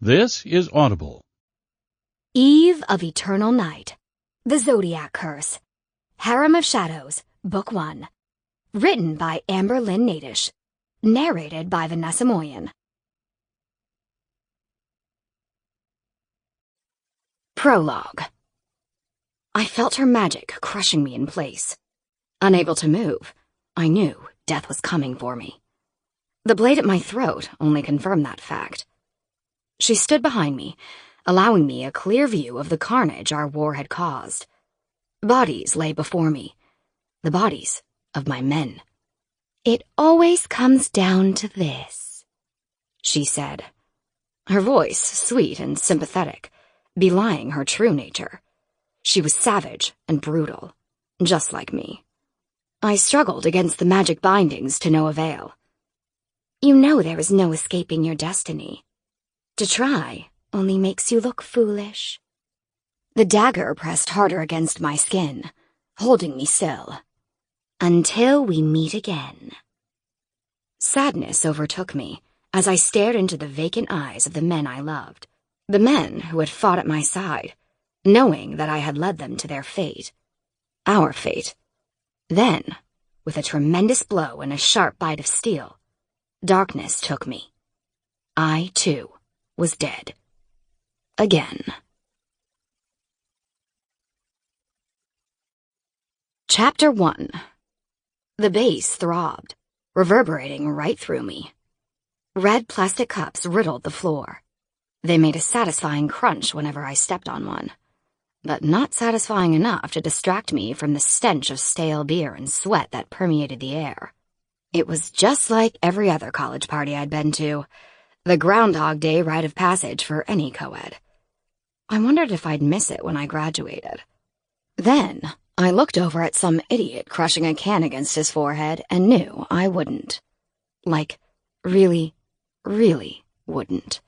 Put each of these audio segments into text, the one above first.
This is Audible. Eve of Eternal Night, The Zodiac Curse, Harem of Shadows, Book 1. Written by Lynn Natusch. Narrated by Vanessa Moyen. Prologue. I felt her magic crushing me in place. Unable to move, I knew death was coming for me. The blade at my throat only confirmed that fact. She stood behind me, allowing me a clear view of the carnage our war had caused. Bodies lay before me, the bodies of my men. "It always comes down to this," she said, her voice sweet and sympathetic, belying her true nature. She was savage and brutal, just like me. I struggled against the magic bindings to no avail. "You know there is no escaping your destiny. To try only makes you look foolish." The dagger pressed harder against my skin, holding me still. "Until we meet again." Sadness overtook me as I stared into the vacant eyes of the men I loved, the men who had fought at my side, knowing that I had led them to their fate. Our fate. Then, with a tremendous blow and a sharp bite of steel, darkness took me. I, too, was dead. Again. Chapter 1. The bass throbbed, reverberating right through me. Red plastic cups riddled the floor. They made a satisfying crunch whenever I stepped on one, but not satisfying enough to distract me from the stench of stale beer and sweat that permeated the air. It was just like every other college party I'd been to, the Groundhog Day rite of passage for any co-ed. I wondered if I'd miss it when I graduated. Then I looked over at some idiot crushing a can against his forehead and knew I wouldn't. Like, really, really wouldn't.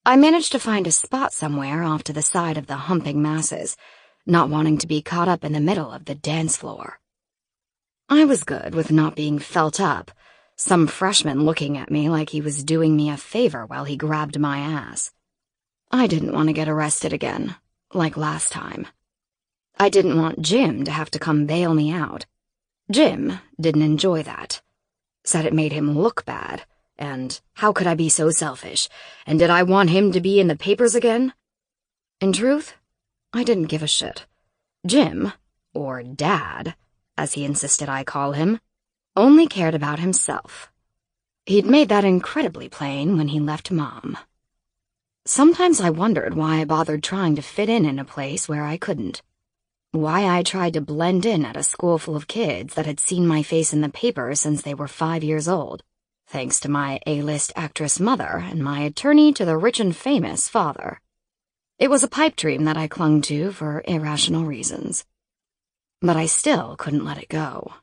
I managed to find a spot somewhere off to the side of the humping masses, not wanting to be caught up in the middle of the dance floor. I was good with not being felt up, some freshman looking at me like he was doing me a favor while he grabbed my ass. I didn't want to get arrested again, like last time. I didn't want Jim to have to come bail me out. Jim didn't enjoy that. Said it made him look bad, and how could I be so selfish, and did I want him to be in the papers again? In truth, I didn't give a shit. Jim, or Dad, as he insisted I call him, only cared about himself. He'd made that incredibly plain when he left Mom. Sometimes I wondered why I bothered trying to fit in a place where I couldn't. Why I tried to blend in at a school full of kids that had seen my face in the paper since they were 5 years old, thanks to my A-list actress mother and my attorney to the rich and famous father. It was a pipe dream that I clung to for irrational reasons. But I still couldn't let it go.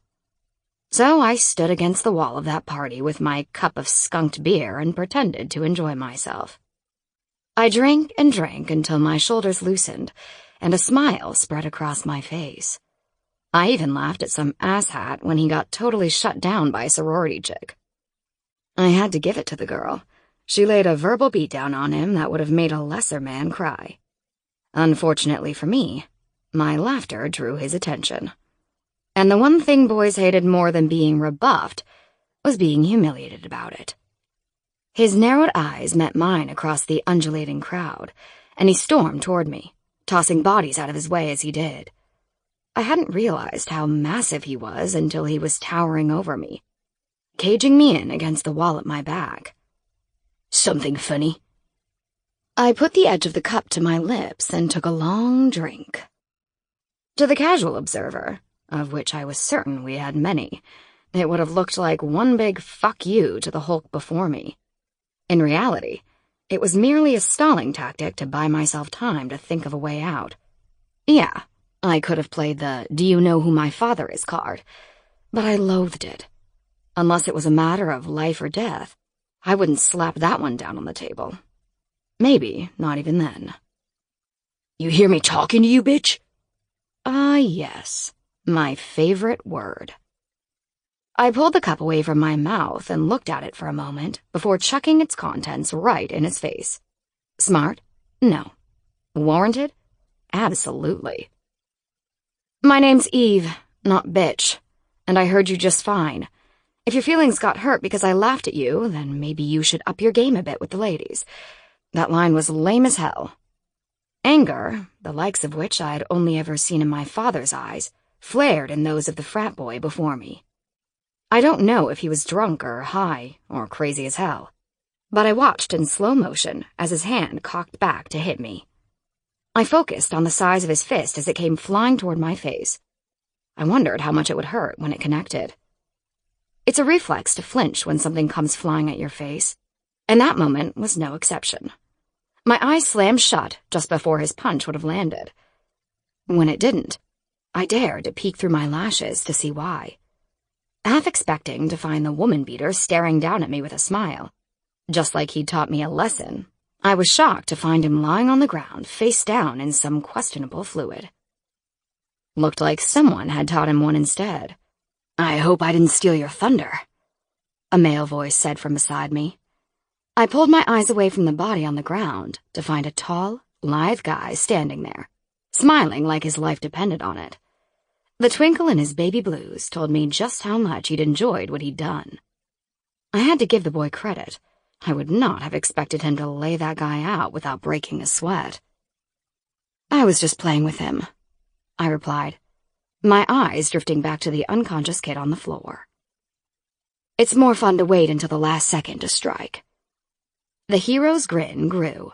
So I stood against the wall of that party with my cup of skunked beer and pretended to enjoy myself. I drank and drank until my shoulders loosened and a smile spread across my face. I even laughed at some asshat when he got totally shut down by a sorority chick. I had to give it to the girl. She laid a verbal beatdown on him that would have made a lesser man cry. Unfortunately for me, my laughter drew his attention. And the one thing boys hated more than being rebuffed was being humiliated about it. His narrowed eyes met mine across the undulating crowd, and he stormed toward me, tossing bodies out of his way as he did. I hadn't realized how massive he was until he was towering over me, caging me in against the wall at my back. "Something funny?" I put the edge of the cup to my lips and took a long drink. To the casual observer, of which I was certain we had many, it would have looked like one big fuck you to the Hulk before me. In reality, it was merely a stalling tactic to buy myself time to think of a way out. Yeah, I could have played the "do you know who my father is" card, but I loathed it. Unless it was a matter of life or death, I wouldn't slap that one down on the table. Maybe not even then. "You hear me talking to you, bitch?" Ah, yes. My favorite word. I pulled the cup away from my mouth and looked at it for a moment before chucking its contents right in his face. Smart? No. Warranted? Absolutely. My name's Eve, not bitch, and I heard you just fine. If your feelings got hurt because I laughed at you, then maybe you should up your game a bit with the ladies. That line was lame as hell. Anger, the likes of which I had only ever seen in my father's eyes, flared in those of the frat boy before me. I don't know if he was drunk or high or crazy as hell, but I watched in slow motion as his hand cocked back to hit me. I focused on the size of his fist as it came flying toward my face. I wondered how much it would hurt when it connected. It's a reflex to flinch when something comes flying at your face, and that moment was no exception. My eyes slammed shut just before his punch would have landed. When it didn't, I dared to peek through my lashes to see why. Half expecting to find the woman-beater staring down at me with a smile, just like he'd taught me a lesson, I was shocked to find him lying on the ground, face down in some questionable fluid. Looked like someone had taught him one instead. I hope I didn't steal your thunder, a male voice said from beside me. I pulled my eyes away from the body on the ground to find a tall, lithe guy standing there, smiling like his life depended on it. The twinkle in his baby blues told me just how much he'd enjoyed what he'd done. I had to give the boy credit. I would not have expected him to lay that guy out without breaking a sweat. I was just playing with him, I replied, my eyes drifting back to the unconscious kid on the floor. It's more fun to wait until the last second to strike. The hero's grin grew.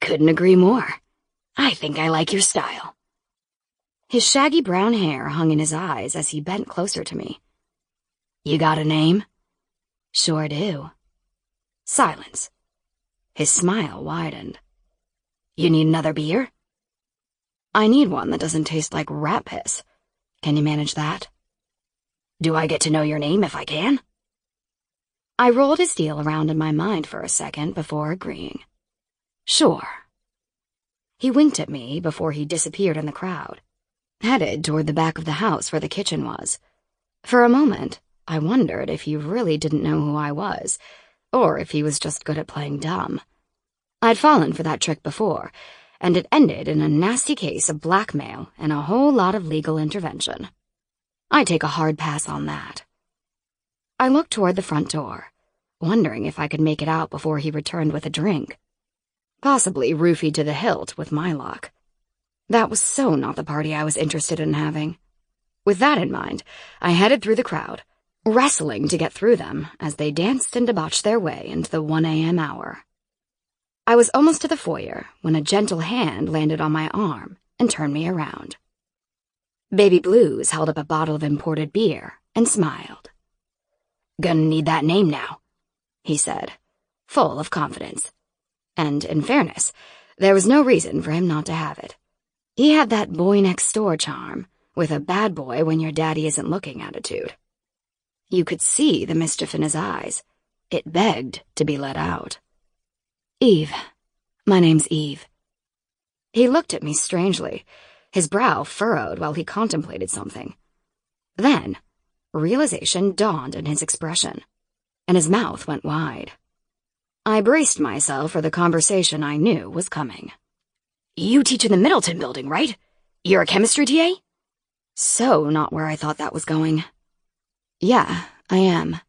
Couldn't agree more. I think I like your style. His shaggy brown hair hung in his eyes as he bent closer to me. You got a name? Sure do. Silence. His smile widened. You need another beer? I need one that doesn't taste like rat piss. Can you manage that? Do I get to know your name if I can? I rolled his deal around in my mind for a second before agreeing. Sure. He winked at me before he disappeared in the crowd, headed toward the back of the house where the kitchen was. For a moment, I wondered if he really didn't know who I was, or if he was just good at playing dumb. I'd fallen for that trick before, and it ended in a nasty case of blackmail and a whole lot of legal intervention. I'd take a hard pass on that. I looked toward the front door, wondering if I could make it out before he returned with a drink. Possibly roofied to the hilt with my luck. That was so not the party I was interested in having. With that in mind, I headed through the crowd, wrestling to get through them as they danced and debauched their way into the 1 a.m. hour. I was almost to the foyer when a gentle hand landed on my arm and turned me around. Baby Blues held up a bottle of imported beer and smiled. Gonna need that name now, he said, full of confidence. And in fairness, there was no reason for him not to have it. He had that boy-next-door charm, with a bad boy when your daddy isn't looking attitude. You could see the mischief in his eyes. It begged to be let out. Eve. My name's Eve. He looked at me strangely, his brow furrowed while he contemplated something. Then, realization dawned in his expression, and his mouth went wide. I braced myself for the conversation I knew was coming. You teach in the Middleton building, right? You're a chemistry TA? So not where I thought that was going. Yeah, I am.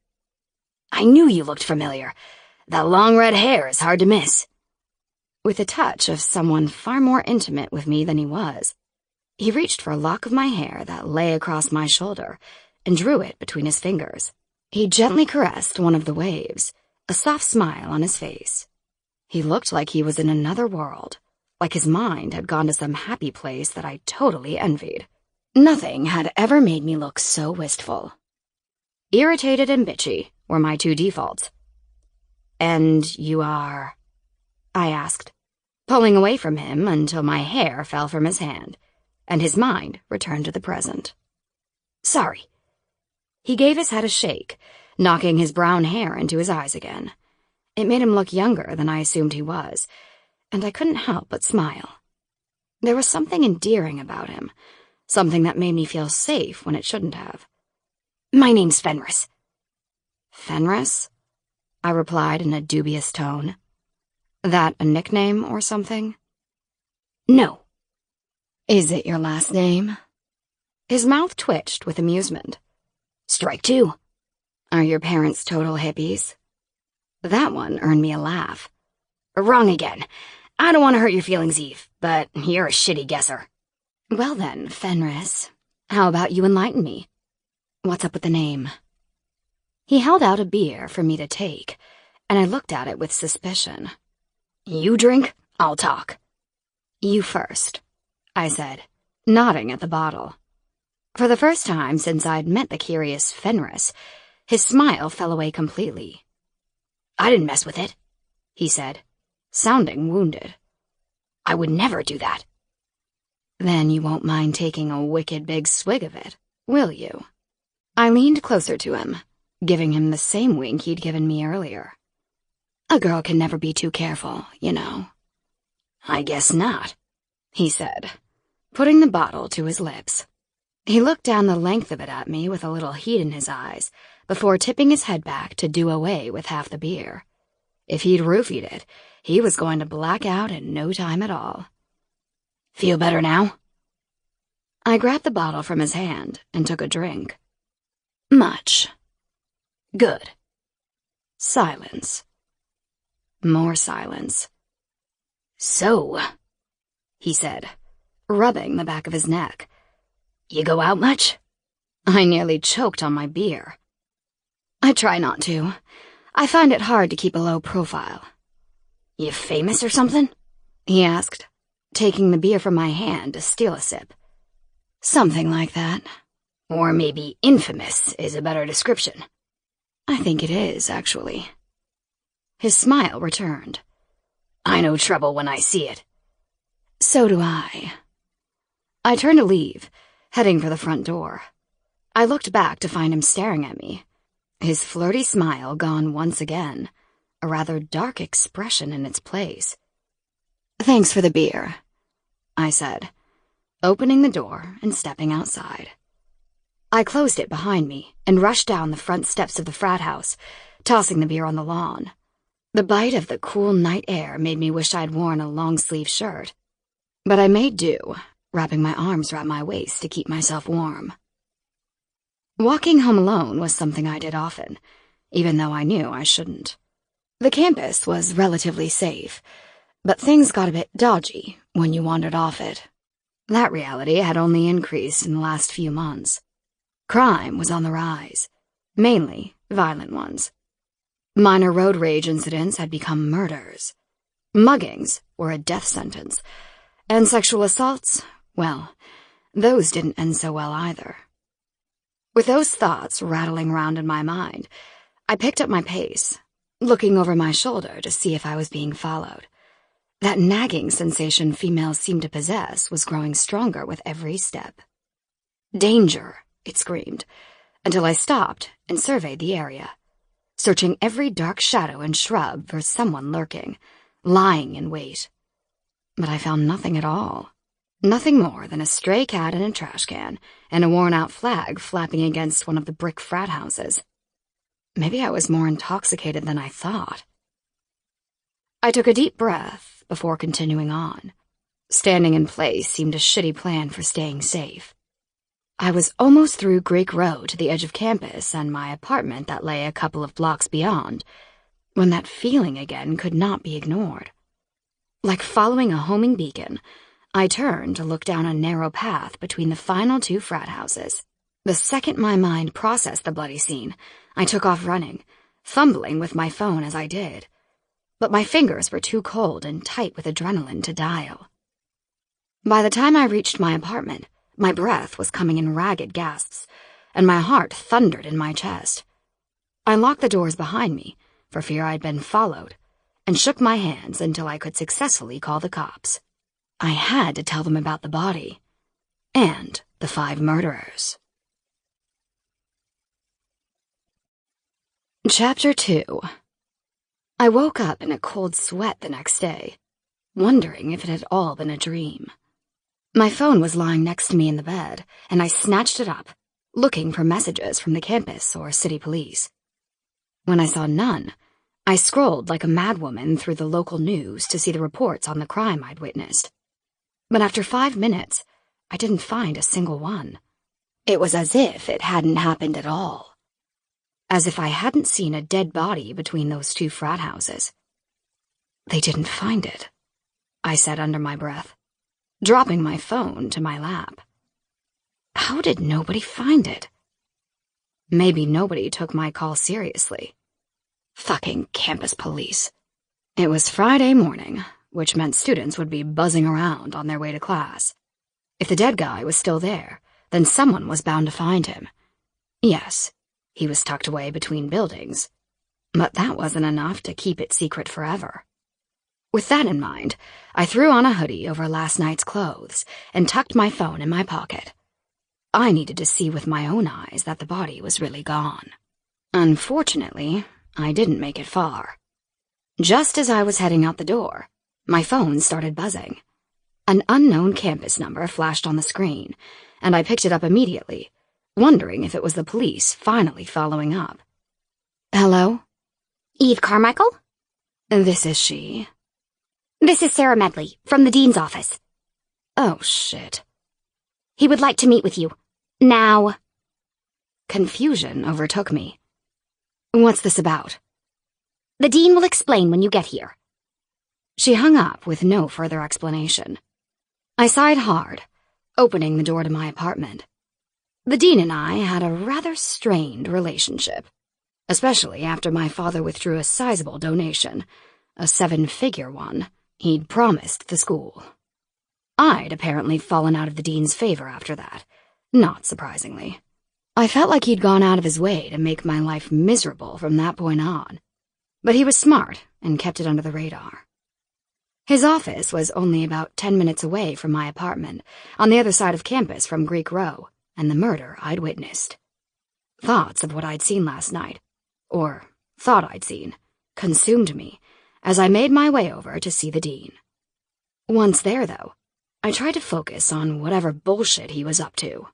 I knew you looked familiar. That long red hair is hard to miss. With a touch of someone far more intimate with me than he was, he reached for a lock of my hair that lay across my shoulder and drew it between his fingers. He gently caressed one of the waves, a soft smile on his face. He looked like he was in another world, like his mind had gone to some happy place that I totally envied. Nothing had ever made me look so wistful. Irritated and bitchy were my two defaults. And you are? I asked, pulling away from him until my hair fell from his hand, and his mind returned to the present. Sorry. He gave his head a shake, knocking his brown hair into his eyes again. It made him look younger than I assumed he was, and I couldn't help but smile. There was something endearing about him, something that made me feel safe when it shouldn't have. My name's Fenris. Fenris? I replied in a dubious tone. That a nickname or something? No. Is it your last name? His mouth twitched with amusement. Strike two. Are your parents total hippies? That one earned me a laugh. Wrong again. I don't want to hurt your feelings, Eve, but you're a shitty guesser. Well then, Fenris, how about you enlighten me? What's up with the name? He held out a beer for me to take, and I looked at it with suspicion. You drink, I'll talk. You first, I said, nodding at the bottle. For the first time since I'd met the curious Fenris, his smile fell away completely. I didn't mess with it, he said, sounding wounded. I would never do that. Then you won't mind taking a wicked big swig of it, will you? I leaned closer to him, giving him the same wink he'd given me earlier. A girl can never be too careful, you know. I guess not, he said, putting the bottle to his lips. He looked down the length of it at me with a little heat in his eyes before tipping his head back to do away with half the beer. If he'd roofied it, he was going to black out in no time at all. Feel better now? I grabbed the bottle from his hand and took a drink. Much. Good. Silence. More silence. So, he said, rubbing the back of his neck. You go out much? I nearly choked on my beer. I try not to. I find it hard to keep a low profile. You famous or something? He asked, taking the beer from my hand to steal a sip. Something like that. Or maybe infamous is a better description. I think it is, actually. His smile returned. I know trouble when I see it. So do I. I turned to leave, heading for the front door. I looked back to find him staring at me, his flirty smile gone once again, a rather dark expression in its place. Thanks for the beer, I said, opening the door and stepping outside. I closed it behind me and rushed down the front steps of the frat house, tossing the beer on the lawn. The bite of the cool night air made me wish I'd worn a long-sleeve shirt, but I made do, wrapping my arms around my waist to keep myself warm. Walking home alone was something I did often, even though I knew I shouldn't. The campus was relatively safe, but things got a bit dodgy when you wandered off it. That reality had only increased in the last few months. Crime was on the rise, mainly violent ones. Minor road rage incidents had become murders. Muggings were a death sentence, and sexual assaults, well, those didn't end so well either. With those thoughts rattling around in my mind, I picked up my pace, looking over my shoulder to see if I was being followed. That nagging sensation females seemed to possess was growing stronger with every step. Danger, it screamed, until I stopped and surveyed the area, searching every dark shadow and shrub for someone lurking, lying in wait. But I found nothing at all. Nothing more than a stray cat in a trash can and a worn-out flag flapping against one of the brick frat houses. Maybe I was more intoxicated than I thought. I took a deep breath before continuing on. Standing in place seemed a shitty plan for staying safe. I was almost through Greek Road to the edge of campus and my apartment that lay a couple of blocks beyond, when that feeling again could not be ignored. Like following a homing beacon, I turned to look down a narrow path between the final two frat houses. The second my mind processed the bloody scene, I took off running, fumbling with my phone as I did. But my fingers were too cold and tight with adrenaline to dial. By the time I reached my apartment, my breath was coming in ragged gasps, and my heart thundered in my chest. I locked the doors behind me, for fear I'd been followed, and shook my hands until I could successfully call the cops. I had to tell them about the body, and the 5 murderers. Chapter 2. I woke up in a cold sweat the next day, wondering if it had all been a dream. My phone was lying next to me in the bed, and I snatched it up, looking for messages from the campus or city police. When I saw none, I scrolled like a madwoman through the local news to see the reports on the crime I'd witnessed. But after 5 minutes, I didn't find a single one. It was as if it hadn't happened at all. As if I hadn't seen a dead body between those two frat houses. They didn't find it, I said under my breath, dropping my phone to my lap. How did nobody find it? Maybe nobody took my call seriously. Fucking campus police. It was Friday morning, which meant students would be buzzing around on their way to class. If the dead guy was still there, then someone was bound to find him. Yes, he was tucked away between buildings, but that wasn't enough to keep it secret forever. With that in mind, I threw on a hoodie over last night's clothes and tucked my phone in my pocket. I needed to see with my own eyes that the body was really gone. Unfortunately, I didn't make it far. Just as I was heading out the door, my phone started buzzing. An unknown campus number flashed on the screen, and I picked it up immediately, wondering if it was the police finally following up. Hello? Eve Carmichael? This is she. This is Sarah Medley, from the dean's office. Oh, shit. He would like to meet with you. Now. Confusion overtook me. What's this about? The dean will explain when you get here. She hung up with no further explanation. I sighed hard, opening the door to my apartment. The dean and I had a rather strained relationship, especially after my father withdrew a sizable donation, a 7-figure one, he'd promised the school. I'd apparently fallen out of the dean's favor after that, not surprisingly. I felt like he'd gone out of his way to make my life miserable from that point on, but he was smart and kept it under the radar. His office was only about 10 minutes away from my apartment, on the other side of campus from Greek Row, and the murder I'd witnessed. Thoughts of what I'd seen last night, or thought I'd seen, consumed me as I made my way over to see the dean. Once there, though, I tried to focus on whatever bullshit he was up to.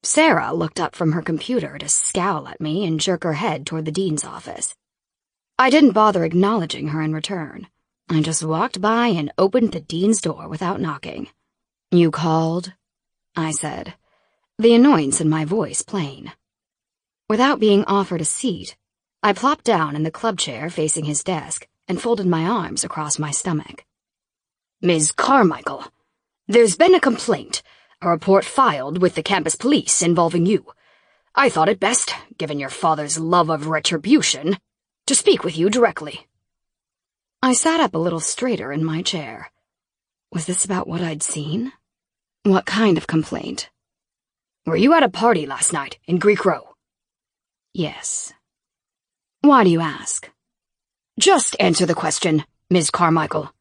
Sarah looked up from her computer to scowl at me and jerk her head toward the dean's office. I didn't bother acknowledging her in return. I just walked by and opened the dean's door without knocking. You called? I said, the annoyance in my voice plain. Without being offered a seat, I plopped down in the club chair facing his desk and folded my arms across my stomach. Ms. Carmichael, there's been a complaint, a report filed with the campus police involving you. I thought it best, given your father's love of retribution, to speak with you directly. I sat up a little straighter in my chair. Was this about what I'd seen? What kind of complaint? Were you at a party last night in Greek Row? Yes. Why do you ask? Just answer the question, Ms. Carmichael.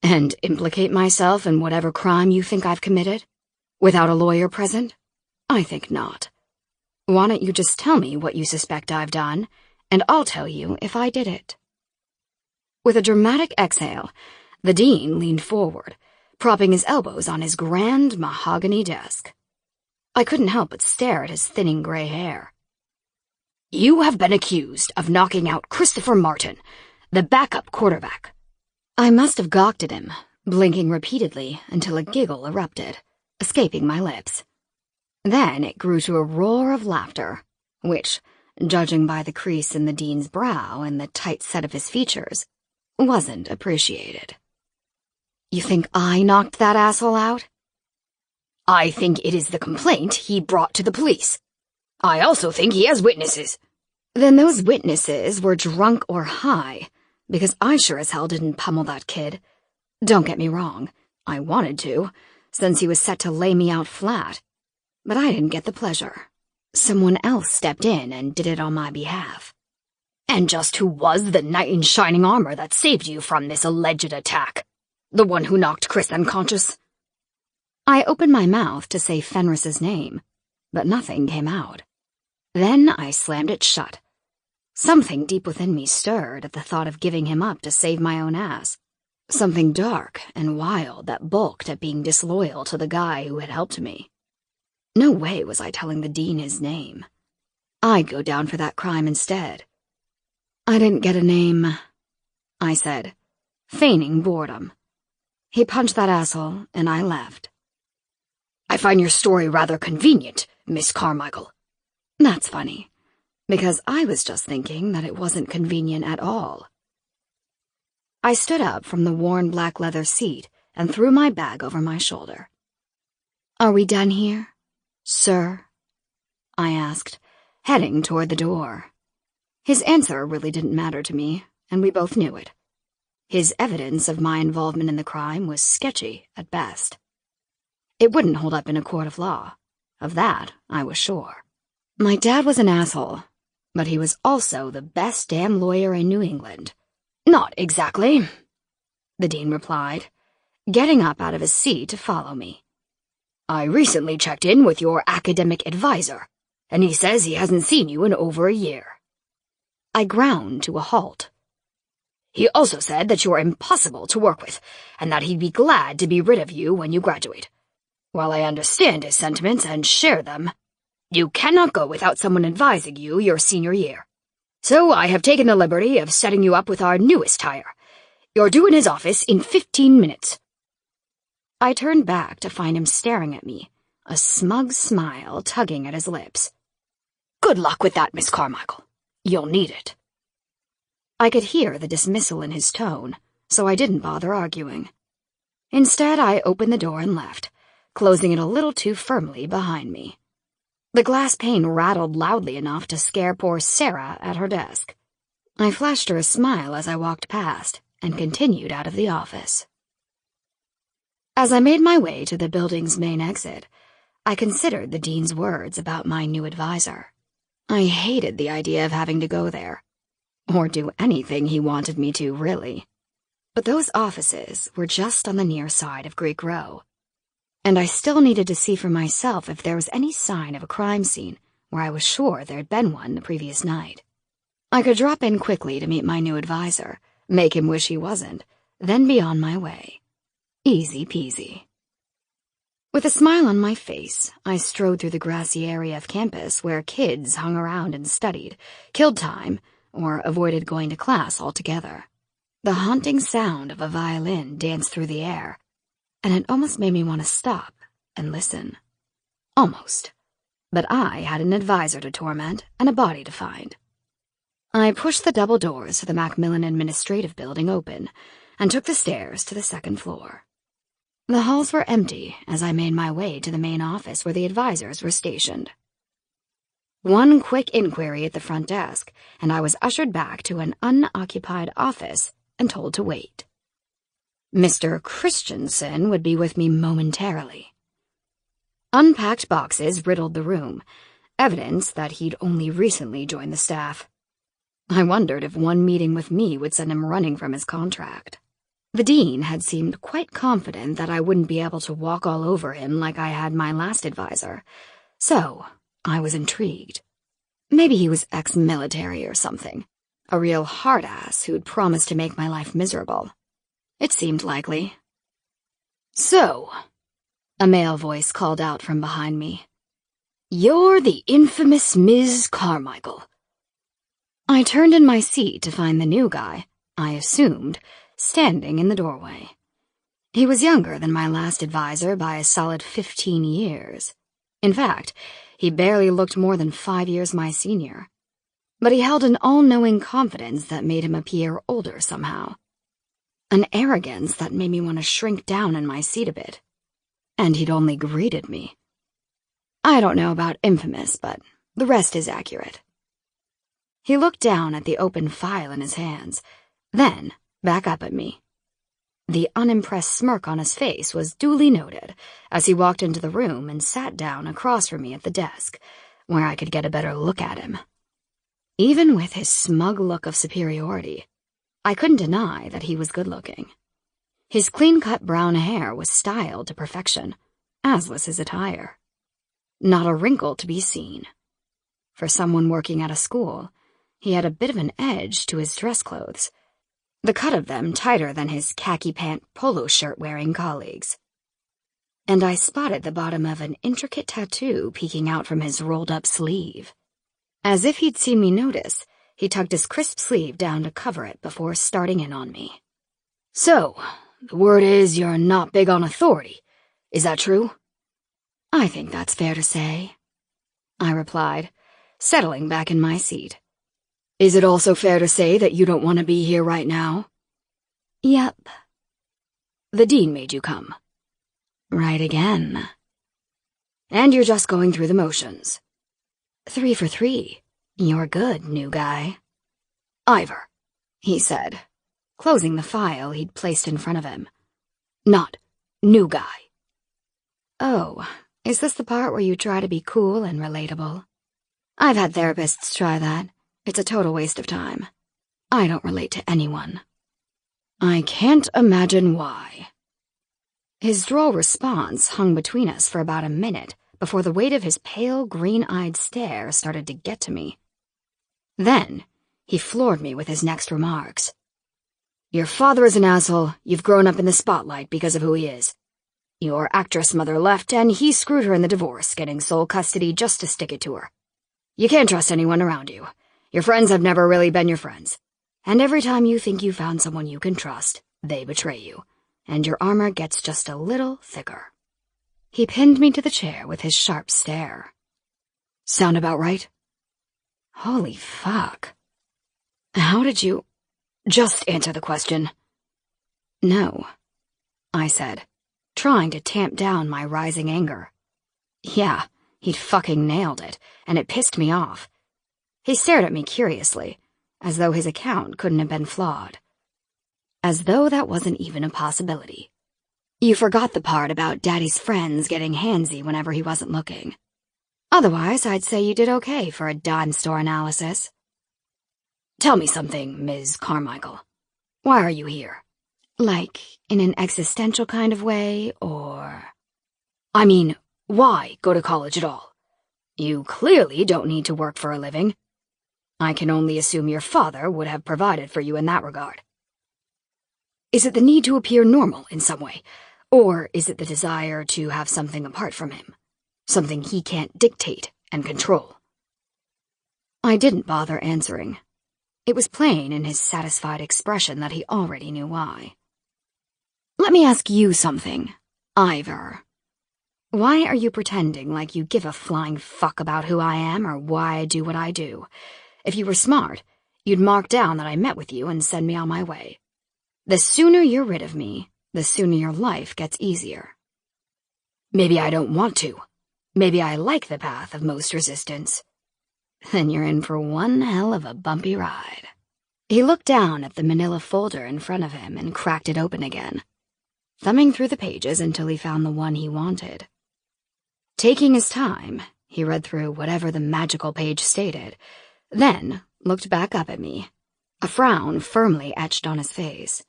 And implicate myself in whatever crime you think I've committed? Without a lawyer present? I think not. Why don't you just tell me what you suspect I've done, and I'll tell you if I did it. With a dramatic exhale, the dean leaned forward, propping his elbows on his grand mahogany desk. I couldn't help but stare at his thinning gray hair. You have been accused of knocking out Christopher Martin, the backup quarterback. I must have gawked at him, blinking repeatedly until a giggle erupted, escaping my lips. Then it grew to a roar of laughter, which, judging by the crease in the dean's brow and the tight set of his features, wasn't appreciated. You think I knocked that asshole out? I think it is the complaint he brought to the police. I also think he has witnesses. Then those witnesses were drunk or high, because I sure as hell didn't pummel that kid. Don't get me wrong, I wanted to, since he was set to lay me out flat. But I didn't get the pleasure. Someone else stepped in and did it on my behalf. And just who was the knight in shining armor that saved you from this alleged attack? The one who knocked Chris unconscious? I opened my mouth to say Fenris's name, but nothing came out. Then I slammed it shut. Something deep within me stirred at the thought of giving him up to save my own ass. Something dark and wild that balked at being disloyal to the guy who had helped me. No way was I telling the dean his name. I'd go down for that crime instead. I didn't get a name, I said, feigning boredom. He punched that asshole, and I left. I find your story rather convenient, Miss Carmichael. That's funny, because I was just thinking that it wasn't convenient at all. I stood up from the worn black leather seat and threw my bag over my shoulder. Are we done here, sir? I asked, heading toward the door. His answer really didn't matter to me, and we both knew it. His evidence of my involvement in the crime was sketchy at best. It wouldn't hold up in a court of law. Of that, I was sure. My dad was an asshole, but he was also the best damn lawyer in New England. Not exactly, the dean replied, getting up out of his seat to follow me. I recently checked in with your academic advisor, and he says he hasn't seen you in over a year. I ground to a halt. He also said that you're impossible to work with, and that he'd be glad to be rid of you when you graduate. While I understand his sentiments and share them, you cannot go without someone advising you your senior year. So I have taken the liberty of setting you up with our newest hire. You're due in his office in 15 minutes. I turned back to find him staring at me, a smug smile tugging at his lips. Good luck with that, Miss Carmichael. You'll need it. I could hear the dismissal in his tone, so I didn't bother arguing. Instead, I opened the door and left, closing it a little too firmly behind me. The glass pane rattled loudly enough to scare poor Sarah at her desk. I flashed her a smile as I walked past and continued out of the office. As I made my way to the building's main exit, I considered the dean's words about my new advisor. I hated the idea of having to go there, or do anything he wanted me to, really. But those offices were just on the near side of Greek Row, and I still needed to see for myself if there was any sign of a crime scene where I was sure there'd been one the previous night. I could drop in quickly to meet my new advisor, make him wish he wasn't, then be on my way. Easy peasy. With a smile on my face, I strode through the grassy area of campus where kids hung around and studied, killed time, or avoided going to class altogether. The haunting sound of a violin danced through the air, and it almost made me want to stop and listen. Almost. But I had an advisor to torment and a body to find. I pushed the double doors to the Macmillan Administrative Building open and took the stairs to the second floor. The halls were empty as I made my way to the main office where the advisors were stationed. One quick inquiry at the front desk, and I was ushered back to an unoccupied office and told to wait. Mr. Christensen would be with me momentarily. Unpacked boxes riddled the room, evidence that he'd only recently joined the staff. I wondered if one meeting with me would send him running from his contract. The dean had seemed quite confident that I wouldn't be able to walk all over him like I had my last advisor, so I was intrigued. Maybe he was ex-military or something, a real hard-ass who'd promised to make my life miserable. It seemed likely. So, a male voice called out from behind me. You're the infamous Ms. Carmichael. I turned in my seat to find the new guy, I assumed, standing in the doorway. He was younger than my last advisor by a solid 15 years. In fact, he barely looked more than 5 years my senior. But he held an all-knowing confidence that made him appear older somehow. An arrogance that made me want to shrink down in my seat a bit. And he'd only greeted me. I don't know about infamous, but the rest is accurate. He looked down at the open file in his hands, then back up at me. The unimpressed smirk on his face was duly noted as he walked into the room and sat down across from me at the desk, where I could get a better look at him. Even with his smug look of superiority, I couldn't deny that he was good-looking. His clean-cut brown hair was styled to perfection, as was his attire. Not a wrinkle to be seen. For someone working at a school, he had a bit of an edge to his dress clothes, the cut of them tighter than his khaki pant polo shirt-wearing colleagues. and I spotted the bottom of an intricate tattoo peeking out from his rolled-up sleeve. As if he'd seen me notice, he tugged his crisp sleeve down to cover it before starting in on me. So, the word is you're not big on authority. Is that true? I think that's fair to say, I replied, settling back in my seat. Is it also fair to say that you don't want to be here right now? Yep. The dean made you come. Right again. And you're just going through the motions. 3 for 3. You're good, new guy. Ivor, he said, closing the file he'd placed in front of him. Not new guy. Oh, is this the part where you try to be cool and relatable? I've had therapists try that. It's a total waste of time. I don't relate to anyone. I can't imagine why. His droll response hung between us for about a minute before the weight of his pale, green-eyed stare started to get to me. Then, he floored me with his next remarks. Your father is an asshole. You've grown up in the spotlight because of who he is. Your actress mother left, and he screwed her in the divorce, getting sole custody just to stick it to her. You can't trust anyone around you. Your friends have never really been your friends. And every time you think you found someone you can trust, they betray you, and your armor gets just a little thicker. He pinned me to the chair with his sharp stare. Sound about right? Holy fuck. How did you... Just answer the question. No, I said, trying to tamp down my rising anger. Yeah, he'd fucking nailed it, and it pissed me off. He stared at me curiously, as though his account couldn't have been flawed. As though that wasn't even a possibility. You forgot the part about Daddy's friends getting handsy whenever he wasn't looking. Otherwise, I'd say you did okay for a dime store analysis. Tell me something, Ms. Carmichael. Why are you here? Like, in an existential kind of way, or... I mean, why go to college at all? You clearly don't need to work for a living. I can only assume your father would have provided for you in that regard. Is it the need to appear normal in some way, or is it the desire to have something apart from him? Something he can't dictate and control? I didn't bother answering. It was plain in his satisfied expression that he already knew why. Let me ask you something, Ivor. Why are you pretending like you give a flying fuck about who I am or why I do what I do? If you were smart, you'd mark down that I met with you and send me on my way. The sooner you're rid of me, the sooner your life gets easier. Maybe I don't want to. Maybe I like the path of most resistance. Then you're in for one hell of a bumpy ride. He looked down at the manila folder in front of him and cracked it open again, thumbing through the pages until he found the one he wanted. Taking his time, he read through whatever the magical page stated, then looked back up at me, a frown firmly etched on his face.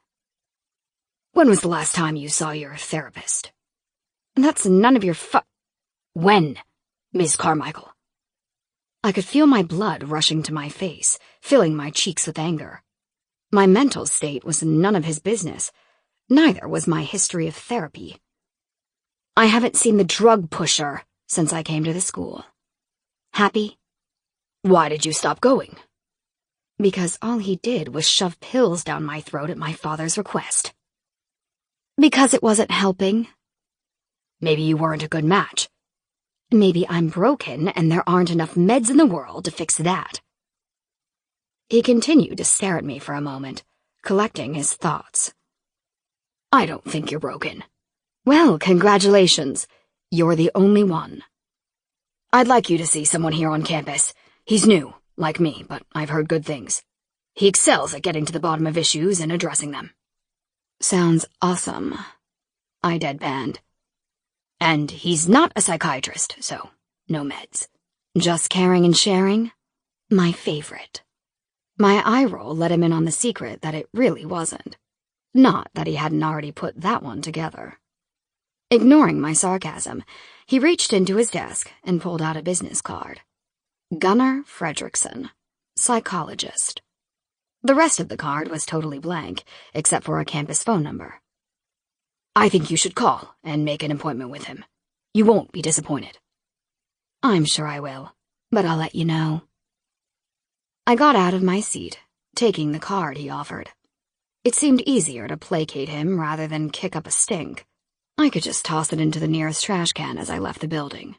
When was the last time you saw your therapist? That's none of your When, Ms. Carmichael? I could feel my blood rushing to my face, filling my cheeks with anger. My mental state was none of his business. Neither was my history of therapy. I haven't seen the drug pusher since I came to the school. Happy? Why did you stop going? Because all he did was shove pills down my throat at my father's request. Because it wasn't helping. Maybe you weren't a good match. Maybe I'm broken and there aren't enough meds in the world to fix that. He continued to stare at me for a moment, collecting his thoughts. I don't think you're broken. Well, congratulations. You're the only one. I'd like you to see someone here on campus. He's new, like me, but I've heard good things. He excels at getting to the bottom of issues and addressing them. Sounds awesome. I deadpanned. And he's not a psychiatrist, so no meds. Just caring and sharing? My favorite. My eye roll let him in on the secret that it really wasn't. Not that he hadn't already put that one together. Ignoring my sarcasm, he reached into his desk and pulled out a business card. Gunnar Fredrickson, psychologist. The rest of the card was totally blank, except for a campus phone number. I think you should call and make an appointment with him. You won't be disappointed. I'm sure I will, but I'll let you know. I got out of my seat, taking the card he offered. It seemed easier to placate him rather than kick up a stink. I could just toss it into the nearest trash can as I left the building.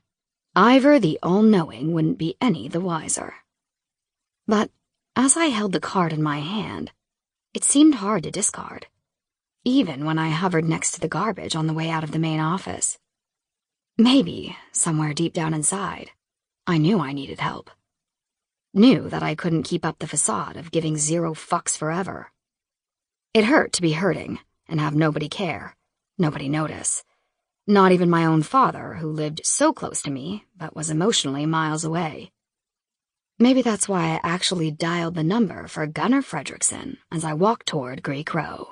Ivor the All-Knowing wouldn't be any the wiser. But as I held the card in my hand, it seemed hard to discard, even when I hovered next to the garbage on the way out of the main office. Maybe, somewhere deep down inside, I knew I needed help. Knew that I couldn't keep up the facade of giving 0 fucks forever. It hurt to be hurting and have nobody care, nobody notice. Not even my own father, who lived so close to me, but was emotionally miles away. Maybe that's why I actually dialed the number for Gunnar Fredrickson as I walked toward Greek Row.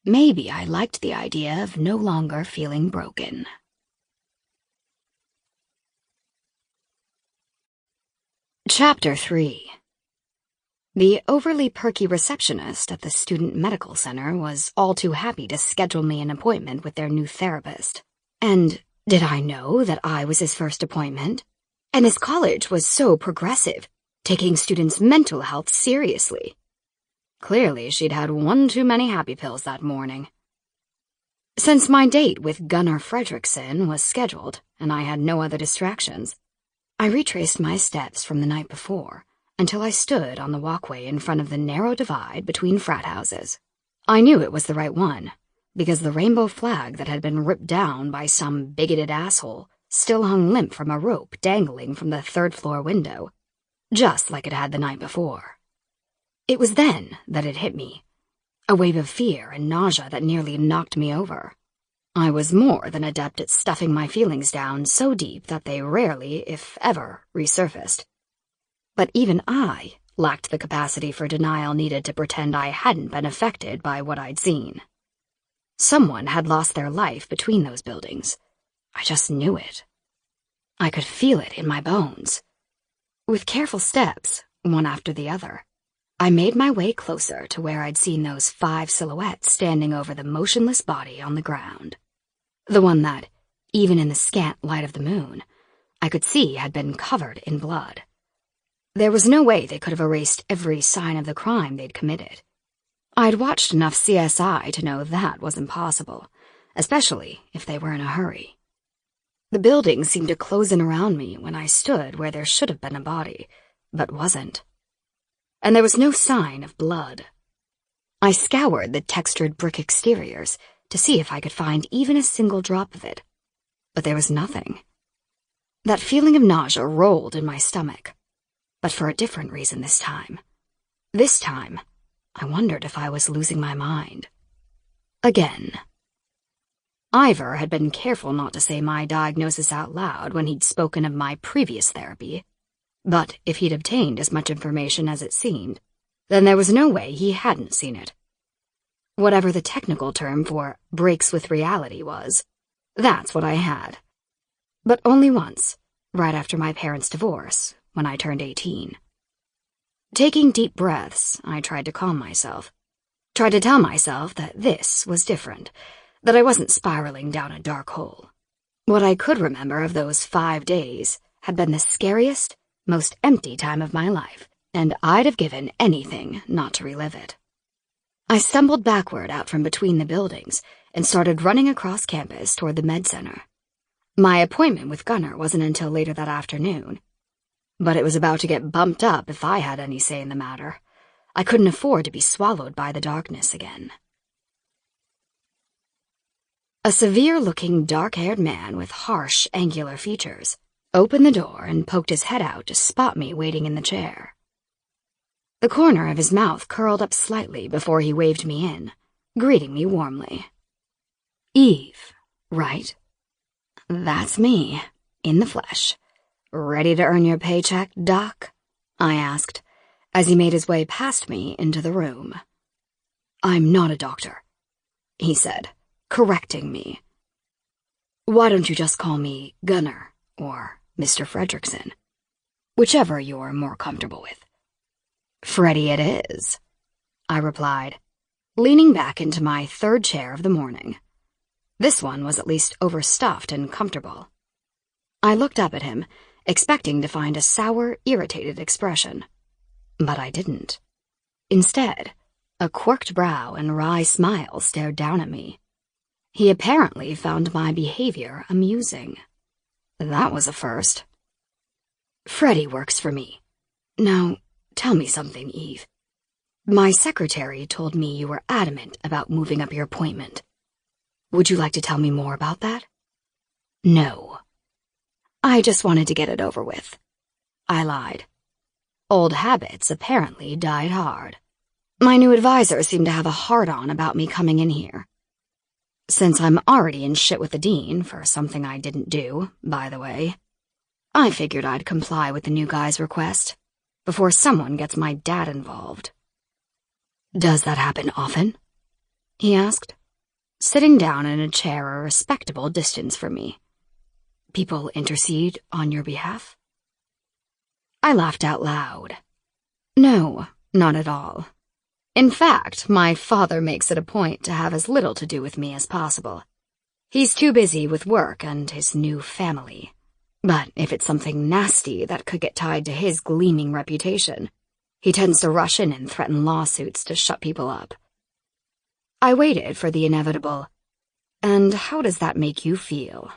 Maybe I liked the idea of no longer feeling broken. Chapter 3. The overly perky receptionist at the Student Medical Center was all too happy to schedule me an appointment with their new therapist. And did I know that I was his first appointment? And this college was so progressive, taking students' mental health seriously. Clearly, she'd had one too many happy pills that morning. Since my date with Gunnar Fredrickson was scheduled and I had no other distractions, I retraced my steps from the night before until I stood on the walkway in front of the narrow divide between frat houses. I knew it was the right one, because the rainbow flag that had been ripped down by some bigoted asshole still hung limp from a rope dangling from the third-floor window, just like it had the night before. It was then that it hit me, a wave of fear and nausea that nearly knocked me over. I was more than adept at stuffing my feelings down so deep that they rarely, if ever, resurfaced. But even I lacked the capacity for denial needed to pretend I hadn't been affected by what I'd seen. Someone had lost their life between those buildings. I just knew it. I could feel it in my bones. With careful steps, one after the other, I made my way closer to where I'd seen those 5 silhouettes standing over the motionless body on the ground. The one that, even in the scant light of the moon, I could see had been covered in blood. There was no way they could have erased every sign of the crime they'd committed. I'd watched enough CSI to know that was impossible, especially if they were in a hurry. The building seemed to close in around me when I stood where there should have been a body, but wasn't. And there was no sign of blood. I scoured the textured brick exteriors to see if I could find even a single drop of it, but there was nothing. That feeling of nausea rolled in my stomach, but for a different reason this time. This time, I wondered if I was losing my mind. Again. Ivor had been careful not to say my diagnosis out loud when he'd spoken of my previous therapy, but if he'd obtained as much information as it seemed, then there was no way he hadn't seen it. Whatever the technical term for breaks with reality was, that's what I had. But only once, right after my parents' divorce, when I turned 18. Taking deep breaths, I tried to calm myself. Tried to tell myself that this was different, that I wasn't spiraling down a dark hole. What I could remember of those 5 days had been the scariest, most empty time of my life, and I'd have given anything not to relive it. I stumbled backward out from between the buildings and started running across campus toward the med center. My appointment with Gunnar wasn't until later that afternoon, but it was about to get bumped up if I had any say in the matter. I couldn't afford to be swallowed by the darkness again. A severe-looking, dark-haired man with harsh, angular features opened the door and poked his head out to spot me waiting in the chair. The corner of his mouth curled up slightly before he waved me in, greeting me warmly. Eve, right? That's me, in the flesh. Ready to earn your paycheck, Doc? I asked, as he made his way past me into the room. I'm not a doctor, he said, correcting me. Why don't you just call me Gunnar, or Mr. Fredrickson? Whichever you're more comfortable with. Freddie it is, I replied, leaning back into my third chair of the morning. This one was at least overstuffed and comfortable. I looked up at him, expecting to find a sour, irritated expression. But I didn't. Instead, a quirked brow and wry smile stared down at me. He apparently found my behavior amusing. That was a first. Freddie works for me. Now, tell me something, Eve. My secretary told me you were adamant about moving up your appointment. Would you like to tell me more about that? No. I just wanted to get it over with. I lied. Old habits apparently died hard. My new advisor seemed to have a hard-on about me coming in here. Since I'm already in shit with the dean for something I didn't do, by the way, I figured I'd comply with the new guy's request before someone gets my dad involved. Does that happen often? He asked, sitting down in a chair a respectable distance from me. People intercede on your behalf? I laughed out loud. No, not at all. In fact, my father makes it a point to have as little to do with me as possible. He's too busy with work and his new family. But if it's something nasty that could get tied to his gleaming reputation, he tends to rush in and threaten lawsuits to shut people up. I waited for the inevitable. And how does that make you feel?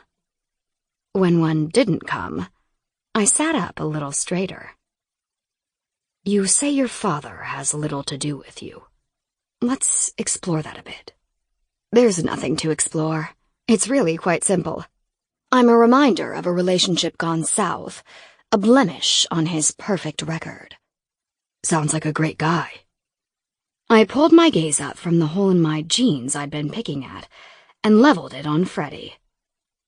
When one didn't come, I sat up a little straighter. You say your father has little to do with you. Let's explore that a bit. There's nothing to explore. It's really quite simple. I'm a reminder of a relationship gone south, a blemish on his perfect record. Sounds like a great guy. I pulled my gaze up from the hole in my jeans I'd been picking at and leveled it on Freddie.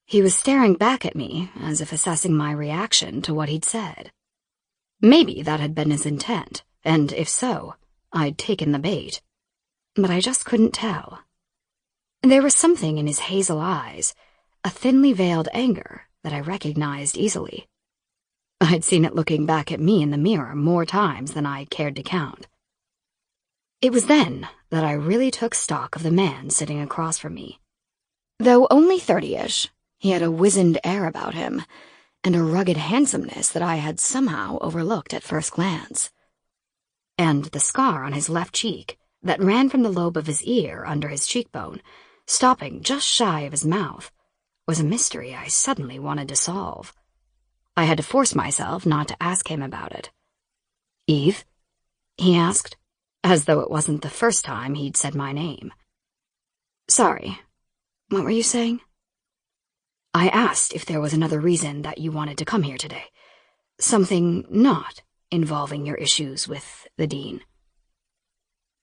He was staring back at me as if assessing my reaction to what he'd said. Maybe that had been his intent, and if so, I'd taken the bait. But I just couldn't tell. There was something in his hazel eyes, a thinly veiled anger that I recognized easily. I'd seen it looking back at me in the mirror more times than I cared to count. It was then that I really took stock of the man sitting across from me. Though only 30-ish, he had a wizened air about him, and a rugged handsomeness that I had somehow overlooked at first glance. And the scar on his left cheek that ran from the lobe of his ear under his cheekbone, stopping just shy of his mouth, was a mystery I suddenly wanted to solve. I had to force myself not to ask him about it. Eve? He asked, as though it wasn't the first time he'd said my name. Sorry, what were you saying? I asked if there was another reason that you wanted to come here today. Something not involving your issues with the dean.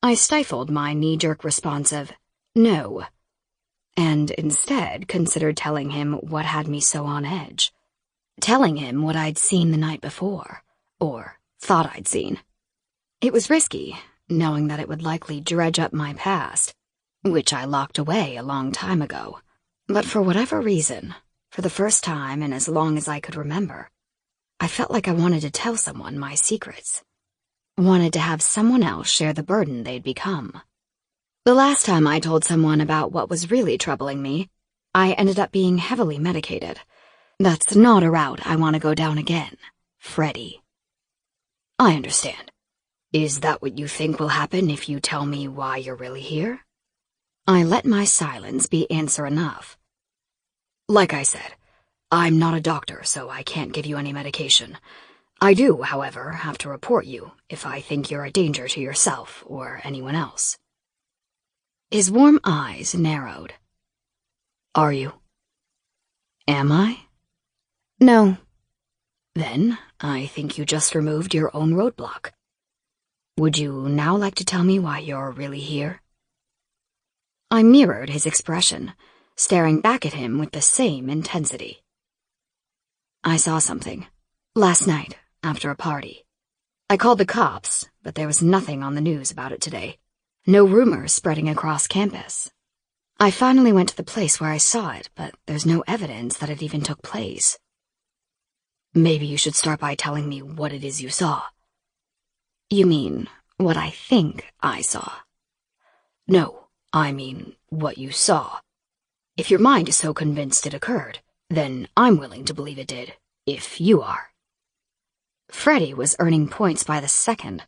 I stifled my knee-jerk response of, no, and instead considered telling him what had me so on edge. Telling him what I'd seen the night before, or thought I'd seen. It was risky, knowing that it would likely dredge up my past, which I locked away a long time ago. But for whatever reason, for the first time in as long as I could remember, I felt like I wanted to tell someone my secrets. Wanted to have someone else share the burden they'd become. The last time I told someone about what was really troubling me, I ended up being heavily medicated. That's not a route I want to go down again, Freddie. I understand. Is that what you think will happen if you tell me why you're really here? I let my silence be answer enough. Like I said, I'm not a doctor, so I can't give you any medication. I do, however, have to report you if I think you're a danger to yourself or anyone else. His warm eyes narrowed. Are you? Am I? No. Then I think you just removed your own roadblock. Would you now like to tell me why you're really here? I mirrored his expression, staring back at him with the same intensity. I saw something. Last night, after a party. I called the cops, but there was nothing on the news about it today. No rumors spreading across campus. I finally went to the place where I saw it, but there's no evidence that it even took place. Maybe you should start by telling me what it is you saw. You mean, what I think I saw? No, I mean, what you saw. If your mind is so convinced it occurred, then I'm willing to believe it did, if you are. Freddie was earning points by the second.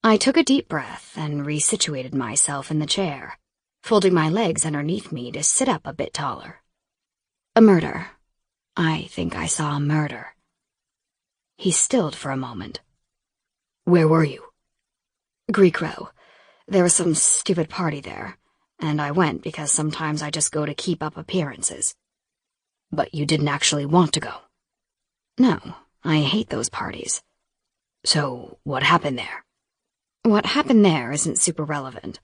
I took a deep breath and resituated myself in the chair, folding my legs underneath me to sit up a bit taller. A murder. I think I saw a murder. He stilled for a moment. Where were you? Greek Row. There was some stupid party there, and I went because sometimes I just go to keep up appearances. But you didn't actually want to go? No, I hate those parties. So, what happened there? What happened there isn't super relevant,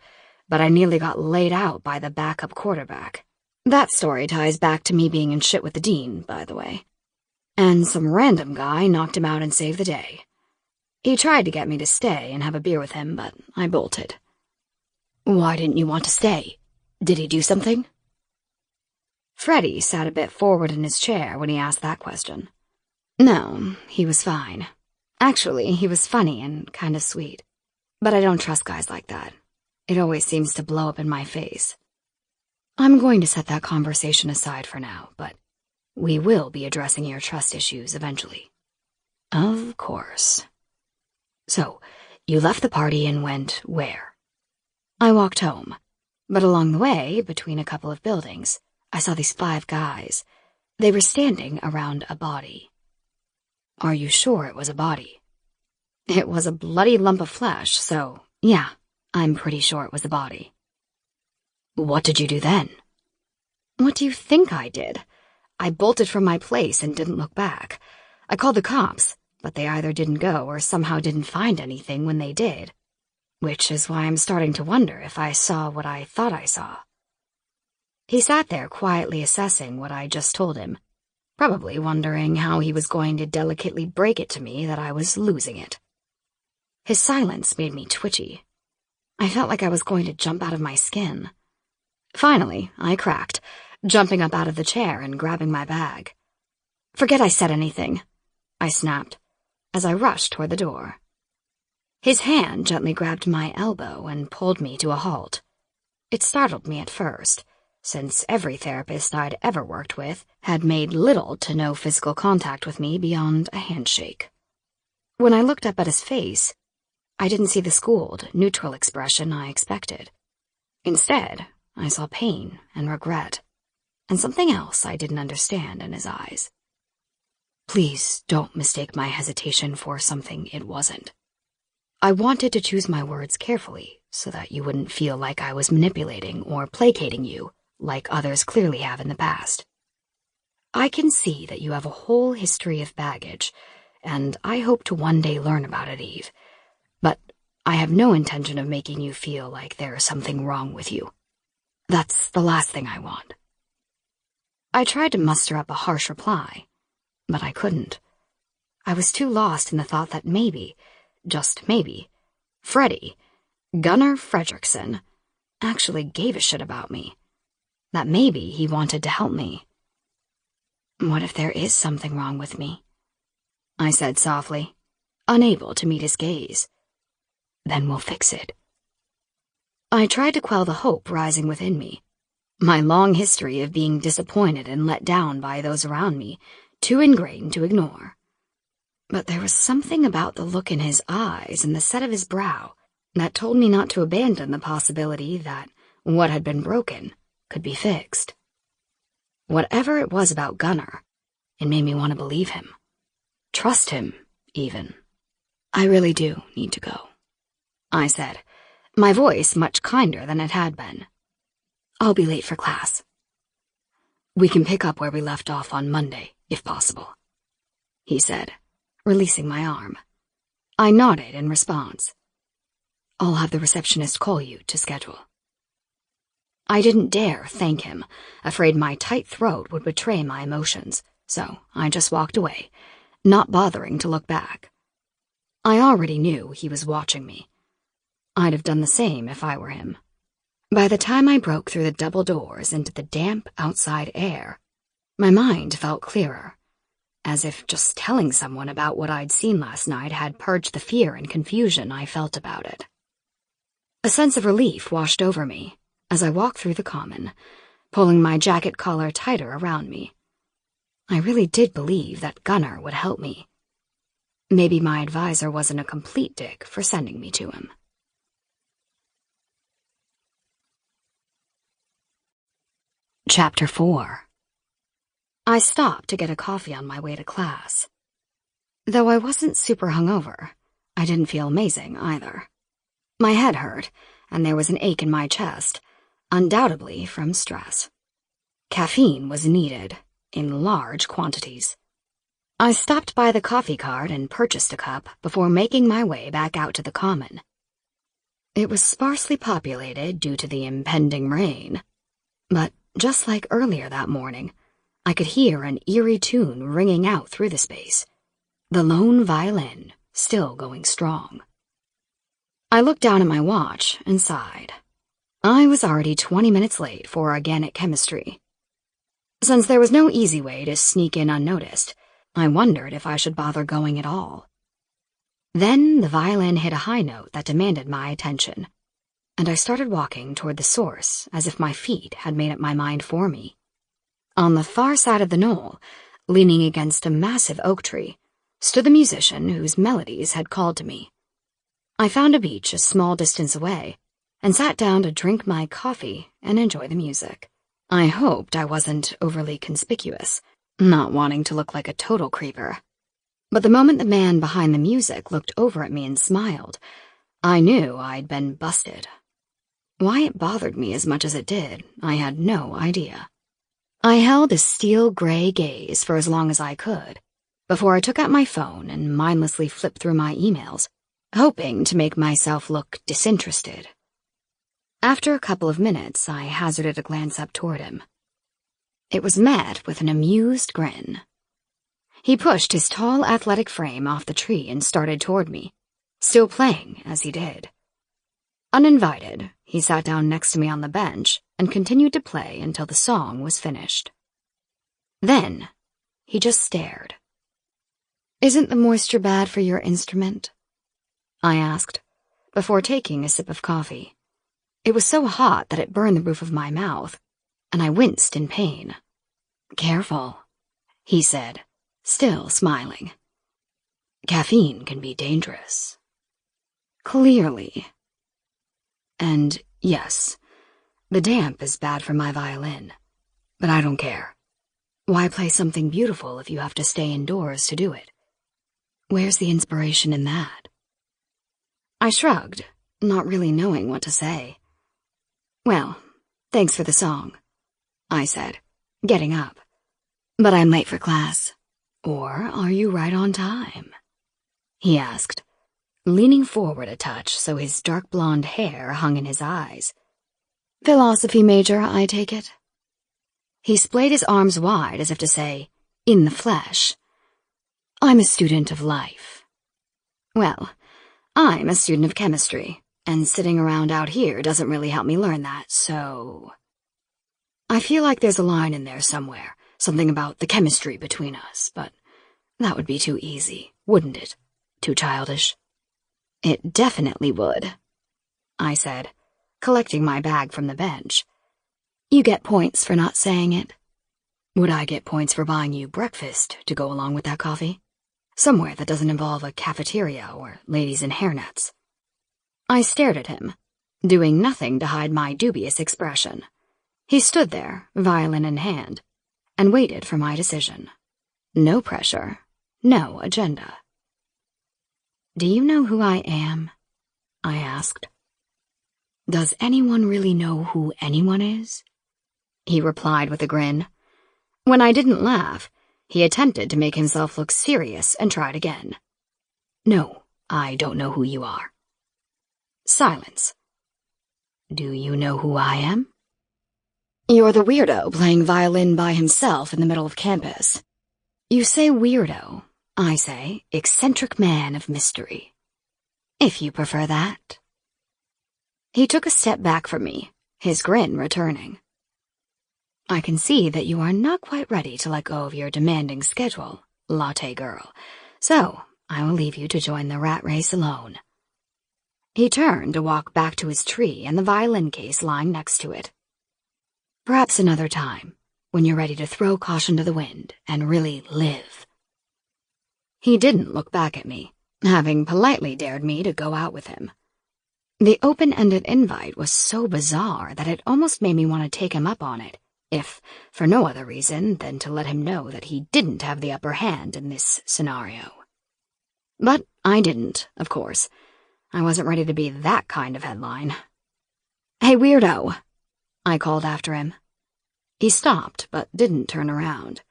but I nearly got laid out by the backup quarterback. That story ties back to me being in shit with the dean, by the way. And some random guy knocked him out and saved the day. He tried to get me to stay and have a beer with him, but I bolted. Why didn't you want to stay? Did he do something? Freddie sat a bit forward in his chair when he asked that question. No, he was fine. Actually, he was funny and kind of sweet. But I don't trust guys like that. It always seems to blow up in my face. I'm going to set that conversation aside for now, but we will be addressing your trust issues eventually. Of course. So, you left the party and went where? I walked home, but along the way, between a couple of buildings, I saw these 5 guys. They were standing around a body. Are you sure it was a body? It was a bloody lump of flesh, so, yeah, I'm pretty sure it was a body. What did you do then? What do you think I did? I bolted from my place and didn't look back. I called the cops, but they either didn't go or somehow didn't find anything when they did. Which is why I'm starting to wonder if I saw what I thought I saw. He sat there quietly assessing what I just told him, probably wondering how he was going to delicately break it to me that I was losing it. His silence made me twitchy. I felt like I was going to jump out of my skin. Finally, I cracked, jumping up out of the chair and grabbing my bag. Forget I said anything, I snapped, as I rushed toward the door. His hand gently grabbed my elbow and pulled me to a halt. It startled me at first, since every therapist I'd ever worked with had made little to no physical contact with me beyond a handshake. When I looked up at his face, I didn't see the schooled, neutral expression I expected. Instead, I saw pain and regret, and something else I didn't understand in his eyes. Please don't mistake my hesitation for something it wasn't. I wanted to choose my words carefully so that you wouldn't feel like I was manipulating or placating you like others clearly have in the past. I can see that you have a whole history of baggage, and I hope to one day learn about it, Eve. But I have no intention of making you feel like there is something wrong with you. That's the last thing I want. I tried to muster up a harsh reply, but I couldn't. I was too lost in the thought that maybe, just maybe, Freddie, Gunnar Fredrickson, actually gave a shit about me. That maybe he wanted to help me. What if there is something wrong with me? I said softly, unable to meet his gaze. Then we'll fix it. I tried to quell the hope rising within me. My long history of being disappointed and let down by those around me, too ingrained to ignore. But there was something about the look in his eyes and the set of his brow that told me not to abandon the possibility that what had been broken could be fixed. Whatever it was about Gunnar, it made me want to believe him. Trust him, even. I really do need to go, I said, my voice much kinder than it had been. I'll be late for class. We can pick up where we left off on Monday, if possible, he said, releasing my arm. I nodded in response. I'll have the receptionist call you to schedule. I didn't dare thank him, afraid my tight throat would betray my emotions, so I just walked away, not bothering to look back. I already knew he was watching me. I'd have done the same if I were him. By the time I broke through the double doors into the damp outside air, my mind felt clearer, as if just telling someone about what I'd seen last night had purged the fear and confusion I felt about it. A sense of relief washed over me as I walked through the common, pulling my jacket collar tighter around me. I really did believe that Gunnar would help me. Maybe my advisor wasn't a complete dick for sending me to him. Chapter 4. I stopped to get a coffee on my way to class. Though I wasn't super hungover, I didn't feel amazing either. My head hurt, and there was an ache in my chest, undoubtedly from stress. Caffeine was needed, in large quantities. I stopped by the coffee cart and purchased a cup before making my way back out to the common. It was sparsely populated due to the impending rain, but just like earlier that morning, I could hear an eerie tune ringing out through the space, the lone violin still going strong. I looked down at my watch and sighed. I was already 20 minutes late for organic chemistry. Since there was no easy way to sneak in unnoticed, I wondered if I should bother going at all. Then the violin hit a high note that demanded my attention, and I started walking toward the source as if my feet had made up my mind for me. On the far side of the knoll, leaning against a massive oak tree, stood the musician whose melodies had called to me. I found a beach a small distance away and sat down to drink my coffee and enjoy the music. I hoped I wasn't overly conspicuous, not wanting to look like a total creeper. But the moment the man behind the music looked over at me and smiled, I knew I'd been busted. Why it bothered me as much as it did, I had no idea. I held a steel-gray gaze for as long as I could, before I took out my phone and mindlessly flipped through my emails, hoping to make myself look disinterested. After a couple of minutes, I hazarded a glance up toward him. It was met with an amused grin. He pushed his tall, athletic frame off the tree and started toward me, still playing as he did. Uninvited, he sat down next to me on the bench and continued to play until the song was finished. Then, he just stared. "Isn't the moisture bad for your instrument?" I asked, before taking a sip of coffee. It was so hot that it burned the roof of my mouth, and I winced in pain. "Careful," he said, still smiling. "Caffeine can be dangerous." Clearly. And yes, the damp is bad for my violin, but I don't care. Why play something beautiful if you have to stay indoors to do it? Where's the inspiration in that? I shrugged, not really knowing what to say. "Well, thanks for the song," I said, getting up. "But I'm late for class." "Or are you right on time?" he asked, leaning forward a touch so his dark blonde hair hung in his eyes. "Philosophy major, I take it?" He splayed his arms wide as if to say, "In the flesh." "I'm a student of life." "Well, I'm a student of chemistry, and sitting around out here doesn't really help me learn that, so..." I feel like there's a line in there somewhere, something about the chemistry between us, but that would be too easy, wouldn't it? Too childish. "It definitely would," I said, collecting my bag from the bench. "You get points for not saying it." "Would I get points for buying you breakfast to go along with that coffee? Somewhere that doesn't involve a cafeteria or ladies in hairnets?" I stared at him, doing nothing to hide my dubious expression. He stood there, violin in hand, and waited for my decision. No pressure, no agenda. "Do you know who I am?" I asked. "Does anyone really know who anyone is?" he replied with a grin. When I didn't laugh, he attempted to make himself look serious and tried again. "No, I don't know who you are." Silence. "Do you know who I am?" "You're the weirdo playing violin by himself in the middle of campus." "You say weirdo. I say eccentric man of mystery. If you prefer that." He took a step back from me, his grin returning. "I can see that you are not quite ready to let go of your demanding schedule, latte girl, so I will leave you to join the rat race alone." He turned to walk back to his tree and the violin case lying next to it. Perhaps another time, when you're ready to throw caution to the wind and really live." He didn't look back at me, having politely dared me to go out with him. The open-ended invite was so bizarre that it almost made me want to take him up on it, if for no other reason than to let him know that he didn't have the upper hand in this scenario. But I didn't, of course. I wasn't ready to be that kind of headline. "Hey, weirdo," I called after him. He stopped, but didn't turn around.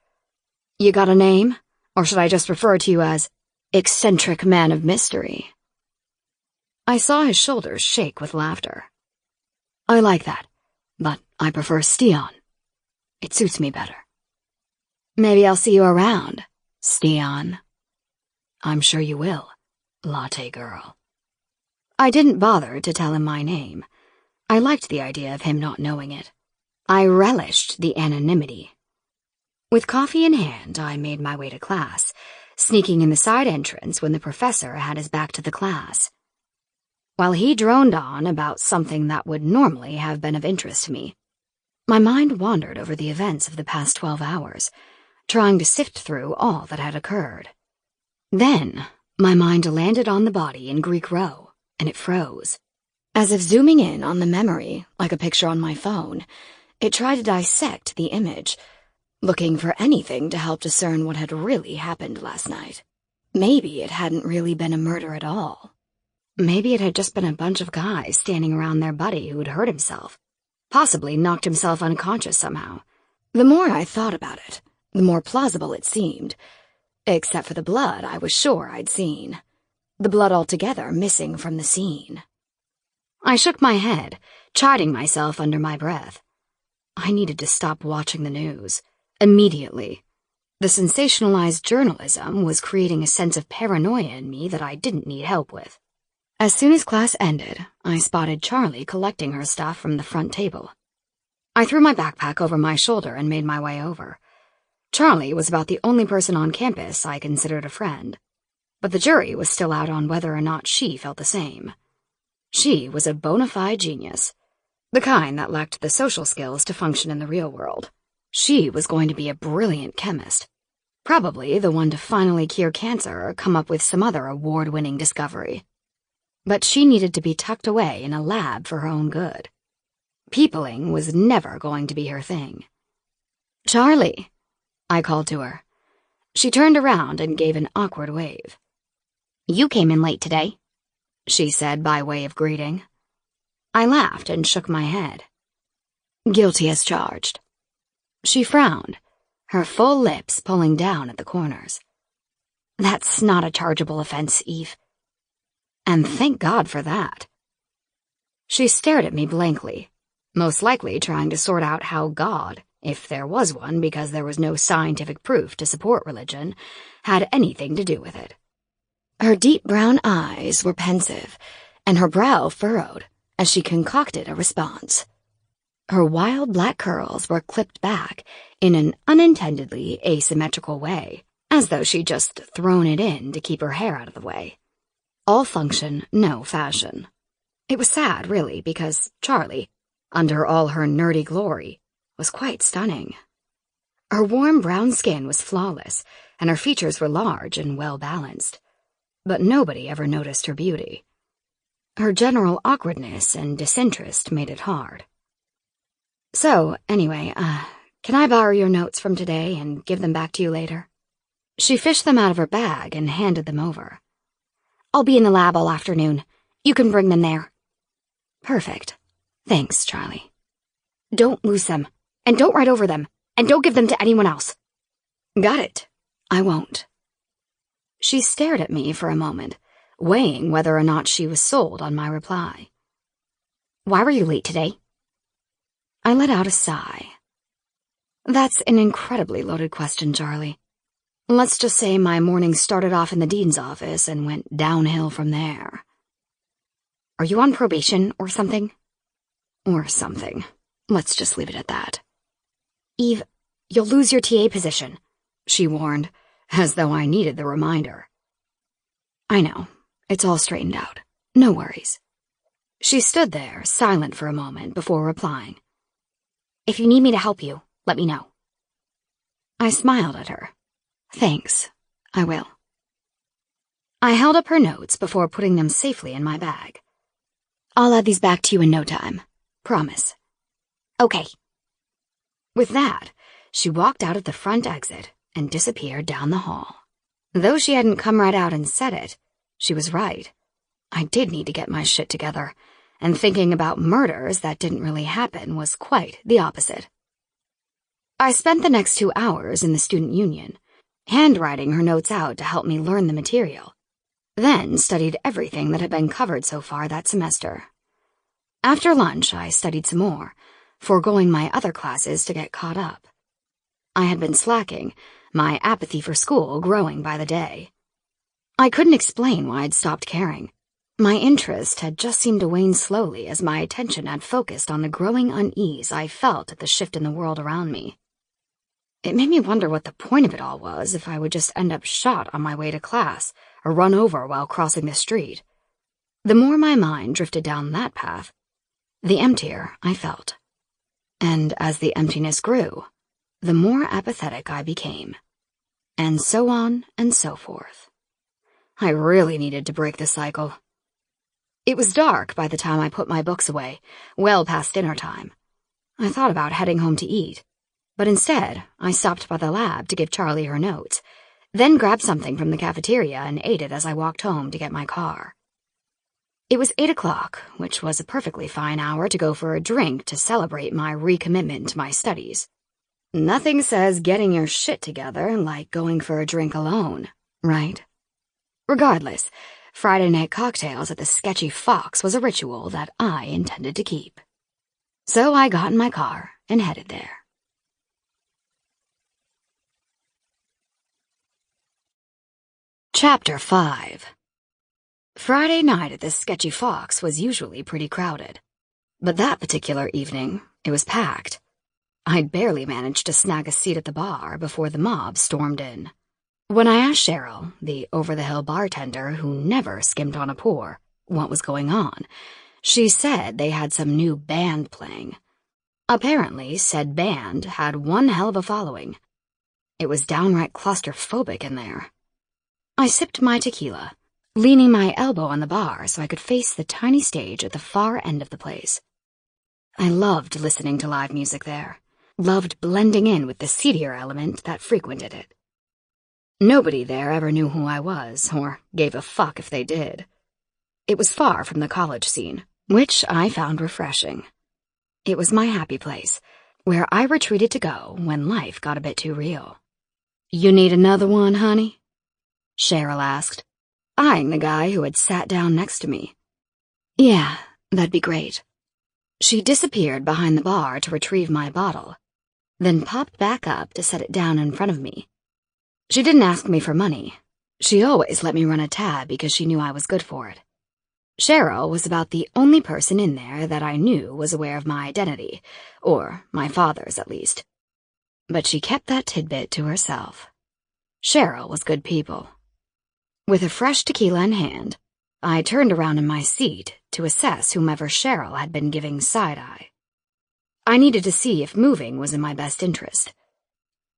"You got a name, or should I just refer to you as eccentric man of mystery?" I saw his shoulders shake with laughter. "I like that, but I prefer Steon. It suits me better." "Maybe I'll see you around, Steon." "I'm sure you will, latte girl." I didn't bother to tell him my name. I liked the idea of him not knowing it. I relished the anonymity. With coffee in hand, I made my way to class, sneaking in the side entrance when the professor had his back to the class. While he droned on about something that would normally have been of interest to me, my mind wandered over the events of the past 12 hours, trying to sift through all that had occurred. Then, my mind landed on the body in Greek Row, and it froze. As if zooming in on the memory, like a picture on my phone, it tried to dissect the image, looking for anything to help discern what had really happened last night. Maybe it hadn't really been a murder at all. Maybe it had just been a bunch of guys standing around their buddy who'd hurt himself, possibly knocked himself unconscious somehow. The more I thought about it, the more plausible it seemed, except for the blood I was sure I'd seen. The blood altogether missing from the scene. I shook my head, chiding myself under my breath. I needed to stop watching the news. Immediately. The sensationalized journalism was creating a sense of paranoia in me that I didn't need help with. As soon as class ended, I spotted Charlie collecting her stuff from the front table. I threw my backpack over my shoulder and made my way over. Charlie was about the only person on campus I considered a friend, but the jury was still out on whether or not she felt the same. She was a bona fide genius, the kind that lacked the social skills to function in the real world. She was going to be a brilliant chemist, probably the one to finally cure cancer or come up with some other award-winning discovery. But she needed to be tucked away in a lab for her own good. Peopling was never going to be her thing. "Charlie," I called to her. She turned around and gave an awkward wave. "You came in late today," she said by way of greeting. I laughed and shook my head. "Guilty as charged." She frowned, her full lips pulling down at the corners. "That's not a chargeable offense, Eve." And thank God for that. She stared at me blankly, most likely trying to sort out how God, if there was one because there was no scientific proof to support religion, had anything to do with it. Her deep brown eyes were pensive, and her brow furrowed as she concocted a response. Her wild black curls were clipped back in an unintendedly asymmetrical way, as though she'd just thrown it in to keep her hair out of the way. All function, no fashion. It was sad, really, because Charlie, under all her nerdy glory, was quite stunning. Her warm brown skin was flawless, and her features were large and well-balanced. But nobody ever noticed her beauty. Her general awkwardness and disinterest made it hard. "So, anyway, can I borrow your notes from today and give them back to you later?" She fished them out of her bag and handed them over. "I'll be in the lab all afternoon. You can bring them there." "Perfect. Thanks, Charlie." "Don't lose them, and don't write over them, and don't give them to anyone else." "Got it. I won't." She stared at me for a moment, weighing whether or not she was sold on my reply. "Why were you late today?" I let out a sigh. "That's an incredibly loaded question, Charlie. Let's just say my morning started off in the dean's office and went downhill from there." "Are you on probation or something?" "Or something. Let's just leave it at that." "Eve, you'll lose your TA position," she warned, as though I needed the reminder. "I know. It's all straightened out. No worries." She stood there, silent for a moment before replying. If you need me to help you, let me know. I smiled at her. Thanks, I will. I held up her notes before putting them safely in my bag. I'll add these back to you in no time. Promise. Okay. With that, she walked out at the front exit and disappeared down the hall. Though she hadn't come right out and said it, she was right. I did need to get my shit together, and thinking about murders that didn't really happen was quite the opposite. I spent the next 2 hours in the student union, handwriting her notes out to help me learn the material, then studied everything that had been covered so far that semester. After lunch, I studied some more, foregoing my other classes to get caught up. I had been slacking, my apathy for school growing by the day. I couldn't explain why I'd stopped caring. My interest had just seemed to wane slowly as my attention had focused on the growing unease I felt at the shift in the world around me. It made me wonder what the point of it all was if I would just end up shot on my way to class or run over while crossing the street. The more my mind drifted down that path, the emptier I felt. And as the emptiness grew, the more apathetic I became. And so on and so forth. I really needed to break the cycle. It was dark by the time I put my books away, well past dinner time. I thought about heading home to eat, but instead I stopped by the lab to give Charlie her notes, then grabbed something from the cafeteria and ate it as I walked home to get my car. It was 8 o'clock, which was a perfectly fine hour to go for a drink to celebrate my recommitment to my studies. Nothing says getting your shit together like going for a drink alone, right? Regardless, Friday night cocktails at the Sketchy Fox was a ritual that I intended to keep. So I got in my car and headed there. Chapter 5. Friday night at the Sketchy Fox was usually pretty crowded, but that particular evening it was packed. I'd barely managed to snag a seat at the bar before the mob stormed in. When I asked Cheryl, the over-the-hill bartender who never skimmed on a pour, what was going on, she said they had some new band playing. Apparently, said band had one hell of a following. It was downright claustrophobic in there. I sipped my tequila, leaning my elbow on the bar so I could face the tiny stage at the far end of the place. I loved listening to live music there, loved blending in with the seedier element that frequented it. Nobody there ever knew who I was, or gave a fuck if they did. It was far from the college scene, which I found refreshing. It was my happy place, where I retreated to go when life got a bit too real. "You need another one, honey?" Cheryl asked, eyeing the guy who had sat down next to me. "Yeah, that'd be great." She disappeared behind the bar to retrieve my bottle, then popped back up to set it down in front of me. She didn't ask me for money. She always let me run a tab because she knew I was good for it. Cheryl was about the only person in there that I knew was aware of my identity, or my father's at least. But she kept that tidbit to herself. Cheryl was good people. With a fresh tequila in hand, I turned around in my seat to assess whomever Cheryl had been giving side-eye. I needed to see if moving was in my best interest.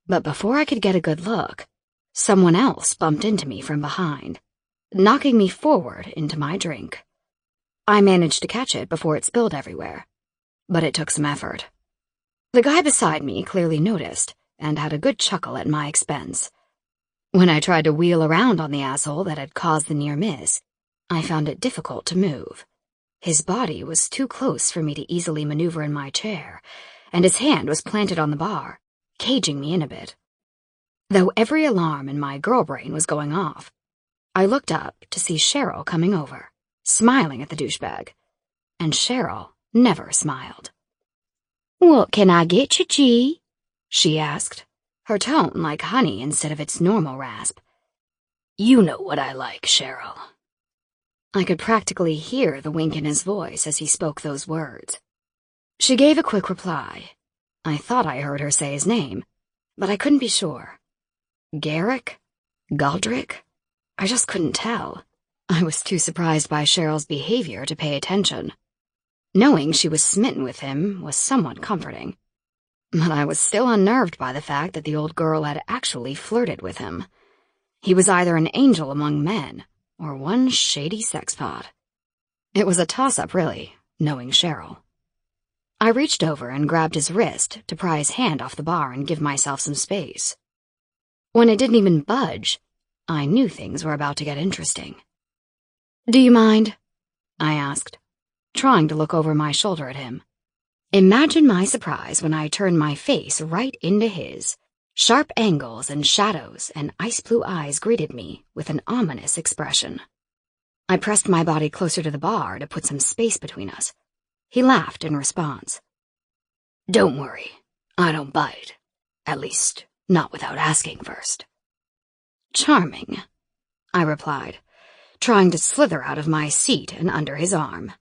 But before I could get a good look, someone else bumped into me from behind, knocking me forward into my drink. I managed to catch it before it spilled everywhere, but it took some effort. The guy beside me clearly noticed and had a good chuckle at my expense. When I tried to wheel around on the asshole that had caused the near miss, I found it difficult to move. His body was too close for me to easily maneuver in my chair, and his hand was planted on the bar, caging me in a bit. Though every alarm in my girl brain was going off, I looked up to see Cheryl coming over, smiling at the douchebag. And Cheryl never smiled. "What can I get you, G?" she asked, her tone like honey instead of its normal rasp. "You know what I like, Cheryl." I could practically hear the wink in his voice as he spoke those words. She gave a quick reply. I thought I heard her say his name, but I couldn't be sure. Garrick? Galdrick? I just couldn't tell. I was too surprised by Cheryl's behavior to pay attention. Knowing she was smitten with him was somewhat comforting. but I was still unnerved by the fact that the old girl had actually flirted with him. He was either an angel among men or one shady sexpot. It was a toss-up, really, knowing Cheryl. I reached over and grabbed his wrist to pry his hand off the bar and give myself some space. When it didn't even budge, I knew things were about to get interesting. "Do you mind?" I asked, trying to look over my shoulder at him. Imagine my surprise when I turned my face right into his. Sharp angles and shadows and ice-blue eyes greeted me with an ominous expression. I pressed my body closer to the bar to put some space between us. He laughed in response. "Don't worry, I don't bite. At least, not without asking first." "Charming," I replied, trying to slither out of my seat and under his arm.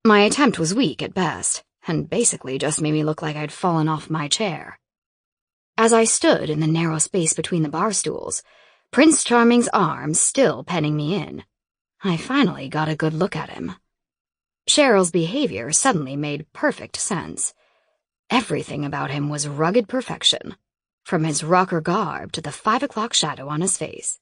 My attempt was weak at best, and basically just made me look like I'd fallen off my chair. As I stood in the narrow space between the bar stools, Prince Charming's arm still penning me in, I finally got a good look at him. Cheryl's behavior suddenly made perfect sense. Everything about him was rugged perfection, from his rocker garb to the 5 o'clock shadow on his face.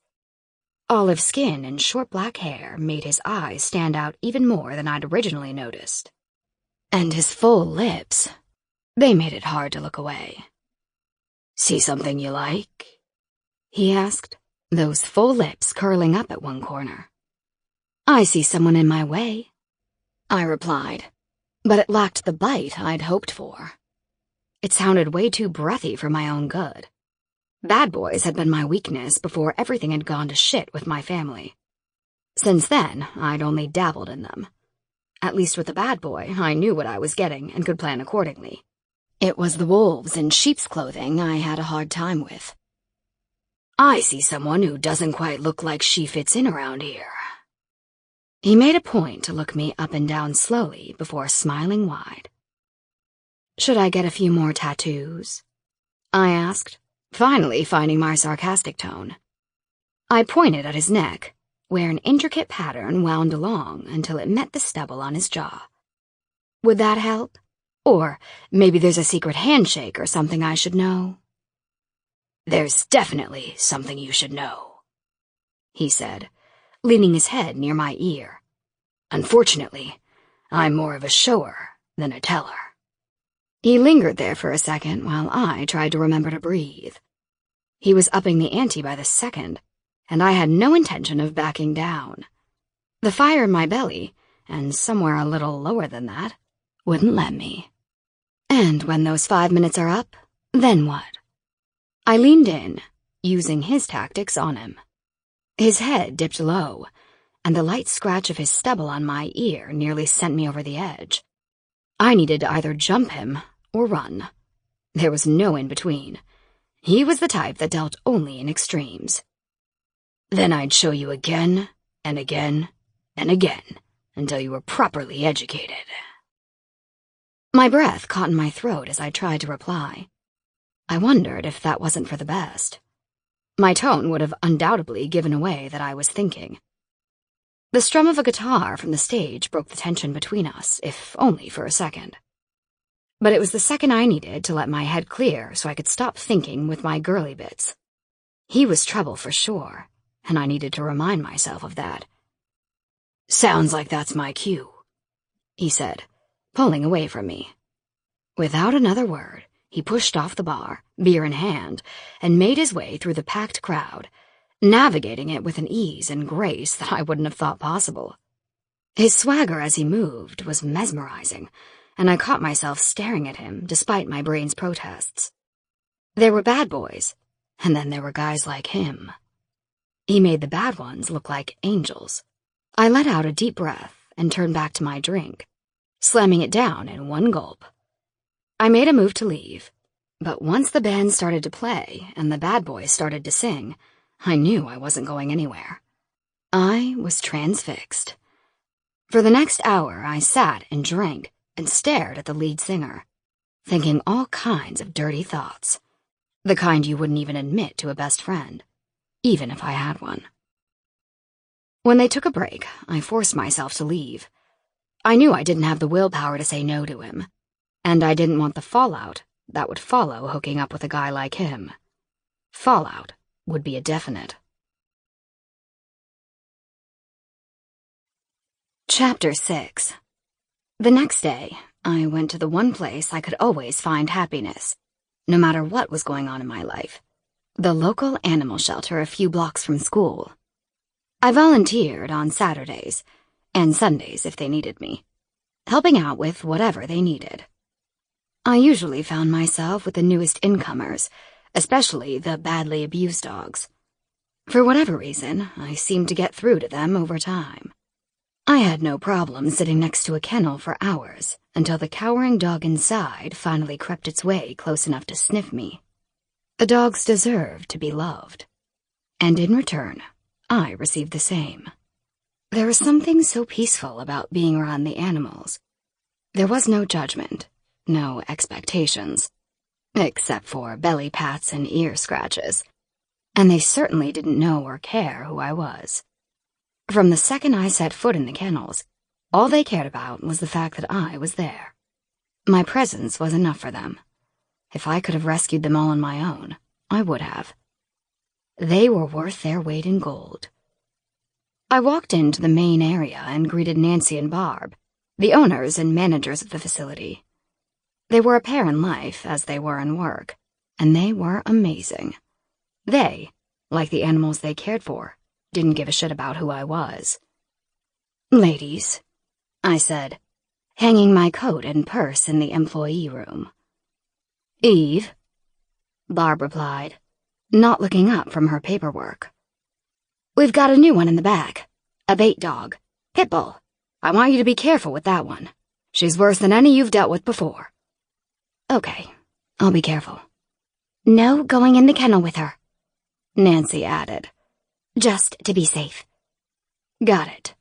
Olive skin and short black hair made his eyes stand out even more than I'd originally noticed. And his full lips, they made it hard to look away. "See something you like?" he asked, those full lips curling up at one corner. "I see someone in my way," I replied, but it lacked the bite I'd hoped for. It sounded way too breathy for my own good. Bad boys had been my weakness before everything had gone to shit with my family. Since then, I'd only dabbled in them. At least with the bad boy, I knew what I was getting and could plan accordingly. It was the wolves in sheep's clothing I had a hard time with. "I see someone who doesn't quite look like she fits in around here." He made a point to look me up and down slowly before smiling wide. "Should I get a few more tattoos?" I asked, finally finding my sarcastic tone. I pointed at his neck, where an intricate pattern wound along until it met the stubble on his jaw. "Would that help? Or maybe there's a secret handshake or something I should know?" "There's definitely something you should know," he said, leaning his head near my ear. "Unfortunately, I'm more of a shower than a teller." He lingered there for a second while I tried to remember to breathe. He was upping the ante by the second, and I had no intention of backing down. The fire in my belly, and somewhere a little lower than that, wouldn't let me. And when those 5 minutes are up, then what? I leaned in, using his tactics on him. His head dipped low, and the light scratch of his stubble on my ear nearly sent me over the edge. I needed to either jump him or run. There was no in-between. He was the type that dealt only in extremes. Then I'd show you again and again and again until you were properly educated. My breath caught in my throat as I tried to reply. I wondered if that wasn't for the best. My tone would have undoubtedly given away that I was thinking. The strum of a guitar from the stage broke the tension between us, if only for a second. But it was the second I needed to let my head clear so I could stop thinking with my girly bits. He was trouble for sure, and I needed to remind myself of that. "Sounds like that's my cue," he said, pulling away from me. Without another word, he pushed off the bar, beer in hand, and made his way through the packed crowd, navigating it with an ease and grace that I wouldn't have thought possible. His swagger as he moved was mesmerizing, and I caught myself staring at him despite my brain's protests. There were bad boys, and then there were guys like him. He made the bad ones look like angels. I let out a deep breath and turned back to my drink, slamming it down in one gulp. I made a move to leave, but once the band started to play and the bad boys started to sing, I knew I wasn't going anywhere. I was transfixed. For the next hour, I sat and drank and stared at the lead singer, thinking all kinds of dirty thoughts, the kind you wouldn't even admit to a best friend, even if I had one. When they took a break, I forced myself to leave. I knew I didn't have the willpower to say no to him, and I didn't want the fallout that would follow hooking up with a guy like him. Fallout would be a definite. Chapter 6. The next day, I went to the one place I could always find happiness, no matter what was going on in my life, the local animal shelter a few blocks from school. I volunteered on Saturdays and Sundays if they needed me, helping out with whatever they needed. I usually found myself with the newest incomers, especially the badly abused dogs. For whatever reason, I seemed to get through to them over time. I had no problem sitting next to a kennel for hours until the cowering dog inside finally crept its way close enough to sniff me. The dogs deserved to be loved, and in return, I received the same. There was something so peaceful about being around the animals. There was no judgment, no expectations, except for belly pats and ear scratches, and they certainly didn't know or care who I was. From the second I set foot in the kennels, all they cared about was the fact that I was there. My presence was enough for them. If I could have rescued them all on my own, I would have. They were worth their weight in gold. I walked into the main area and greeted Nancy and Barb, the owners and managers of the facility. They were a pair in life as they were in work, and they were amazing. They, like the animals they cared for, didn't give a shit about who I was. "Ladies," I said, hanging my coat and purse in the employee room. "Eve," Barb replied, not looking up from her paperwork. "We've got a new one in the back, a bait dog, Pitbull. I want you to be careful with that one. She's worse than any you've dealt with before." "Okay, I'll be careful." "No going in the kennel with her," Nancy added. "just to be safe." Got it.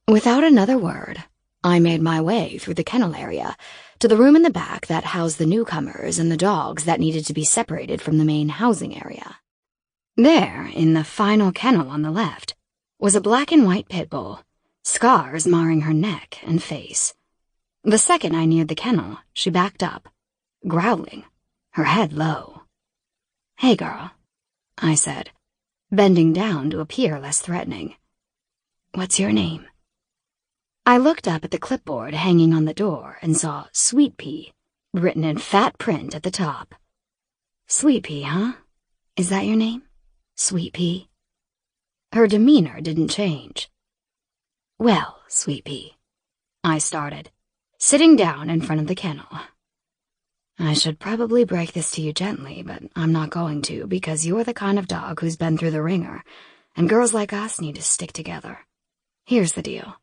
Without another word, I made my way through the kennel area to the room in the back that housed the newcomers and the dogs that needed to be separated from the main housing area. There, in the final kennel on the left, was a black and white pit bull, scars marring her neck and face. The second I neared the kennel, she backed up, growling, her head low. "Hey, girl," I said, bending down to appear less threatening. "What's your name?" I looked up at the clipboard hanging on the door and saw Sweet Pea written in fat print at the top. "Sweet Pea, huh? Is that your name? Sweet Pea?" Her demeanor didn't change. "Well, Sweet Pea," I started, sitting down in front of the kennel. "I should probably break this to you gently, but I'm not going to because you're the kind of dog who's been through the ringer, and girls like us need to stick together. Here's the deal.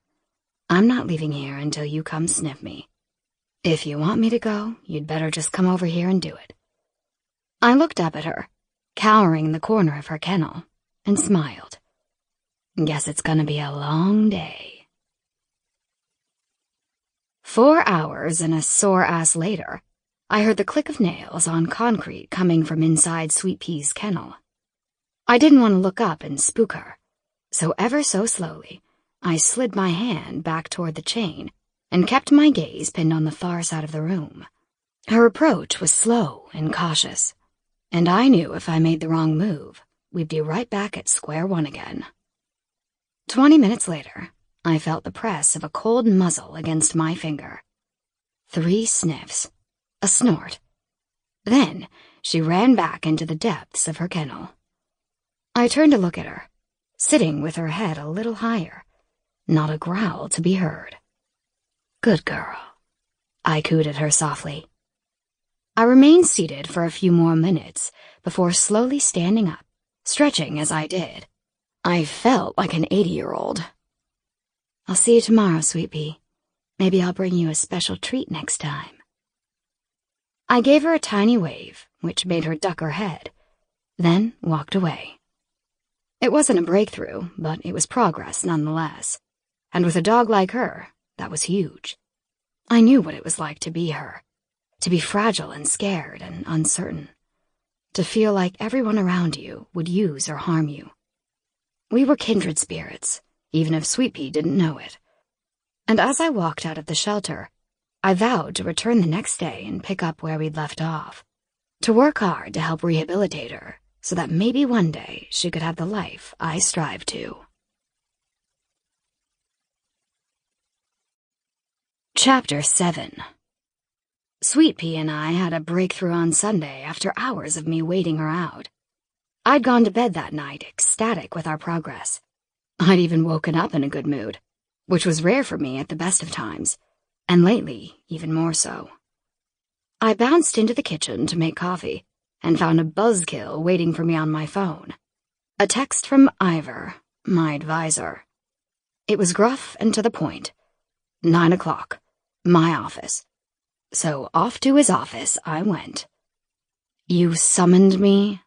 I'm not leaving here until you come sniff me. If you want me to go, you'd better just come over here and do it." I looked up at her, cowering in the corner of her kennel, and smiled. Guess it's gonna be a long day. 4 hours and a sore ass later, I heard the click of nails on concrete coming from inside Sweet Pea's kennel. I didn't want to look up and spook her, so ever so slowly, I slid my hand back toward the chain and kept my gaze pinned on the far side of the room. Her approach was slow and cautious, and I knew if I made the wrong move, we'd be right back at square one again. 20 minutes later, I felt the press of a cold muzzle against my finger. 3 sniffs. A snort. Then she ran back into the depths of her kennel. I turned to look at her, sitting with her head a little higher, not a growl to be heard. "Good girl," I cooed at her softly. I remained seated for a few more minutes before slowly standing up, stretching as I did. I felt like an 80-year-old. "I'll see you tomorrow, Sweet Pea. Maybe I'll bring you a special treat next time." I gave her a tiny wave, which made her duck her head, then walked away. It wasn't a breakthrough, but it was progress nonetheless, and with a dog like her, that was huge. I knew what it was like to be her, to be fragile and scared and uncertain, to feel like everyone around you would use or harm you. We were kindred spirits, even if Sweet Pea didn't know it. And as I walked out of the shelter, I vowed to return the next day and pick up where we'd left off, to work hard to help rehabilitate her so that maybe one day she could have the life I strive to. Chapter 7. Sweet Pea and I had a breakthrough on Sunday after hours of me waiting her out. I'd gone to bed that night ecstatic with our progress. I'd even woken up in a good mood, which was rare for me at the best of times, and lately even more so. I bounced into the kitchen to make coffee and found a buzzkill waiting for me on my phone. A text from Ivor, my advisor. It was gruff and to the point. 9 o'clock, my office. So off to his office I went. "You summoned me?"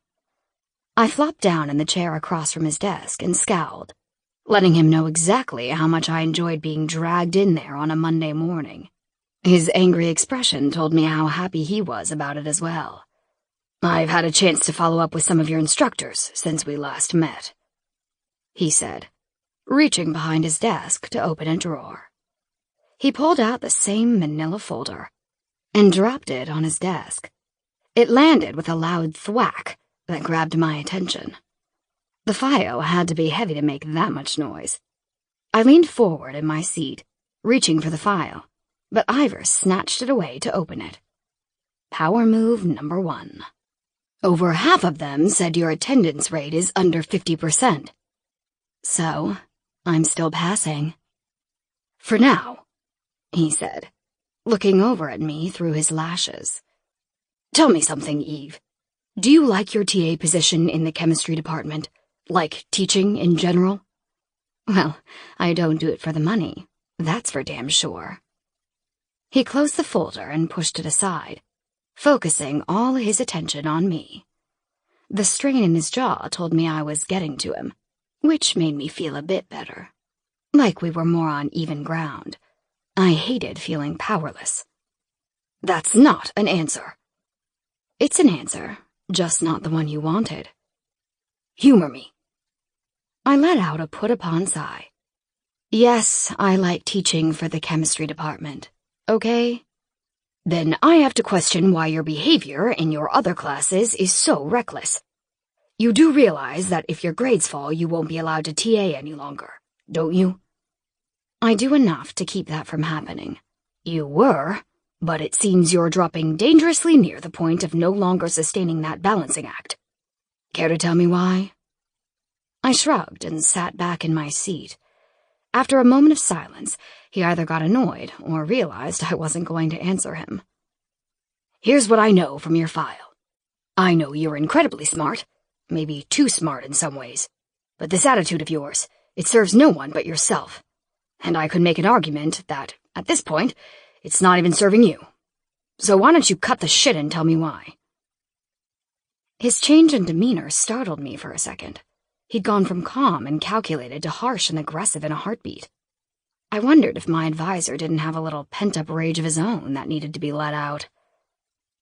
I flopped down in the chair across from his desk and scowled, letting him know exactly how much I enjoyed being dragged in there on a Monday morning. His angry expression told me how happy he was about it as well. "I've had a chance to follow up with some of your instructors since we last met," he said, reaching behind his desk to open a drawer. He pulled out the same manila folder and dropped it on his desk. It landed with a loud thwack that grabbed my attention. The file had to be heavy to make that much noise. I leaned forward in my seat, reaching for the file, but Ivor snatched it away to open it. Power move number 1. "Over half of them said your attendance rate is under 50%. So, I'm still passing." "For now," he said, looking over at me through his lashes. "Tell me something, Eve. Do you like your TA position in the chemistry department? Like teaching in general?" "Well, I don't do it for the money. That's for damn sure." He closed the folder and pushed it aside, focusing all his attention on me. The strain in his jaw told me I was getting to him, which made me feel a bit better. Like we were more on even ground. I hated feeling powerless. "That's not an answer." "It's an answer, just not the one you wanted." "Humor me." I let out a put-upon sigh. "Yes, I like teaching for the chemistry department. Okay? Then I have to question why your behavior in your other classes is so reckless. You do realize that if your grades fall, you won't be allowed to TA any longer, don't you?" "I do enough to keep that from happening." "You were, but it seems you're dropping dangerously near the point of no longer sustaining that balancing act. Care to tell me why?" I shrugged and sat back in my seat. After a moment of silence, he either got annoyed or realized I wasn't going to answer him. "Here's what I know from your file. I know you're incredibly smart, maybe too smart in some ways, but this attitude of yours, it serves no one but yourself. And I could make an argument that, at this point, it's not even serving you. So why don't you cut the shit and tell me why?" His change in demeanor startled me for a second. He'd gone from calm and calculated to harsh and aggressive in a heartbeat. I wondered if my advisor didn't have a little pent-up rage of his own that needed to be let out.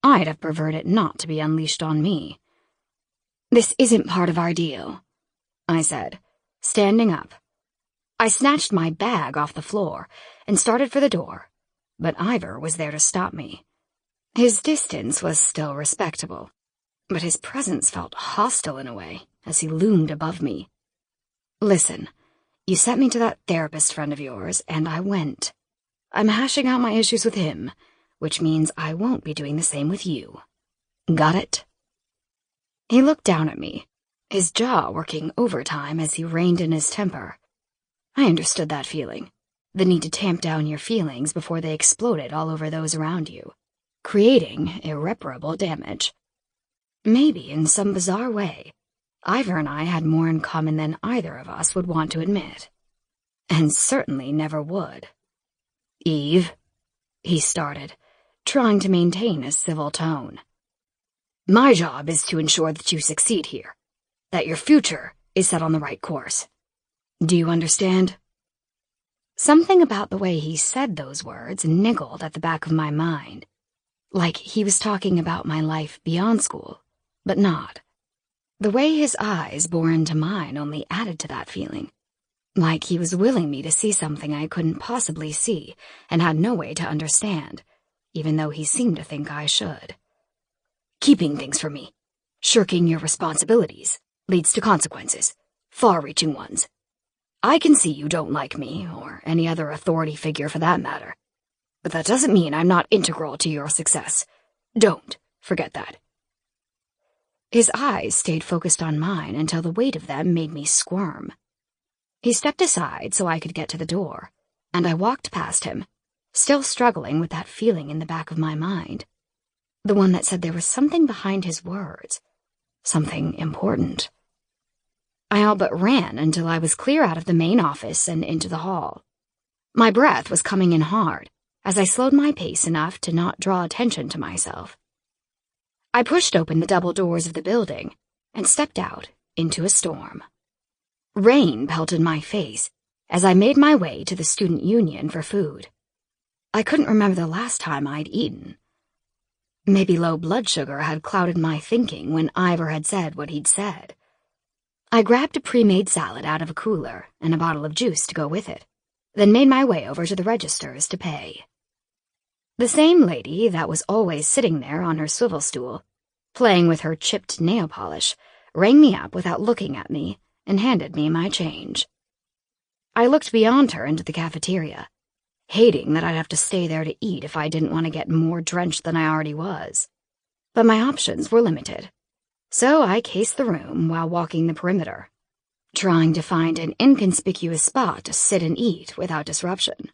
I'd have preferred it not to be unleashed on me. "This isn't part of our deal," I said, standing up. I snatched my bag off the floor and started for the door, but Ivor was there to stop me. His distance was still respectable, but his presence felt hostile in a way as he loomed above me. "Listen, you sent me to that therapist friend of yours, and I went. I'm hashing out my issues with him, which means I won't be doing the same with you. Got it?" He looked down at me, his jaw working overtime as he reined in his temper. I understood that feeling, the need to tamp down your feelings before they exploded all over those around you, creating irreparable damage. Maybe in some bizarre way, Ivor and I had more in common than either of us would want to admit, and certainly never would. "Eve," he started, trying to maintain a civil tone. "My job is to ensure that you succeed here, that your future is set on the right course. Do you understand?" Something about the way he said those words niggled at the back of my mind, like he was talking about my life beyond school, but not. The way his eyes bore into mine only added to that feeling. like he was willing me to see something I couldn't possibly see and had no way to understand, even though he seemed to think I should. Keeping things from me, shirking your responsibilities, leads to consequences, far-reaching ones. I can see you don't like me, or any other authority figure for that matter, but that doesn't mean I'm not integral to your success. Don't forget that. His eyes stayed focused on mine until the weight of them made me squirm. He stepped aside so I could get to the door, and I walked past him, still struggling with that feeling in the back of my mind. The one that said there was something behind his words, something important. I all but ran until I was clear out of the main office and into the hall. My breath was coming in hard as I slowed my pace enough to not draw attention to myself. I pushed open the double doors of the building and stepped out into a storm. Rain pelted my face as I made my way to the student union for food. I couldn't remember the last time I'd eaten. Maybe low blood sugar had clouded my thinking when Ivor had said what he'd said. I grabbed a pre-made salad out of a cooler and a bottle of juice to go with it, then made my way over to the registers to pay. The same lady that was always sitting there on her swivel stool, playing with her chipped nail polish, rang me up without looking at me and handed me my change. I looked beyond her into the cafeteria, hating that I'd have to stay there to eat if I didn't want to get more drenched than I already was. But my options were limited, so I cased the room while walking the perimeter, trying to find an inconspicuous spot to sit and eat without disruption.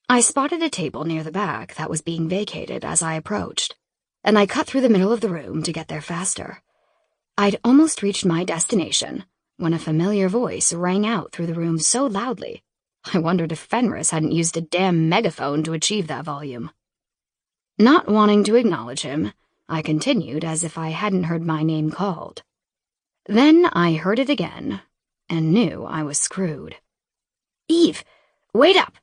I spotted a table near the back that was being vacated as I approached, and I cut through the middle of the room to get there faster. I'd almost reached my destination when a familiar voice rang out through the room so loudly, I wondered if Fenris hadn't used a damn megaphone to achieve that volume. Not wanting to acknowledge him, I continued as if I hadn't heard my name called. Then I heard it again, and knew I was screwed. "Eve, wait up!"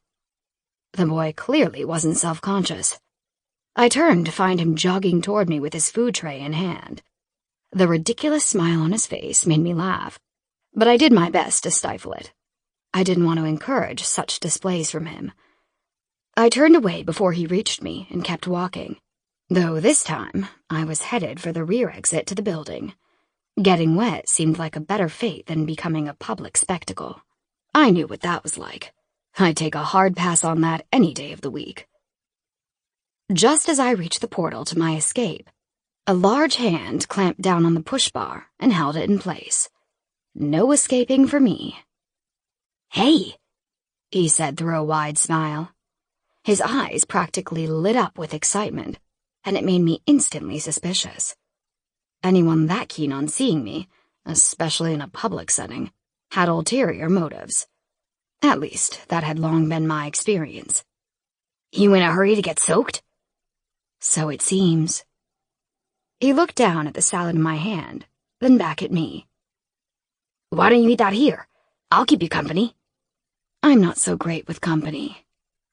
The boy clearly wasn't self-conscious. I turned to find him jogging toward me with his food tray in hand. The ridiculous smile on his face made me laugh, but I did my best to stifle it. I didn't want to encourage such displays from him. I turned away before he reached me and kept walking, though this time I was headed for the rear exit to the building. Getting wet seemed like a better fate than becoming a public spectacle. I knew what that was like. I'd take a hard pass on that any day of the week. Just as I reached the portal to my escape, a large hand clamped down on the push bar and held it in place. No escaping for me. "Hey," he said through a wide smile. His eyes practically lit up with excitement, and it made me instantly suspicious. Anyone that keen on seeing me, especially in a public setting, had ulterior motives. At least, that had long been my experience. "You in a hurry to get soaked?" "So it seems." He looked down at the salad in my hand, then back at me. "Why don't you eat that here? I'll keep you company." "I'm not so great with company,"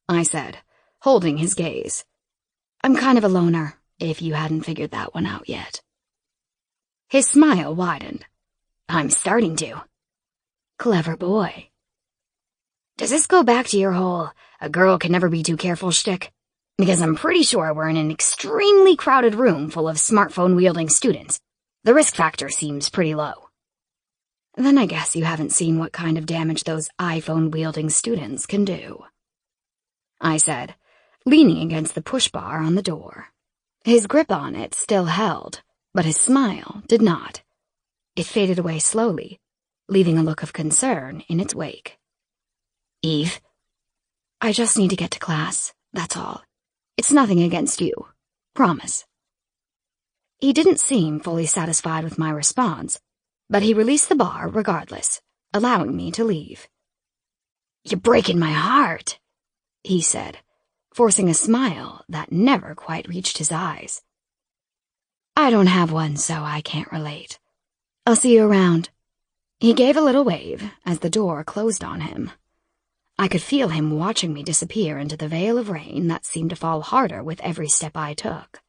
I said, holding his gaze. "I'm kind of a loner, if you hadn't figured that one out yet." His smile widened. "I'm starting to." "Clever boy." "Does this go back to your whole, a girl can never be too careful shtick? Because I'm pretty sure we're in an extremely crowded room full of smartphone-wielding students. The risk factor seems pretty low." "Then I guess you haven't seen what kind of damage those iPhone-wielding students can do," I said, leaning against the push bar on the door. His grip on it still held, but his smile did not. It faded away slowly, leaving a look of concern in its wake. "Eve, I just need to get to class, that's all. It's nothing against you. Promise." He didn't seem fully satisfied with my response, but he released the bar regardless, allowing me to leave. "You're breaking my heart," he said, forcing a smile that never quite reached his eyes. "I don't have one, so I can't relate. I'll see you around." He gave a little wave as the door closed on him. I could feel him watching me disappear into the veil of rain that seemed to fall harder with every step I took.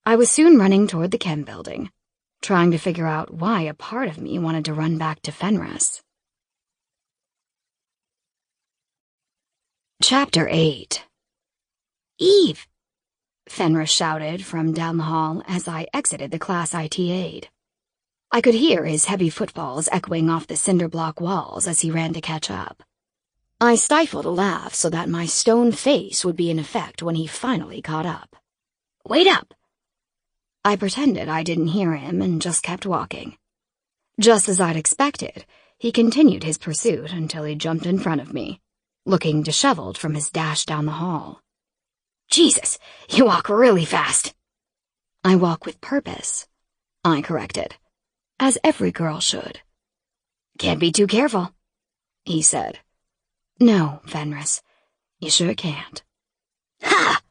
I was soon running toward the chem building, trying to figure out why a part of me wanted to run back to Fenris. Chapter 8. "Eve!" Fenris shouted from down the hall as I exited the class I TA'd. I could hear his heavy footfalls echoing off the cinder block walls as he ran to catch up. I stifled a laugh so that my stone face would be in effect when he finally caught up. "Wait up!" I pretended I didn't hear him and just kept walking. Just as I'd expected, he continued his pursuit until he jumped in front of me, looking disheveled from his dash down the hall. "Jesus, you walk really fast." "I walk with purpose," I corrected, as every girl should. "Can't be too careful," he said. "No, Fenris, you sure can't." "Ha!"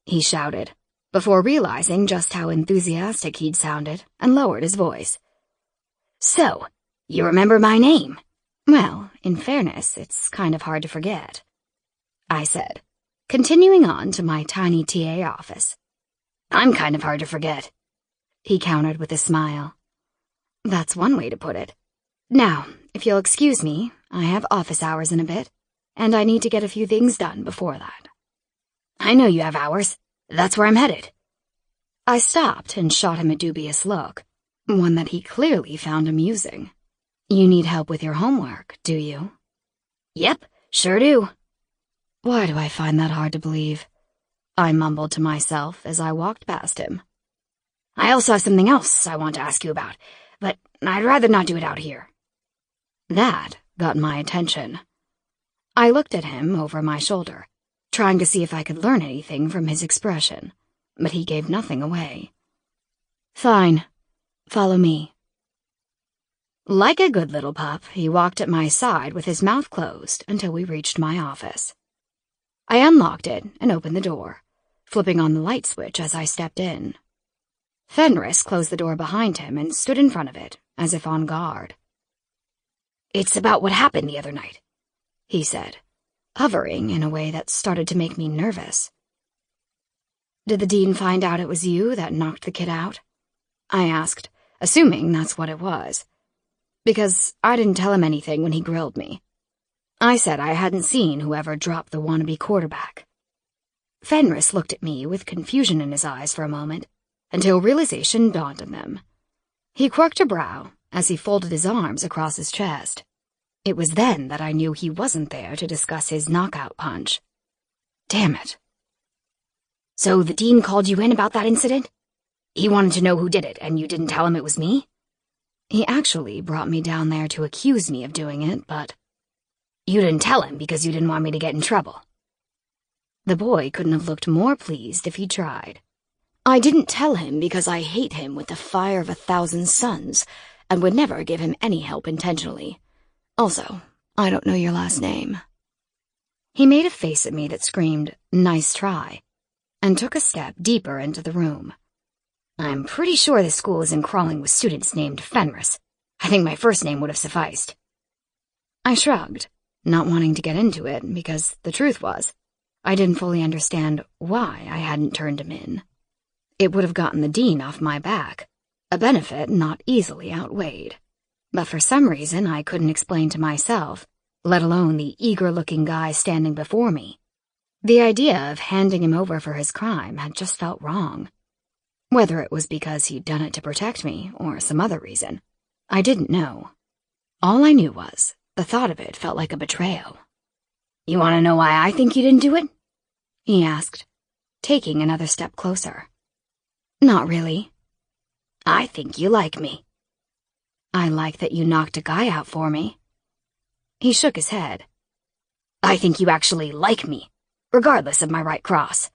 he shouted, before realizing just how enthusiastic he'd sounded, and lowered his voice. "So, you remember my name?" "Well, in fairness, it's kind of hard to forget," I said, continuing on to my tiny TA office. "I'm kind of hard to forget," he countered with a smile. "That's one way to put it. Now, if you'll excuse me, I have office hours in a bit, and I need to get a few things done before that." "I know you have hours. That's where I'm headed." I stopped and shot him a dubious look, one that he clearly found amusing. "You need help with your homework, do you?" "Yep, sure do." Why do I find that hard to believe? I mumbled to myself as I walked past him. "I also have something else I want to ask you about, but I'd rather not do it out here." That got my attention. I looked at him over my shoulder, trying to see if I could learn anything from his expression, but he gave nothing away. "Fine. Follow me." Like a good little pup, he walked at my side with his mouth closed until we reached my office. I unlocked it and opened the door, flipping on the light switch as I stepped in. Fenris closed the door behind him and stood in front of it, as if on guard. "It's about what happened the other night," he said, hovering in a way that started to make me nervous. "Did the dean find out it was you that knocked the kid out?" I asked, assuming that's what it was, because I didn't tell him anything when he grilled me. I said I hadn't seen whoever dropped the wannabe quarterback. Fenris looked at me with confusion in his eyes for a moment, until realization dawned on them. He quirked a brow as he folded his arms across his chest. It was then that I knew he wasn't there to discuss his knockout punch. Damn it. "So the dean called you in about that incident? He wanted to know who did it, and you didn't tell him it was me?" "He actually brought me down there to accuse me of doing it, but—" "You didn't tell him because you didn't want me to get in trouble." The boy couldn't have looked more pleased if he tried. "I didn't tell him because I hate him with the fire of 1,000 suns, and would never give him any help intentionally. Also, I don't know your last name." He made a face at me that screamed, "Nice try," and took a step deeper into the room. "I'm pretty sure this school isn't crawling with students named Fenris. I think my first name would have sufficed." I shrugged, not wanting to get into it, because the truth was, I didn't fully understand why I hadn't turned him in. It would have gotten the dean off my back, a benefit not easily outweighed. But for some reason I couldn't explain to myself, let alone the eager-looking guy standing before me. The idea of handing him over for his crime had just felt wrong. Whether it was because he'd done it to protect me or some other reason, I didn't know. All I knew was the thought of it felt like a betrayal. "You want to know why I think you didn't do it?" he asked, taking another step closer. "Not really." "I think you like me." "I like that you knocked a guy out for me." He shook his head. "I think you actually like me, regardless of my right cross.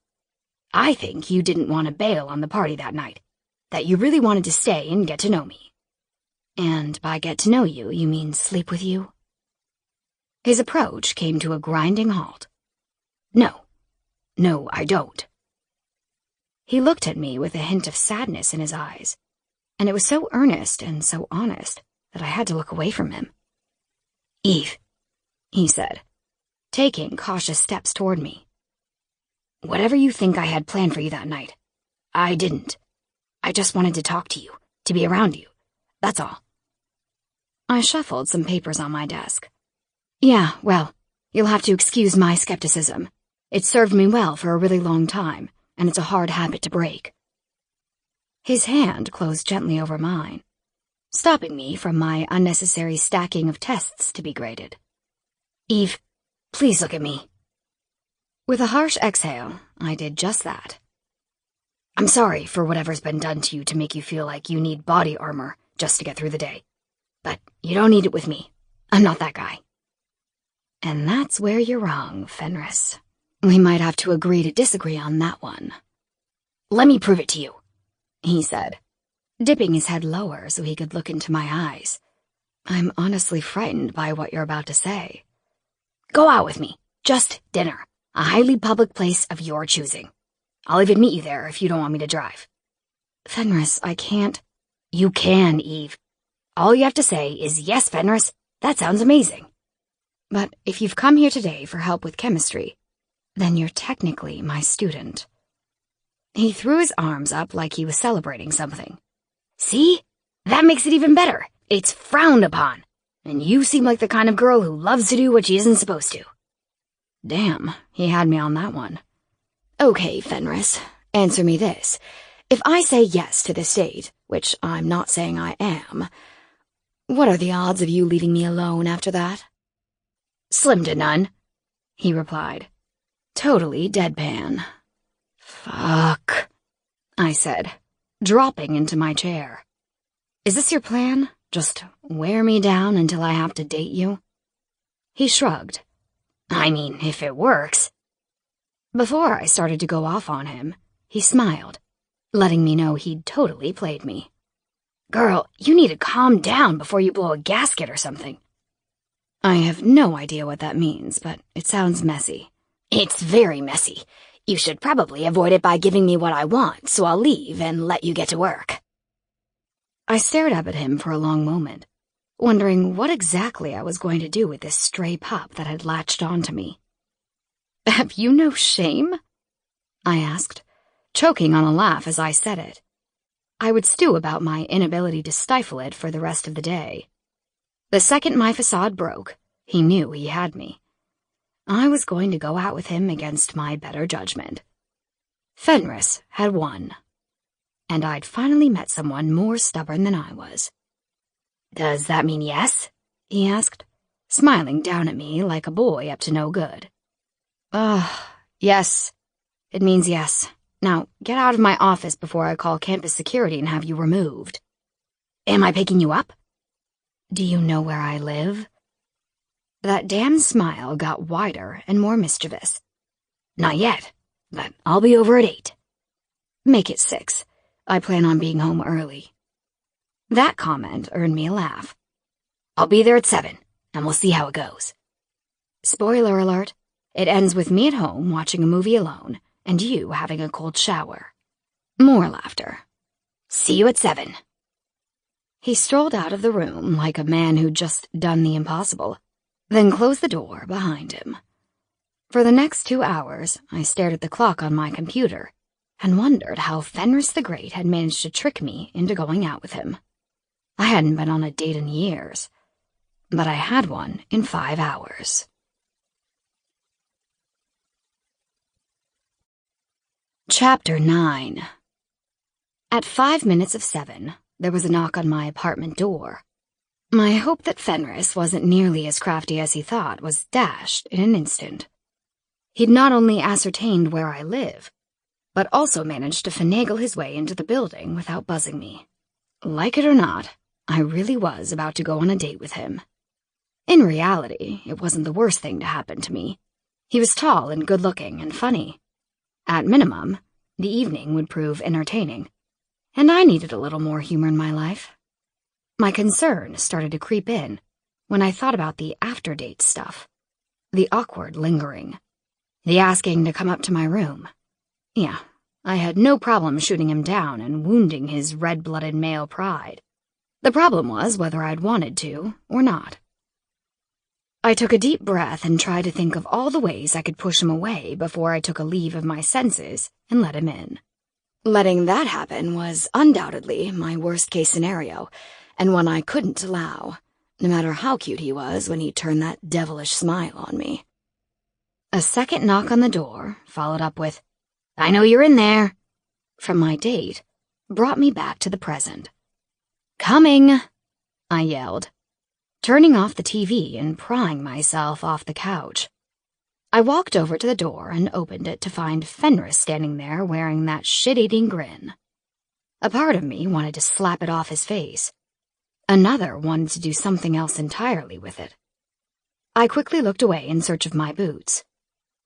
I think you didn't want to bail on the party that night, that you really wanted to stay and get to know me." "And by get to know you, you mean sleep with you?" His approach came to a grinding halt. No, I don't." He looked at me with a hint of sadness in his eyes, and it was so earnest and so honest that I had to look away from him. "Eve," he said, taking cautious steps toward me. "Whatever you think I had planned for you that night, I didn't. I just wanted to talk to you, to be around you. That's all." I shuffled some papers on my desk. "Yeah, well, You'll have to excuse my skepticism. It's served me well for a really long time, and it's a hard habit to break. His hand closed gently over mine, stopping me from my unnecessary stacking of tests to be graded. Eve, please look at me. With a harsh exhale, I did just that. I'm sorry for whatever's been done to you to make you feel like you need body armor just to get through the day. But you don't need it with me. I'm not that guy. And that's where you're wrong, Fenris. We might have to agree to disagree on that one. Let me prove it to you, he said, dipping his head lower so he could look into my eyes. I'm honestly frightened by what you're about to say. Go out with me. Just dinner. A highly public place of your choosing. I'll even meet you there if you don't want me to drive. Fenris, I can't. You can, Eve. All you have to say is, yes, Fenris, that sounds amazing. But if you've come here today for help with chemistry, then you're technically my student. He threw his arms up like he was celebrating something. See? That makes it even better. It's frowned upon. And you seem like the kind of girl who loves to do what she isn't supposed to. Damn, he had me on that one. Okay, Fenris, answer me this. If I say yes to this date, which I'm not saying I am, what are the odds of you leaving me alone after that? Slim to none, he replied, totally deadpan. Fuck, I said, dropping into my chair. Is this your plan? Just wear me down until I have to date you? He shrugged. I mean, if it works. Before I started to go off on him, he smiled, letting me know he'd totally played me. Girl, you need to calm down before you blow a gasket or something. I have no idea what that means, but it sounds messy. It's very messy. You should probably avoid it by giving me what I want, so I'll leave and let you get to work. I stared up at him for a long moment, wondering what exactly I was going to do with this stray pup that had latched onto me. Have you no shame? I asked, choking on a laugh as I said it. I would stew about my inability to stifle it for the rest of the day. The second my facade broke, he knew he had me. I was going to go out with him against my better judgment. Fenris had won, and I'd finally met someone more stubborn than I was. Does that mean yes? He asked, smiling down at me like a boy up to no good. Yes. It means yes. Now, get out of my office before I call campus security and have you removed. Am I picking you up? Do you know where I live? That damn smile got wider and more mischievous. Not yet, but I'll be over at 8. Make it 6. I plan on being home early. That comment earned me a laugh. I'll be there at 7, and we'll see how it goes. Spoiler alert, it ends with me at home watching a movie alone, and you having a cold shower. More laughter. See you at 7. He strolled out of the room like a man who'd just done the impossible, then closed the door behind him. For the next 2 hours, I stared at the clock on my computer and wondered how Fenris the Great had managed to trick me into going out with him. I hadn't been on a date in years, but I had one in 5 hours. Chapter 9. At 5 minutes of 7, there was a knock on my apartment door. My hope that Fenris wasn't nearly as crafty as he thought was dashed in an instant. He'd not only ascertained where I live, but also managed to finagle his way into the building without buzzing me. Like it or not, I really was about to go on a date with him. In reality, it wasn't the worst thing to happen to me. He was tall and good-looking and funny. At minimum, the evening would prove entertaining, and I needed a little more humor in my life. My concern started to creep in when I thought about the after-date stuff, the awkward lingering, the asking to come up to my room. Yeah, I had no problem shooting him down and wounding his red-blooded male pride. The problem was whether I'd wanted to or not. I took a deep breath and tried to think of all the ways I could push him away before I took a leave of my senses and let him in. Letting that happen was undoubtedly my worst-case scenario, and one I couldn't allow, no matter how cute he was when he turned that devilish smile on me. A second knock on the door, followed up with, "I know you're in there," from my date, brought me back to the present. "Coming," I yelled, turning off the TV and prying myself off the couch. I walked over to the door and opened it to find Fenris standing there wearing that shit-eating grin. A part of me wanted to slap it off his face. Another wanted to do something else entirely with it. I quickly looked away in search of my boots.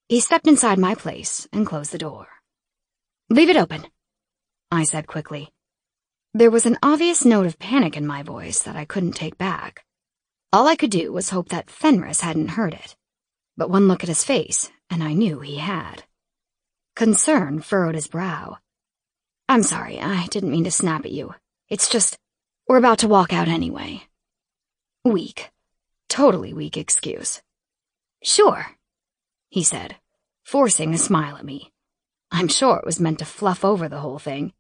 He stepped inside my place and closed the door. "Leave it open," I said quickly. There was an obvious note of panic in my voice that I couldn't take back. All I could do was hope that Fenris hadn't heard it. But one look at his face, and I knew he had. Concern furrowed his brow. "I'm sorry, I didn't mean to snap at you. It's just, we're about to walk out anyway." Weak. Totally weak excuse. "Sure," he said, forcing a smile at me. I'm sure it was meant to fluff over the whole thing,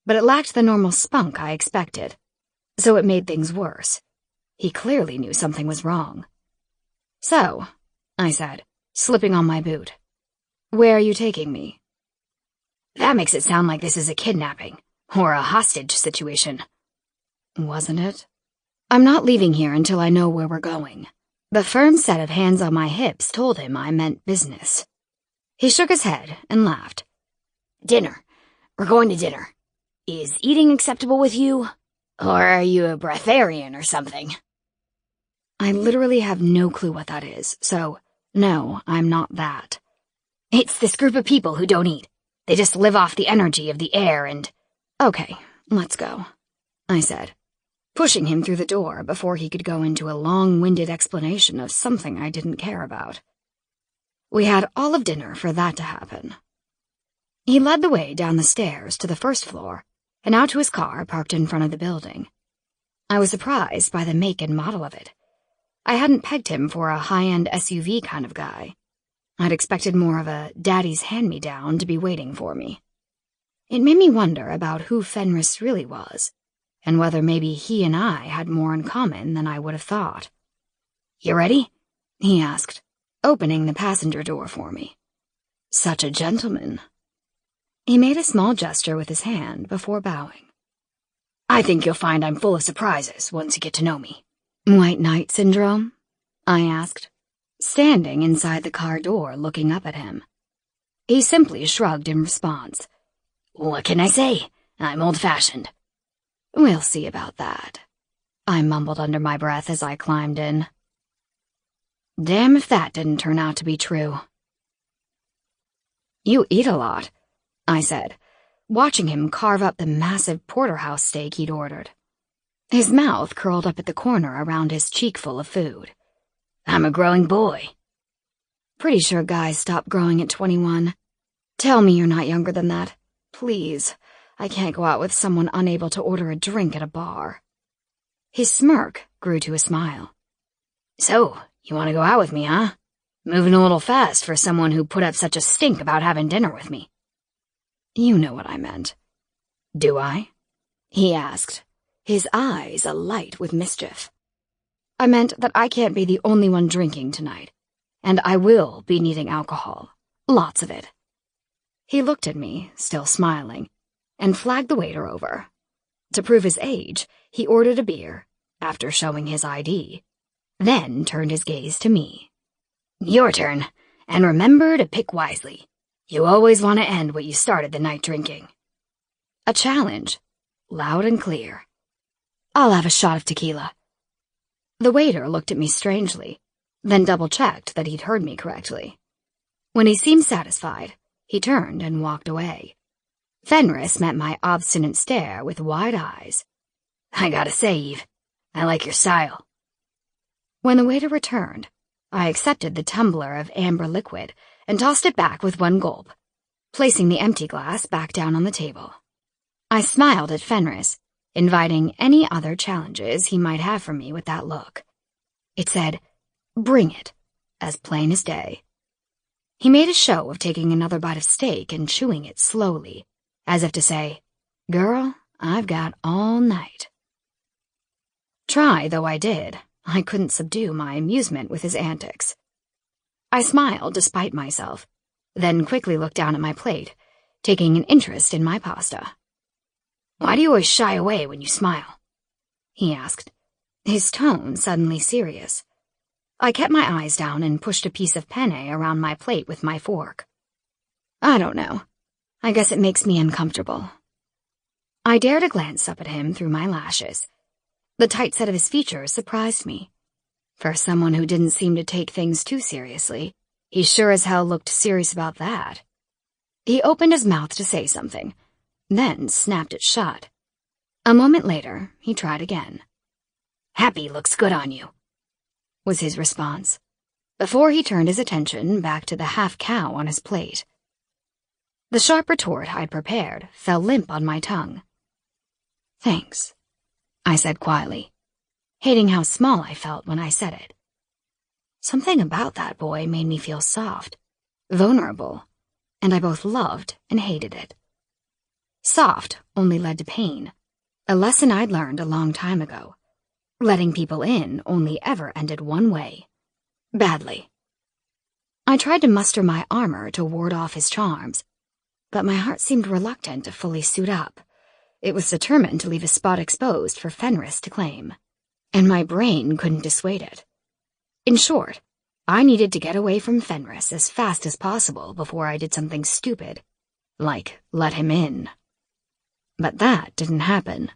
but it lacked the normal spunk I expected, so it made things worse. He clearly knew something was wrong. "So," I said, slipping on my boot, "where are you taking me?" "That makes it sound like this is a kidnapping, or a hostage situation." "Wasn't it?" "I'm not leaving here until I know where we're going." The firm set of hands on my hips told him I meant business. He shook his head and laughed. "Dinner. We're going to dinner. Is eating acceptable with you? Or are you a breatharian or something?" I literally have no clue what that is, so no, I'm not that. "It's this group of people who don't eat. They just live off the energy of the air and—" "Okay, let's go," I said, pushing him through the door before he could go into a long-winded explanation of something I didn't care about. We had all of dinner for that to happen. He led the way down the stairs to the first floor and out to his car parked in front of the building. I was surprised by the make and model of it. I hadn't pegged him for a high-end SUV kind of guy. I'd expected more of a daddy's hand-me-down to be waiting for me. It made me wonder about who Fenris really was, and whether maybe he and I had more in common than I would have thought. "You ready?" he asked, opening the passenger door for me. Such a gentleman. He made a small gesture with his hand before bowing. "I think you'll find I'm full of surprises once you get to know me." "White knight syndrome?" I asked, standing inside the car door looking up at him. He simply shrugged in response. "What can I say? I'm old-fashioned." "We'll see about that," I mumbled under my breath as I climbed in. Damn if that didn't turn out to be true. "You eat a lot," I said, watching him carve up the massive porterhouse steak he'd ordered. His mouth curled up at the corner around his cheek full of food. "I'm a growing boy." "Pretty sure guys stop growing at 21. Tell me you're not younger than that. Please, I can't go out with someone unable to order a drink at a bar." His smirk grew to a smile. "So, you want to go out with me, huh? Moving a little fast for someone who put up such a stink about having dinner with me." "You know what I meant." "Do I?" he asked, his eyes alight with mischief. "I meant that I can't be the only one drinking tonight, and I will be needing alcohol. Lots of it." He looked at me, still smiling, and flagged the waiter over. To prove his age, he ordered a beer, after showing his ID, then turned his gaze to me. "Your turn, and remember to pick wisely. You always want to end what you started the night drinking." A challenge, loud and clear. "I'll have a shot of tequila." The waiter looked at me strangely, then double-checked that he'd heard me correctly. When he seemed satisfied, he turned and walked away. Fenris met my obstinate stare with wide eyes. "I gotta say, Eve, I like your style." When the waiter returned, I accepted the tumbler of amber liquid and tossed it back with one gulp, placing the empty glass back down on the table. I smiled at Fenris, inviting any other challenges he might have for me with that look. It said, "Bring it," as plain as day. He made a show of taking another bite of steak and chewing it slowly, as if to say, "Girl, I've got all night." Try though I did, I couldn't subdue my amusement with his antics. I smiled despite myself, then quickly looked down at my plate, taking an interest in my pasta. "Why do you always shy away when you smile?" he asked, his tone suddenly serious. I kept my eyes down and pushed a piece of penne around my plate with my fork. "I don't know. I guess it makes me uncomfortable." I dared a glance up at him through my lashes. The tight set of his features surprised me. For someone who didn't seem to take things too seriously, he sure as hell looked serious about that. He opened his mouth to say something, then snapped it shut. A moment later, he tried again. "Happy looks good on you," was his response, before he turned his attention back to the half-cow on his plate. The sharp retort I'd prepared fell limp on my tongue. "Thanks," I said quietly, hating how small I felt when I said it. Something about that boy made me feel soft, vulnerable, and I both loved and hated it. Soft only led to pain, a lesson I'd learned a long time ago. Letting people in only ever ended one way: badly. I tried to muster my armor to ward off his charms, but my heart seemed reluctant to fully suit up. It was determined to leave a spot exposed for Fenris to claim, and my brain couldn't dissuade it. In short, I needed to get away from Fenris as fast as possible before I did something stupid, like let him in. But that didn't happen,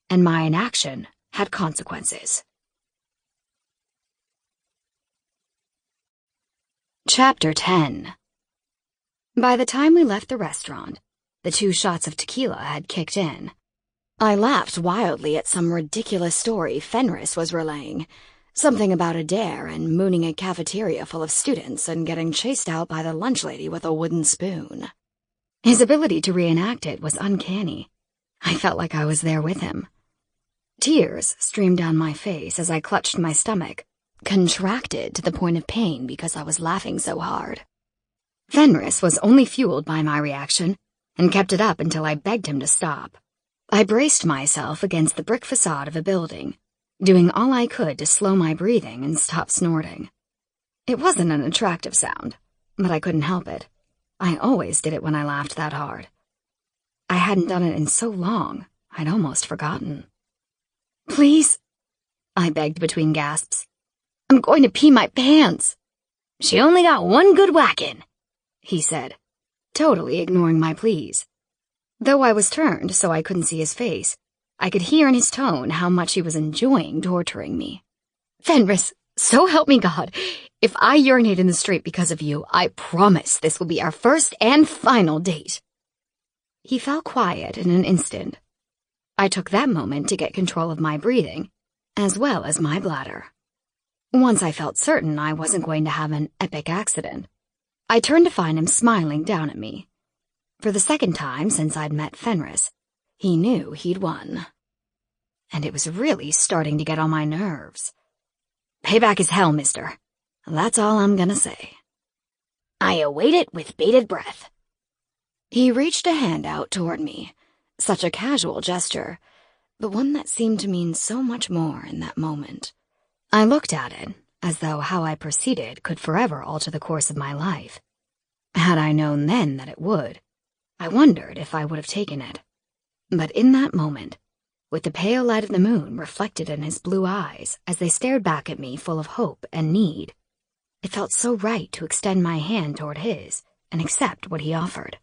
and my inaction had consequences. Chapter 10. By the time we left the restaurant, the 2 shots of tequila had kicked in. I laughed wildly at some ridiculous story Fenris was relaying, something about a dare and mooning a cafeteria full of students and getting chased out by the lunch lady with a wooden spoon. His ability to reenact it was uncanny. I felt like I was there with him. Tears streamed down my face as I clutched my stomach, contracted to the point of pain because I was laughing so hard. Fenris was only fueled by my reaction and kept it up until I begged him to stop. I braced myself against the brick facade of a building, doing all I could to slow my breathing and stop snorting. It wasn't an attractive sound, but I couldn't help it. I always did it when I laughed that hard. I hadn't done it in so long, I'd almost forgotten. "Please," I begged between gasps. "I'm going to pee my pants." "She only got one good whack-in," he said, totally ignoring my pleas. Though I was turned so I couldn't see his face, I could hear in his tone how much he was enjoying torturing me. "Fenris, so help me God, if I urinate in the street because of you, I promise this will be our first and final date." He fell quiet in an instant. I took that moment to get control of my breathing, as well as my bladder. Once I felt certain I wasn't going to have an epic accident, I turned to find him smiling down at me. For the second time since I'd met Fenris, he knew he'd won. And it was really starting to get on my nerves. Payback is hell, mister. That's all I'm gonna say. I await it with bated breath. He reached a hand out toward me, such a casual gesture, but one that seemed to mean so much more in that moment. I looked at it as though how I proceeded could forever alter the course of my life. Had I known then that it would, I wondered if I would have taken it. But in that moment, with the pale light of the moon reflected in his blue eyes as they stared back at me full of hope and need, it felt so right to extend my hand toward his and accept what he offered.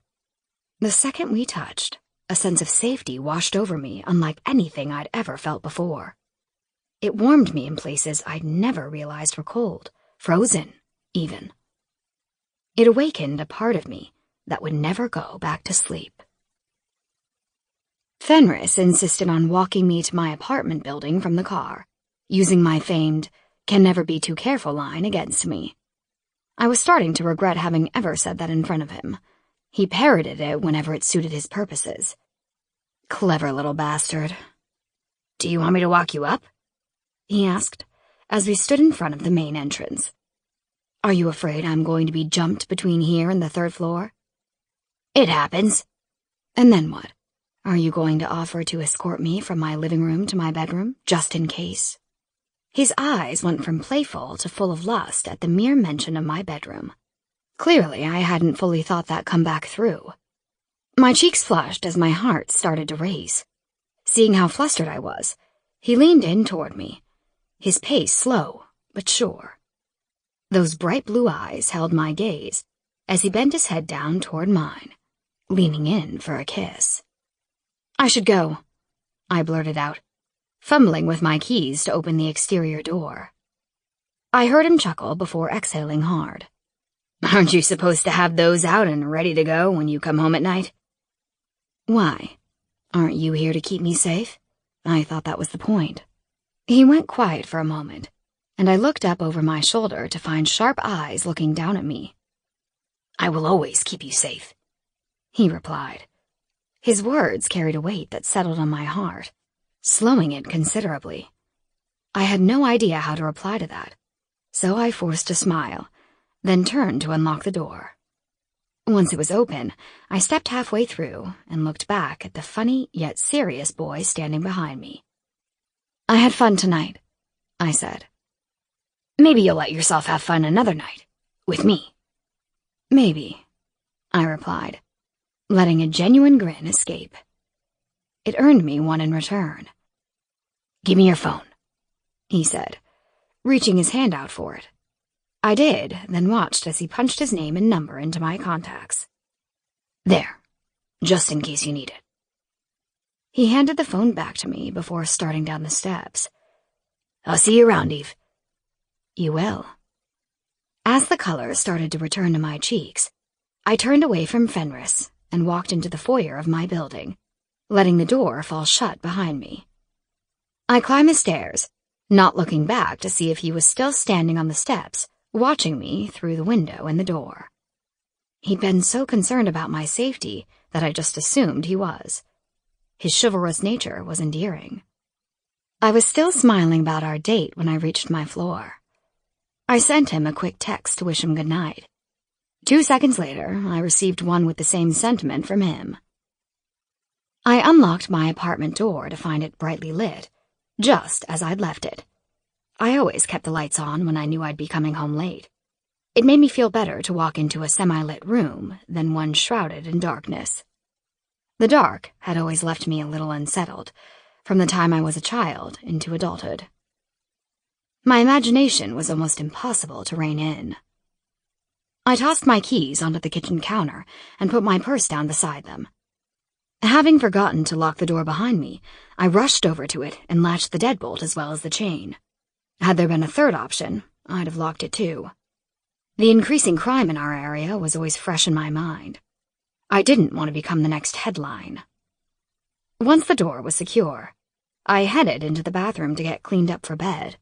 The second we touched, a sense of safety washed over me unlike anything I'd ever felt before. It warmed me in places I'd never realized were cold, frozen, even. It awakened a part of me that would never go back to sleep. Fenris insisted on walking me to my apartment building from the car, using my famed "can never be too careful" line against me. I was starting to regret having ever said that in front of him. He parroted it whenever it suited his purposes. Clever little bastard. "Do you want me to walk you up?" he asked, as we stood in front of the main entrance. "Are you afraid I'm going to be jumped between here and the 3rd floor?" "It happens." "And then what? Are you going to offer to escort me from my living room to my bedroom, just in case?" His eyes went from playful to full of lust at the mere mention of my bedroom. Clearly, I hadn't fully thought that come back through. My cheeks flushed as my heart started to race. Seeing how flustered I was, he leaned in toward me, his pace slow but sure. Those bright blue eyes held my gaze as he bent his head down toward mine, leaning in for a kiss. "I should go," I blurted out, fumbling with my keys to open the exterior door. I heard him chuckle before exhaling hard. "Aren't you supposed to have those out and ready to go when you come home at night?" "Why? Aren't you here to keep me safe? I thought that was the point." He went quiet for a moment, and I looked up over my shoulder to find sharp eyes looking down at me. "I will always keep you safe," he replied. His words carried a weight that settled on my heart, slowing it considerably. I had no idea how to reply to that, so I forced a smile, then turned to unlock the door. Once it was open, I stepped halfway through and looked back at the funny yet serious boy standing behind me. "I had fun tonight," I said. "Maybe you'll let yourself have fun another night, with me." "Maybe," I replied, letting a genuine grin escape. It earned me one in return. "Give me your phone," he said, reaching his hand out for it. I did, then watched as he punched his name and number into my contacts. "There, just in case you need it." He handed the phone back to me before starting down the steps. "I'll see you around, Eve." "You will." As the color started to return to my cheeks, I turned away from Fenris and walked into the foyer of my building, letting the door fall shut behind me. I climbed the stairs, not looking back to see if he was still standing on the steps, watching me through the window and the door. He'd been so concerned about my safety that I just assumed he was. His chivalrous nature was endearing. I was still smiling about our date when I reached my floor. I sent him a quick text to wish him good night. 2 seconds later, I received one with the same sentiment from him. I unlocked my apartment door to find it brightly lit, just as I'd left it. I always kept the lights on when I knew I'd be coming home late. It made me feel better to walk into a semi-lit room than one shrouded in darkness. The dark had always left me a little unsettled, from the time I was a child into adulthood. My imagination was almost impossible to rein in. I tossed my keys onto the kitchen counter and put my purse down beside them. Having forgotten to lock the door behind me, I rushed over to it and latched the deadbolt as well as the chain. Had there been a third option, I'd have locked it too. The increasing crime in our area was always fresh in my mind. I didn't want to become the next headline. Once the door was secure, I headed into the bathroom to get cleaned up for bed.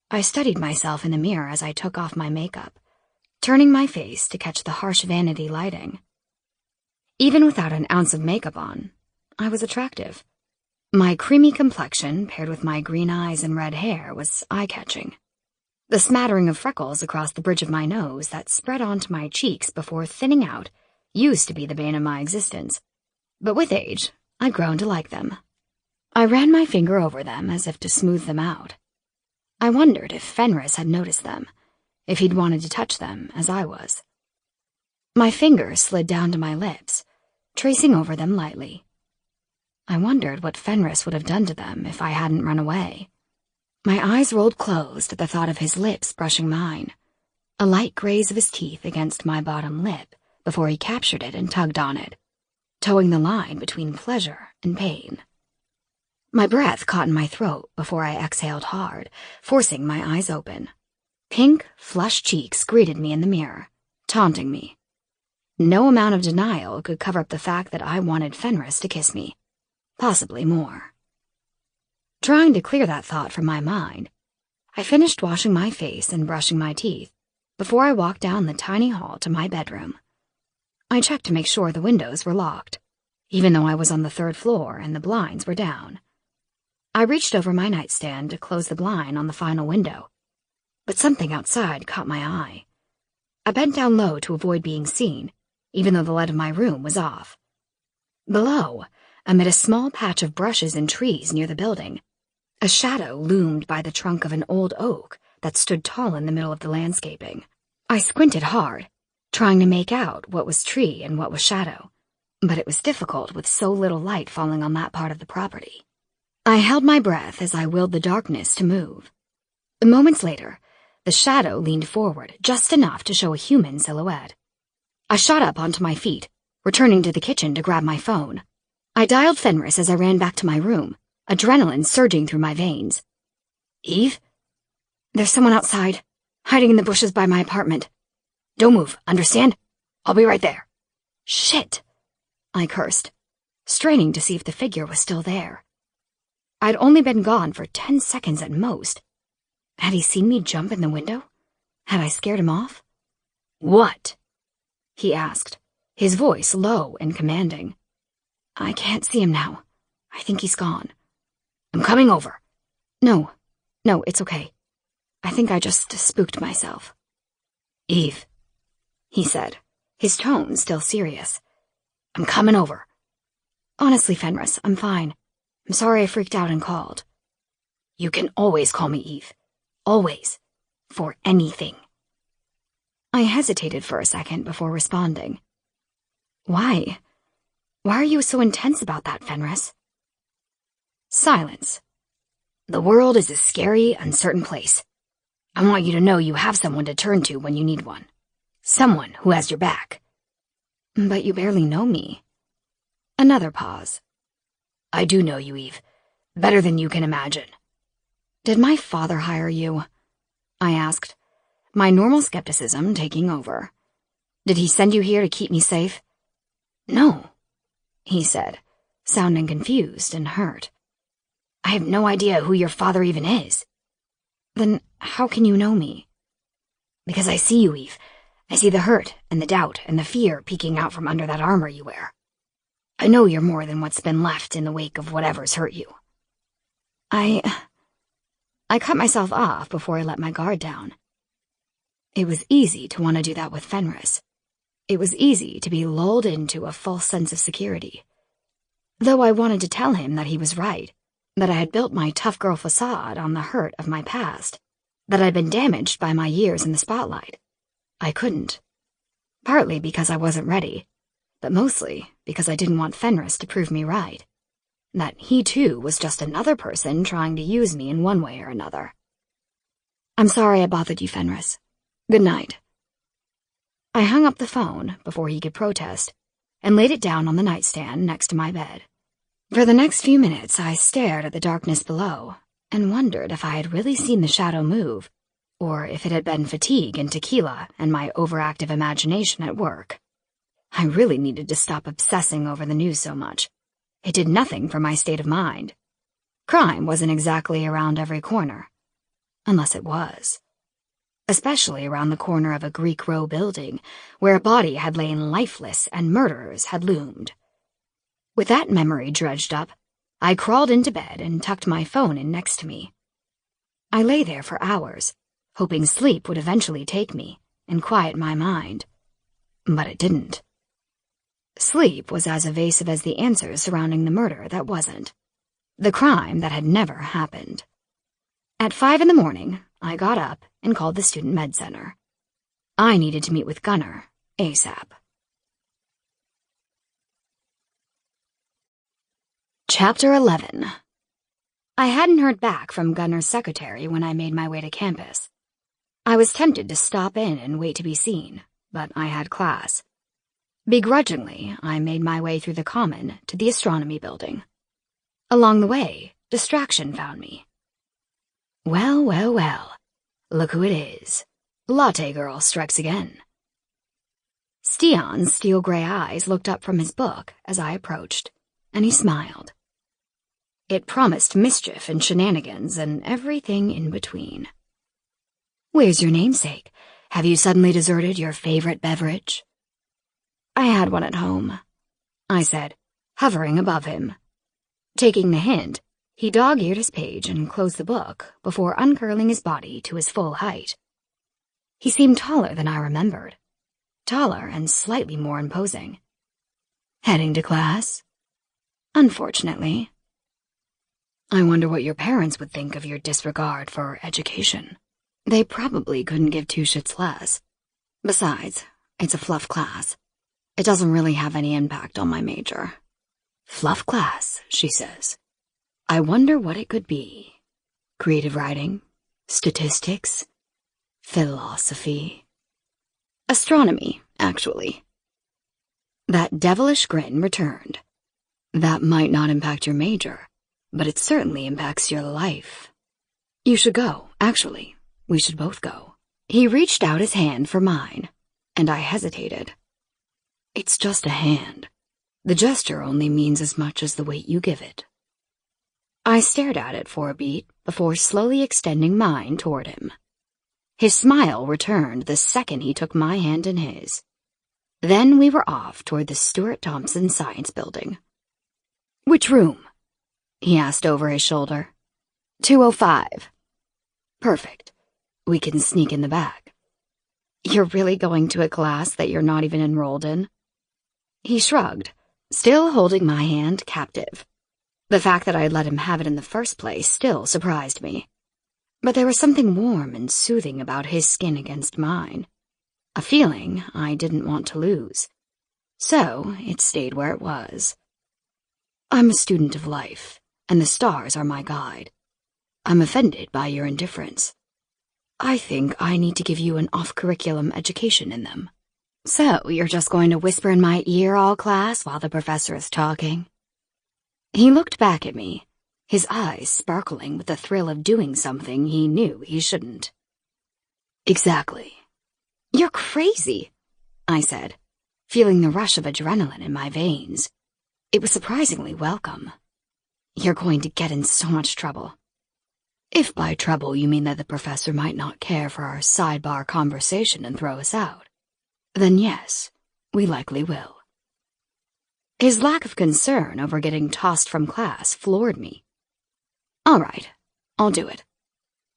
I studied myself in the mirror as I took off my makeup, turning my face to catch the harsh vanity lighting. Even without an ounce of makeup on, I was attractive. My creamy complexion, paired with my green eyes and red hair, was eye-catching. The smattering of freckles across the bridge of my nose that spread onto my cheeks before thinning out used to be the bane of my existence, but with age, I'd grown to like them. I ran my finger over them as if to smooth them out. I wondered if Fenris had noticed them, if he'd wanted to touch them as I was. My fingers slid down to my lips, tracing over them lightly. I wondered what Fenris would have done to them if I hadn't run away. My eyes rolled closed at the thought of his lips brushing mine, a light graze of his teeth against my bottom lip before he captured it and tugged on it, towing the line between pleasure and pain. My breath caught in my throat before I exhaled hard, forcing my eyes open. Pink, flushed cheeks greeted me in the mirror, taunting me. No amount of denial could cover up the fact that I wanted Fenris to kiss me. Possibly more. Trying to clear that thought from my mind, I finished washing my face and brushing my teeth before I walked down the tiny hall to my bedroom. I checked to make sure the windows were locked, even though I was on the 3rd floor and the blinds were down. I reached over my nightstand to close the blind on the final window, but something outside caught my eye. I bent down low to avoid being seen, even though the light of my room was off. Below, amid a small patch of brushes and trees near the building, A shadow loomed by the trunk of an old oak that stood tall in the middle of the landscaping. I squinted hard, trying to make out what was tree and what was shadow, but it was difficult with so little light falling on that part of the property. I held my breath as I willed the darkness to move. Moments later, the shadow leaned forward just enough to show a human silhouette. I shot up onto my feet, returning to the kitchen to grab my phone. I dialed Fenris as I ran back to my room, adrenaline surging through my veins. Eve? There's someone outside, hiding in the bushes by my apartment. Don't move, understand? I'll be right there. Shit, I cursed, straining to see if the figure was still there. I'd only been gone for 10 seconds at most. Had he seen me jump in the window? Had I scared him off? What? He asked, his voice low and commanding. I can't see him now. I think he's gone. I'm coming over. No, it's okay. I think I just spooked myself. Eve, he said, his tone still serious. I'm coming over. Honestly, Fenris, I'm fine. I'm sorry I freaked out and called. You can always call me Eve. Always. For anything. I hesitated for a second before responding. Why? Why are you so intense about that, Fenris? Silence. The world is a scary, uncertain place. I want you to know you have someone to turn to when you need one. Someone who has your back. But you barely know me. Another pause. I do know you, Eve. Better than you can imagine. Did my father hire you? I asked, my normal skepticism taking over. Did he send you here to keep me safe? No, he said, sounding confused and hurt. I have no idea who your father even is. Then how can you know me? Because I see you, Eve. I see the hurt and the doubt and the fear peeking out from under that armor you wear. I know you're more than what's been left in the wake of whatever's hurt you. I cut myself off before I let my guard down. It was easy to want to do that with Fenris. It was easy to be lulled into a false sense of security. Though I wanted to tell him that he was right, that I had built my tough girl facade on the hurt of my past, that I'd been damaged by my years in the spotlight. I couldn't. Partly because I wasn't ready, but mostly because I didn't want Fenris to prove me right. That he too was just another person trying to use me in one way or another. I'm sorry I bothered you, Fenris. Good night. I hung up the phone before he could protest and laid it down on the nightstand next to my bed. For the next few minutes, I stared at the darkness below and wondered if I had really seen the shadow move, or if it had been fatigue and tequila and my overactive imagination at work. I really needed to stop obsessing over the news so much. It did nothing for my state of mind. Crime wasn't exactly around every corner. Unless it was. Especially around the corner of a Greek row building, where a body had lain lifeless and murderers had loomed. With that memory dredged up, I crawled into bed and tucked my phone in next to me. I lay there for hours, hoping sleep would eventually take me and quiet my mind. But it didn't. Sleep was as evasive as the answers surrounding the murder that wasn't. The crime that had never happened. At 5 a.m, I got up and called the student med center. I needed to meet with Gunnar ASAP. Chapter 11. I hadn't heard back from Gunnar's secretary when I made my way to campus. I was tempted to stop in and wait to be seen, but I had class. Begrudgingly, I made my way through the common to the astronomy building. Along the way, distraction found me. Well, look who it is. Latte Girl strikes again. Stion's steel-gray eyes looked up from his book as I approached, and he smiled. It promised mischief and shenanigans and everything in between. Where's your namesake? Have you suddenly deserted your favorite beverage? I had one at home, I said, hovering above him. Taking the hint, he dog-eared his page and closed the book before uncurling his body to his full height. He seemed taller than I remembered. Taller and slightly more imposing. Heading to class? Unfortunately. I wonder what your parents would think of your disregard for education. They probably couldn't give two shits less. Besides, it's a fluff class. It doesn't really have any impact on my major. Fluff class, she says. I wonder what it could be. Creative writing? Statistics? Philosophy? Astronomy, actually. That devilish grin returned. That might not impact your major, but it certainly impacts your life. You should go, actually. We should both go. He reached out his hand for mine, and I hesitated. It's just a hand. The gesture only means as much as the weight you give it. I stared at it for a beat before slowly extending mine toward him. His smile returned the second he took my hand in his. Then we were off toward the Stuart Thompson Science Building. Which room? He asked over his shoulder. 205. Perfect. We can sneak in the back. You're really going to a class that you're not even enrolled in? He shrugged, still holding my hand captive. The fact that I'd let him have it in the first place still surprised me. But there was something warm and soothing about his skin against mine. A feeling I didn't want to lose. So it stayed where it was. I'm a student of life, and the stars are my guide. I'm offended by your indifference. I think I need to give you an off-curriculum education in them. So you're just going to whisper in my ear all class while the professor is talking? He looked back at me, his eyes sparkling with the thrill of doing something he knew he shouldn't. Exactly. You're crazy, I said, feeling the rush of adrenaline in my veins. It was surprisingly welcome. You're going to get in so much trouble. If by trouble you mean that the professor might not care for our sidebar conversation and throw us out, then yes, we likely will. His lack of concern over getting tossed from class floored me. All right, I'll do it.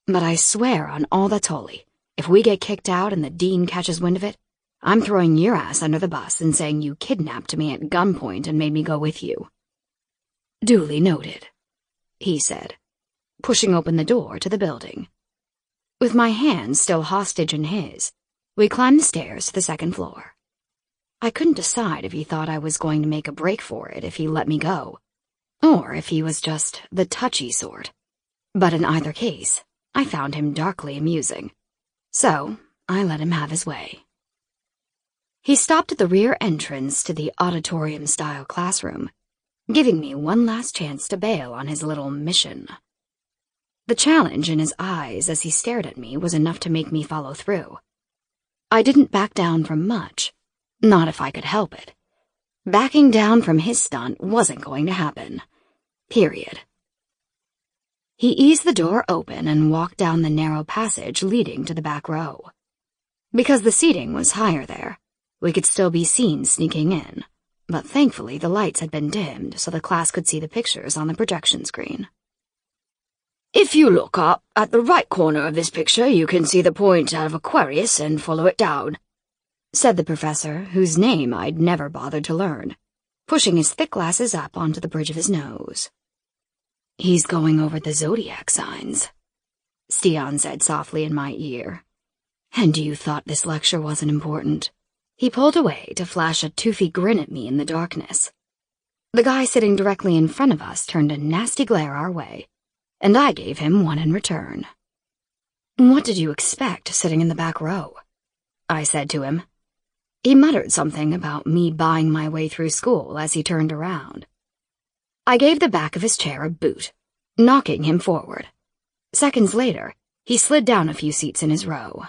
But I swear on all that's holy, if we get kicked out and the dean catches wind of it, I'm throwing your ass under the bus and saying you kidnapped me at gunpoint and made me go with you. Duly noted, he said, pushing open the door to the building. With my hand still hostage in his, we climbed the stairs to the second floor. I couldn't decide if he thought I was going to make a break for it if he let me go, or if he was just the touchy sort. But in either case, I found him darkly amusing. So I let him have his way. He stopped at the rear entrance to the auditorium-style classroom, giving me one last chance to bail on his little mission. The challenge in his eyes as he stared at me was enough to make me follow through. I didn't back down from much. Not if I could help it. Backing down from his stunt wasn't going to happen. Period. He eased the door open and walked down the narrow passage leading to the back row. Because the seating was higher there, we could still be seen sneaking in, but thankfully the lights had been dimmed so the class could see the pictures on the projection screen. If you look up at the right corner of this picture, you can see the point out of Aquarius and follow it down, said the professor, whose name I'd never bothered to learn, pushing his thick glasses up onto the bridge of his nose. He's going over the zodiac signs, Stian said softly in my ear. And you thought this lecture wasn't important? He pulled away to flash a toothy grin at me in the darkness. The guy sitting directly in front of us turned a nasty glare our way, and I gave him one in return. What did you expect sitting in the back row? I said to him. He muttered something about me buying my way through school as he turned around. I gave the back of his chair a boot, knocking him forward. Seconds later, he slid down a few seats in his row.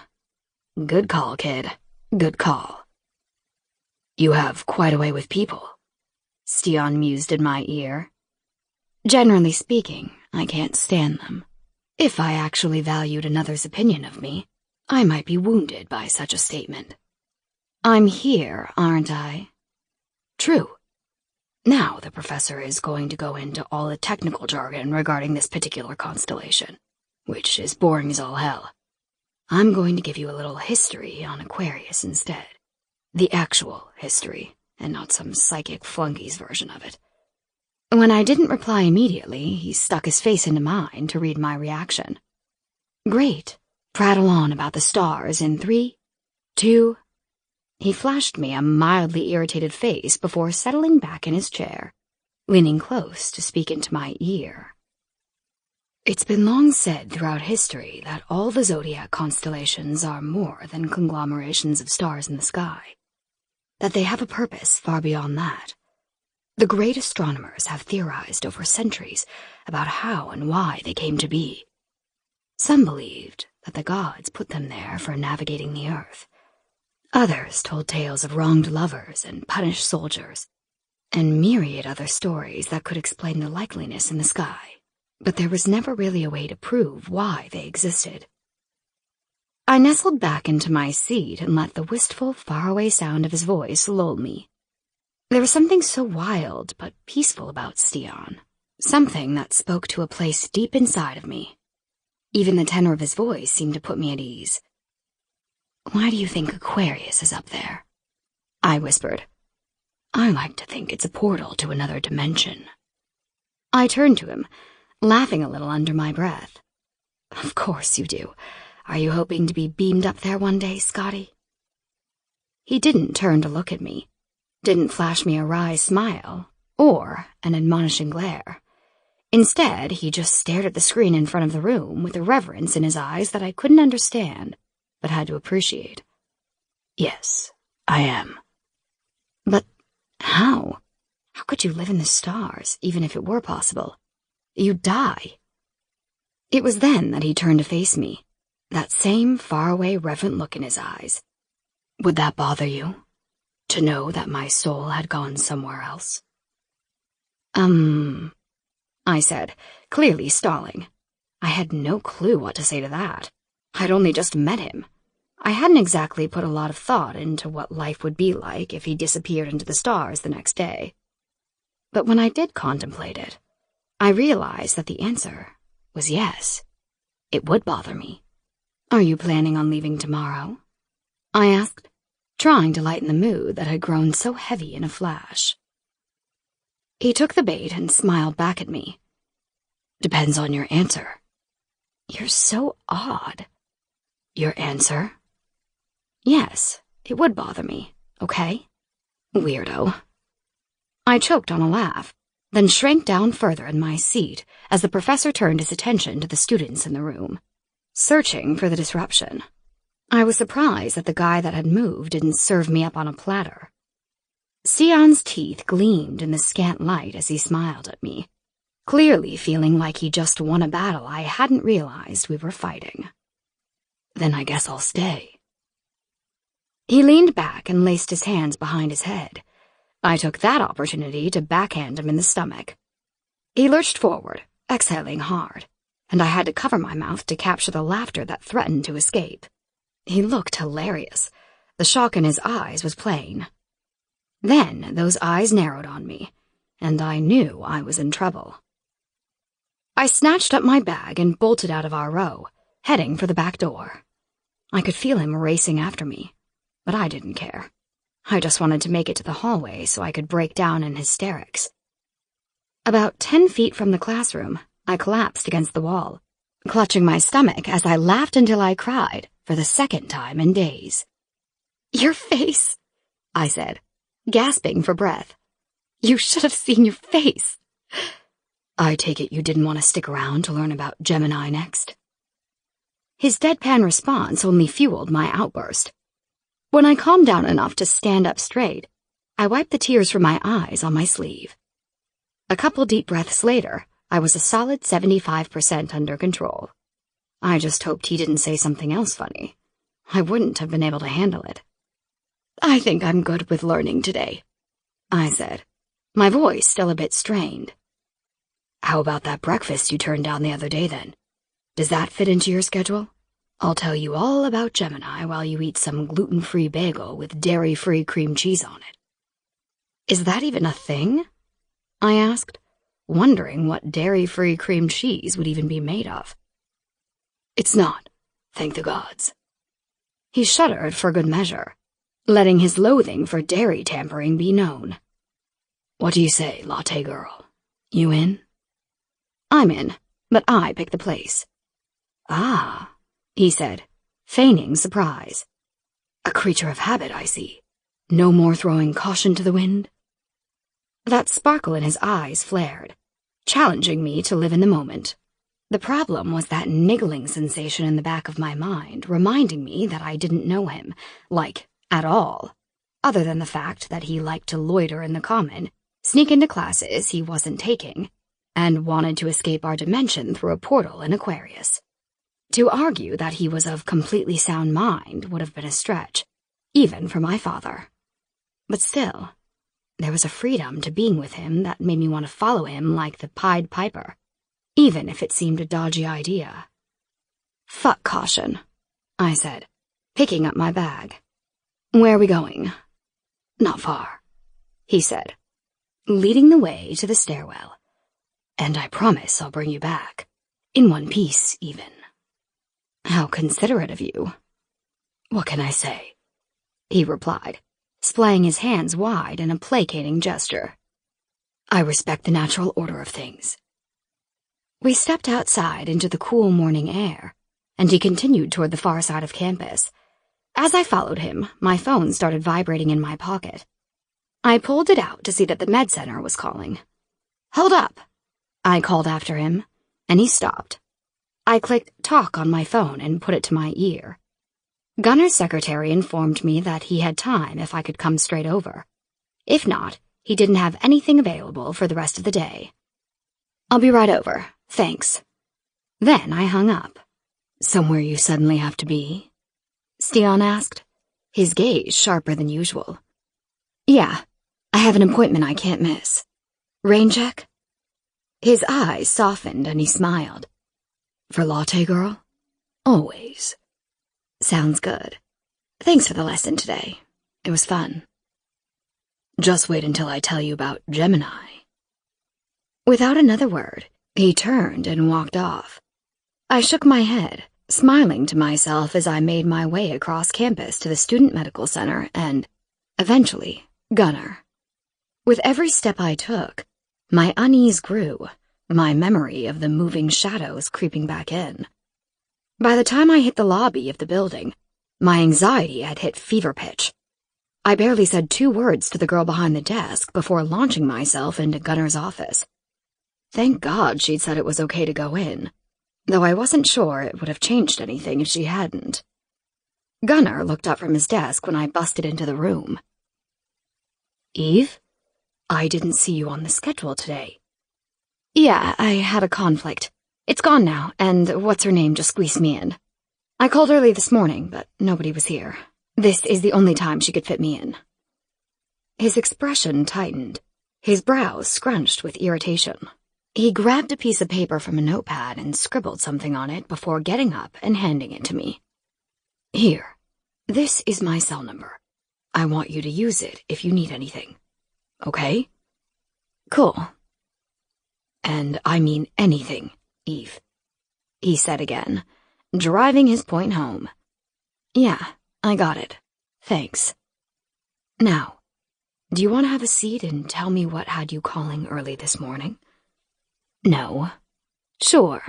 Good call, kid. Good call. You have quite a way with people, Stian mused in my ear. Generally speaking, I can't stand them. If I actually valued another's opinion of me, I might be wounded by such a statement. I'm here, aren't I? True. Now the professor is going to go into all the technical jargon regarding this particular constellation, which is boring as all hell. I'm going to give you a little history on Aquarius instead. The actual history, and not some psychic flunky's version of it. When I didn't reply immediately, he stuck his face into mine to read my reaction. Great. Prattle on about the stars in 3, 2... He flashed me a mildly irritated face before settling back in his chair, leaning close to speak into my ear. It's been long said throughout history that all the zodiac constellations are more than conglomerations of stars in the sky, that they have a purpose far beyond that. The great astronomers have theorized over centuries about how and why they came to be. Some believed that the gods put them there for navigating the earth. Others told tales of wronged lovers and punished soldiers, and myriad other stories that could explain the likeliness in the sky, but there was never really a way to prove why they existed. I nestled back into my seat and let the wistful, faraway sound of his voice lull me. There was something so wild but peaceful about Stian, something that spoke to a place deep inside of me. Even the tenor of his voice seemed to put me at ease. Why do you think Aquarius is up there? I whispered. I like to think it's a portal to another dimension. I turned to him, laughing a little under my breath. Of course you do. Are you hoping to be beamed up there one day, Scotty? He didn't turn to look at me, didn't flash me a wry smile, or an admonishing glare. Instead, he just stared at the screen in front of the room with a reverence in his eyes that I couldn't understand, but had to appreciate. Yes, I am. But how? How could you live in the stars, even if it were possible? You'd die. It was then that he turned to face me, that same faraway, reverent look in his eyes. Would that bother you? To know that my soul had gone somewhere else? I said, clearly stalling. I had no clue what to say to that. I'd only just met him. I hadn't exactly put a lot of thought into what life would be like if he disappeared into the stars the next day. But when I did contemplate it, I realized that the answer was yes. It would bother me. Are you planning on leaving tomorrow? I asked, trying to lighten the mood that had grown so heavy in a flash. He took the bait and smiled back at me. Depends on your answer. You're so odd. Your answer? Yes, it would bother me, okay? Weirdo. I choked on a laugh, then shrank down further in my seat as the professor turned his attention to the students in the room, searching for the disruption. I was surprised that the guy that had moved didn't serve me up on a platter. Sion's teeth gleamed in the scant light as he smiled at me, clearly feeling like he just won a battle I hadn't realized we were fighting. Then I guess I'll stay. He leaned back and laced his hands behind his head. I took that opportunity to backhand him in the stomach. He lurched forward, exhaling hard, and I had to cover my mouth to capture the laughter that threatened to escape. He looked hilarious. The shock in his eyes was plain. Then those eyes narrowed on me, and I knew I was in trouble. I snatched up my bag and bolted out of our row, heading for the back door. I could feel him racing after me, but I didn't care. I just wanted to make it to the hallway so I could break down in hysterics. About 10 feet from the classroom, I collapsed against the wall, clutching my stomach as I laughed until I cried for the second time in days. Your face, I said, gasping for breath. You should have seen your face. I take it you didn't want to stick around to learn about Gemini next? His deadpan response only fueled my outburst. When I calmed down enough to stand up straight, I wiped the tears from my eyes on my sleeve. A couple deep breaths later, I was a solid 75% under control. I just hoped he didn't say something else funny. I wouldn't have been able to handle it. I think I'm good with learning today, I said, my voice still a bit strained. How about that breakfast you turned down the other day, then? Does that fit into your schedule? I'll tell you all about Gemini while you eat some gluten-free bagel with dairy-free cream cheese on it. Is that even a thing? I asked, wondering what dairy-free cream cheese would even be made of. It's not, thank the gods. He shuddered for good measure, letting his loathing for dairy tampering be known. What do you say, latte girl? You in? I'm in, but I picked the place. Ah, he said, feigning surprise. A creature of habit, I see. No more throwing caution to the wind? That sparkle in his eyes flared, challenging me to live in the moment. The problem was that niggling sensation in the back of my mind, reminding me that I didn't know him, like, at all, other than the fact that he liked to loiter in the common, sneak into classes he wasn't taking, and wanted to escape our dimension through a portal in Aquarius. To argue that he was of completely sound mind would have been a stretch, even for my father. But still, there was a freedom to being with him that made me want to follow him like the Pied Piper, even if it seemed a dodgy idea. Fuck caution, I said, picking up my bag. Where are we going? Not far, he said, leading the way to the stairwell. And I promise I'll bring you back, in one piece, even. How considerate of you. What can I say? He replied, splaying his hands wide in a placating gesture. I respect the natural order of things. We stepped outside into the cool morning air, and he continued toward the far side of campus. As I followed him, my phone started vibrating in my pocket. I pulled it out to see that the med center was calling. Hold up, I called after him, and he stopped. I clicked talk on my phone and put it to my ear. Gunner's secretary informed me that he had time if I could come straight over. If not, he didn't have anything available for the rest of the day. I'll be right over, thanks. Then I hung up. Somewhere you suddenly have to be? Stian asked, his gaze sharper than usual. Yeah, I have an appointment I can't miss. Rain check? His eyes softened and he smiled. For latte girl? Always. Sounds good. Thanks for the lesson today. It was fun. Just wait until I tell you about Gemini. Without another word, he turned and walked off. I shook my head, smiling to myself as I made my way across campus to the Student Medical Center and, eventually, Gunner. With every step I took, my unease grew, my memory of the moving shadows creeping back in. By the time I hit the lobby of the building, my anxiety had hit fever pitch. I barely said 2 words to the girl behind the desk before launching myself into Gunner's office. Thank God she'd said it was okay to go in, though I wasn't sure it would have changed anything if she hadn't. Gunner looked up from his desk when I busted into the room. Eve? I didn't see you on the schedule today. Yeah, I had a conflict. It's gone now, and what's-her-name just squeezed me in. I called early this morning, but nobody was here. This is the only time she could fit me in. His expression tightened, his brows scrunched with irritation. He grabbed a piece of paper from a notepad and scribbled something on it before getting up and handing it to me. Here, this is my cell number. I want you to use it if you need anything. Okay? Cool. And I mean anything, Eve, he said again, driving his point home. Yeah, I got it. Thanks. Now, do you want to have a seat and tell me what had you calling early this morning? No. Sure.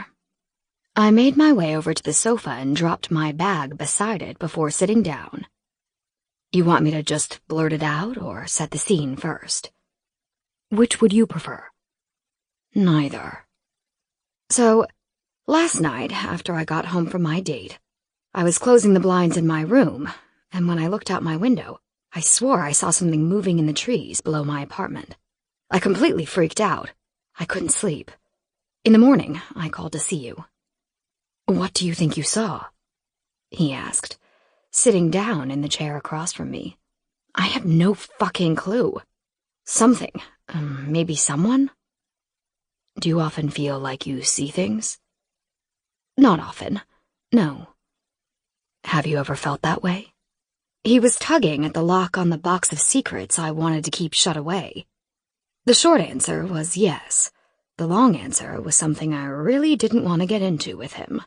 I made my way over to the sofa and dropped my bag beside it before sitting down. You want me to just blurt it out or set the scene first? Which would you prefer? Neither. So, last night, after I got home from my date, I was closing the blinds in my room, and when I looked out my window, I swore I saw something moving in the trees below my apartment. I completely freaked out. I couldn't sleep. In the morning, I called to see you. What do you think you saw? He asked, sitting down in the chair across from me. I have no fucking clue. Something, maybe someone? Do you often feel like you see things? Not often, no. Have you ever felt that way? He was tugging at the lock on the box of secrets I wanted to keep shut away. The short answer was yes. The long answer was something I really didn't want to get into with him.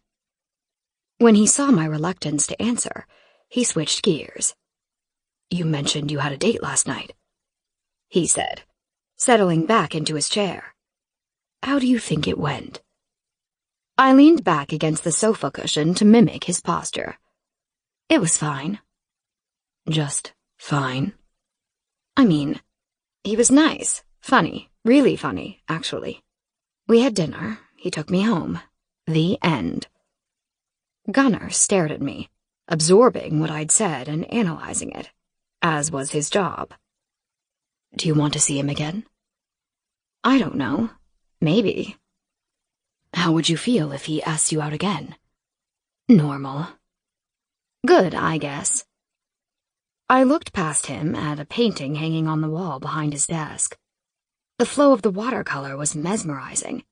When he saw my reluctance to answer, he switched gears. You mentioned you had a date last night, he said, settling back into his chair. How do you think it went?" I leaned back against the sofa cushion to mimic his posture. "It was fine." "Just fine?" "I mean, he was nice, funny, really funny, actually. We had dinner, he took me home. The end." Gunnar stared at me, absorbing what I'd said and analyzing it, as was his job. "Do you want to see him again?" "I don't know. Maybe." "How would you feel if he asked you out again?" "Normal." "Good, I guess." I looked past him at a painting hanging on the wall behind his desk. The flow of the watercolor was mesmerizing,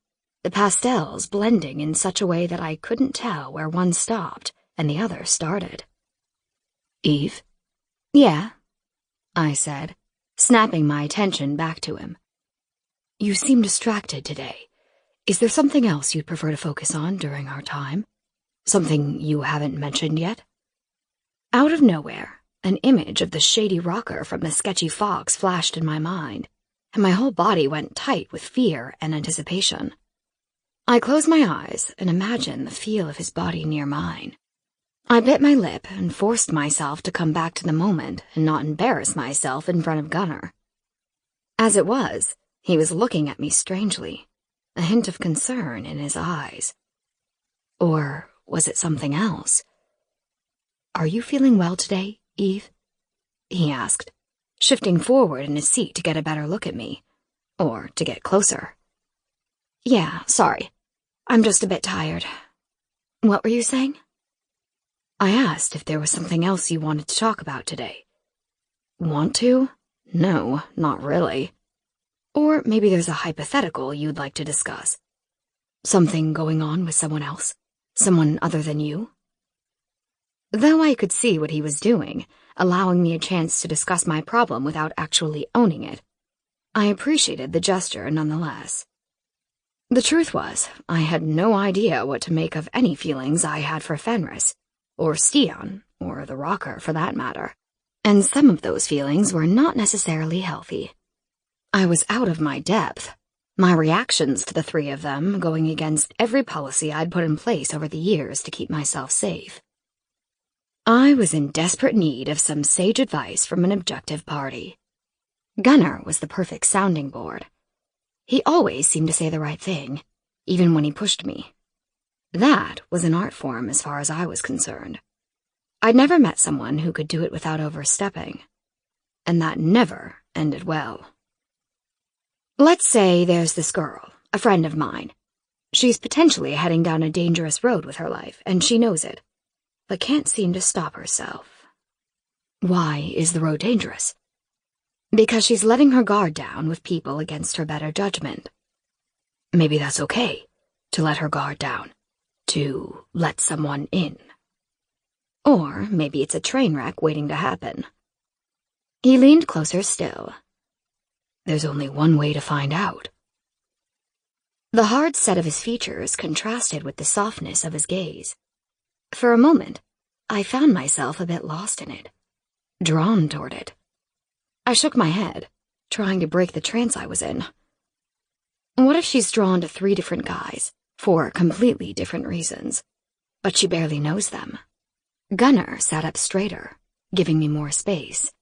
the pastels blending in such a way that I couldn't tell where one stopped and the other started. "Eve?" "Yeah," I said, snapping my attention back to him. "You seem distracted today. Is there something else you'd prefer to focus on during our time? Something you haven't mentioned yet?" Out of nowhere, an image of the shady rocker from the sketchy fox flashed in my mind, and my whole body went tight with fear and anticipation. I closed my eyes and imagined the feel of his body near mine. I bit my lip and forced myself to come back to the moment and not embarrass myself in front of Gunnar. As it was, he was looking at me strangely, a hint of concern in his eyes. Or was it something else? "Are you feeling well today, Eve?" he asked, shifting forward in his seat to get a better look at me, or to get closer. "Yeah, sorry. I'm just a bit tired." "What were you saying?" I asked if there was something else you wanted to talk about today. "Want to? No, not really. Or maybe there's a hypothetical you'd like to discuss. Something going on with someone else? Someone other than you?" Though I could see what he was doing, allowing me a chance to discuss my problem without actually owning it, I appreciated the gesture nonetheless. The truth was, I had no idea what to make of any feelings I had for Fenris, or Stian, or the rocker for that matter, and some of those feelings were not necessarily healthy. I was out of my depth, my reactions to the three of them going against every policy I'd put in place over the years to keep myself safe. I was in desperate need of some sage advice from an objective party. Gunnar was the perfect sounding board. He always seemed to say the right thing, even when he pushed me. That was an art form as far as I was concerned. I'd never met someone who could do it without overstepping, and that never ended well. Let's say there's this girl, a friend of mine. She's potentially heading down a dangerous road with her life, and she knows it, but can't seem to stop herself. Why is the road dangerous? Because she's letting her guard down with people against her better judgment. Maybe that's okay, to let her guard down, to let someone in. Or maybe it's a train wreck waiting to happen. He leaned closer still. There's only one way to find out. The hard set of his features contrasted with the softness of his gaze. For a moment, I found myself a bit lost in it, drawn toward it. I shook my head, trying to break the trance I was in. What if she's drawn to 3 different guys, for completely different reasons, but she barely knows them? Gunnar sat up straighter, giving me more space.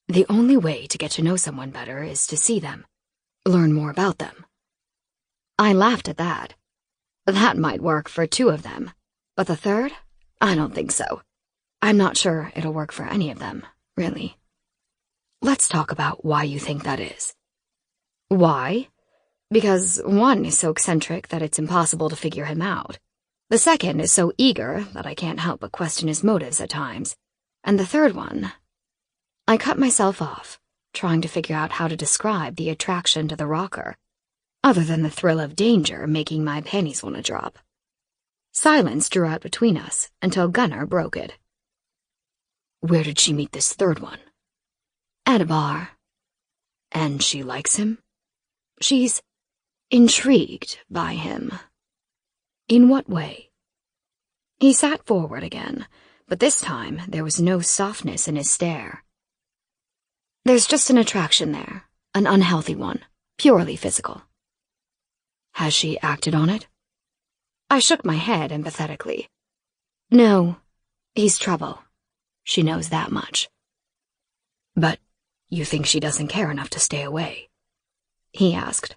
The only way to get to know someone better is to see them, learn more about them. I laughed at that. That might work for 2 of them, but the third? I don't think so. I'm not sure it'll work for any of them, really. Let's talk about why you think that is. Why? Because 1 is so eccentric that it's impossible to figure him out. The second is so eager that I can't help but question his motives at times. And the third one... I cut myself off, trying to figure out how to describe the attraction to the rocker, other than the thrill of danger making my panties want to drop. Silence drew out between us until Gunnar broke it. Where did she meet this third one? At a bar. And she likes him? She's intrigued by him. In what way? He sat forward again, but this time there was no softness in his stare. There's just an attraction there, an unhealthy one, purely physical. Has she acted on it? I shook my head empathetically. No, he's trouble. She knows that much. But you think she doesn't care enough to stay away? He asked.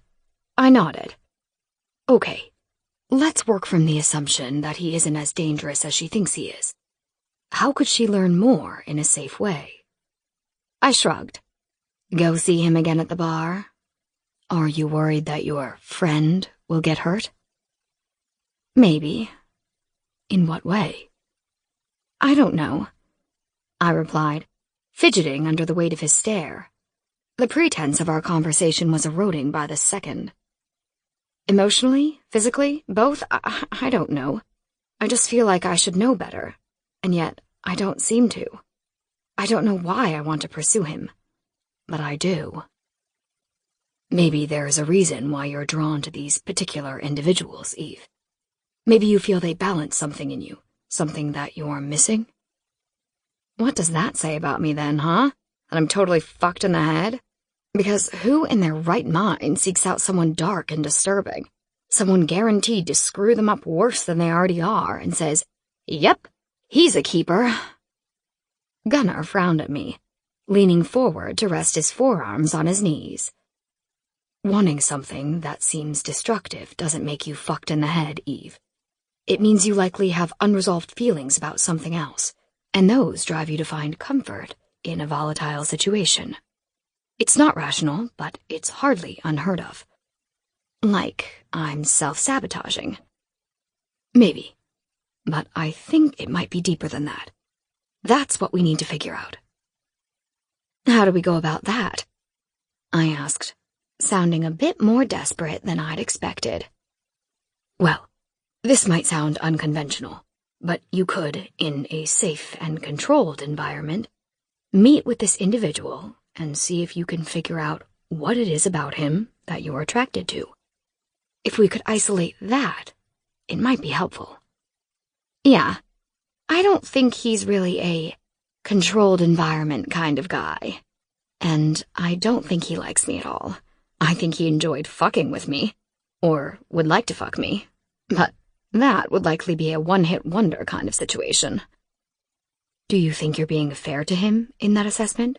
I nodded. Okay, let's work from the assumption that he isn't as dangerous as she thinks he is. How could she learn more in a safe way? I shrugged. Go see him again at the bar? Are you worried that your friend will get hurt? Maybe. In what way? I don't know, I replied, fidgeting under the weight of his stare. The pretense of our conversation was eroding by the second. Emotionally? Physically? Both? I don't know. I just feel like I should know better, and yet I don't seem to. I don't know why I want to pursue him, but I do. Maybe there's a reason why you're drawn to these particular individuals, Eve. Maybe you feel they balance something in you, something that you're missing? What does that say about me then, huh? That I'm totally fucked in the head? Because who in their right mind seeks out someone dark and disturbing? Someone guaranteed to screw them up worse than they already are and says, "Yep, he's a keeper." Gunnar frowned at me, leaning forward to rest his forearms on his knees. Wanting something that seems destructive doesn't make you fucked in the head, Eve. It means you likely have unresolved feelings about something else, and those drive you to find comfort in a volatile situation. It's not rational, but it's hardly unheard of. Like I'm self-sabotaging. Maybe, but I think it might be deeper than that. That's what we need to figure out. How do we go about that? I asked, sounding a bit more desperate than I'd expected. Well, this might sound unconventional, but you could, in a safe and controlled environment, meet with this individual and see if you can figure out what it is about him that you're attracted to. If we could isolate that, it might be helpful. Yeah, I don't think he's really a controlled environment kind of guy. And I don't think he likes me at all. I think he enjoyed fucking with me, or would like to fuck me, but that would likely be a one-hit wonder kind of situation. Do you think you're being fair to him in that assessment?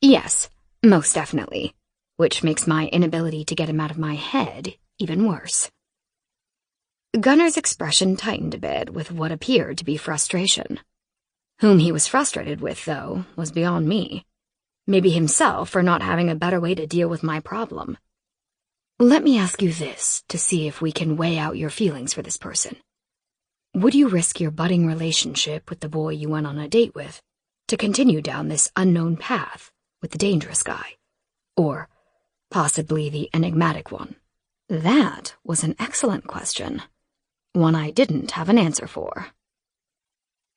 Yes, most definitely, which makes my inability to get him out of my head even worse. Gunnar's expression tightened a bit with what appeared to be frustration. Whom he was frustrated with, though, was beyond me. Maybe himself for not having a better way to deal with my problem. Let me ask you this to see if we can weigh out your feelings for this person. Would you risk your budding relationship with the boy you went on a date with to continue down this unknown path with the dangerous guy? Or possibly the enigmatic one? That was an excellent question. One I didn't have an answer for.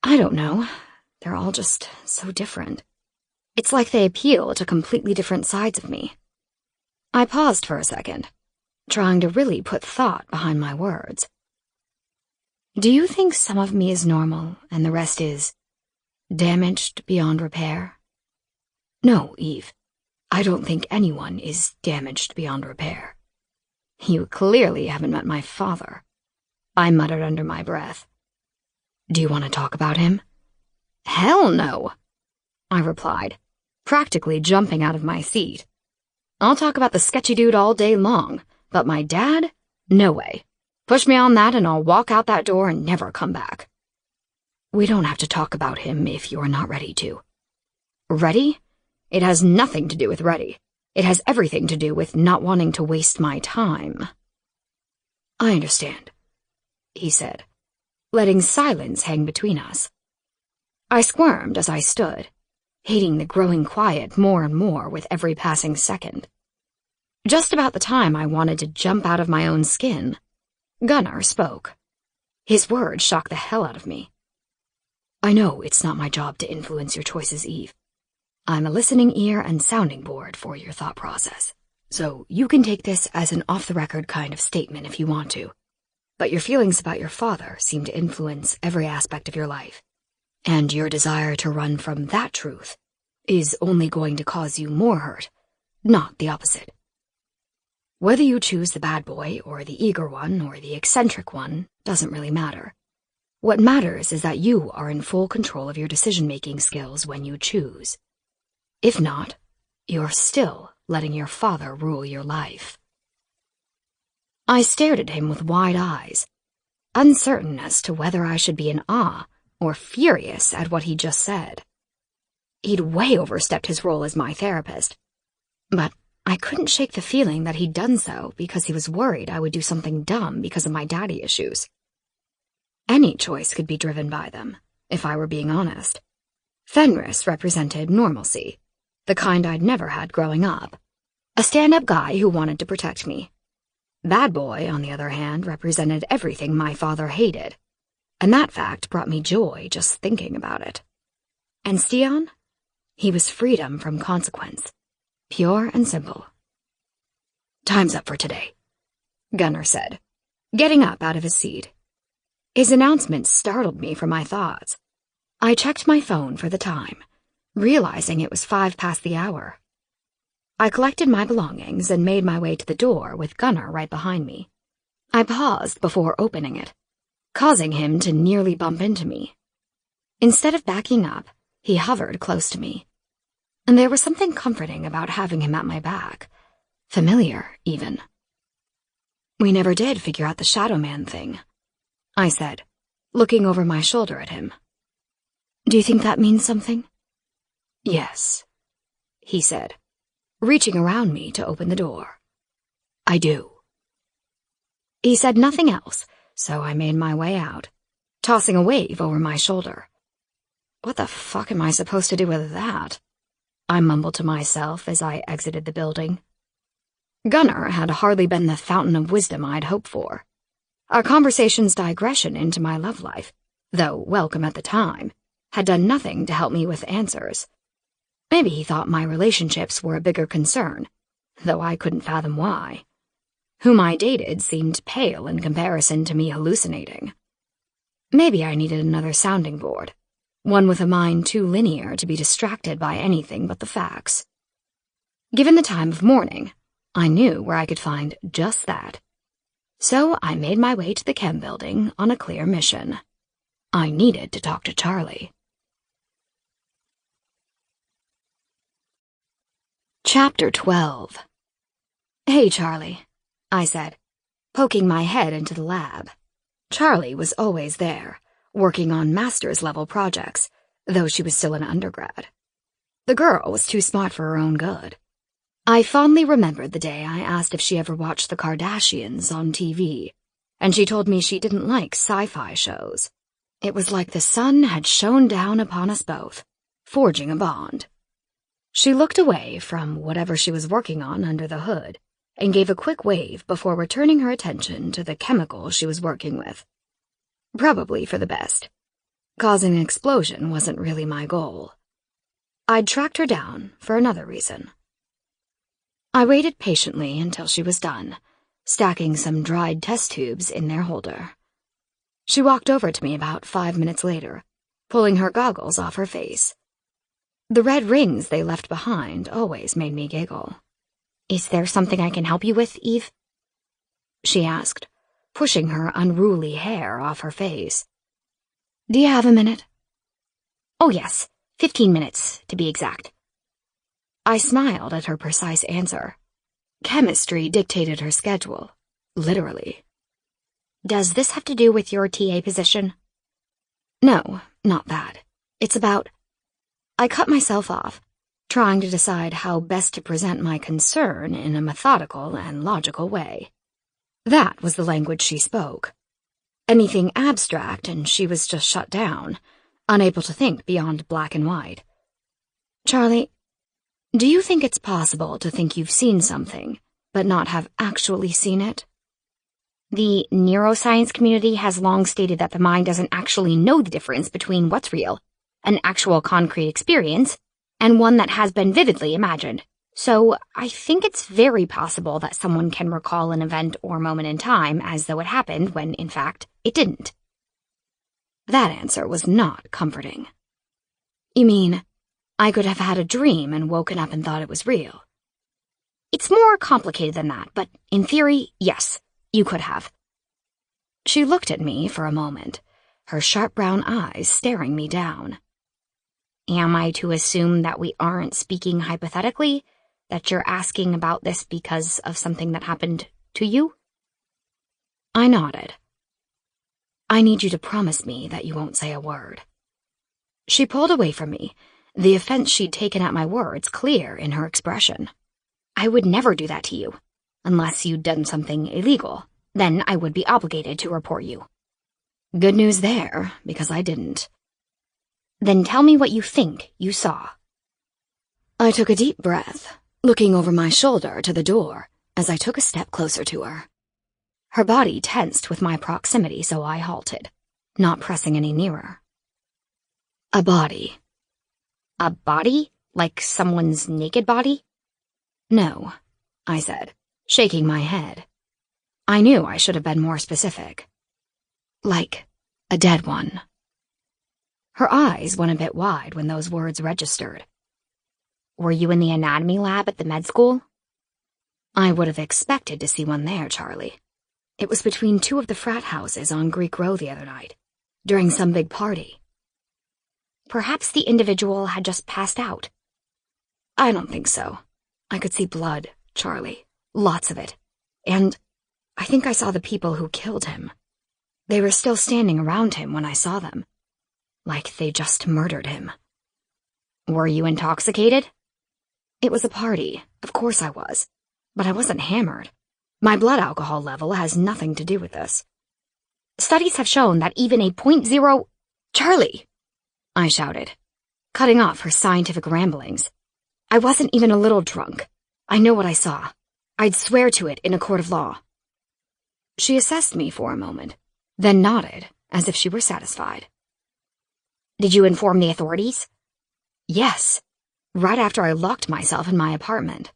I don't know. They're all just so different. It's like they appeal to completely different sides of me. I paused for a second, trying to really put thought behind my words. Do you think some of me is normal and the rest is damaged beyond repair? No, Eve. I don't think anyone is damaged beyond repair. You clearly haven't met my father, I muttered under my breath. Do you want to talk about him? Hell no, I replied, practically jumping out of my seat. I'll talk about the sketchy dude all day long, but my dad? No way. Push me on that and I'll walk out that door and never come back. We don't have to talk about him if you're not ready to. Ready? It has nothing to do with ready. It has everything to do with not wanting to waste my time. I understand, he said, letting silence hang between us. I squirmed as I stood, hating the growing quiet more and more with every passing second. Just about the time I wanted to jump out of my own skin, Gunnar spoke. His words shocked the hell out of me. I know it's not my job to influence your choices, Eve. I'm a listening ear and sounding board for your thought process, so you can take this as an off-the-record kind of statement if you want to. But your feelings about your father seem to influence every aspect of your life, and your desire to run from that truth is only going to cause you more hurt, not the opposite. Whether you choose the bad boy or the eager one or the eccentric one doesn't really matter. What matters is that you are in full control of your decision-making skills when you choose. If not, you're still letting your father rule your life. I stared at him with wide eyes, uncertain as to whether I should be in awe or furious at what he just said. He'd way overstepped his role as my therapist, but I couldn't shake the feeling that he'd done so because he was worried I would do something dumb because of my daddy issues. Any choice could be driven by them, if I were being honest. Fenris represented normalcy, the kind I'd never had growing up. A stand-up guy who wanted to protect me. Bad Boy, on the other hand, represented everything my father hated, and that fact brought me joy just thinking about it. And Stian? He was freedom from consequence. Pure and simple. "Time's up for today," Gunnar said, getting up out of his seat. His announcement startled me from my thoughts. I checked my phone for the time, realizing it was 5 past the hour. I collected my belongings and made my way to the door with Gunnar right behind me. I paused before opening it, causing him to nearly bump into me. Instead of backing up, he hovered close to me. And there was something comforting about having him at my back. Familiar, even. "We never did figure out the Shadow Man thing," I said, looking over my shoulder at him. "Do you think that means something?" "Yes," he said, reaching around me to open the door. "I do." He said nothing else, so I made my way out, tossing a wave over my shoulder. What the fuck am I supposed to do with that? I mumbled to myself as I exited the building. Gunnar had hardly been the fountain of wisdom I'd hoped for. Our conversation's digression into my love life, though welcome at the time, had done nothing to help me with answers. Maybe he thought my relationships were a bigger concern, though I couldn't fathom why. Whom I dated seemed pale in comparison to me hallucinating. Maybe I needed another sounding board, one with a mind too linear to be distracted by anything but the facts. Given the time of morning, I knew where I could find just that. So I made my way to the chem building on a clear mission. I needed to talk to Charlie. Chapter 12. "Hey, Charlie," I said, poking my head into the lab. Charlie was always there, working on master's-level projects, though she was still an undergrad. The girl was too smart for her own good. I fondly remembered the day I asked if she ever watched the Kardashians on TV, and she told me she didn't like sci-fi shows. It was like the sun had shone down upon us both, forging a bond. She looked away from whatever she was working on under the hood and gave a quick wave before returning her attention to the chemical she was working with. Probably for the best. Causing an explosion wasn't really my goal. I'd tracked her down for another reason. I waited patiently until she was done, stacking some dried test tubes in their holder. She walked over to me about 5 minutes later, pulling her goggles off her face. The red rings they left behind always made me giggle. "Is there something I can help you with, Eve?" she asked, pushing her unruly hair off her face. "Do you have a minute?" "Oh yes, 15 minutes, to be exact." I smiled at her precise answer. Chemistry dictated her schedule, literally. "Does this have to do with your TA position?" "No, not that. It's about—" I cut myself off, trying to decide how best to present my concern in a methodical and logical way. That was the language she spoke. Anything abstract and she was just shut down, unable to think beyond black and white. "Charlie, do you think it's possible to think you've seen something, but not have actually seen it?" The neuroscience community has long stated that the mind doesn't actually know the difference between what's real, an actual concrete experience, and one that has been vividly imagined. So I think it's very possible that someone can recall an event or moment in time as though it happened when, in fact, it didn't. That answer was not comforting. "You mean, I could have had a dream and woken up and thought it was real?" It's more complicated than that, but in theory, yes, you could have. She looked at me for a moment, her sharp brown eyes staring me down. Am I to assume that we aren't speaking hypothetically? That you're asking about this because of something that happened to you? I nodded. I need you to promise me that you won't say a word. She pulled away from me, the offense she'd taken at my words clear in her expression. I would never do that to you. Unless you'd done something illegal. Then I would be obligated to report you. Good news there, because I didn't. Then tell me what you think you saw. I took a deep breath, looking over my shoulder to the door as I took a step closer to her. Her body tensed with my proximity, so I halted, not pressing any nearer. A body. A body? Like someone's naked body? No, I said, shaking my head. I knew I should have been more specific. Like a dead one. Her eyes went a bit wide when those words registered. Were you in the anatomy lab at the med school? I would have expected to see one there, Charlie. It was between two of the frat houses on Greek Row the other night, during some big party. Perhaps the individual had just passed out. I don't think so. I could see blood, Charlie. Lots of it. And I think I saw the people who killed him. They were still standing around him when I saw them. Like they just murdered him. Were you intoxicated? It was a party. Of course I was. But I wasn't hammered. My blood alcohol level has nothing to do with this. Studies have shown that even a .0... Charlie! I shouted, cutting off her scientific ramblings. I wasn't even a little drunk. I know what I saw. I'd swear to it in a court of law. She assessed me for a moment, then nodded, as if she were satisfied. Did you inform the authorities? Yes, right after I locked myself in my apartment.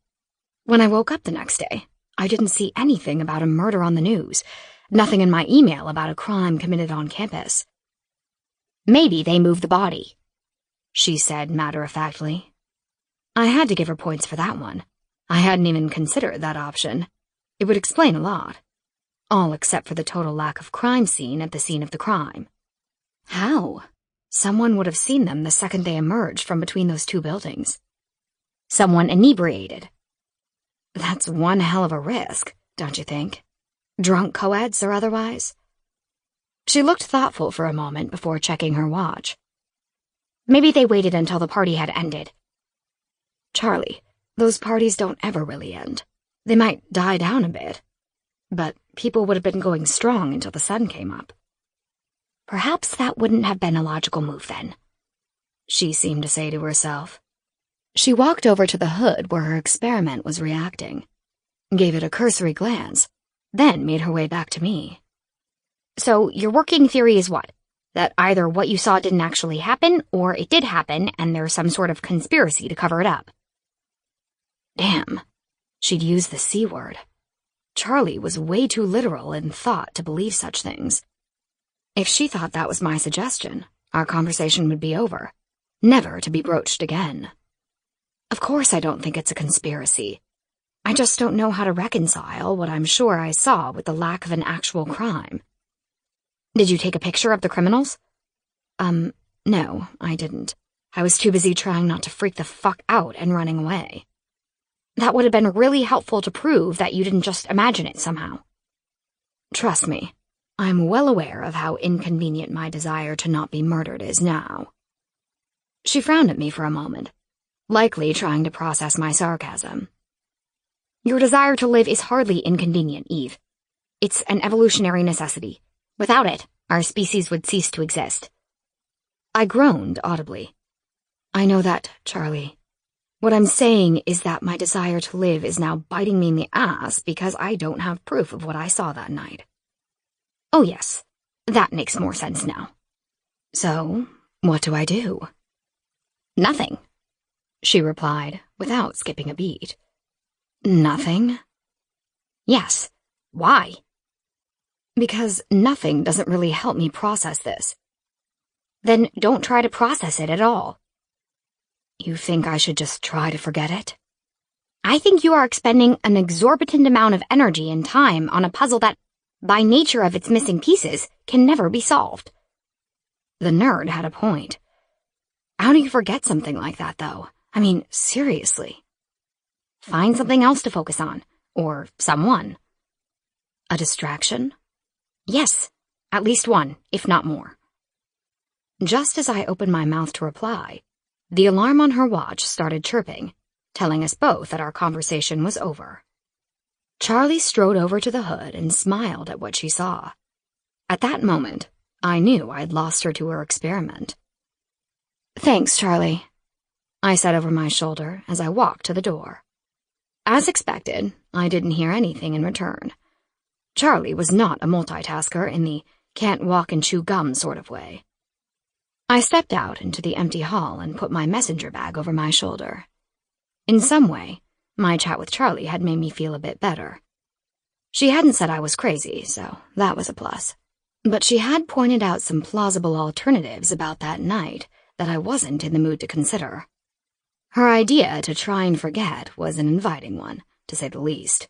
When I woke up the next day, I didn't see anything about a murder on the news, nothing in my email about a crime committed on campus. Maybe they moved the body, she said matter-of-factly. I had to give her points for that one. I hadn't even considered that option. It would explain a lot. All except for the total lack of crime scene at the scene of the crime. How? Someone would have seen them the second they emerged from between those two buildings. Someone inebriated. That's one hell of a risk, don't you think? Drunk co-eds or otherwise? She looked thoughtful for a moment before checking her watch. Maybe they waited until the party had ended. Charlie, those parties don't ever really end. They might die down a bit. But people would have been going strong until the sun came up. Perhaps that wouldn't have been a logical move then, she seemed to say to herself. She walked over to the hood where her experiment was reacting, gave it a cursory glance, then made her way back to me. So your working theory is what? That either what you saw didn't actually happen, or it did happen and there's some sort of conspiracy to cover it up. Damn, she'd used the C word. Charlie was way too literal in thought to believe such things. If she thought that was my suggestion, our conversation would be over, never to be broached again. Of course I don't think it's a conspiracy. I just don't know how to reconcile what I'm sure I saw with the lack of an actual crime. Did you take a picture of the criminals? No, I didn't. I was too busy trying not to freak the fuck out and running away. That would have been really helpful to prove that you didn't just imagine it somehow. Trust me, I'm well aware of how inconvenient my desire to not be murdered is now. She frowned at me for a moment, likely trying to process my sarcasm. Your desire to live is hardly inconvenient, Eve. It's an evolutionary necessity. Without it, our species would cease to exist. I groaned audibly. I know that, Charlie. What I'm saying is that my desire to live is now biting me in the ass because I don't have proof of what I saw that night. Oh yes, that makes more sense now. So, what do I do? Nothing, she replied, without skipping a beat. Nothing? Yes. Why? Because nothing doesn't really help me process this. Then don't try to process it at all. You think I should just try to forget it? I think you are expending an exorbitant amount of energy and time on a puzzle that, by nature of its missing pieces, can never be solved. The nerd had a point. How do you forget something like that, though? I mean, seriously. Find something else to focus on, or someone. A distraction? Yes, at least one, if not more. Just as I opened my mouth to reply, the alarm on her watch started chirping, telling us both that our conversation was over. Charlie strode over to the hood and smiled at what she saw. At that moment, I knew I'd lost her to her experiment. "Thanks, Charlie," I said over my shoulder as I walked to the door. As expected, I didn't hear anything in return. Charlie was not a multitasker in the can't walk and chew gum sort of way. I stepped out into the empty hall and put my messenger bag over my shoulder. In some way, my chat with Charlie had made me feel a bit better. She hadn't said I was crazy, so that was a plus. But she had pointed out some plausible alternatives about that night that I wasn't in the mood to consider. Her idea to try and forget was an inviting one, to say the least.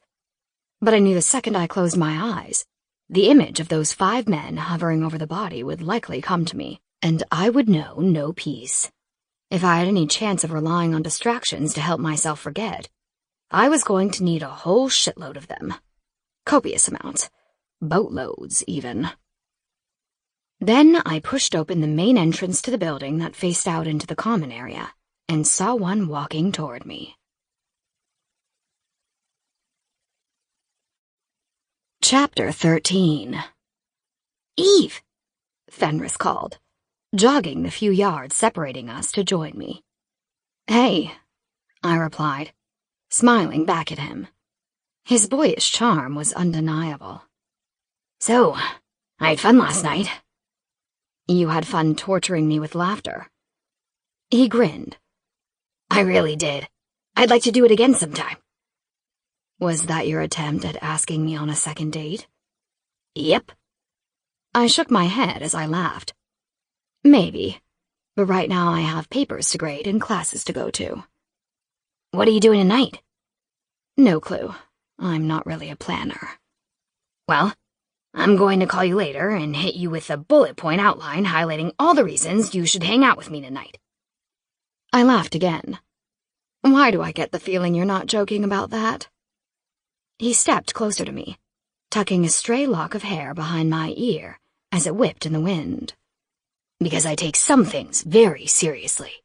But I knew the second I closed my eyes, the image of those 5 men hovering over the body would likely come to me, and I would know no peace. If I had any chance of relying on distractions to help myself forget, I was going to need a whole shitload of them. Copious amounts. Boatloads, even. Then I pushed open the main entrance to the building that faced out into the common area, and saw one walking toward me. Chapter 13. "Eve!" Fenris called, jogging the few yards separating us to join me. "Hey," I replied, smiling back at him. His boyish charm was undeniable. "So, I had fun last night." "You had fun torturing me with laughter." He grinned. "I really did. I'd like to do it again sometime." "Was that your attempt at asking me on a second date?" "Yep." I shook my head as I laughed. "Maybe, but right now I have papers to grade and classes to go to." "What are you doing tonight?" "No clue. I'm not really a planner." "Well, I'm going to call you later and hit you with a bullet point outline highlighting all the reasons you should hang out with me tonight." I laughed again. "Why do I get the feeling you're not joking about that?" He stepped closer to me, tucking a stray lock of hair behind my ear as it whipped in the wind. "Because I take some things very seriously."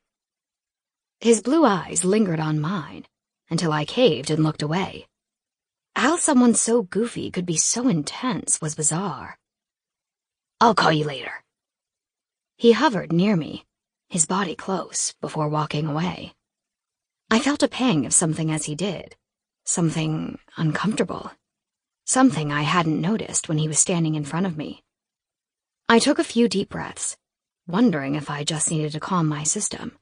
His blue eyes lingered on mine until I caved and looked away. How someone so goofy could be so intense was bizarre. "I'll call you later." He hovered near me, his body close, before walking away. I felt a pang of something as he did, something uncomfortable, something I hadn't noticed when he was standing in front of me. I took a few deep breaths, wondering if I just needed to calm my system,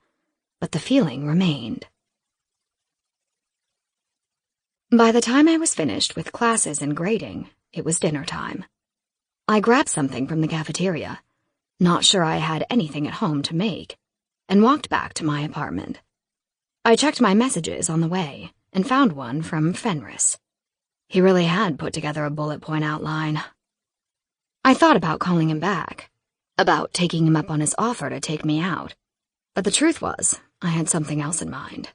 but the feeling remained. By the time I was finished with classes and grading, it was dinner time. I grabbed something from the cafeteria, not sure I had anything at home to make, and walked back to my apartment. I checked my messages on the way and found one from Fenris. He really had put together a bullet point outline. I thought about calling him back, about taking him up on his offer to take me out, but the truth was, I had something else in mind.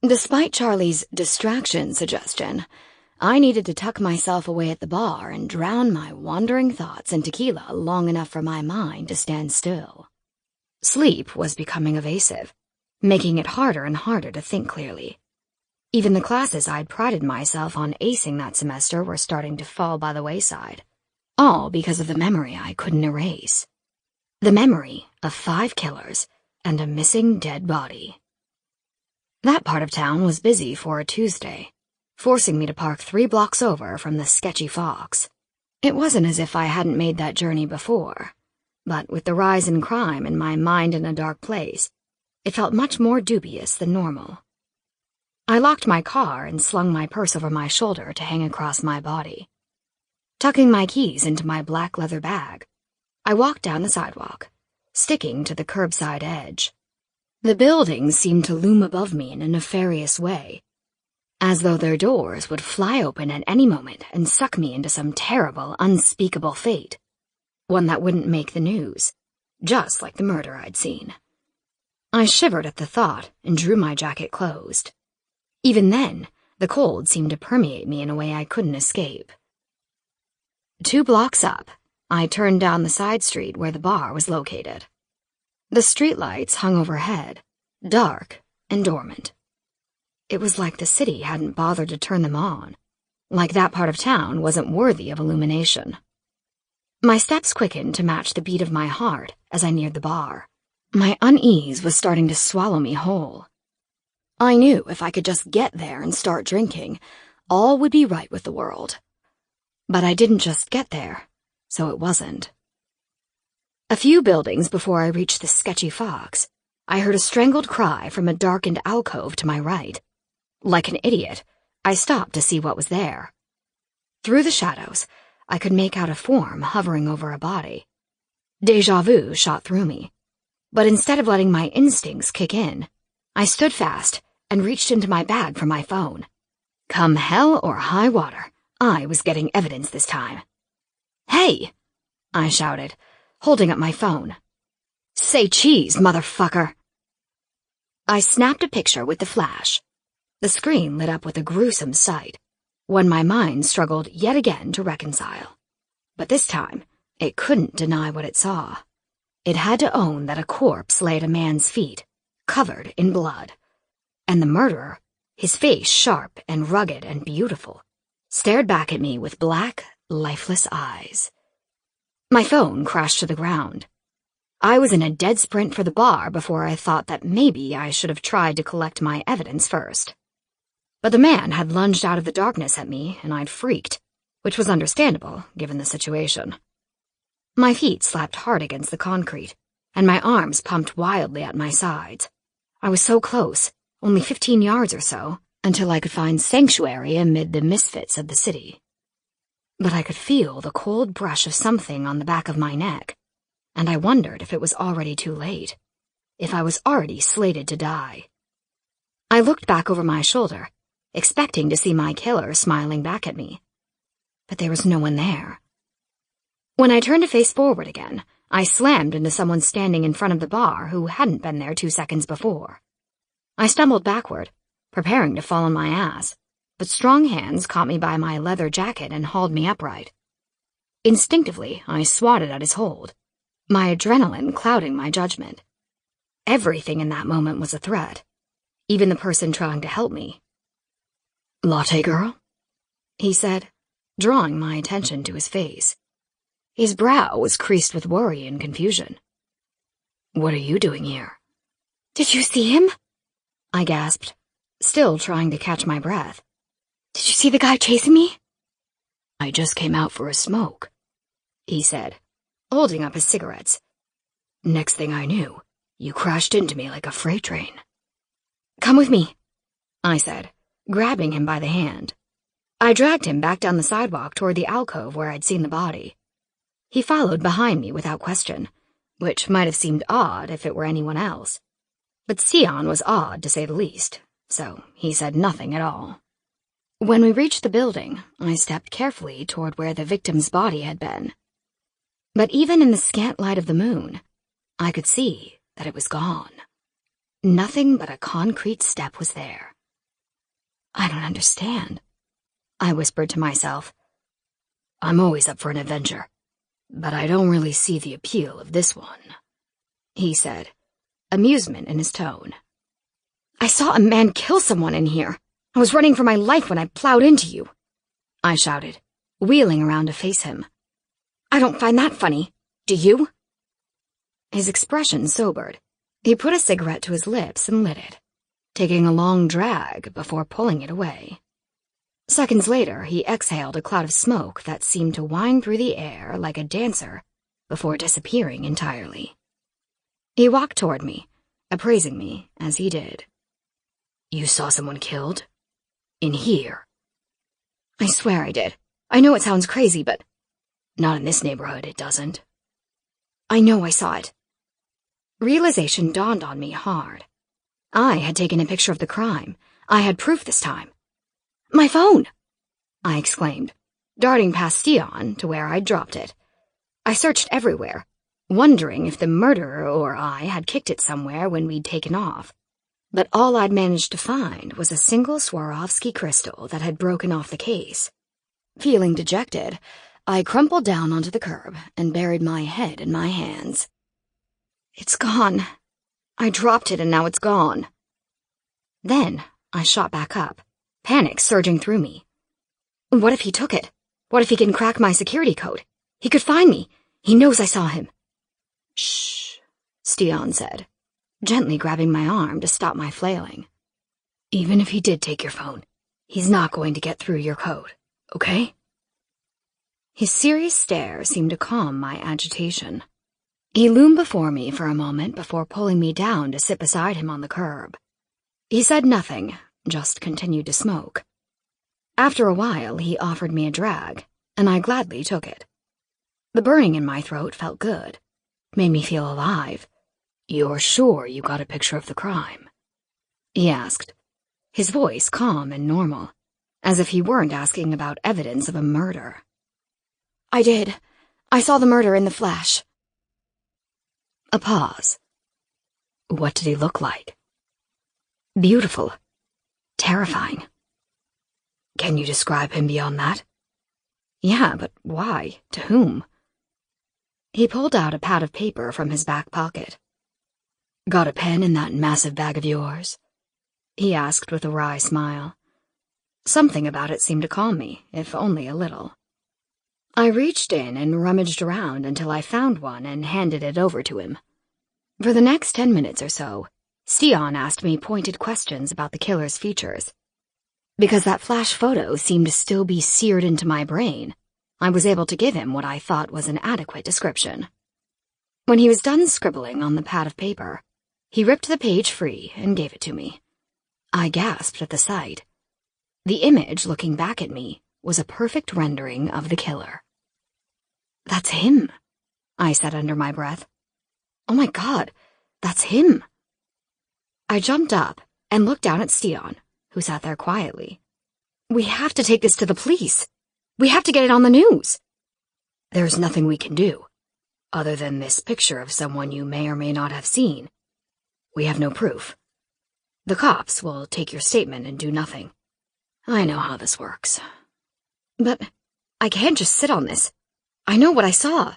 Despite Charlie's distraction suggestion, I needed to tuck myself away at the bar and drown my wandering thoughts in tequila long enough for my mind to stand still. Sleep was becoming evasive, making it harder and harder to think clearly. Even the classes I'd prided myself on acing that semester were starting to fall by the wayside, all because of the memory I couldn't erase. The memory of 5 killers and a missing dead body. That part of town was busy for a Tuesday, forcing me to park 3 blocks over from the sketchy Fox. It wasn't as if I hadn't made that journey before, but with the rise in crime and my mind in a dark place, it felt much more dubious than normal. I locked my car and slung my purse over my shoulder to hang across my body. Tucking my keys into my black leather bag, I walked down the sidewalk, sticking to the curbside edge. The buildings seemed to loom above me in a nefarious way, as though their doors would fly open at any moment and suck me into some terrible, unspeakable fate, one that wouldn't make the news, just like the murder I'd seen. I shivered at the thought and drew my jacket closed. Even then, the cold seemed to permeate me in a way I couldn't escape. 2 blocks up, I turned down the side street where the bar was located. The streetlights hung overhead, dark and dormant. It was like the city hadn't bothered to turn them on, like that part of town wasn't worthy of illumination. My steps quickened to match the beat of my heart as I neared the bar. My unease was starting to swallow me whole. I knew if I could just get there and start drinking, all would be right with the world. But I didn't just get there, so it wasn't. A few buildings before I reached the sketchy Fox, I heard a strangled cry from a darkened alcove to my right. Like an idiot, I stopped to see what was there. Through the shadows, I could make out a form hovering over a body. Déjà vu shot through me. But instead of letting my instincts kick in, I stood fast and reached into my bag for my phone. Come hell or high water, I was getting evidence this time. "Hey!" I shouted, holding up my phone. "Say cheese, motherfucker!" I snapped a picture with the flash. The screen lit up with a gruesome sight, one my mind struggled yet again to reconcile. But this time, it couldn't deny what it saw. It had to own that a corpse lay at a man's feet, covered in blood. And the murderer, his face sharp and rugged and beautiful, stared back at me with black, lifeless eyes. My phone crashed to the ground. I was in a dead sprint for the bar before I thought that maybe I should have tried to collect my evidence first. But the man had lunged out of the darkness at me, and I'd freaked, which was understandable given the situation. My feet slapped hard against the concrete, and my arms pumped wildly at my sides. I was so close, only 15 yards or so, until I could find sanctuary amid the misfits of the city. But I could feel the cold brush of something on the back of my neck, and I wondered if it was already too late, if I was already slated to die. I looked back over my shoulder, expecting to see my killer smiling back at me. But there was no one there. When I turned to face forward again, I slammed into someone standing in front of the bar who hadn't been there 2 seconds before. I stumbled backward, preparing to fall on my ass, but strong hands caught me by my leather jacket and hauled me upright. Instinctively, I swatted at his hold, my adrenaline clouding my judgment. Everything in that moment was a threat, even the person trying to help me. "Latte girl?" he said, drawing my attention to his face. His brow was creased with worry and confusion. "What are you doing here?" "Did you see him?" I gasped, still trying to catch my breath. "Did you see the guy chasing me?" "I just came out for a smoke," he said, holding up his cigarettes. "Next thing I knew, you crashed into me like a freight train." "Come with me," I said, grabbing him by the hand. I dragged him back down the sidewalk toward the alcove where I'd seen the body. He followed behind me without question, which might have seemed odd if it were anyone else. But Sion was odd, to say the least, so he said nothing at all. When we reached the building, I stepped carefully toward where the victim's body had been. But even in the scant light of the moon, I could see that it was gone. Nothing but a concrete step was there. "I don't understand," I whispered to myself. "I'm always up for an adventure, but I don't really see the appeal of this one," he said, amusement in his tone. "I saw a man kill someone in here. I was running for my life when I plowed into you," I shouted, wheeling around to face him. "I don't find that funny. Do you?" His expression sobered. He put a cigarette to his lips and lit it, taking a long drag before pulling it away. Seconds later, he exhaled a cloud of smoke that seemed to wind through the air like a dancer before disappearing entirely. He walked toward me, appraising me as he did. "You saw someone killed? In here?" "I swear I did. I know it sounds crazy, but—" "Not in this neighborhood, it doesn't." "I know I saw it." Realization dawned on me hard. I had taken a picture of the crime. I had proof this time. My phone! I exclaimed, darting past Stian to where I'd dropped it. I searched everywhere, wondering if the murderer or I had kicked it somewhere when we'd taken off. But all I'd managed to find was a single Swarovski crystal that had broken off the case. Feeling dejected, I crumpled down onto the curb and buried my head in my hands. It's gone. I dropped it and now it's gone. Then I shot back up, panic surging through me. What if he took it? What if he can crack my security code? He could find me. He knows I saw him. Shh, Stian said, gently grabbing my arm to stop my flailing. Even if he did take your phone, he's not going to get through your code, okay? His serious stare seemed to calm my agitation. He loomed before me for a moment before pulling me down to sit beside him on the curb. He said nothing, just continued to smoke. After a while, he offered me a drag, and I gladly took it. The burning in my throat felt good, made me feel alive. You're sure you got a picture of the crime? He asked, his voice calm and normal, as if he weren't asking about evidence of a murder. I did. I saw the murder in the flash. A pause. What did he look like? Beautiful. Terrifying. Can you describe him beyond that? Yeah, but why? To whom? He pulled out a pad of paper from his back pocket. Got a pen in that massive bag of yours? He asked with a wry smile. Something about it seemed to calm me, if only a little. I reached in and rummaged around until I found one and handed it over to him. For the next 10 minutes or so, Stian asked me pointed questions about the killer's features. Because that flash photo seemed to still be seared into my brain, I was able to give him what I thought was an adequate description. When he was done scribbling on the pad of paper, he ripped the page free and gave it to me. I gasped at the sight. The image looking back at me was a perfect rendering of the killer. That's him, I said under my breath. Oh my God, that's him. I jumped up and looked down at Stian, who sat there quietly. We have to take this to the police. We have to get it on the news. There's nothing we can do, other than this picture of someone you may or may not have seen. We have no proof. The cops will take your statement and do nothing. I know how this works. But I can't just sit on this. I know what I saw.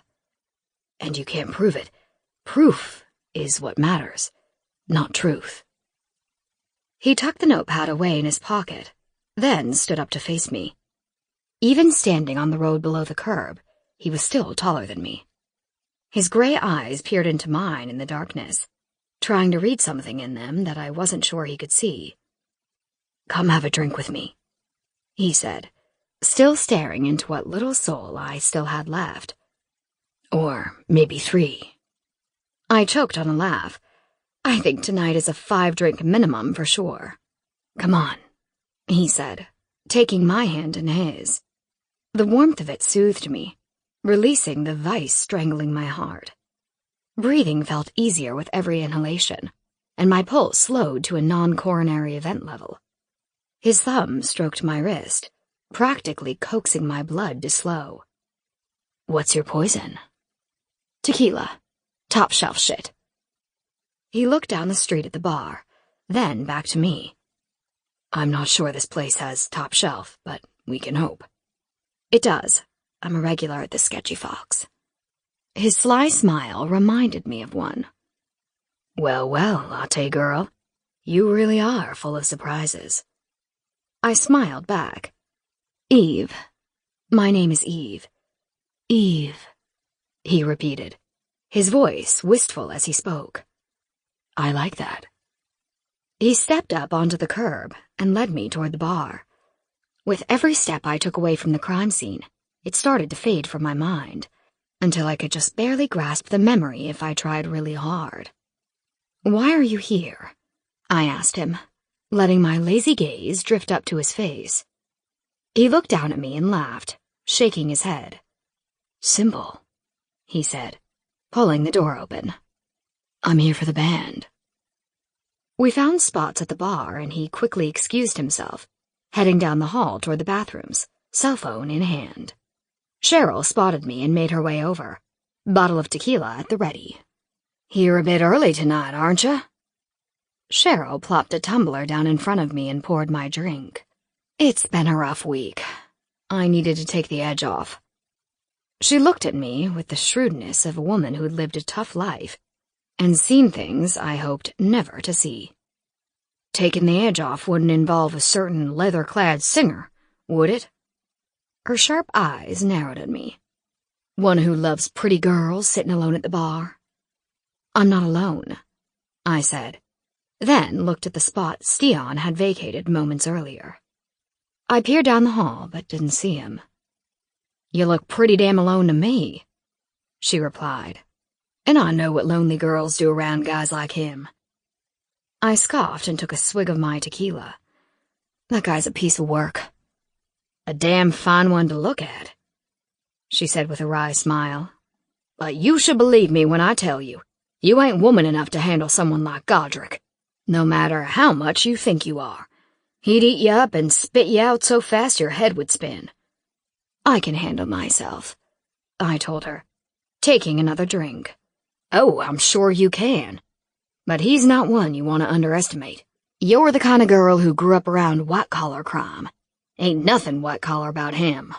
And you can't prove it. Proof is what matters, not truth. He tucked the notepad away in his pocket, then stood up to face me. Even standing on the road below the curb, he was still taller than me. His gray eyes peered into mine in the darkness, trying to read something in them that I wasn't sure he could see. Come have a drink with me, he said, still staring into what little soul I still had left. Or maybe 3. I choked on a laugh. I think tonight is a 5-drink minimum for sure. Come on, he said, taking my hand in his. The warmth of it soothed me, releasing the vice strangling my heart. Breathing felt easier with every inhalation, and my pulse slowed to a non-coronary event level. His thumb stroked my wrist, practically coaxing my blood to slow. What's your poison? Tequila. Top shelf shit. He looked down the street at the bar, then back to me. I'm not sure this place has top shelf, but we can hope. It does. I'm a regular at the Sketchy Fox. His sly smile reminded me of one. Well, well, latte girl. You really are full of surprises. I smiled back. Eve. My name is Eve. Eve, he repeated, his voice wistful as he spoke. I like that. He stepped up onto the curb and led me toward the bar. With every step I took away from the crime scene, it started to fade from my mind, until I could just barely grasp the memory if I tried really hard. Why are you here? I asked him, letting my lazy gaze drift up to his face. He looked down at me and laughed, shaking his head. Simple, he said, pulling the door open. I'm here for the band. We found spots at the bar and he quickly excused himself, heading down the hall toward the bathrooms, cell phone in hand. Cheryl spotted me and made her way over, bottle of tequila at the ready. "You're a bit early tonight, aren't you?" Cheryl plopped a tumbler down in front of me and poured my drink. "It's been a rough week. I needed to take the edge off." She looked at me with the shrewdness of a woman who'd lived a tough life and seen things I hoped never to see. "Taking the edge off wouldn't involve a certain leather-clad singer, would it?" Her sharp eyes narrowed at me. "One who loves pretty girls sitting alone at the bar?" "I'm not alone," I said, then looked at the spot Stian had vacated moments earlier. I peered down the hall, but didn't see him. "You look pretty damn alone to me," she replied, "and I know what lonely girls do around guys like him." I scoffed and took a swig of my tequila. "That guy's a piece of work." "A damn fine one to look at," she said with a wry smile. "But you should believe me when I tell you, you ain't woman enough to handle someone like Godric, no matter how much you think you are. He'd eat you up and spit you out so fast your head would spin." "I can handle myself," I told her, taking another drink. "Oh, I'm sure you can. But he's not one you want to underestimate. You're the kind of girl who grew up around white-collar crime. Ain't nothing white-collar about him."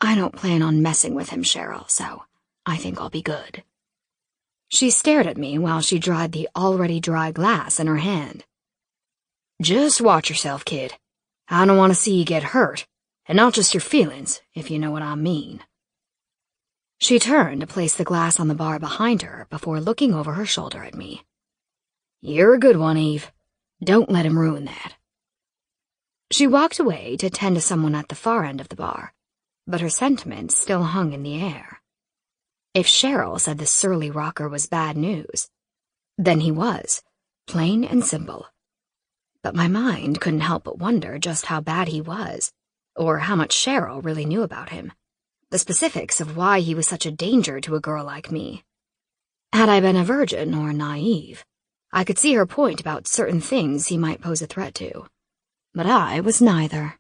"I don't plan on messing with him, Cheryl, so I think I'll be good." She stared at me while she dried the already dry glass in her hand. "Just watch yourself, kid. I don't want to see you get hurt, and not just your feelings, if you know what I mean." She turned to place the glass on the bar behind her before looking over her shoulder at me. "You're a good one, Eve. Don't let him ruin that." She walked away to tend to someone at the far end of the bar, but her sentiments still hung in the air. If Cheryl said the surly rocker was bad news, then he was, plain and simple. But my mind couldn't help but wonder just how bad he was, or how much Cheryl really knew about him, the specifics of why he was such a danger to a girl like me. Had I been a virgin or naive, I could see her point about certain things he might pose a threat to. But I was neither,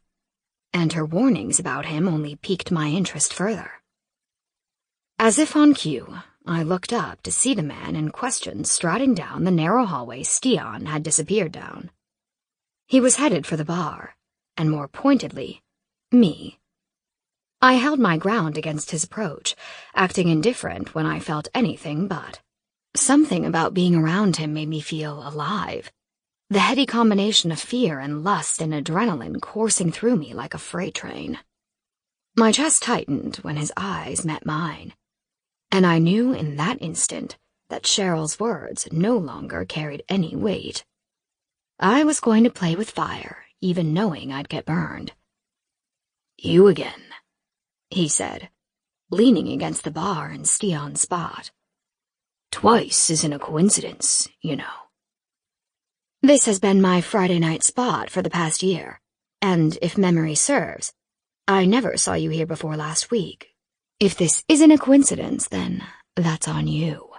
and her warnings about him only piqued my interest further. As if on cue, I looked up to see the man in question striding down the narrow hallway Stian had disappeared down. He was headed for the bar, and more pointedly, me. I held my ground against his approach, acting indifferent when I felt anything but. Something about being around him made me feel alive, the heady combination of fear and lust and adrenaline coursing through me like a freight train. My chest tightened when his eyes met mine, and I knew in that instant that Cheryl's words no longer carried any weight. I was going to play with fire, even knowing I'd get burned. "You again," he said, leaning against the bar in Stian's spot. "Twice isn't a coincidence, you know." "This has been my Friday night spot for the past year, and if memory serves, I never saw you here before last week. If this isn't a coincidence, then that's on you."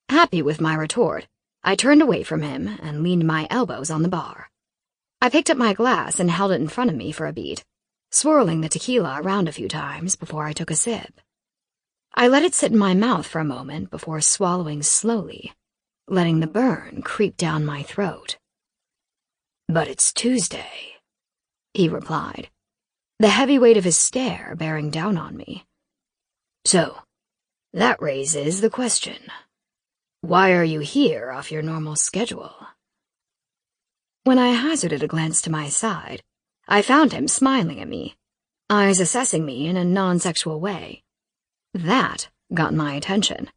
Happy with my retort, I turned away from him and leaned my elbows on the bar. I picked up my glass and held it in front of me for a beat, swirling the tequila around a few times before I took a sip. I let it sit in my mouth for a moment before swallowing slowly, letting the burn creep down my throat. "But it's Tuesday," he replied, the heavy weight of his stare bearing down on me. "So, that raises the question. Why are you here off your normal schedule?" When I hazarded a glance to my side, I found him smiling at me, eyes assessing me in a non-sexual way. That got my attention,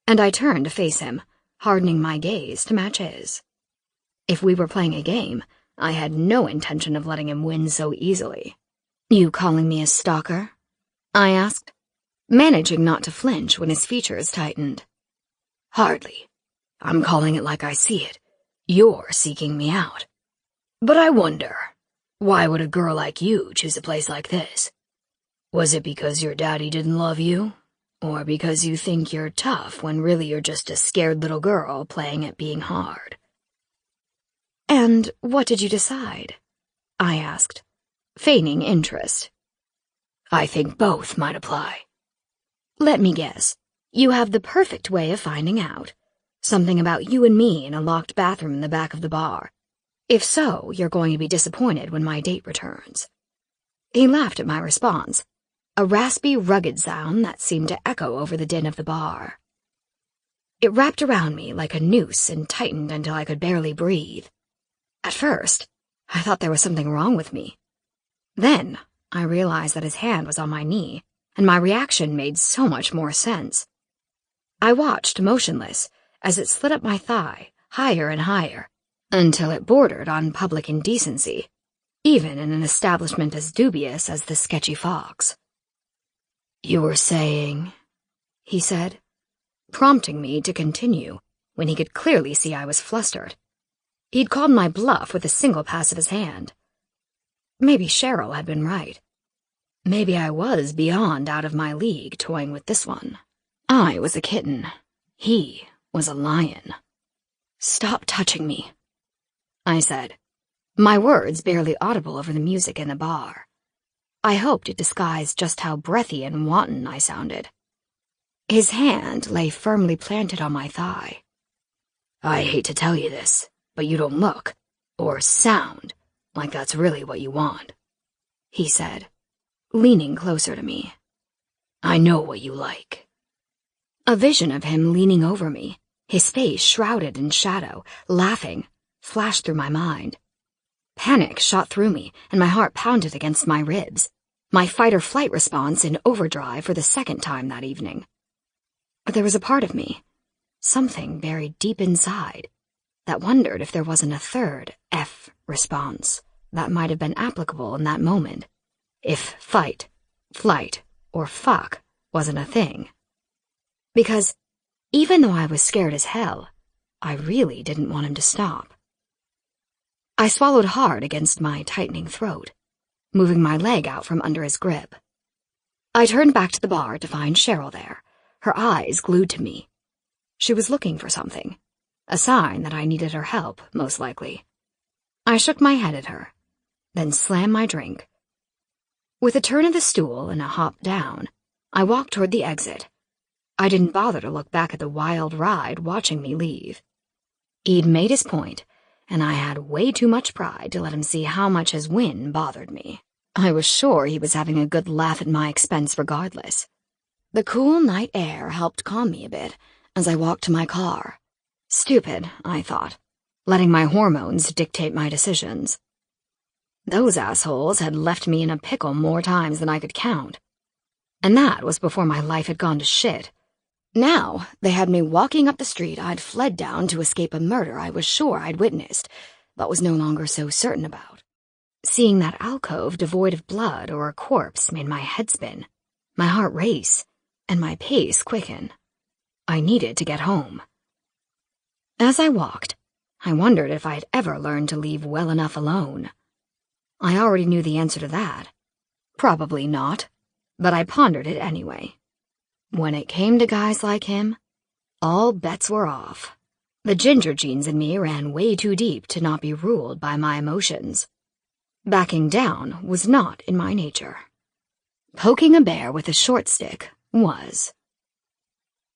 and I turned to face him, hardening my gaze to match his. If we were playing a game, I had no intention of letting him win so easily. "You calling me a stalker?" I asked, managing not to flinch when his features tightened. "Hardly. I'm calling it like I see it. You're seeking me out. But I wonder, why would a girl like you choose a place like this? Was it because your daddy didn't love you? Or because you think you're tough when really you're just a scared little girl playing at being hard?" "And what did you decide?" I asked, feigning interest. I think both might apply. Let me guess. You have the perfect way of finding out. Something about you and me in a locked bathroom in the back of the bar. If so, you're going to be disappointed when my date returns. He laughed at my response, a raspy, rugged sound that seemed to echo over the din of the bar. It wrapped around me like a noose and tightened until I could barely breathe. At first, I thought there was something wrong with me. Then, I realized that his hand was on my knee, and my reaction made so much more sense. I watched, motionless, as it slid up my thigh, higher and higher, until it bordered on public indecency, even in an establishment as dubious as the Sketchy Fox. You were saying, he said, prompting me to continue when he could clearly see I was flustered. He'd called my bluff with a single pass of his hand. Maybe Cheryl had been right. Maybe I was beyond out of my league toying with this one. I was a kitten. He was a lion. Stop touching me, I said, my words barely audible over the music in the bar. I hoped it disguised just how breathy and wanton I sounded. His hand lay firmly planted on my thigh. I hate to tell you this, but you don't look, or sound, like that's really what you want, he said, leaning closer to me. I know what you like. A vision of him leaning over me, his face shrouded in shadow, laughing, flashed through my mind. Panic shot through me, and my heart pounded against my ribs, my fight-or-flight response in overdrive for the second time that evening. But there was a part of me, something buried deep inside, that wondered if there wasn't a third F response that might have been applicable in that moment, if fight, flight, or fuck wasn't a thing. Because, even though I was scared as hell, I really didn't want him to stop. I swallowed hard against my tightening throat, moving my leg out from under his grip. I turned back to the bar to find Cheryl there, her eyes glued to me. She was looking for something, a sign that I needed her help, most likely. I shook my head at her, then slammed my drink. With a turn of the stool and a hop down, I walked toward the exit. I didn't bother to look back at the wild ride watching me leave. He'd made his point, and I had way too much pride to let him see how much his win bothered me. I was sure he was having a good laugh at my expense regardless. The cool night air helped calm me a bit as I walked to my car. Stupid, I thought, letting my hormones dictate my decisions. Those assholes had left me in a pickle more times than I could count. And that was before my life had gone to shit. Now, they had me walking up the street I'd fled down to escape a murder I was sure I'd witnessed, but was no longer so certain about. Seeing that alcove devoid of blood or a corpse made my head spin, my heart race, and my pace quicken. I needed to get home. As I walked, I wondered if I'd ever learned to leave well enough alone. I already knew the answer to that. Probably not, but I pondered it anyway. When it came to guys like him, all bets were off. The ginger genes in me ran way too deep to not be ruled by my emotions. Backing down was not in my nature. Poking a bear with a short stick was.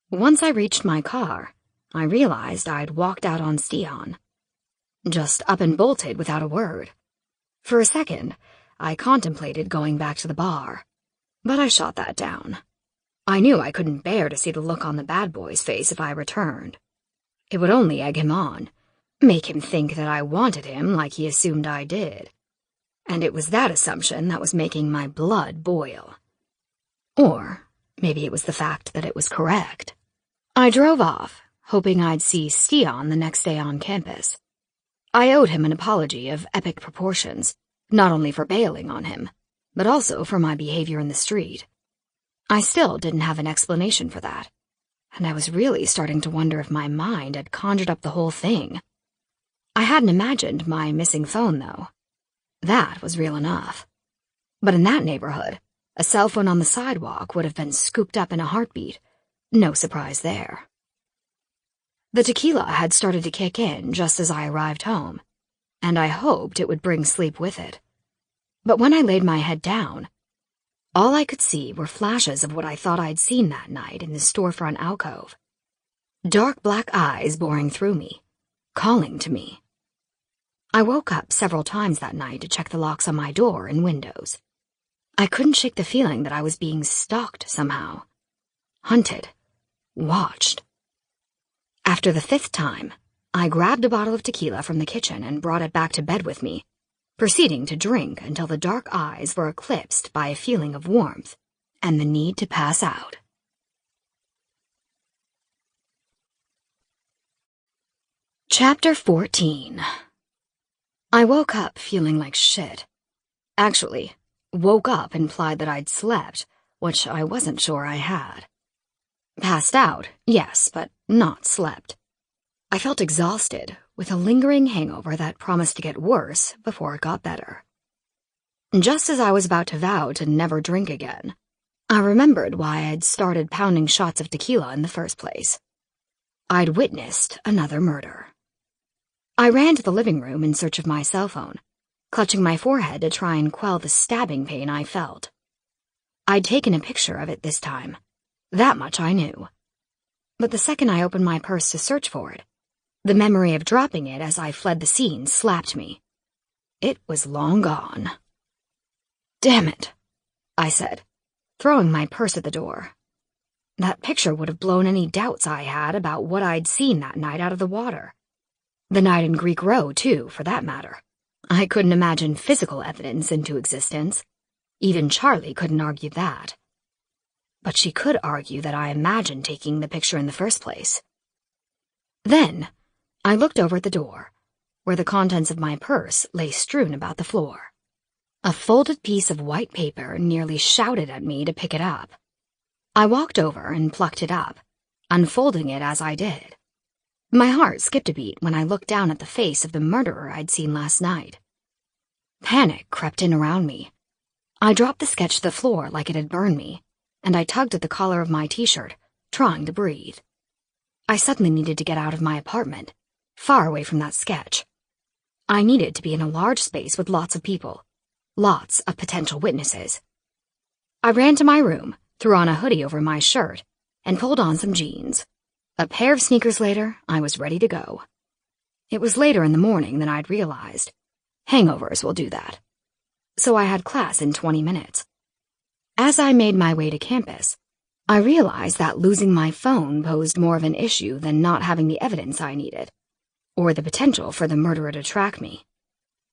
Once I reached my car, I realized I'd walked out on Stian. Just up and bolted without a word. For a second, I contemplated going back to the bar, but I shot that down. I knew I couldn't bear to see the look on the bad boy's face if I returned. It would only egg him on, make him think that I wanted him like he assumed I did. And it was that assumption that was making my blood boil. Or maybe it was the fact that it was correct. I drove off, hoping I'd see Stian the next day on campus. I owed him an apology of epic proportions, not only for bailing on him, but also for my behavior in the street. I still didn't have an explanation for that, and I was really starting to wonder if my mind had conjured up the whole thing. I hadn't imagined my missing phone, though. That was real enough. But in that neighborhood, a cell phone on the sidewalk would have been scooped up in a heartbeat. No surprise there. The tequila had started to kick in just as I arrived home, and I hoped it would bring sleep with it. But when I laid my head down, all I could see were flashes of what I thought I'd seen that night in the storefront alcove. Dark black eyes boring through me, calling to me. I woke up several times that night to check the locks on my door and windows. I couldn't shake the feeling that I was being stalked somehow. Hunted. Watched. After the 5th time, I grabbed a bottle of tequila from the kitchen and brought it back to bed with me, proceeding to drink until the dark eyes were eclipsed by a feeling of warmth and the need to pass out. Chapter 14. I woke up feeling like shit. Actually, woke up implied that I'd slept, which I wasn't sure I had. Passed out, yes, but not slept. I felt exhausted, with a lingering hangover that promised to get worse before it got better. Just as I was about to vow to never drink again, I remembered why I'd started pounding shots of tequila in the first place. I'd witnessed another murder. I ran to the living room in search of my cell phone, clutching my forehead to try and quell the stabbing pain I felt. I'd taken a picture of it this time. That much I knew. But the second I opened my purse to search for it, the memory of dropping it as I fled the scene slapped me. It was long gone. "Damn it," I said, throwing my purse at the door. That picture would have blown any doubts I had about what I'd seen that night out of the water. The night in Greek Row, too, for that matter. I couldn't imagine physical evidence into existence. Even Charlie couldn't argue that. But she could argue that I imagined taking the picture in the first place. Then, I looked over at the door, where the contents of my purse lay strewn about the floor. A folded piece of white paper nearly shouted at me to pick it up. I walked over and plucked it up, unfolding it as I did. My heart skipped a beat when I looked down at the face of the murderer I'd seen last night. Panic crept in around me. I dropped the sketch to the floor like it had burned me, and I tugged at the collar of my t-shirt, trying to breathe. I suddenly needed to get out of my apartment, far away from that sketch. I needed to be in a large space with lots of people, lots of potential witnesses. I ran to my room, threw on a hoodie over my shirt, and pulled on some jeans. A pair of sneakers later, I was ready to go. It was later in the morning than I'd realized. Hangovers will do that. So I had class in 20 minutes. As I made my way to campus, I realized that losing my phone posed more of an issue than not having the evidence I needed, or the potential for the murderer to track me.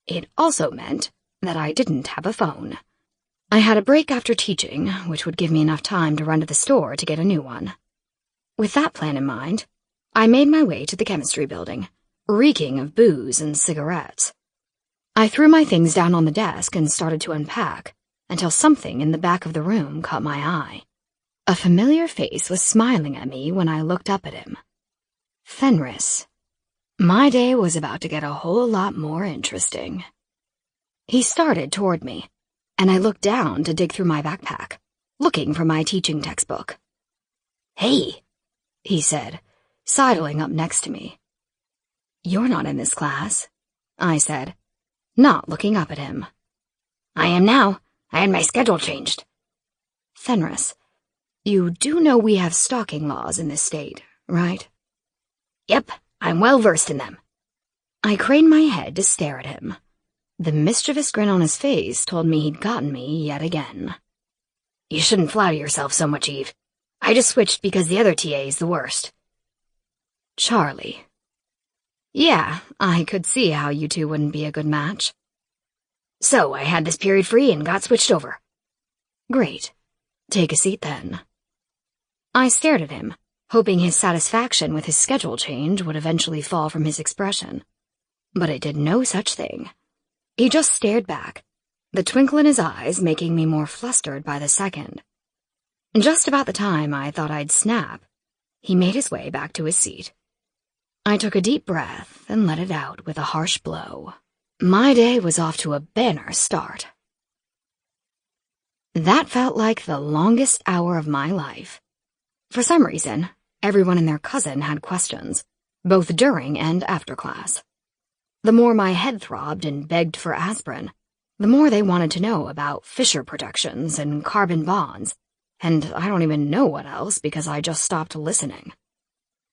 It also meant that I didn't have a phone. I had a break after teaching, which would give me enough time to run to the store to get a new one. With that plan in mind, I made my way to the chemistry building, reeking of booze and cigarettes. I threw my things down on the desk and started to unpack, until something in the back of the room caught my eye. A familiar face was smiling at me when I looked up at him. Fenris. My day was about to get a whole lot more interesting. He started toward me, and I looked down to dig through my backpack, looking for my teaching textbook. "Hey," he said, sidling up next to me. "You're not in this class," I said, not looking up at him. "I am now. I had my schedule changed." "Fenris, you do know we have stalking laws in this state, right?" "Yep, I'm well versed in them." I craned my head to stare at him. The mischievous grin on his face told me he'd gotten me yet again. "You shouldn't flatter yourself so much, Eve. I just switched because the other TA is the worst." "Charlie." "Yeah, I could see how you two wouldn't be a good match." "So I had this period free and got switched over." "Great. Take a seat then." I stared at him, hoping his satisfaction with his schedule change would eventually fall from his expression. But it did no such thing. He just stared back, the twinkle in his eyes making me more flustered by the second. Just about the time I thought I'd snap, he made his way back to his seat. I took a deep breath and let it out with a harsh blow. My day was off to a banner start. That felt like the longest hour of my life. For some reason, everyone and their cousin had questions, both during and after class. The more my head throbbed and begged for aspirin, the more they wanted to know about Fisher Productions and carbon bonds, and I don't even know what else because I just stopped listening.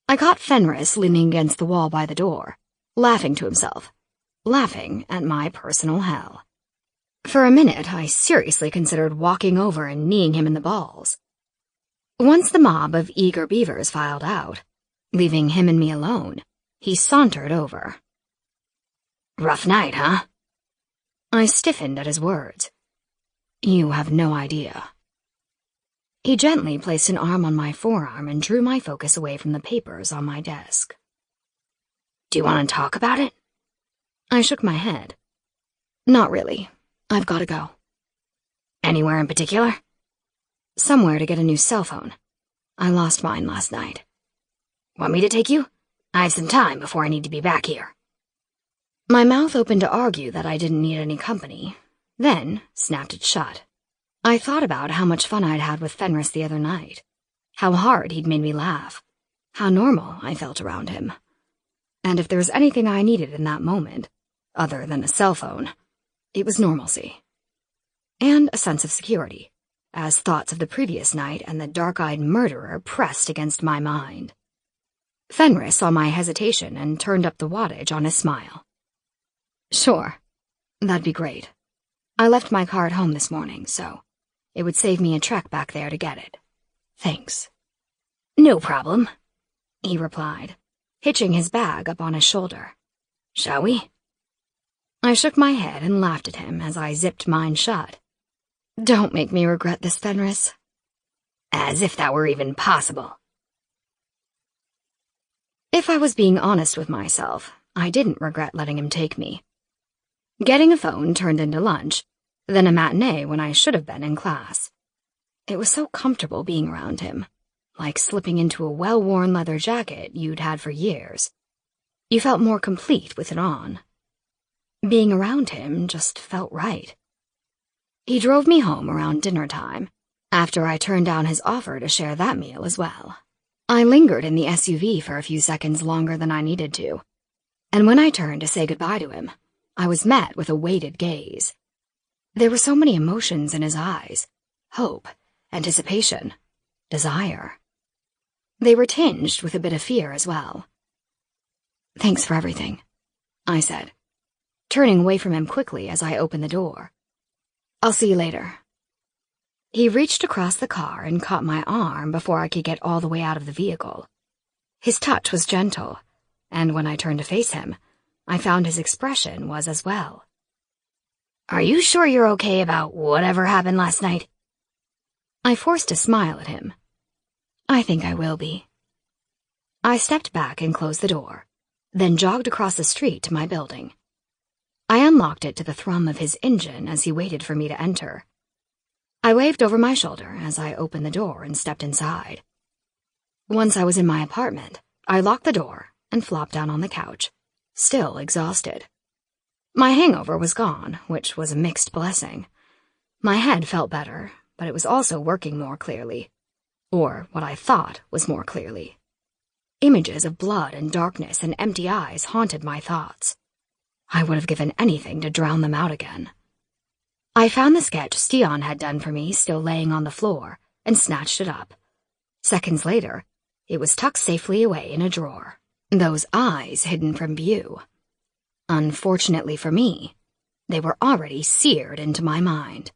I caught Fenris leaning against the wall by the door, laughing to himself, laughing at my personal hell. For a minute, I seriously considered walking over and kneeing him in the balls. Once the mob of eager beavers filed out, leaving him and me alone, he sauntered over. "Rough night, huh?" I stiffened at his words. "You have no idea." He gently placed an arm on my forearm and drew my focus away from the papers on my desk. "Do you want to talk about it?" I shook my head. "Not really. I've got to go." "Anywhere in particular?" "Somewhere to get a new cell phone. I lost mine last night." "Want me to take you? I have some time before I need to be back here." My mouth opened to argue that I didn't need any company, then snapped it shut. I thought about how much fun I'd had with Fenris the other night, how hard he'd made me laugh, how normal I felt around him. And if there was anything I needed in that moment, other than a cell phone, it was normalcy. And a sense of security, as thoughts of the previous night and the dark-eyed murderer pressed against my mind. Fenris saw my hesitation and turned up the wattage on his smile. "Sure, that'd be great. I left my car at home this morning, so it would save me a trek back there to get it. Thanks." "No problem," he replied, hitching his bag up on his shoulder. "Shall we?" I shook my head and laughed at him as I zipped mine shut. "Don't make me regret this, Fenris." "As if that were even possible." If I was being honest with myself, I didn't regret letting him take me. Getting a phone turned into lunch, then a matinee when I should have been in class. It was so comfortable being around him, like slipping into a well-worn leather jacket you'd had for years. You felt more complete with it on. Being around him just felt right. He drove me home around dinner time, after I turned down his offer to share that meal as well. I lingered in the SUV for a few seconds longer than I needed to, and when I turned to say goodbye to him, I was met with a weighted gaze. There were so many emotions in his eyes: hope, anticipation, desire. They were tinged with a bit of fear as well. "Thanks for everything," I said, turning away from him quickly as I opened the door. "I'll see you later." He reached across the car and caught my arm before I could get all the way out of the vehicle. His touch was gentle, and when I turned to face him, I found his expression was as well. "Are you sure you're okay about whatever happened last night?" I forced a smile at him. "I think I will be." I stepped back and closed the door, then jogged across the street to my building. I unlocked it to the thrum of his engine as he waited for me to enter. I waved over my shoulder as I opened the door and stepped inside. Once I was in my apartment, I locked the door and flopped down on the couch, still exhausted. My hangover was gone, which was a mixed blessing. My head felt better, but it was also working more clearly, or what I thought was more clearly. Images of blood and darkness and empty eyes haunted my thoughts. I would have given anything to drown them out again. I found the sketch Stian had done for me still laying on the floor and snatched it up. Seconds later, it was tucked safely away in a drawer, those eyes hidden from view. Unfortunately for me, they were already seared into my mind.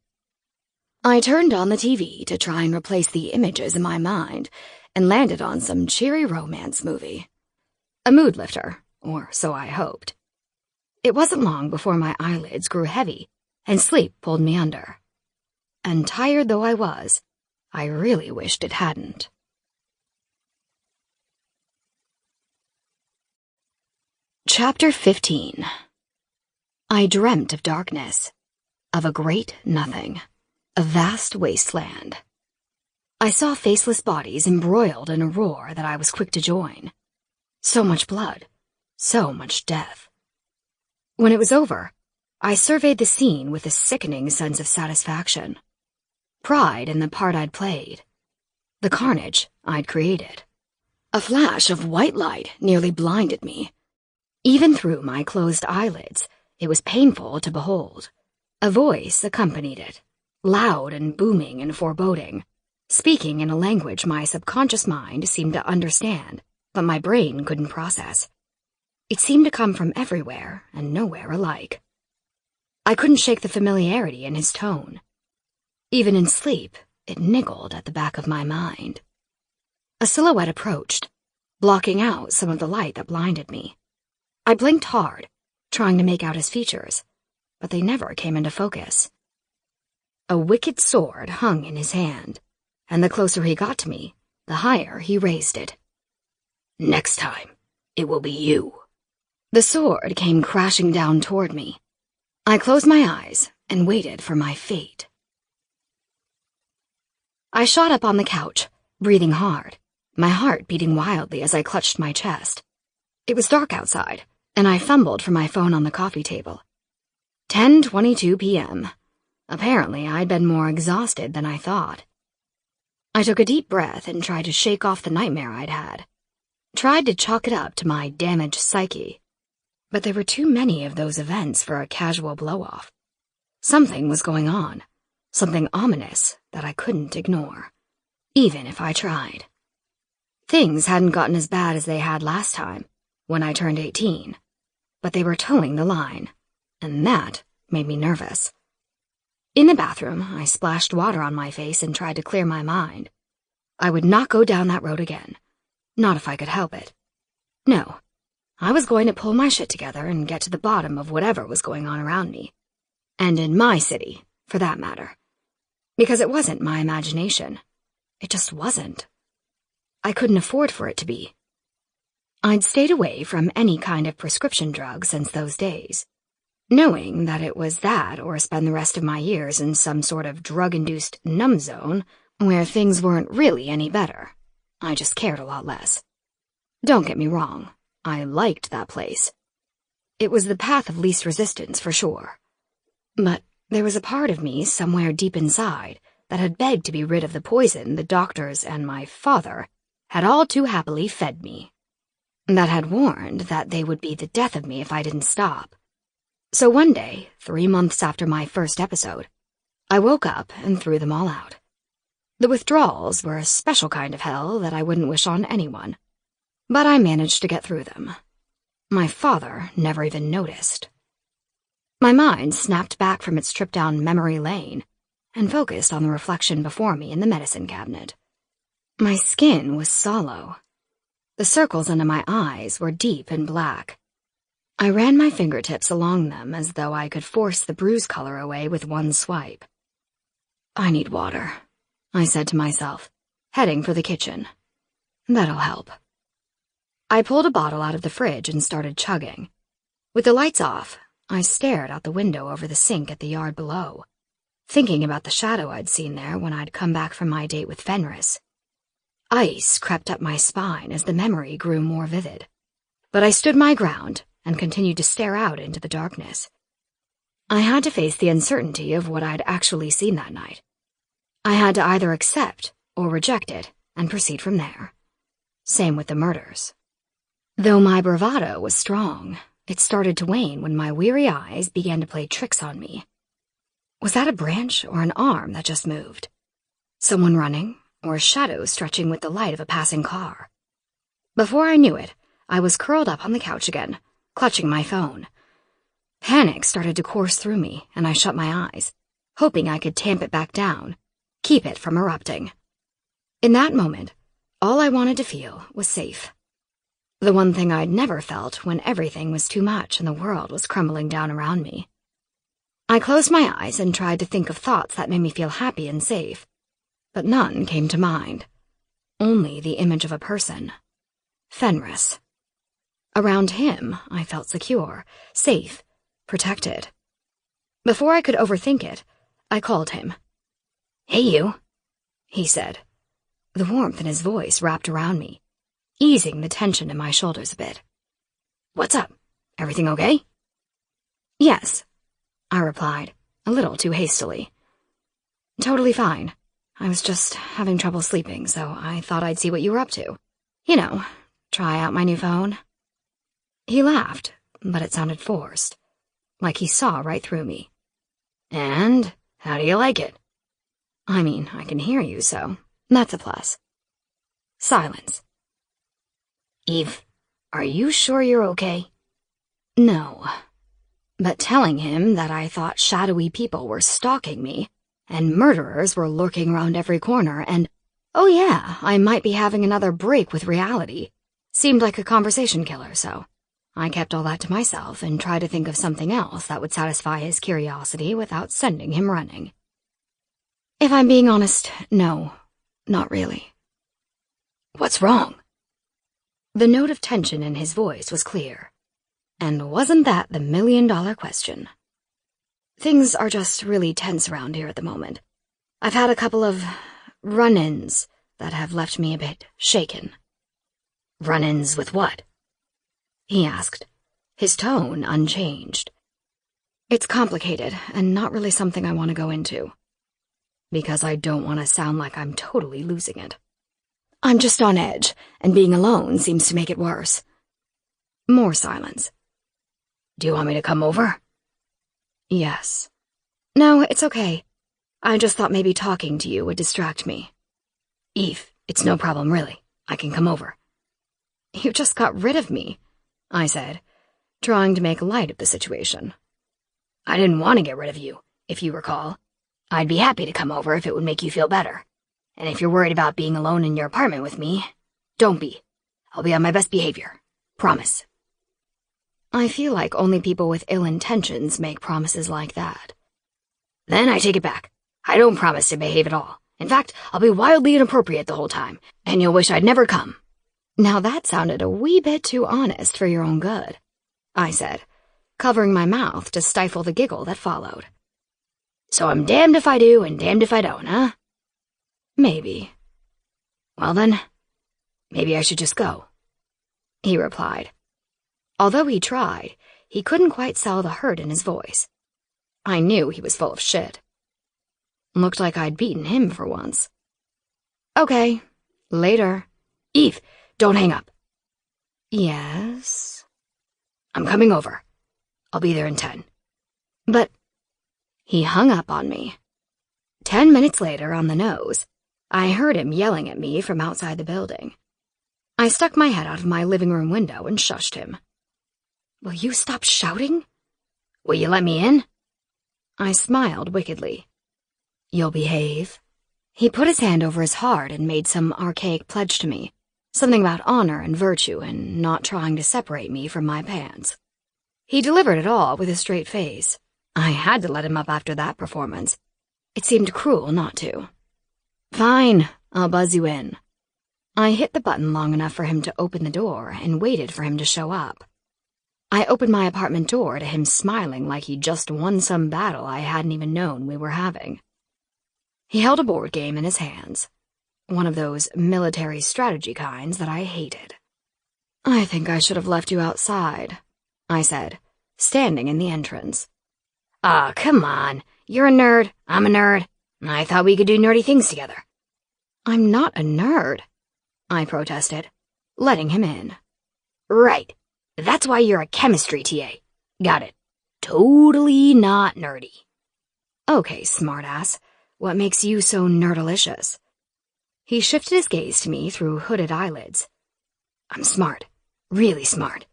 I turned on the TV to try and replace the images in my mind and landed on some cheery romance movie. A mood lifter, or so I hoped. It wasn't long before my eyelids grew heavy and sleep pulled me under. And tired though I was, I really wished it hadn't. Chapter 15. I dreamt of darkness, of a great nothing, a vast wasteland. I saw faceless bodies embroiled in a roar that I was quick to join. So much blood, so much death. When it was over, I surveyed the scene with a sickening sense of satisfaction. Pride in the part I'd played, the carnage I'd created. A flash of white light nearly blinded me. Even through my closed eyelids, it was painful to behold. A voice accompanied it, loud and booming and foreboding, speaking in a language my subconscious mind seemed to understand, but my brain couldn't process. It seemed to come from everywhere and nowhere alike. I couldn't shake the familiarity in his tone. Even in sleep, it niggled at the back of my mind. A silhouette approached, blocking out some of the light that blinded me. I blinked hard, trying to make out his features, but they never came into focus. A wicked sword hung in his hand, and the closer he got to me, the higher he raised it. Next time, it will be you. The sword came crashing down toward me. I closed my eyes and waited for my fate. I shot up on the couch, breathing hard, my heart beating wildly as I clutched my chest. It was dark outside, and I fumbled for my phone on the coffee table. 10:22 p.m. Apparently, I'd been more exhausted than I thought. I took a deep breath and tried to shake off the nightmare I'd had. Tried to chalk it up to my damaged psyche. But there were too many of those events for a casual blow-off. Something was going on, something ominous that I couldn't ignore, even if I tried. Things hadn't gotten as bad as they had last time, when I turned 18, but they were towing the line, and that made me nervous. In the bathroom, I splashed water on my face and tried to clear my mind. I would not go down that road again, not if I could help it. No. I was going to pull my shit together and get to the bottom of whatever was going on around me. And in my city, for that matter. Because it wasn't my imagination. It just wasn't. I couldn't afford for it to be. I'd stayed away from any kind of prescription drug since those days, knowing that it was that or spend the rest of my years in some sort of drug-induced numb zone where things weren't really any better. I just cared a lot less. Don't get me wrong. I liked that place. It was the path of least resistance for sure. But there was a part of me somewhere deep inside that had begged to be rid of the poison the doctors and my father had all too happily fed me. That had warned that they would be the death of me if I didn't stop. So one day, 3 months after my first episode, I woke up and threw them all out. The withdrawals were a special kind of hell that I wouldn't wish on anyone. But I managed to get through them. My father never even noticed. My mind snapped back from its trip down memory lane and focused on the reflection before me in the medicine cabinet. My skin was sallow. The circles under my eyes were deep and black. I ran my fingertips along them as though I could force the bruise color away with one swipe. I need water, I said to myself, heading for the kitchen. That'll help. I pulled a bottle out of the fridge and started chugging. With the lights off, I stared out the window over the sink at the yard below, thinking about the shadow I'd seen there when I'd come back from my date with Fenris. Ice crept up my spine as the memory grew more vivid, but I stood my ground and continued to stare out into the darkness. I had to face the uncertainty of what I'd actually seen that night. I had to either accept or reject it and proceed from there. Same with the murders. Though my bravado was strong, it started to wane when my weary eyes began to play tricks on me. Was that a branch or an arm that just moved? Someone running, or a shadow stretching with the light of a passing car? Before I knew it, I was curled up on the couch again, clutching my phone. Panic started to course through me, and I shut my eyes, hoping I could tamp it back down, keep it from erupting. In that moment, all I wanted to feel was safe. The one thing I'd never felt when everything was too much and the world was crumbling down around me. I closed my eyes and tried to think of thoughts that made me feel happy and safe, but none came to mind. Only the image of a person. Fenris. Around him, I felt secure, safe, protected. Before I could overthink it, I called him. "Hey, you," he said. The warmth in his voice wrapped around me, easing the tension in my shoulders a bit. "What's up? Everything okay?" "Yes," I replied, a little too hastily. "Totally fine. I was just having trouble sleeping, so I thought I'd see what you were up to. You know, try out my new phone." He laughed, but it sounded forced, like he saw right through me. And how do you like it? I mean, I can hear you, so that's a plus. Silence. Eve, are you sure you're okay? No. But telling him that I thought shadowy people were stalking me, and murderers were lurking around every corner, and, oh yeah, I might be having another break with reality, seemed like a conversation killer, so I kept all that to myself and tried to think of something else that would satisfy his curiosity without sending him running. If I'm being honest, no, not really. What's wrong? The note of tension in his voice was clear. And wasn't that the million-dollar question? Things are just really tense around here at the moment. I've had a couple of run-ins that have left me a bit shaken. Run-ins with what? He asked, his tone unchanged. It's complicated and not really something I want to go into, because I don't want to sound like I'm totally losing it. I'm just on edge, and being alone seems to make it worse. More silence. Do you want me to come over? Yes. No, it's okay. I just thought maybe talking to you would distract me. Eve, it's no problem, really. I can come over. You just got rid of me, I said, trying to make light of the situation. I didn't want to get rid of you, if you recall. I'd be happy to come over if it would make you feel better. And if you're worried about being alone in your apartment with me, don't be. I'll be on my best behavior. Promise. I feel like only people with ill intentions make promises like that. Then I take it back. I don't promise to behave at all. In fact, I'll be wildly inappropriate the whole time, and you'll wish I'd never come. Now that sounded a wee bit too honest for your own good, I said, covering my mouth to stifle the giggle that followed. So I'm damned if I do and damned if I don't, huh? Maybe. Well then, maybe I should just go, he replied. Although he tried, he couldn't quite sell the hurt in his voice. I knew he was full of shit. Looked like I'd beaten him for once. Okay, later. Eve, don't hang up. Yes? I'm coming over. I'll be there in 10. But he hung up on me. 10 minutes later, on the nose, I heard him yelling at me from outside the building. I stuck my head out of my living room window and shushed him. Will you stop shouting? Will you let me in? I smiled wickedly. You'll behave. He put his hand over his heart and made some archaic pledge to me, something about honor and virtue and not trying to separate me from my pants. He delivered it all with a straight face. I had to let him up after that performance. It seemed cruel not to. Fine, I'll buzz you in. I hit the button long enough for him to open the door and waited for him to show up. I opened my apartment door to him smiling like he'd just won some battle I hadn't even known we were having. He held a board game in his hands, one of those military strategy kinds that I hated. I think I should have left you outside, I said, standing in the entrance. Aw, come on. You're a nerd, I'm a nerd. I thought we could do nerdy things together. I'm not a nerd, I protested, letting him in. Right. That's why you're a chemistry TA. Got it. Totally not nerdy. Okay, smartass. What makes you so nerdalicious? He shifted his gaze to me through hooded eyelids. I'm smart. Really smart.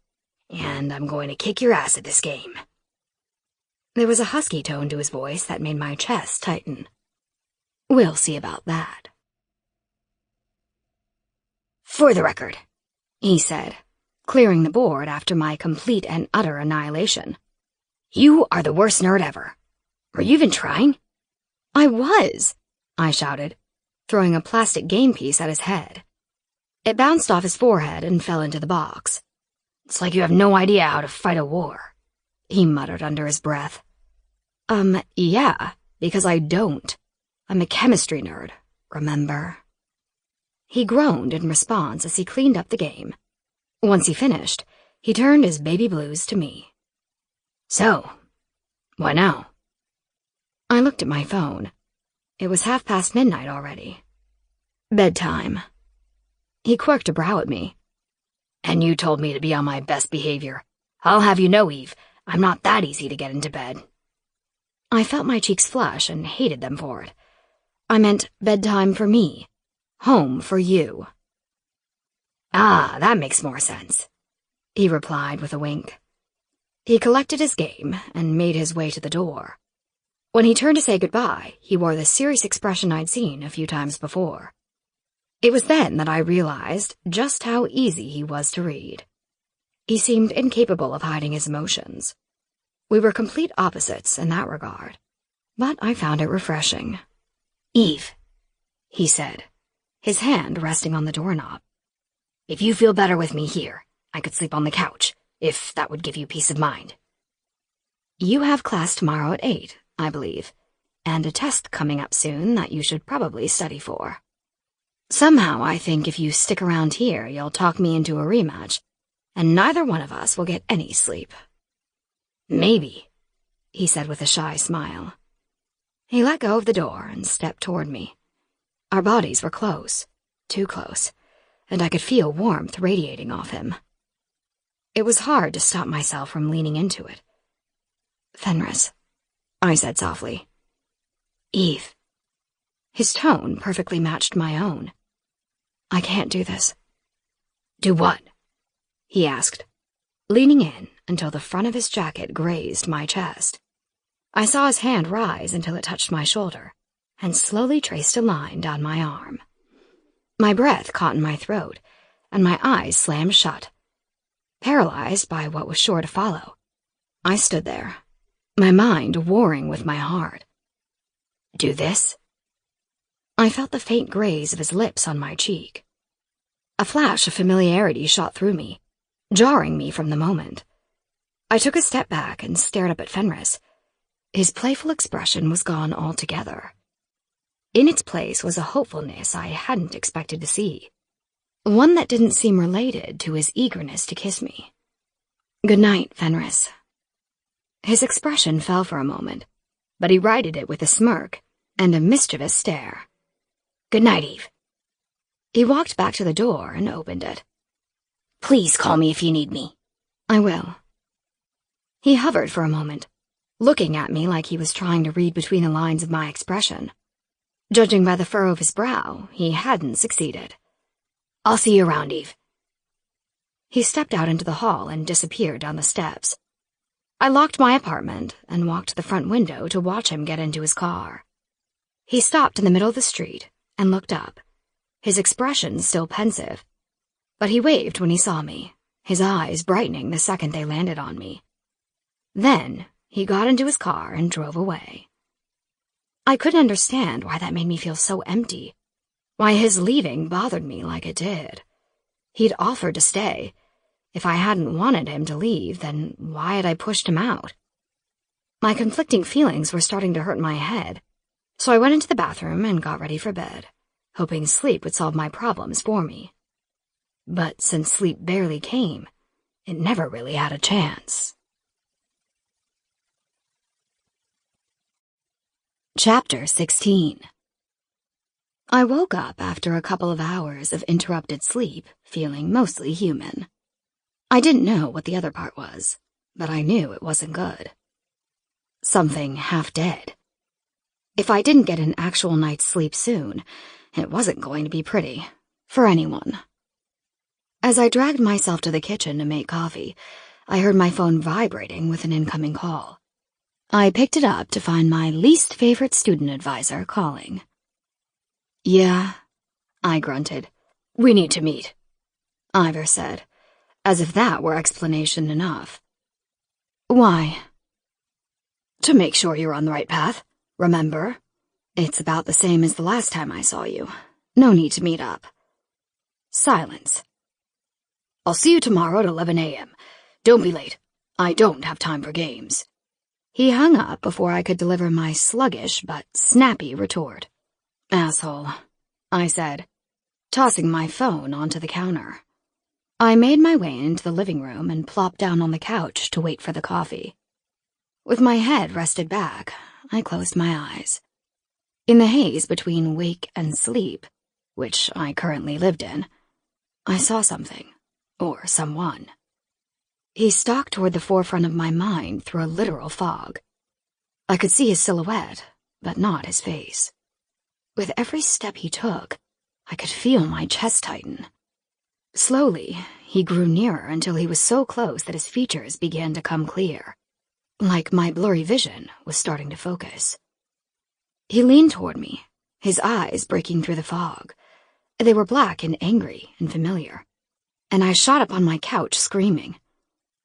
And I'm going to kick your ass at this game. There was a husky tone to his voice that made my chest tighten. We'll see about that. For the record, he said, clearing the board after my complete and utter annihilation. You are the worst nerd ever. Were you even trying? I was, I shouted, throwing a plastic game piece at his head. It bounced off his forehead and fell into the box. It's like you have no idea how to fight a war, he muttered under his breath. Yeah, because I don't. I'm a chemistry nerd, remember? He groaned in response as he cleaned up the game. Once he finished, he turned his baby blues to me. So, what now? I looked at my phone. It was midnight already. Bedtime. He quirked a brow at me. And you told me to be on my best behavior. I'll have you know, Eve, I'm not that easy to get into bed. I felt my cheeks flush and hated them for it. I meant bedtime for me. Home for you. Ah, that makes more sense, he replied with a wink. He collected his game and made his way to the door. When he turned to say goodbye, he wore the serious expression I'd seen a few times before. It was then that I realized just how easy he was to read. He seemed incapable of hiding his emotions. We were complete opposites in that regard, but I found it refreshing. Eve, he said, his hand resting on the doorknob. If you feel better with me here, I could sleep on the couch, if that would give you peace of mind. You have class tomorrow at 8, I believe, and a test coming up soon that you should probably study for. Somehow I think if you stick around here, you'll talk me into a rematch, and neither one of us will get any sleep. Maybe, he said with a shy smile. He let go of the door and stepped toward me. Our bodies were close, too close, and I could feel warmth radiating off him. It was hard to stop myself from leaning into it. Fenris, I said softly. Eve. His tone perfectly matched my own. I can't do this. Do what? He asked, leaning in until the front of his jacket grazed my chest. I saw his hand rise until it touched my shoulder, and slowly traced a line down my arm. My breath caught in my throat, and my eyes slammed shut. Paralyzed by what was sure to follow, I stood there, my mind warring with my heart. Do this? I felt the faint graze of his lips on my cheek. A flash of familiarity shot through me, jarring me from the moment. I took a step back and stared up at Fenris. His playful expression was gone altogether. In its place was a hopefulness I hadn't expected to see, one that didn't seem related to his eagerness to kiss me. Good night, Fenris. His expression fell for a moment, but he righted it with a smirk and a mischievous stare. Good night, Eve. He walked back to the door and opened it. Please call me if you need me. I will. He hovered for a moment, looking at me like he was trying to read between the lines of my expression. Judging by the furrow of his brow, he hadn't succeeded. I'll see you around, Eve. He stepped out into the hall and disappeared down the steps. I locked my apartment and walked to the front window to watch him get into his car. He stopped in the middle of the street and looked up, his expression still pensive. But he waved when he saw me, his eyes brightening the second they landed on me. Then he got into his car and drove away. I couldn't understand why that made me feel so empty, why his leaving bothered me like it did. He'd offered to stay. If I hadn't wanted him to leave, then why had I pushed him out? My conflicting feelings were starting to hurt my head, so I went into the bathroom and got ready for bed, hoping sleep would solve my problems for me. But since sleep barely came, it never really had a chance. Chapter 16. I woke up after a couple of hours of interrupted sleep, feeling mostly human. I didn't know what the other part was, but I knew it wasn't good. Something half dead. If I didn't get an actual night's sleep soon, it wasn't going to be pretty, for anyone. As I dragged myself to the kitchen to make coffee, I heard my phone vibrating with an incoming call. I picked it up to find my least favorite student advisor calling. Yeah, I grunted. We need to meet, Ivor said, as if that were explanation enough. Why? To make sure you're on the right path, remember? It's about the same as the last time I saw you. No need to meet up. Silence. I'll see you tomorrow at 11 a.m. Don't be late. I don't have time for games. He hung up before I could deliver my sluggish but snappy retort. Asshole, I said, tossing my phone onto the counter. I made my way into the living room and plopped down on the couch to wait for the coffee. With my head rested back, I closed my eyes. In the haze between wake and sleep, which I currently lived in, I saw something, or someone. He stalked toward the forefront of my mind through a literal fog. I could see his silhouette, but not his face. With every step he took, I could feel my chest tighten. Slowly, he grew nearer until he was so close that his features began to come clear, like my blurry vision was starting to focus. He leaned toward me, his eyes breaking through the fog. They were black and angry and familiar, and I shot up on my couch screaming.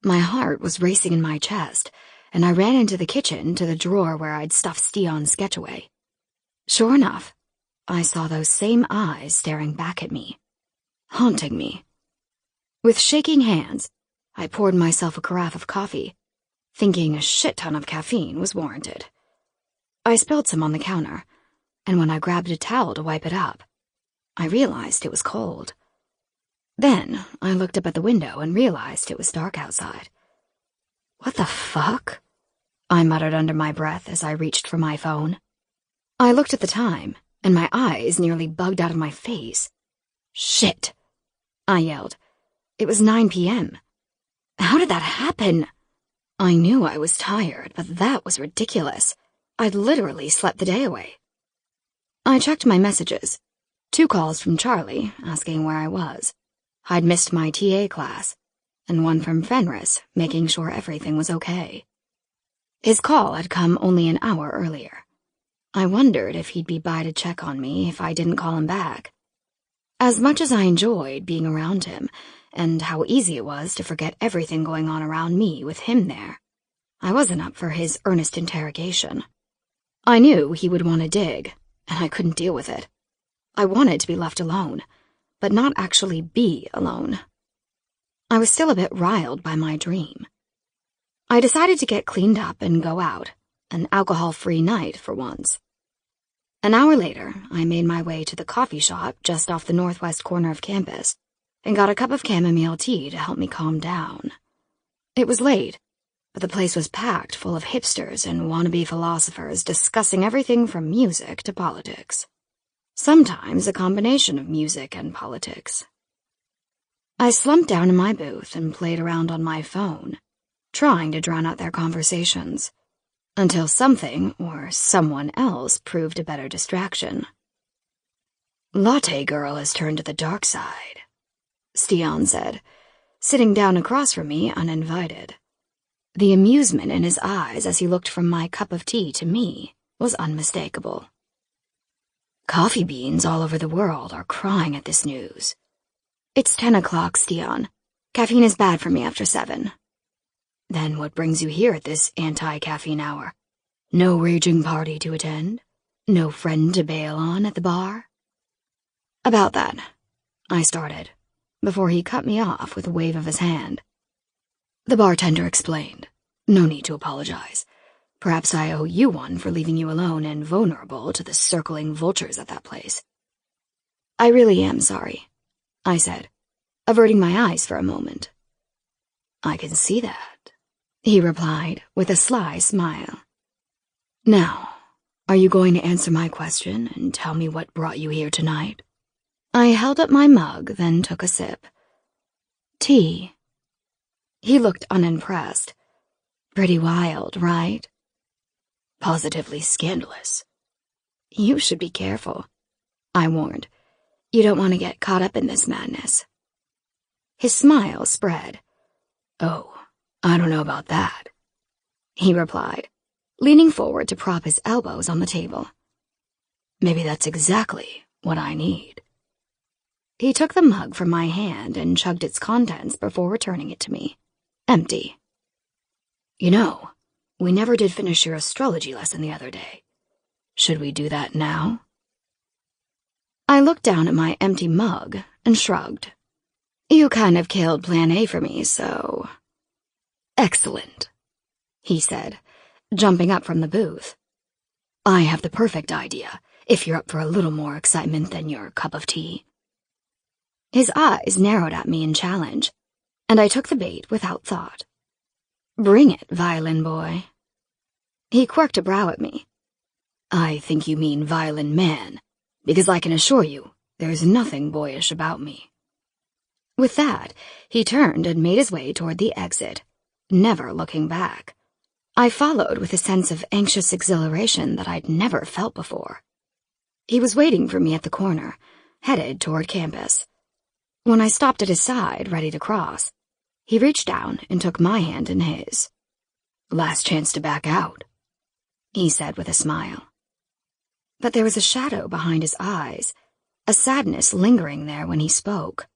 My heart was racing in my chest, and I ran into the kitchen to the drawer where I'd stuffed Sion's sketch away. Sure enough, I saw those same eyes staring back at me, haunting me. With shaking hands, I poured myself a carafe of coffee, thinking a shit ton of caffeine was warranted. I spilled some on the counter, and when I grabbed a towel to wipe it up, I realized it was cold. Then I looked up at the window and realized it was dark outside. What the fuck? I muttered under my breath as I reached for my phone. I looked at the time, and my eyes nearly bugged out of my face. Shit! I yelled. It was 9 p.m. How did that happen? I knew I was tired, but that was ridiculous. I'd literally slept the day away. I checked my messages. 2 calls from Charlie, asking where I was. I'd missed my TA class, and 1 from Fenris, making sure everything was okay. His call had come only an hour earlier. I wondered if he'd be by to check on me if I didn't call him back. As much as I enjoyed being around him, and how easy it was to forget everything going on around me with him there, I wasn't up for his earnest interrogation. I knew he would want to dig, and I couldn't deal with it. I wanted to be left alone, but not actually be alone. I was still a bit riled by my dream. I decided to get cleaned up and go out, an alcohol-free night for once. An hour later, I made my way to the coffee shop just off the northwest corner of campus and got a cup of chamomile tea to help me calm down. It was late, but the place was packed full of hipsters and wannabe philosophers discussing everything from music to politics. Sometimes a combination of music and politics. I slumped down in my booth and played around on my phone, trying to drown out their conversations, until something or someone else proved a better distraction. Latte Girl has turned to the dark side, Sion said, sitting down across from me uninvited. The amusement in his eyes as he looked from my cup of tea to me was unmistakable. Coffee beans all over the world are crying at this news. It's 10 o'clock, Sion. Caffeine is bad for me after 7. Then what brings you here at this anti-caffeine hour? No raging party to attend? No friend to bail on at the bar? About that, I started, before he cut me off with a wave of his hand. The bartender explained. No need to apologize. Perhaps I owe you one for leaving you alone and vulnerable to the circling vultures at that place. I really am sorry, I said, averting my eyes for a moment. I can see that, he replied with a sly smile. Now, are you going to answer my question and tell me what brought you here tonight? I held up my mug, then took a sip. Tea. He looked unimpressed. Pretty wild, right? Positively scandalous. You should be careful, I warned. You don't want to get caught up in this madness. His smile spread. Oh, I don't know about that, he replied, leaning forward to prop his elbows on the table. Maybe that's exactly what I need. He took the mug from my hand and chugged its contents before returning it to me, empty. You know, we never did finish your astrology lesson the other day. Should we do that now? I looked down at my empty mug and shrugged. You kind of killed Plan A for me, so... Excellent, he said, jumping up from the booth. I have the perfect idea, if you're up for a little more excitement than your cup of tea. His eyes narrowed at me in challenge, and I took the bait without thought. Bring it, violin boy. He quirked a brow at me. I think you mean violin man, because I can assure you there's nothing boyish about me. With that, he turned and made his way toward the exit, never looking back. I followed with a sense of anxious exhilaration that I'd never felt before. He was waiting for me at the corner, headed toward campus. When I stopped at his side, ready to cross, he reached down and took my hand in his. "Last chance to back out," he said with a smile. But there was a shadow behind his eyes, a sadness lingering there when he spoke.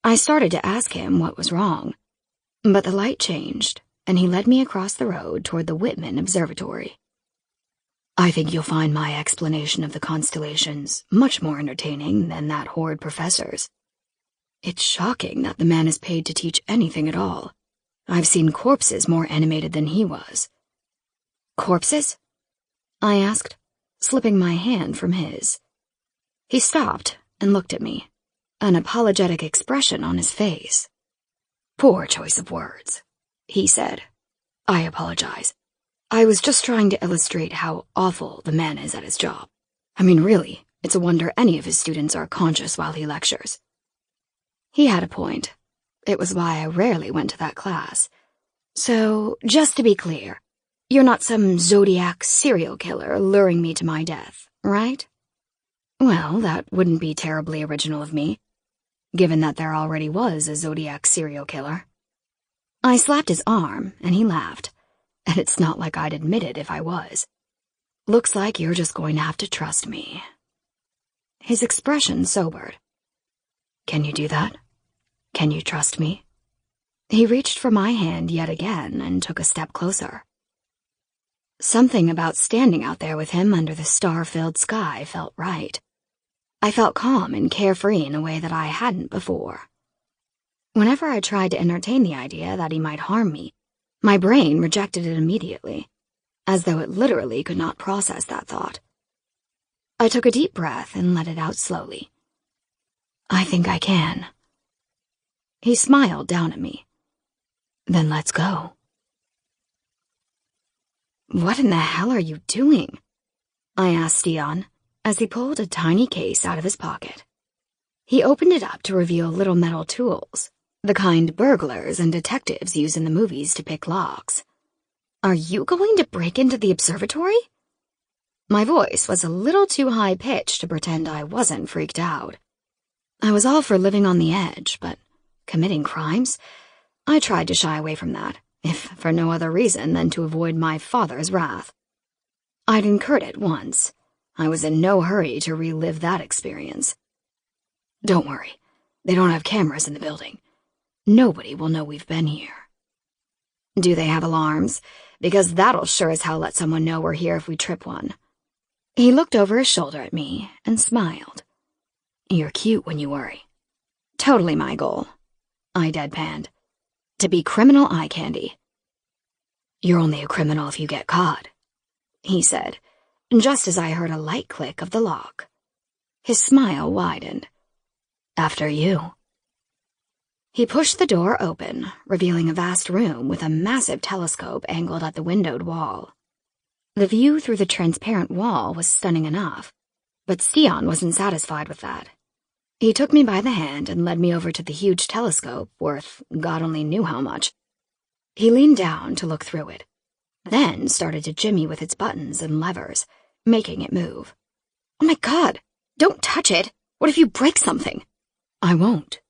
I started to ask him what was wrong, but the light changed, and he led me across the road toward the Whitman Observatory. "I think you'll find my explanation of the constellations much more entertaining than that horrid professor's. It's shocking that the man is paid to teach anything at all. I've seen corpses more animated than he was." "Corpses?" I asked, slipping my hand from his. He stopped and looked at me, an apologetic expression on his face. "Poor choice of words," he said. "I apologize. I was just trying to illustrate how awful the man is at his job. I mean, really, it's a wonder any of his students are conscious while he lectures." He had a point. It was why I rarely went to that class. "So, just to be clear, you're not some Zodiac serial killer luring me to my death, right?" Well, that wouldn't be terribly original of me, given that there already was a Zodiac serial killer. I slapped his arm, and he laughed, and it's not like I'd admit it if I was. "Looks like you're just going to have to trust me." His expression sobered. "Can you do that? Can you trust me?" He reached for my hand yet again and took a step closer. Something about standing out there with him under the star-filled sky felt right. I felt calm and carefree in a way that I hadn't before. Whenever I tried to entertain the idea that he might harm me, my brain rejected it immediately, as though it literally could not process that thought. I took a deep breath and let it out slowly. "I think I can." He smiled down at me. "Then let's go." "What in the hell are you doing?" I asked Stian, as he pulled a tiny case out of his pocket. He opened it up to reveal little metal tools, the kind burglars and detectives use in the movies to pick locks. "Are you going to break into the observatory?" My voice was a little too high-pitched to pretend I wasn't freaked out. I was all for living on the edge, but committing crimes? I tried to shy away from that, if for no other reason than to avoid my father's wrath. I'd incurred it once. I was in no hurry to relive that experience. "Don't worry, they don't have cameras in the building. Nobody will know we've been here." "Do they have alarms? Because that'll sure as hell let someone know we're here if we trip one." He looked over his shoulder at me and smiled. "You're cute when you worry." "Totally my goal," I deadpanned. "To be criminal eye candy." "You're only a criminal if you get caught," he said, just as I heard a light click of the lock. His smile widened. "After you." He pushed the door open, revealing a vast room with a massive telescope angled at the windowed wall. The view through the transparent wall was stunning enough, but Stian wasn't satisfied with that. He took me by the hand and led me over to the huge telescope, worth God only knew how much. He leaned down to look through it, then started to jimmy with its buttons and levers, making it move. "Oh my God, don't touch it! What if you break something?" "I won't,"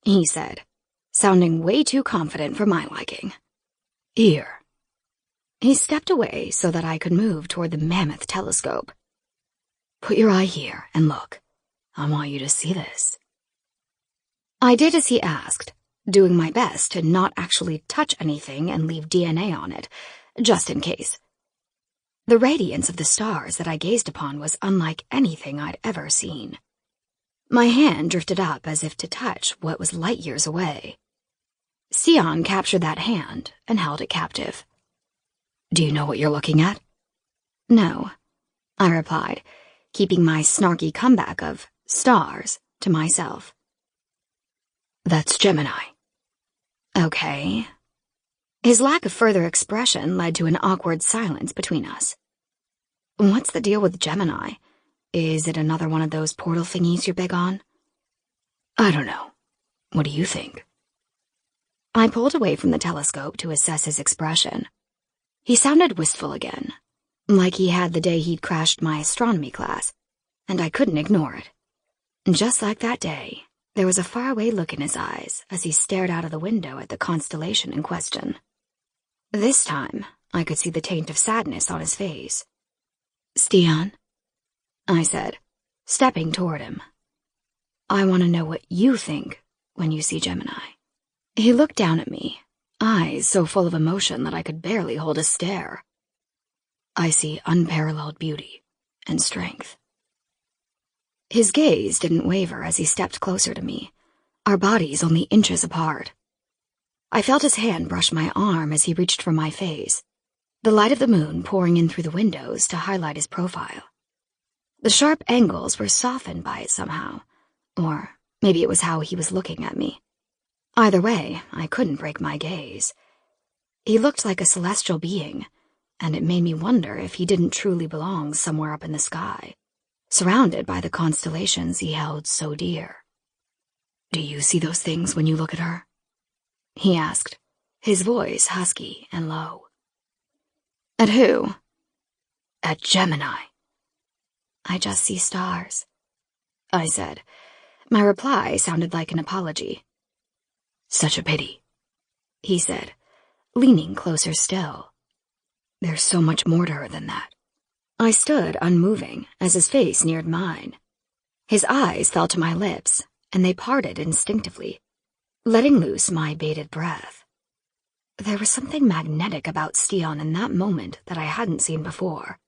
he said, sounding way too confident for my liking. "Here." He stepped away so that I could move toward the mammoth telescope. "Put your eye here and look. I want you to see this." I did as he asked, doing my best to not actually touch anything and leave DNA on it, just in case. The radiance of the stars that I gazed upon was unlike anything I'd ever seen. My hand drifted up as if to touch what was light years away. Stian captured that hand and held it captive. "Do you know what you're looking at?" "No," I replied, keeping my snarky comeback of stars to myself. "That's Gemini." "Okay." His lack of further expression led to an awkward silence between us. "What's the deal with Gemini? Is it another one of those portal thingies you're big on?" "I don't know. What do you think?" I pulled away from the telescope to assess his expression. He sounded wistful again, like he had the day he'd crashed my astronomy class, and I couldn't ignore it. Just like that day, there was a faraway look in his eyes as he stared out of the window at the constellation in question. This time, I could see the taint of sadness on his face. "Stian," I said, stepping toward him. "I want to know what you think when you see Gemini." He looked down at me, eyes so full of emotion that I could barely hold a stare. "I see unparalleled beauty and strength." His gaze didn't waver as he stepped closer to me, our bodies only inches apart. I felt his hand brush my arm as he reached for my face, the light of the moon pouring in through the windows to highlight his profile. The sharp angles were softened by it somehow, or maybe it was how he was looking at me. Either way, I couldn't break my gaze. He looked like a celestial being, and it made me wonder if he didn't truly belong somewhere up in the sky, surrounded by the constellations he held so dear. "Do you see those things when you look at her?" he asked, his voice husky and low. "At who?" "At Gemini." "I just see stars," I said. My reply sounded like an apology. "Such a pity," he said, leaning closer still. "There's so much more to her than that." I stood unmoving as his face neared mine. His eyes fell to my lips, and they parted instinctively, letting loose my bated breath. There was something magnetic about Stian in that moment that I hadn't seen before,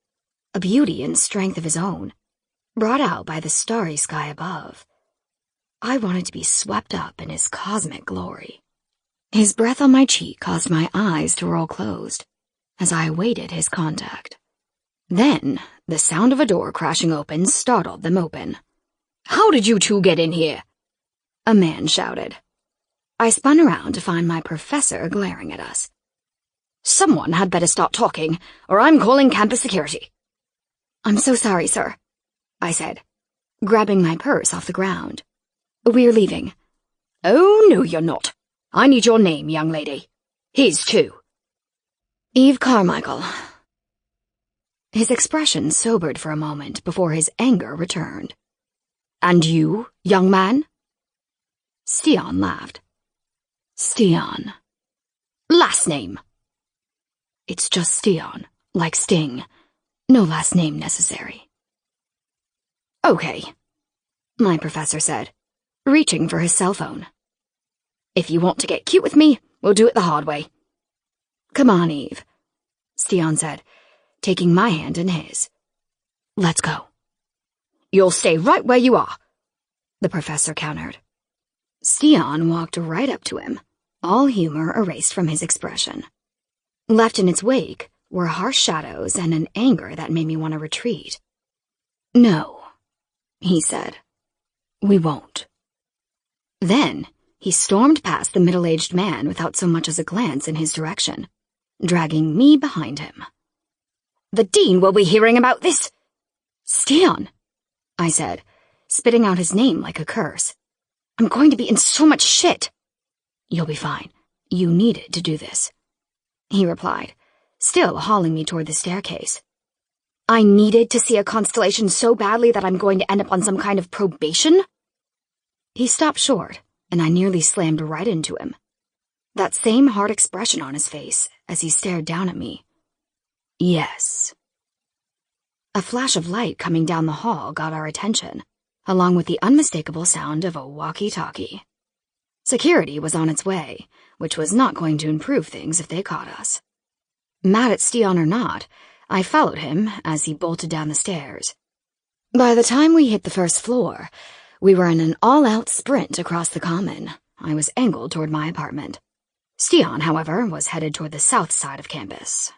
a beauty and strength of his own, brought out by the starry sky above. I wanted to be swept up in his cosmic glory. His breath on my cheek caused my eyes to roll closed as I awaited his contact. Then, the sound of a door crashing open startled them open. "How did you two get in here?" a man shouted. I spun around to find my professor glaring at us. "Someone had better stop talking, or I'm calling campus security." "I'm so sorry, sir," I said, grabbing my purse off the ground. "We're leaving." "Oh, no, you're not. I need your name, young lady. His, too." "Eve Carmichael." His expression sobered for a moment before his anger returned. "And you, young man?" Stian laughed. "Stian." "Last name?" "It's just Stian, like Sting. No last name necessary." "Okay," my professor said, reaching for his cell phone. "If you want to get cute with me, we'll do it the hard way." "Come on, Eve," Stian said, taking my hand in his. "Let's go." "You'll stay right where you are," the professor countered. Stian walked right up to him, all humor erased from his expression. Left in its wake were harsh shadows and an anger that made me want to retreat. "No," he said. "We won't." Then he stormed past the middle-aged man without so much as a glance in his direction, dragging me behind him. "The dean will be hearing about this." "Stian," I said, spitting out his name like a curse. "I'm going to be in so much shit." "You'll be fine. You needed to do this," he replied, still hauling me toward the staircase. "I needed to see a constellation so badly that I'm going to end up on some kind of probation?" He stopped short, and I nearly slammed right into him. That same hard expression on his face as he stared down at me. "Yes." A flash of light coming down the hall got our attention, along with the unmistakable sound of a walkie-talkie. Security was on its way, which was not going to improve things if they caught us. Mad at Stian or not, I followed him as he bolted down the stairs. By the time we hit the first floor, we were in an all-out sprint across the common. I was angled toward my apartment. Stian, however, was headed toward the south side of campus.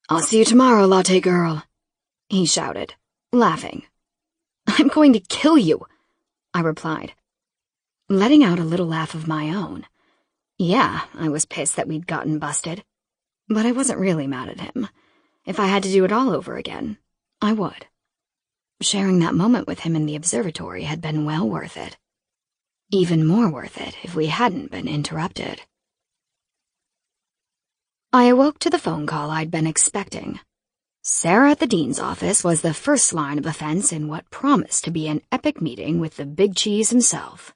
"I'll see you tomorrow, latte girl," he shouted, laughing. "I'm going to kill you," I replied, letting out a little laugh of my own. Yeah, I was pissed that we'd gotten busted, but I wasn't really mad at him. If I had to do it all over again, I would. Sharing that moment with him in the observatory had been well worth it. Even more worth it if we hadn't been interrupted. I awoke to the phone call I'd been expecting. Sarah at the dean's office was the first line of defense in what promised to be an epic meeting with the big cheese himself.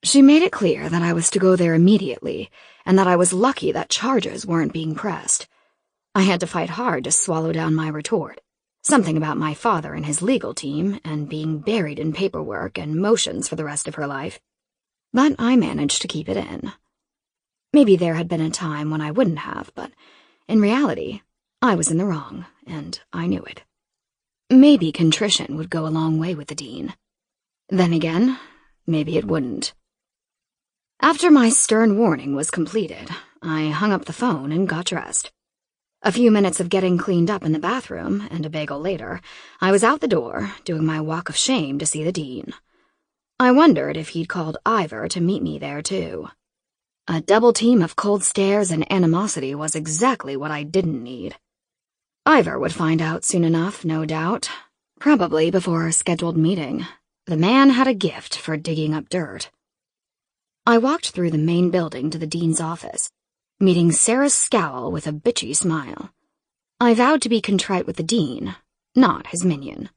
She made it clear that I was to go there immediately, and that I was lucky that charges weren't being pressed. I had to fight hard to swallow down my retort, something about my father and his legal team and being buried in paperwork and motions for the rest of her life. But I managed to keep it in. Maybe there had been a time when I wouldn't have, but in reality, I was in the wrong, and I knew it. Maybe contrition would go a long way with the dean. Then again, maybe it wouldn't. After my stern warning was completed, I hung up the phone and got dressed. A few minutes of getting cleaned up in the bathroom, and a bagel later, I was out the door, doing my walk of shame to see the dean. I wondered if he'd called Ivor to meet me there, too. A double team of cold stares and animosity was exactly what I didn't need. Ivor would find out soon enough, no doubt. Probably before our scheduled meeting. The man had a gift for digging up dirt. I walked through the main building to the dean's office, meeting Sarah's scowl with a bitchy smile. I vowed to be contrite with the dean, not his minion.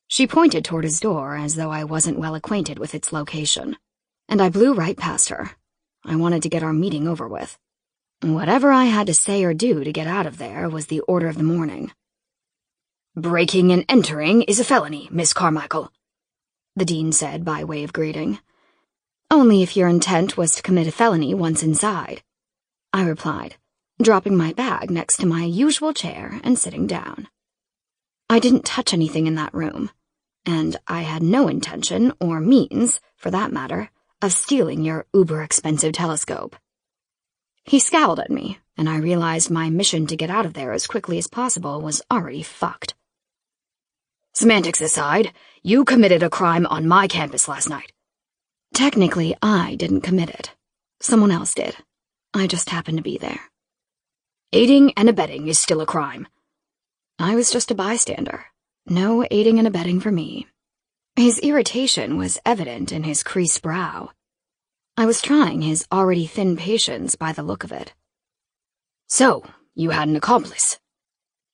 She pointed toward his door as though I wasn't well acquainted with its location, and I blew right past her. I wanted to get our meeting over with. Whatever I had to say or do to get out of there was the order of the morning. "Breaking and entering is a felony, Miss Carmichael," the dean said by way of greeting. "Only if your intent was to commit a felony once inside," I replied, dropping my bag next to my usual chair and sitting down. I didn't touch anything in that room, and I had no intention, or means, for that matter, of stealing your uber-expensive telescope. He scowled at me, and I realized my mission to get out of there as quickly as possible was already fucked. "Semantics aside, you committed a crime on my campus last night." Technically, I didn't commit it. Someone else did. I just happened to be there. "Aiding and abetting is still a crime." I was just a bystander. No aiding and abetting for me. His irritation was evident in his creased brow. I was trying his already thin patience by the look of it. "So, you had an accomplice,"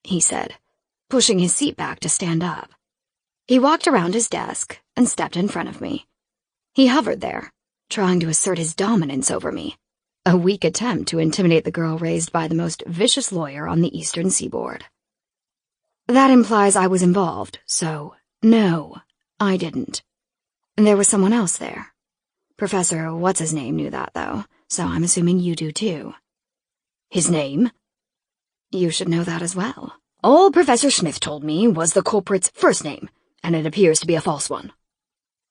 he said, pushing his seat back to stand up. He walked around his desk and stepped in front of me. He hovered there, trying to assert his dominance over me, a weak attempt to intimidate the girl raised by the most vicious lawyer on the eastern seaboard. That implies I was involved, so no, I didn't. There was someone else there. Professor What's-His-Name knew that, though, so I'm assuming you do, too. "His name?" "You should know that as well." "All Professor Smith told me was the culprit's first name, and it appears to be a false one."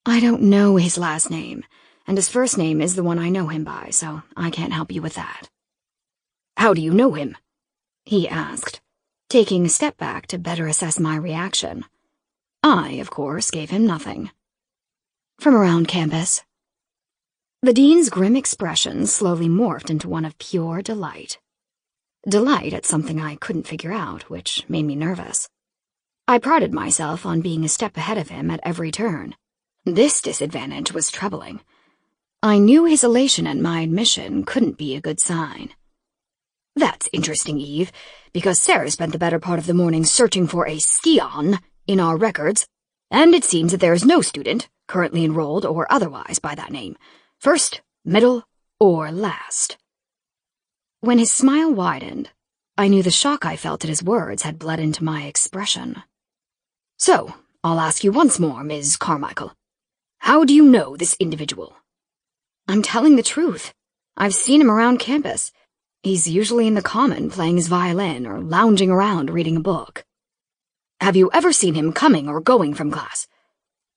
"I don't know his last name, and his first name is the one I know him by, so I can't help you with that." "How do you know him?" he asked, taking a step back to better assess my reaction. I, of course, gave him nothing. "From around campus." The dean's grim expression slowly morphed into one of pure delight. Delight at something I couldn't figure out, which made me nervous. I prided myself on being a step ahead of him at every turn. This disadvantage was troubling. I knew his elation at my admission couldn't be a good sign. "That's interesting, Eve, because Sarah spent the better part of the morning searching for a scion in our records, and it seems that there is no student, currently enrolled or otherwise, by that name. First, middle, or last." When his smile widened, I knew the shock I felt at his words had bled into my expression. "So, I'll ask you once more, Ms. Carmichael. How do you know this individual?" "I'm telling the truth. I've seen him around campus. He's usually in the common playing his violin or lounging around reading a book." "Have you ever seen him coming or going from class?"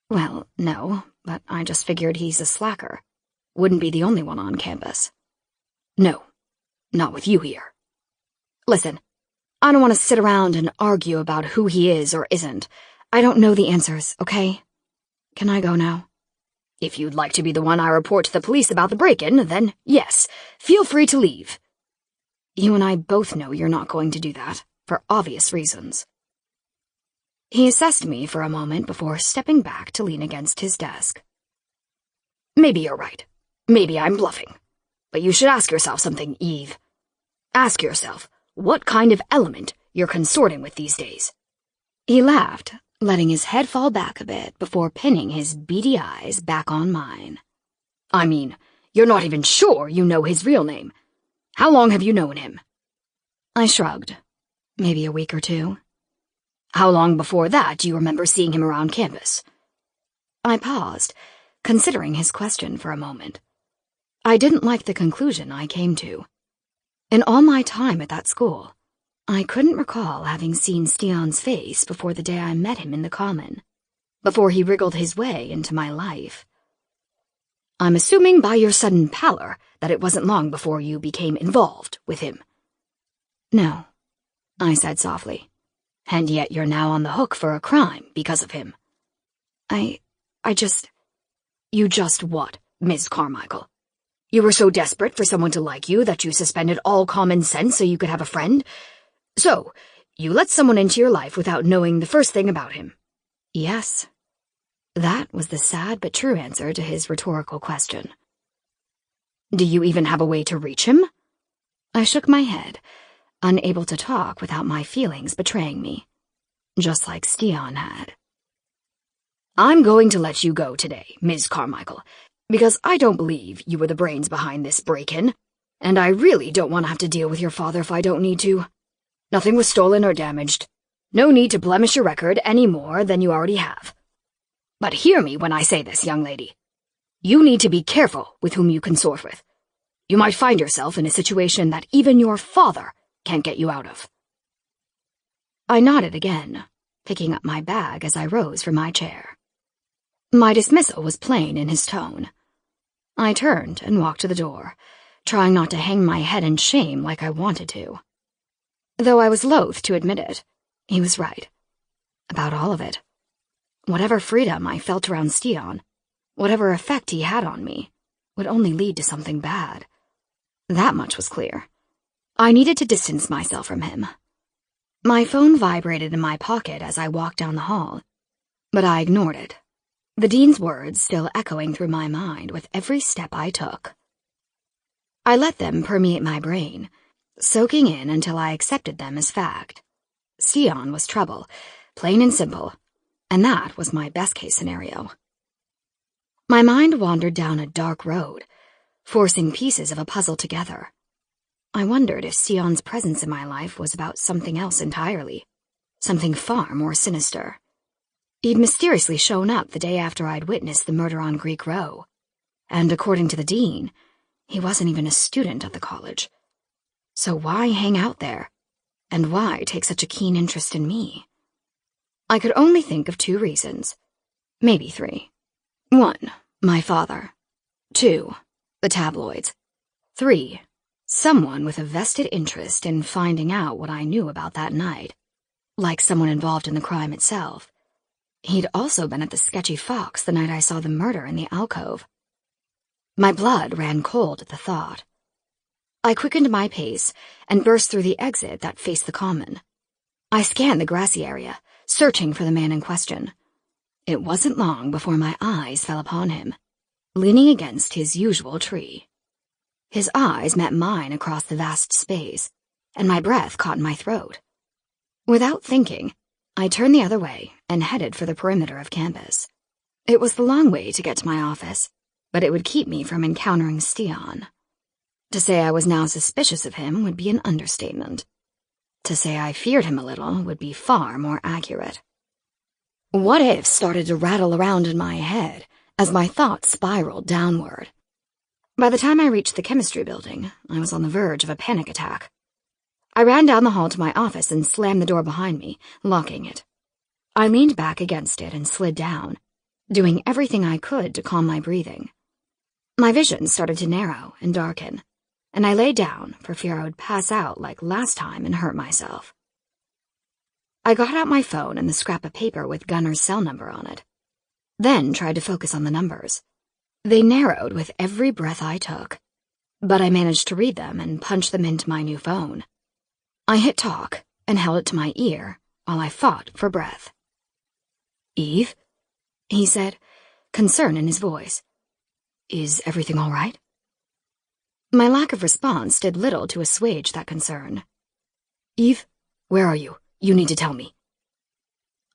"Well, no, but I just figured he's a slacker. Wouldn't be the only one on campus." "No, not with you here." "Listen, I don't want to sit around and argue about who he is or isn't. I don't know the answers, okay? Can I go now?" "If you'd like to be the one I report to the police about the break-in, then yes, feel free to leave." "You and I both know you're not going to do that, for obvious reasons." He assessed me for a moment before stepping back to lean against his desk. "Maybe you're right. Maybe I'm bluffing. But you should ask yourself something, Eve. Ask yourself what kind of element you're consorting with these days." He laughed, letting his head fall back a bit before pinning his beady eyes back on mine. "I mean, you're not even sure you know his real name. How long have you known him?" I shrugged. Maybe a week or two. "How long before that do you remember seeing him around campus?" I paused, considering his question for a moment. I didn't like the conclusion I came to. In all my time at that school, I couldn't recall having seen Sion's face before the day I met him in the common, before he wriggled his way into my life. "I'm assuming by your sudden pallor that it wasn't long before you became involved with him." "No," I said softly. "And yet you're now on the hook for a crime because of him." You just what, Ms. Carmichael? You were so desperate for someone to like you that you suspended all common sense so you could have a friend? So, you let someone into your life without knowing the first thing about him?" Yes. That was the sad but true answer to his rhetorical question. "Do you even have a way to reach him?" I shook my head, unable to talk without my feelings betraying me, just like Sion had. "I'm going to let you go today, Ms. Carmichael, because I don't believe you were the brains behind this break-in, and I really don't want to have to deal with your father if I don't need to. Nothing was stolen or damaged. No need to blemish your record any more than you already have. But hear me when I say this, young lady. You need to be careful with whom you consort with. You might find yourself in a situation that even your father can't get you out of." I nodded again, picking up my bag as I rose from my chair. My dismissal was plain in his tone. I turned and walked to the door, trying not to hang my head in shame like I wanted to. Though I was loath to admit it, he was right. About all of it. Whatever freedom I felt around Sion, whatever effect he had on me, would only lead to something bad. That much was clear. I needed to distance myself from him. My phone vibrated in my pocket as I walked down the hall, but I ignored it, the dean's words still echoing through my mind with every step I took. I let them permeate my brain, soaking in until I accepted them as fact. Sion was trouble, plain and simple, and that was my best-case scenario. My mind wandered down a dark road, forcing pieces of a puzzle together. I wondered if Sion's presence in my life was about something else entirely, something far more sinister. He'd mysteriously shown up the day after I'd witnessed the murder on Greek Row, and according to the dean, he wasn't even a student at the college. So why hang out there? And why take such a keen interest in me? I could only think of 2 reasons. Maybe 3. 1, my father. 2, the tabloids. 3, someone with a vested interest in finding out what I knew about that night, like someone involved in the crime itself. He'd also been at the Sketchy Fox the night I saw the murder in the alcove. My blood ran cold at the thought. I quickened my pace and burst through the exit that faced the common. I scanned the grassy area, searching for the man in question. It wasn't long before my eyes fell upon him, leaning against his usual tree. His eyes met mine across the vast space, and my breath caught in my throat. Without thinking, I turned the other way and headed for the perimeter of campus. It was the long way to get to my office, but it would keep me from encountering Sion. To say I was now suspicious of him would be an understatement. To say I feared him a little would be far more accurate. What ifs started to rattle around in my head as my thoughts spiraled downward. By the time I reached the chemistry building, I was on the verge of a panic attack. I ran down the hall to my office and slammed the door behind me, locking it. I leaned back against it and slid down, doing everything I could to calm my breathing. My vision started to narrow and darken, and I lay down for fear I would pass out like last time and hurt myself. I got out my phone and the scrap of paper with Gunner's cell number on it, then tried to focus on the numbers. They narrowed with every breath I took, but I managed to read them and punch them into my new phone. I hit talk and held it to my ear while I fought for breath. "Eve?" he said, concern in his voice. "Is everything all right?" My lack of response did little to assuage that concern. "Eve, where are you? You need to tell me."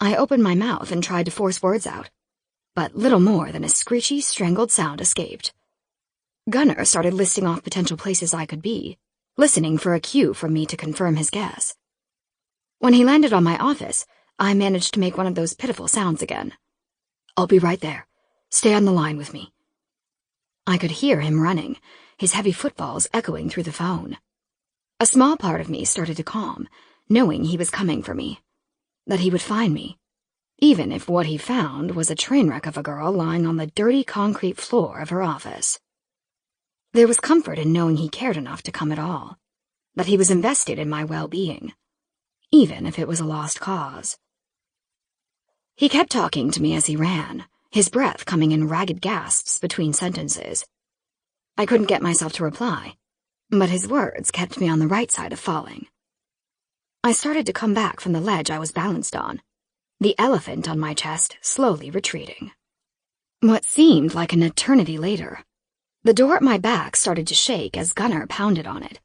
I opened my mouth and tried to force words out, but little more than a screechy, strangled sound escaped. Gunnar started listing off potential places I could be, listening for a cue from me to confirm his guess. When he landed on my office, I managed to make one of those pitiful sounds again. "I'll be right there. Stay on the line with me." I could hear him running, his heavy footfalls echoing through the phone. A small part of me started to calm, knowing he was coming for me, that he would find me, even if what he found was a train wreck of a girl lying on the dirty concrete floor of her office. There was comfort in knowing he cared enough to come at all, that he was invested in my well-being, even if it was a lost cause. He kept talking to me as he ran, his breath coming in ragged gasps between sentences. I couldn't get myself to reply, but his words kept me on the right side of falling. I started to come back from the ledge I was balanced on, the elephant on my chest slowly retreating. What seemed like an eternity later, the door at my back started to shake as Gunnar pounded on it,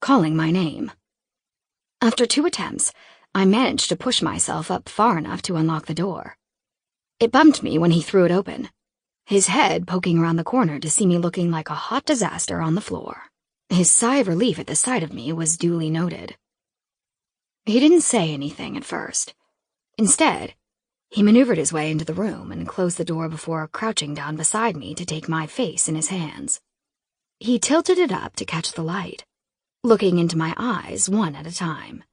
calling my name. After 2 attempts, I managed to push myself up far enough to unlock the door. It bumped me when he threw it open, his head poking around the corner to see me looking like a hot disaster on the floor. His sigh of relief at the sight of me was duly noted. He didn't say anything at first. Instead, he maneuvered his way into the room and closed the door before crouching down beside me to take my face in his hands. He tilted it up to catch the light, looking into my eyes one at a time.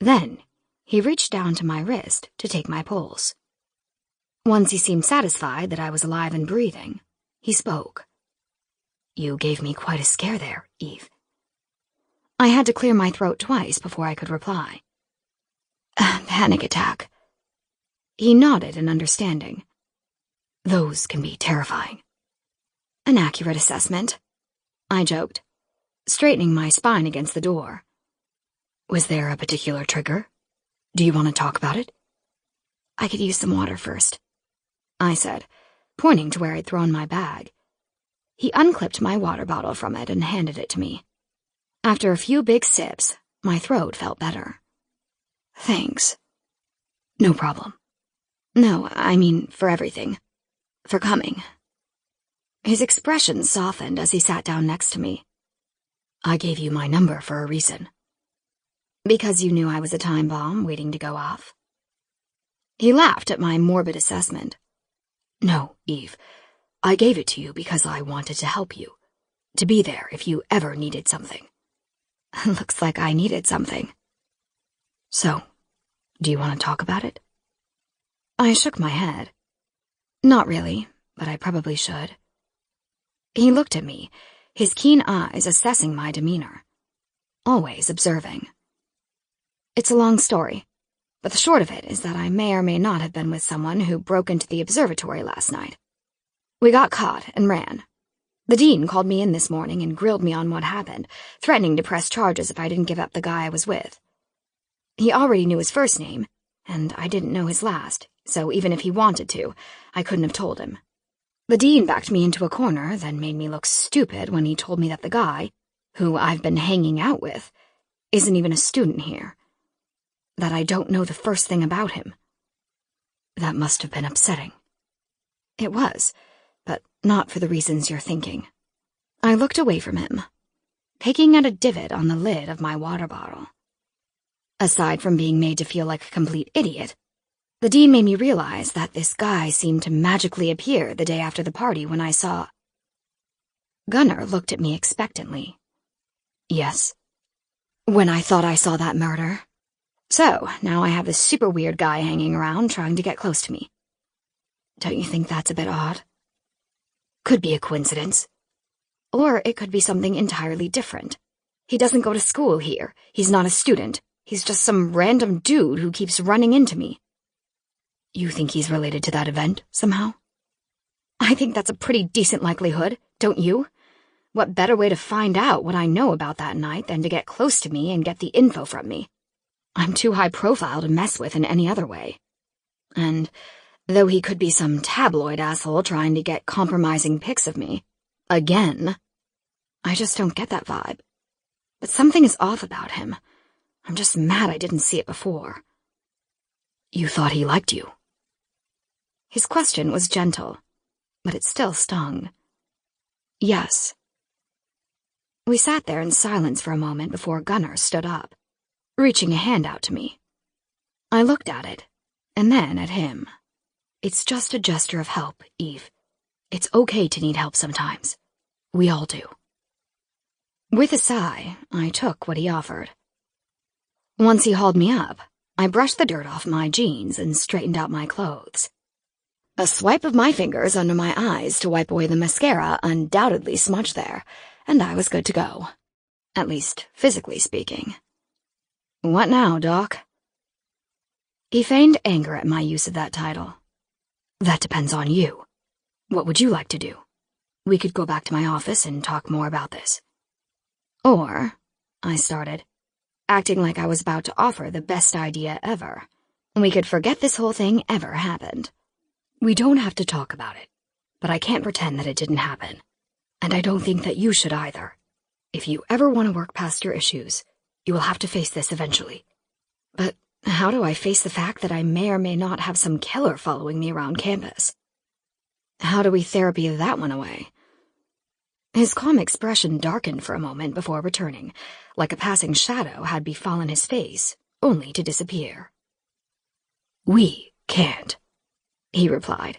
Then, he reached down to my wrist to take my pulse. Once he seemed satisfied that I was alive and breathing, he spoke. "You gave me quite a scare there, Eve." I had to clear my throat twice before I could reply. "Panic attack." He nodded in understanding. "Those can be terrifying." "An accurate assessment," I joked, straightening my spine against the door. "Was there a particular trigger? Do you want to talk about it?" "I could use some water first," I said, pointing to where I'd thrown my bag. He unclipped my water bottle from it and handed it to me. After a few big sips, my throat felt better. "Thanks." "No problem." "No, I mean for everything. For coming." His expression softened as he sat down next to me. "I gave you my number for a reason." "Because you knew I was a time bomb waiting to go off?" He laughed at my morbid assessment. "No, Eve. I gave it to you because I wanted to help you. To be there if you ever needed something." "Looks like I needed something." "So, do you want to talk about it?" I shook my head. "Not really, but I probably should." He looked at me, his keen eyes assessing my demeanor, always observing. "It's a long story, but the short of it is that I may or may not have been with someone who broke into the observatory last night. We got caught and ran. The dean called me in this morning and grilled me on what happened, threatening to press charges if I didn't give up the guy I was with. He already knew his first name, and I didn't know his last, so even if he wanted to, I couldn't have told him. The dean backed me into a corner, then made me look stupid when he told me that the guy, who I've been hanging out with, isn't even a student here. That I don't know the first thing about him." "That must have been upsetting." "It was, but not for the reasons you're thinking." I looked away from him, picking at a divot on the lid of my water bottle. Aside from being made to feel like a complete idiot, the dean made me realize that this guy seemed to magically appear the day after the party when I saw... Gunnar looked at me expectantly. "Yes." "When I thought I saw that murder. So, now I have this super weird guy hanging around trying to get close to me. Don't you think that's a bit odd?" "Could be a coincidence. Or it could be something entirely different. He doesn't go to school here. He's not a student. He's just some random dude who keeps running into me." "You think he's related to that event, somehow?" "I think that's a pretty decent likelihood, don't you? What better way to find out what I know about that night than to get close to me and get the info from me? I'm too high profile to mess with in any other way. And though he could be some tabloid asshole trying to get compromising pics of me, again, I just don't get that vibe. But something is off about him. I'm just mad I didn't see it before. You thought he liked you? His question was gentle, but it still stung. Yes. We sat there in silence for a moment before Gunnar stood up, reaching a hand out to me. I looked at it, and then at him. It's just a gesture of help, Eve. It's okay to need help sometimes. We all do. With a sigh, I took what he offered. Once he hauled me up, I brushed the dirt off my jeans and straightened out my clothes. A swipe of my fingers under my eyes to wipe away the mascara undoubtedly smudged there, and I was good to go. At least, physically speaking. What now, Doc? He feigned anger at my use of that title. That depends on you. What would you like to do? We could go back to my office and talk more about this. Or, I started, acting like I was about to offer the best idea ever. We could forget this whole thing ever happened. We don't have to talk about it, but I can't pretend that it didn't happen. And I don't think that you should either. If you ever want to work past your issues, you will have to face this eventually. But how do I face the fact that I may or may not have some killer following me around campus? How do we therapy that one away? His calm expression darkened for a moment before returning, like a passing shadow had befallen his face, only to disappear. We can't, he replied,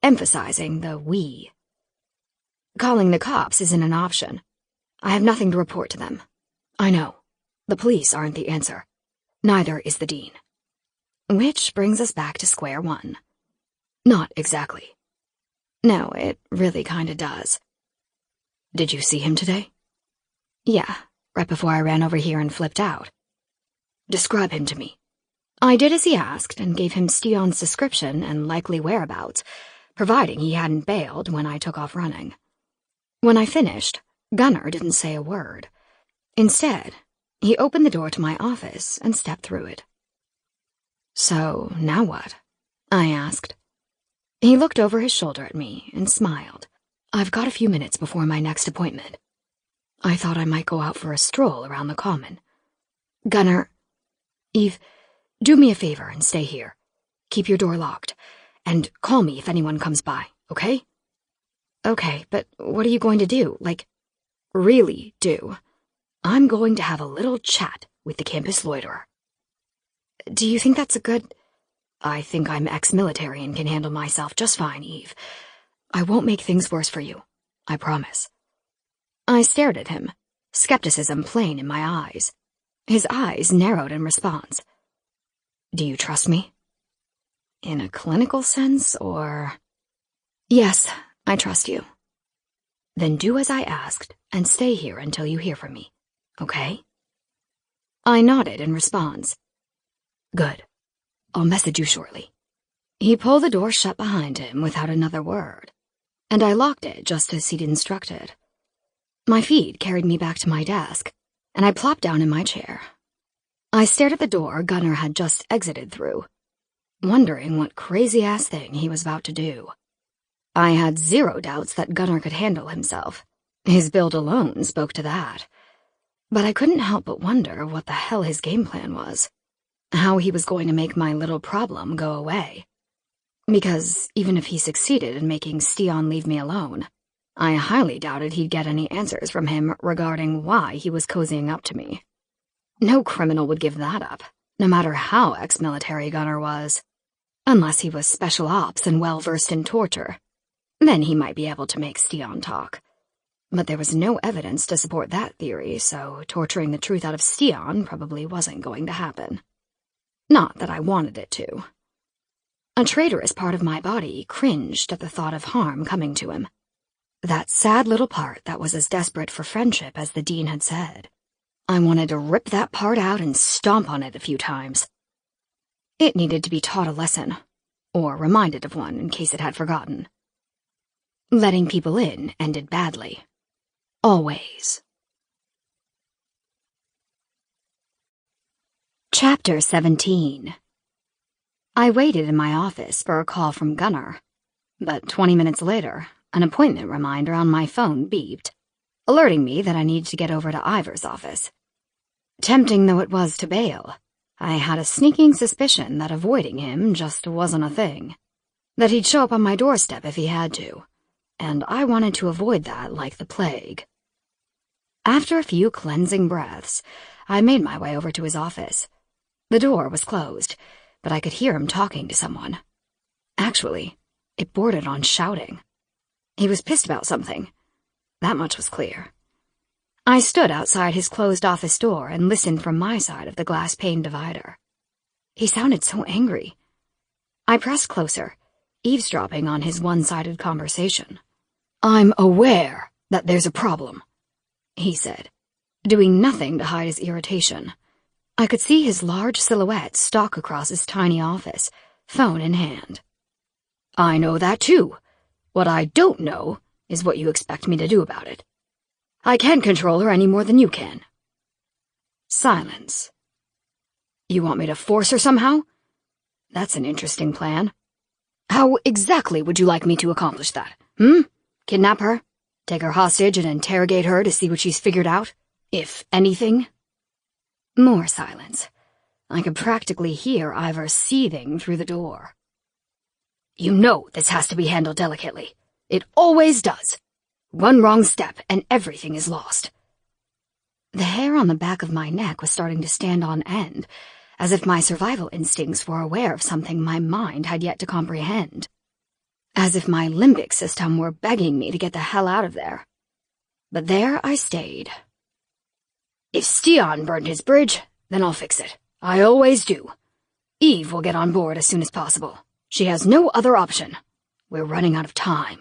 emphasizing the we. Calling the cops isn't an option. I have nothing to report to them. I know. The police aren't the answer. Neither is the dean. Which brings us back to square one. Not exactly. No, it really kinda does. Did you see him today? Yeah, right before I ran over here and flipped out. Describe him to me. I did as he asked and gave him Steon's description and likely whereabouts, providing he hadn't bailed when I took off running. When I finished, Gunnar didn't say a word. Instead, he opened the door to my office and stepped through it. So, now what? I asked. He looked over his shoulder at me and smiled. I've got a few minutes before my next appointment. I thought I might go out for a stroll around the common. Gunnar, Eve, do me a favor and stay here. Keep your door locked, and call me if anyone comes by, okay? Okay, but what are you going to do? Like, really do? I'm going to have a little chat with the campus loiterer. Do you think that's a good... I think I'm ex-military and can handle myself just fine, Eve. I won't make things worse for you. I promise. I stared at him, skepticism plain in my eyes. His eyes narrowed in response. Do you trust me? In a clinical sense, or... Yes, I trust you. Then do as I asked and stay here until you hear from me, okay? I nodded in response. Good. I'll message you shortly. He pulled the door shut behind him without another word, and I locked it just as he'd instructed. My feet carried me back to my desk, and I plopped down in my chair. I stared at the door Gunnar had just exited through, wondering what crazy-ass thing he was about to do. I had zero doubts that Gunnar could handle himself. His build alone spoke to that. But I couldn't help but wonder what the hell his game plan was. How he was going to make my little problem go away. Because even if he succeeded in making Steon leave me alone, I highly doubted he'd get any answers from him regarding why he was cozying up to me. No criminal would give that up, no matter how ex-military Gunnar was. Unless he was special ops and well-versed in torture. Then he might be able to make Steon talk. But there was no evidence to support that theory, so torturing the truth out of Steon probably wasn't going to happen. Not that I wanted it to. A traitorous part of my body cringed at the thought of harm coming to him. That sad little part that was as desperate for friendship as the dean had said. I wanted to rip that part out and stomp on it a few times. It needed to be taught a lesson, or reminded of one in case it had forgotten. Letting people in ended badly. Always. Chapter 17. I waited in my office for a call from Gunnar, but 20 minutes later, an appointment reminder on my phone beeped. alerting me that I needed to get over to Ivor's office. Tempting though it was to bail, I had a sneaking suspicion that avoiding him just wasn't a thing, that he'd show up on my doorstep if he had to, and I wanted to avoid that like the plague. After a few cleansing breaths, I made my way over to his office. The door was closed, but I could hear him talking to someone. Actually, it bordered on shouting. He was pissed about something. That much was clear. I stood outside his closed office door and listened from my side of the glass-pane divider. He sounded so angry. I pressed closer, eavesdropping on his one-sided conversation. "I'm aware that there's a problem," he said, doing nothing to hide his irritation. I could see his large silhouette stalk across his tiny office, phone in hand. "I know that too. What I don't know is what you expect me to do about it. I can't control her any more than you can." Silence. "You want me to force her somehow? That's an interesting plan. How exactly would you like me to accomplish that? Kidnap her? Take her hostage and interrogate her to see what she's figured out, if anything?" More silence. I could practically hear Ivor seething through the door. "You know this has to be handled delicately. It always does. One wrong step and everything is lost." The hair on the back of my neck was starting to stand on end, as if my survival instincts were aware of something my mind had yet to comprehend. As if my limbic system were begging me to get the hell out of there. But there I stayed. "If Stian burned his bridge, then I'll fix it. I always do. Eve will get on board as soon as possible. She has no other option. We're running out of time."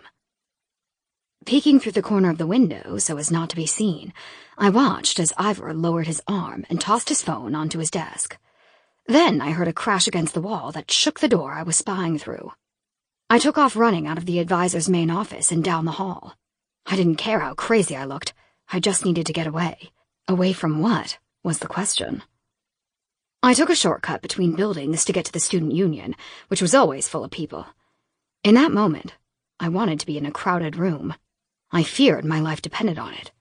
Peeking through the corner of the window so as not to be seen, I watched as Ivor lowered his arm and tossed his phone onto his desk. Then I heard a crash against the wall that shook the door I was spying through. I took off running out of the advisor's main office and down the hall. I didn't care how crazy I looked. I just needed to get away. Away from what, was the question. I took a shortcut between buildings to get to the student union, which was always full of people. In that moment, I wanted to be in a crowded room. I feared my life depended on it.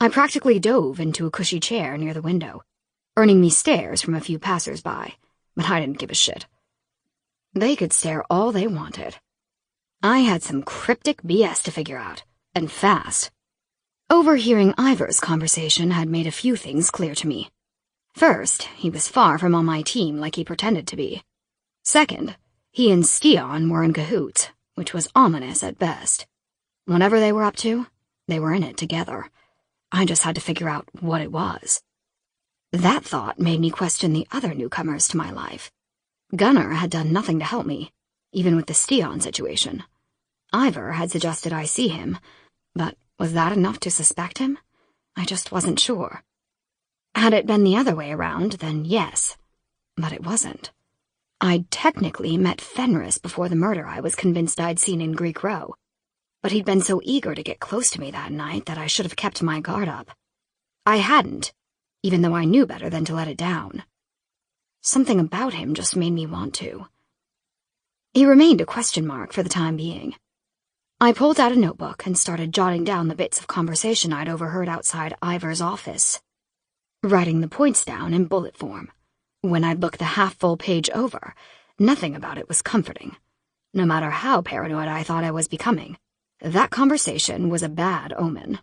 I practically dove into a cushy chair near the window, earning me stares from a few passers-by, but I didn't give a shit. They could stare all they wanted. I had some cryptic BS to figure out, and fast. Overhearing Ivor's conversation had made a few things clear to me. First, he was far from on my team like he pretended to be. Second, he and Stian were in cahoots, which was ominous at best. Whatever they were up to, they were in it together. I just had to figure out what it was. That thought made me question the other newcomers to my life. Gunnar had done nothing to help me, even with the Stian situation. Ivor had suggested I see him, but was that enough to suspect him? I just wasn't sure. Had it been the other way around, then yes, but it wasn't. I'd technically met Fenris before the murder I was convinced I'd seen in Greek Row, but he'd been so eager to get close to me that night that I should have kept my guard up. I hadn't, even though I knew better than to let it down. Something about him just made me want to. He remained a question mark for the time being. I pulled out a notebook and started jotting down the bits of conversation I'd overheard outside Ivor's office, writing the points down in bullet form. When I'd looked the half-full page over, nothing about it was comforting. No matter how paranoid I thought I was becoming, that conversation was a bad omen.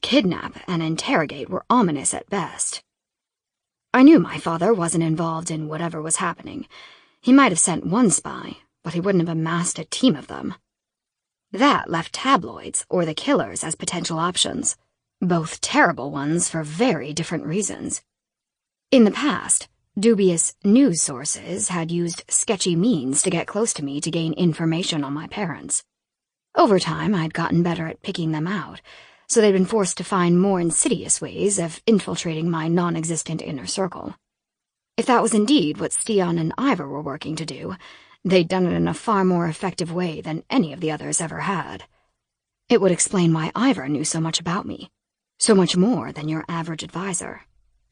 Kidnap and interrogate were ominous at best. I knew my father wasn't involved in whatever was happening. He might have sent one spy, but he wouldn't have amassed a team of them. That left tabloids or the killers as potential options, both terrible ones for very different reasons. In the past, dubious news sources had used sketchy means to get close to me to gain information on my parents. Over time, I'd gotten better at picking them out, so they'd been forced to find more insidious ways of infiltrating my non-existent inner circle. If that was indeed what Stian and Ivor were working to do, they'd done it in a far more effective way than any of the others ever had. It would explain why Ivor knew so much about me, so much more than your average advisor,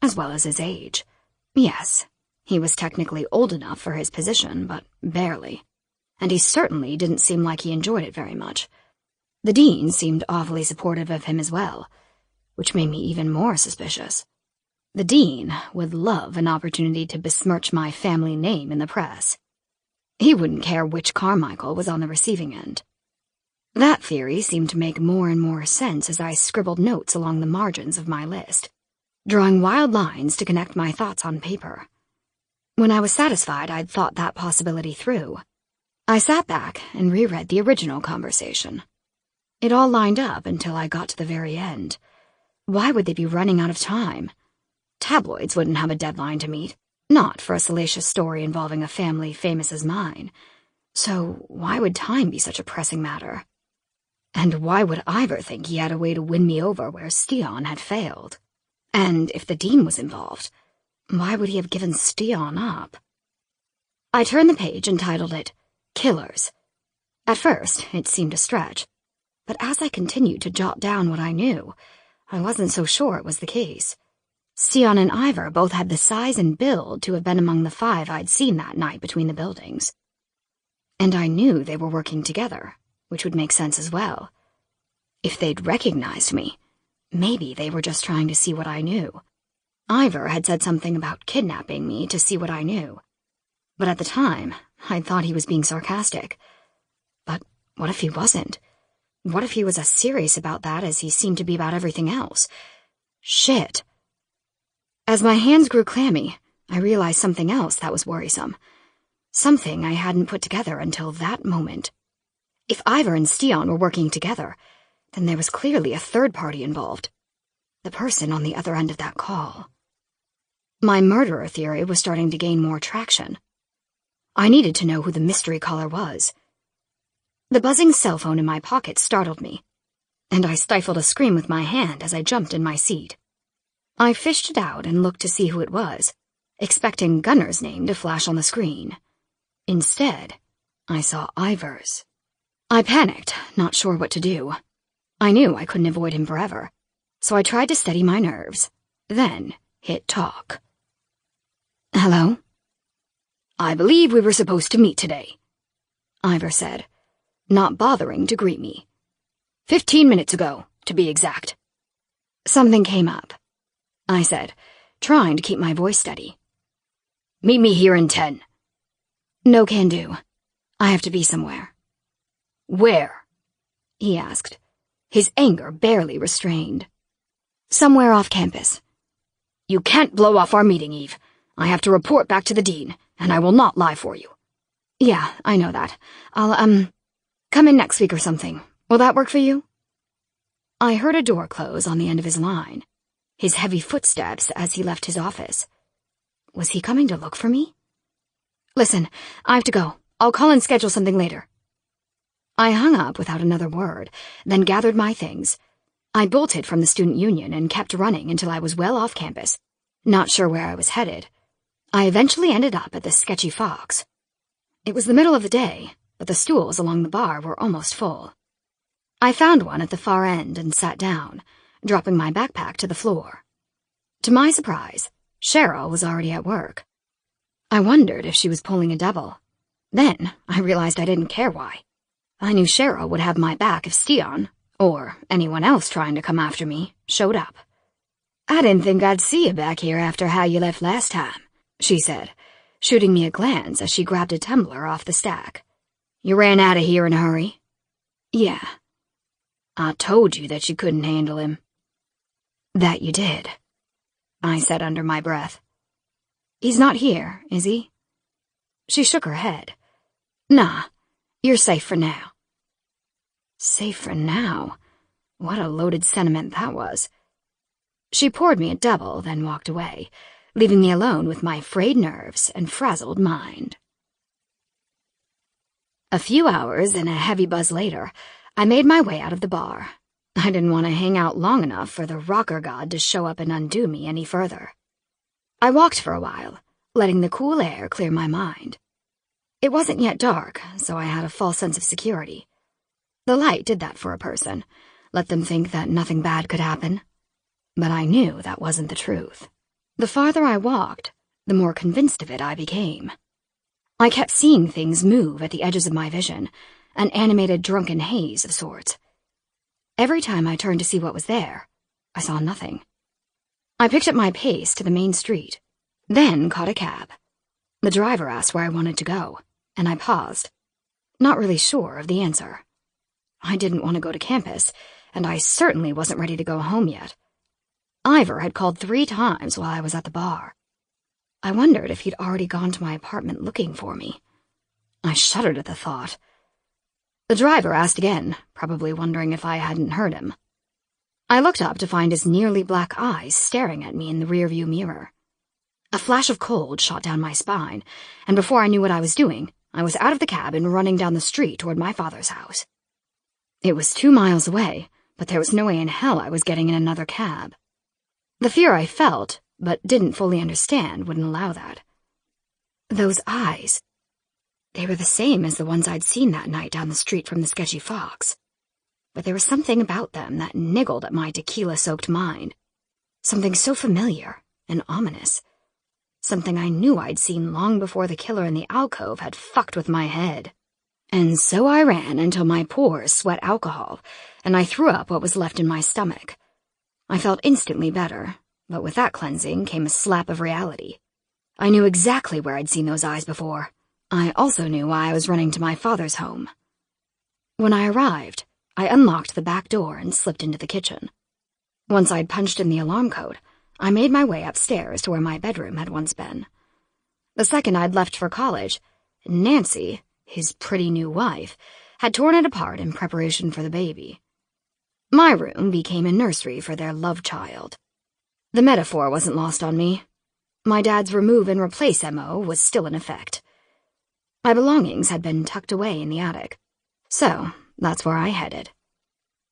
as well as his age. Yes, he was technically old enough for his position, but barely. And he certainly didn't seem like he enjoyed it very much. The dean seemed awfully supportive of him as well, which made me even more suspicious. The dean would love an opportunity to besmirch my family name in the press. He wouldn't care which Carmichael was on the receiving end. That theory seemed to make more and more sense as I scribbled notes along the margins of my list, drawing wild lines to connect my thoughts on paper. When I was satisfied I'd thought that possibility through, I sat back and reread the original conversation. It all lined up until I got to the very end. Why would they be running out of time? Tabloids wouldn't have a deadline to meet, not for a salacious story involving a family famous as mine. So why would time be such a pressing matter? And why would Ivor think he had a way to win me over where Stian had failed? And if the dean was involved, why would he have given Stian up? I turned the page and titled it, Killers. At first, it seemed a stretch, but as I continued to jot down what I knew, I wasn't so sure it was the case. Stian and Ivor both had the size and build to have been among the 5 I'd seen that night between the buildings. And I knew they were working together, which would make sense as well. If they'd recognized me, maybe they were just trying to see what I knew. Ivor had said something about kidnapping me to see what I knew, but at the time, I'd thought he was being sarcastic. But what if he wasn't? What if he was as serious about that as he seemed to be about everything else? Shit. As my hands grew clammy, I realized something else that was worrisome. Something I hadn't put together until that moment. If Ivor and Stian were working together, then there was clearly a third party involved. The person on the other end of that call. My murderer theory was starting to gain more traction. I needed to know who the mystery caller was. The buzzing cell phone in my pocket startled me, and I stifled a scream with my hand as I jumped in my seat. I fished it out and looked to see who it was, expecting Gunner's name to flash on the screen. Instead, I saw Ivor's. I panicked, not sure what to do. I knew I couldn't avoid him forever, so I tried to steady my nerves, then hit talk. Hello? I believe we were supposed to meet today, Ivor said, not bothering to greet me. 15 minutes ago, to be exact. Something came up, I said, trying to keep my voice steady. Meet me here in 10. No can do. I have to be somewhere. Where? He asked, his anger barely restrained. Somewhere off campus. You can't blow off our meeting, Eve. I have to report back to the dean, and I will not lie for you. Yeah, I know that. I'll, come in next week or something. Will that work for you? I heard a door close on the end of his line, his heavy footsteps as he left his office. Was he coming to look for me? Listen, I have to go. I'll call and schedule something later. I hung up without another word, then gathered my things. I bolted from the student union and kept running until I was well off campus, not sure where I was headed. I eventually ended up at the Sketchy Fox. It was the middle of the day, but the stools along the bar were almost full. I found one at the far end and sat down, dropping my backpack to the floor. To my surprise, Cheryl was already at work. I wondered if she was pulling a double. Then I realized I didn't care why. I knew Cheryl would have my back if Stian, or anyone else trying to come after me, showed up. I didn't think I'd see you back here after how you left last time, she said, shooting me a glance as she grabbed a tumbler off the stack. You ran out of here in a hurry? Yeah. I told you that you couldn't handle him. That you did, I said under my breath. He's not here, is he? She shook her head. Nah, you're safe for now. Safe for now? What a loaded sentiment that was. She poured me a double, then walked away, leaving me alone with my frayed nerves and frazzled mind. A few hours and a heavy buzz later, I made my way out of the bar. I didn't want to hang out long enough for the rocker god to show up and undo me any further. I walked for a while, letting the cool air clear my mind. It wasn't yet dark, so I had a false sense of security. The light did that for a person, let them think that nothing bad could happen. But I knew that wasn't the truth. The farther I walked, the more convinced of it I became. I kept seeing things move at the edges of my vision, an animated drunken haze of sorts. Every time I turned to see what was there, I saw nothing. I picked up my pace to the main street, then caught a cab. The driver asked where I wanted to go, and I paused, not really sure of the answer. I didn't want to go to campus, and I certainly wasn't ready to go home yet. Ivor had called 3 times while I was at the bar. I wondered if he'd already gone to my apartment looking for me. I shuddered at the thought. The driver asked again, probably wondering if I hadn't heard him. I looked up to find his nearly black eyes staring at me in the rearview mirror. A flash of cold shot down my spine, and before I knew what I was doing, I was out of the cab and running down the street toward my father's house. It was 2 miles away, but there was no way in hell I was getting in another cab. The fear I felt, but didn't fully understand, wouldn't allow that. Those eyes, they were the same as the ones I'd seen that night down the street from the sketchy fox. But there was something about them that niggled at my tequila-soaked mind. Something so familiar and ominous. Something I knew I'd seen long before the killer in the alcove had fucked with my head. And so I ran until my pores sweat alcohol, and I threw up what was left in my stomach. I felt instantly better, but with that cleansing came a slap of reality. I knew exactly where I'd seen those eyes before. I also knew why I was running to my father's home. When I arrived, I unlocked the back door and slipped into the kitchen. Once I'd punched in the alarm code, I made my way upstairs to where my bedroom had once been. The second I'd left for college, Nancy, his pretty new wife, had torn it apart in preparation for the baby. My room became a nursery for their love child. The metaphor wasn't lost on me. My dad's remove and replace MO was still in effect. My belongings had been tucked away in the attic, so that's where I headed.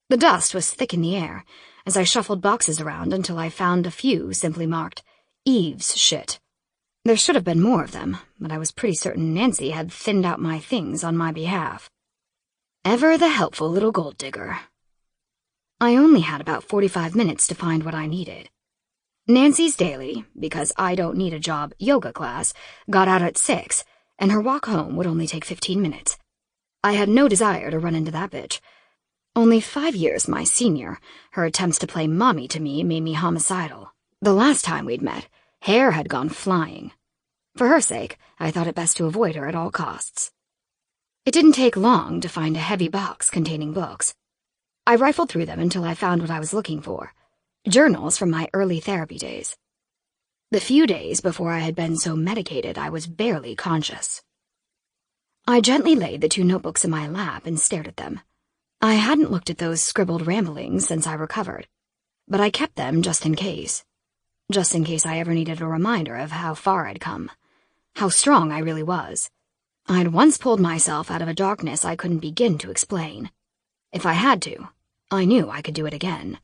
The dust was thick in the air as I shuffled boxes around until I found a few simply marked Eve's shit. There should have been more of them, but I was pretty certain Nancy had thinned out my things on my behalf. Ever the helpful little gold digger. I only had about 45 minutes to find what I needed. Nancy's daily, because I don't need a job, yoga class, got out at 6, and her walk home would only take 15 minutes. I had no desire to run into that bitch. Only 5 years my senior, her attempts to play mommy to me made me homicidal. The last time we'd met, hair had gone flying. For her sake, I thought it best to avoid her at all costs. It didn't take long to find a heavy box containing books. I rifled through them until I found what I was looking for. Journals from my early therapy days. The few days before I had been so medicated I was barely conscious. I gently laid the 2 notebooks in my lap and stared at them. I hadn't looked at those scribbled ramblings since I recovered, but I kept them just in case. Just in case I ever needed a reminder of how far I'd come. How strong I really was. I'd once pulled myself out of a darkness I couldn't begin to explain. If I had to, I knew I could do it again.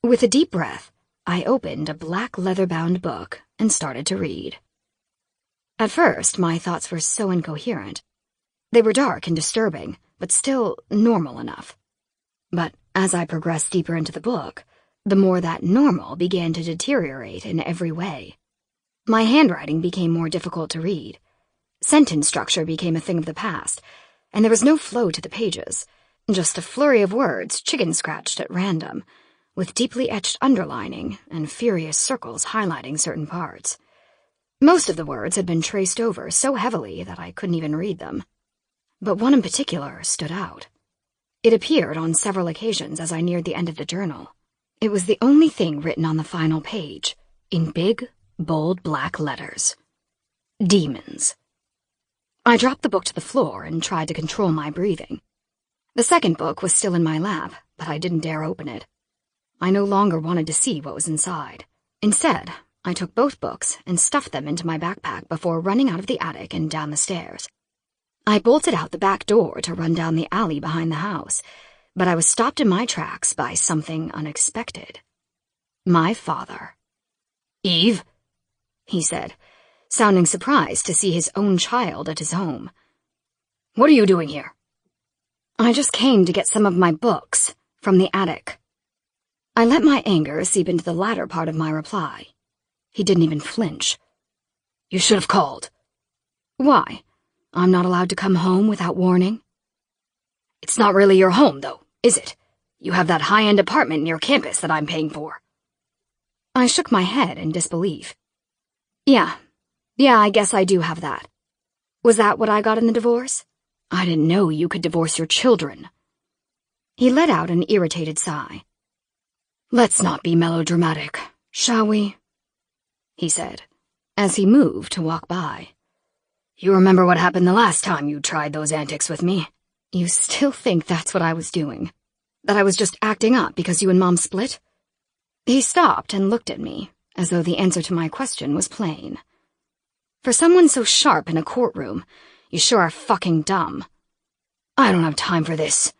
With a deep breath, I opened a black leather-bound book and started to read. At first, my thoughts were so incoherent. They were dark and disturbing, but still normal enough. But as I progressed deeper into the book, the more that normal began to deteriorate in every way. My handwriting became more difficult to read. Sentence structure became a thing of the past, and there was no flow to the pages, just a flurry of words chicken-scratched at random, with deeply etched underlining and furious circles highlighting certain parts. Most of the words had been traced over so heavily that I couldn't even read them. But one in particular stood out. It appeared on several occasions as I neared the end of the journal. It was the only thing written on the final page, in big, bold black letters. Demons. I dropped the book to the floor and tried to control my breathing. The second book was still in my lap, but I didn't dare open it. I no longer wanted to see what was inside. Instead, I took both books and stuffed them into my backpack before running out of the attic and down the stairs. I bolted out the back door to run down the alley behind the house, but I was stopped in my tracks by something unexpected. My father. "Eve," he said, sounding surprised to see his own child at his home. "What are you doing here?" "I just came to get some of my books from the attic." I let my anger seep into the latter part of my reply. He didn't even flinch. "You should have called." "Why? I'm not allowed to come home without warning?" "It's not really your home, though, is it? You have that high-end apartment near campus that I'm paying for. I shook my head in disbelief. Yeah, I guess I do have that. Was that what I got in the divorce? I didn't know you could divorce your children. He let out an irritated sigh. Let's not be melodramatic, shall we? He said, as he moved to walk by. You remember what happened the last time you tried those antics with me? You still think that's what I was doing? That I was just acting up because you and Mom split? He stopped and looked at me, as though the answer to my question was plain. For someone so sharp in a courtroom, you sure are fucking dumb. I don't have time for this.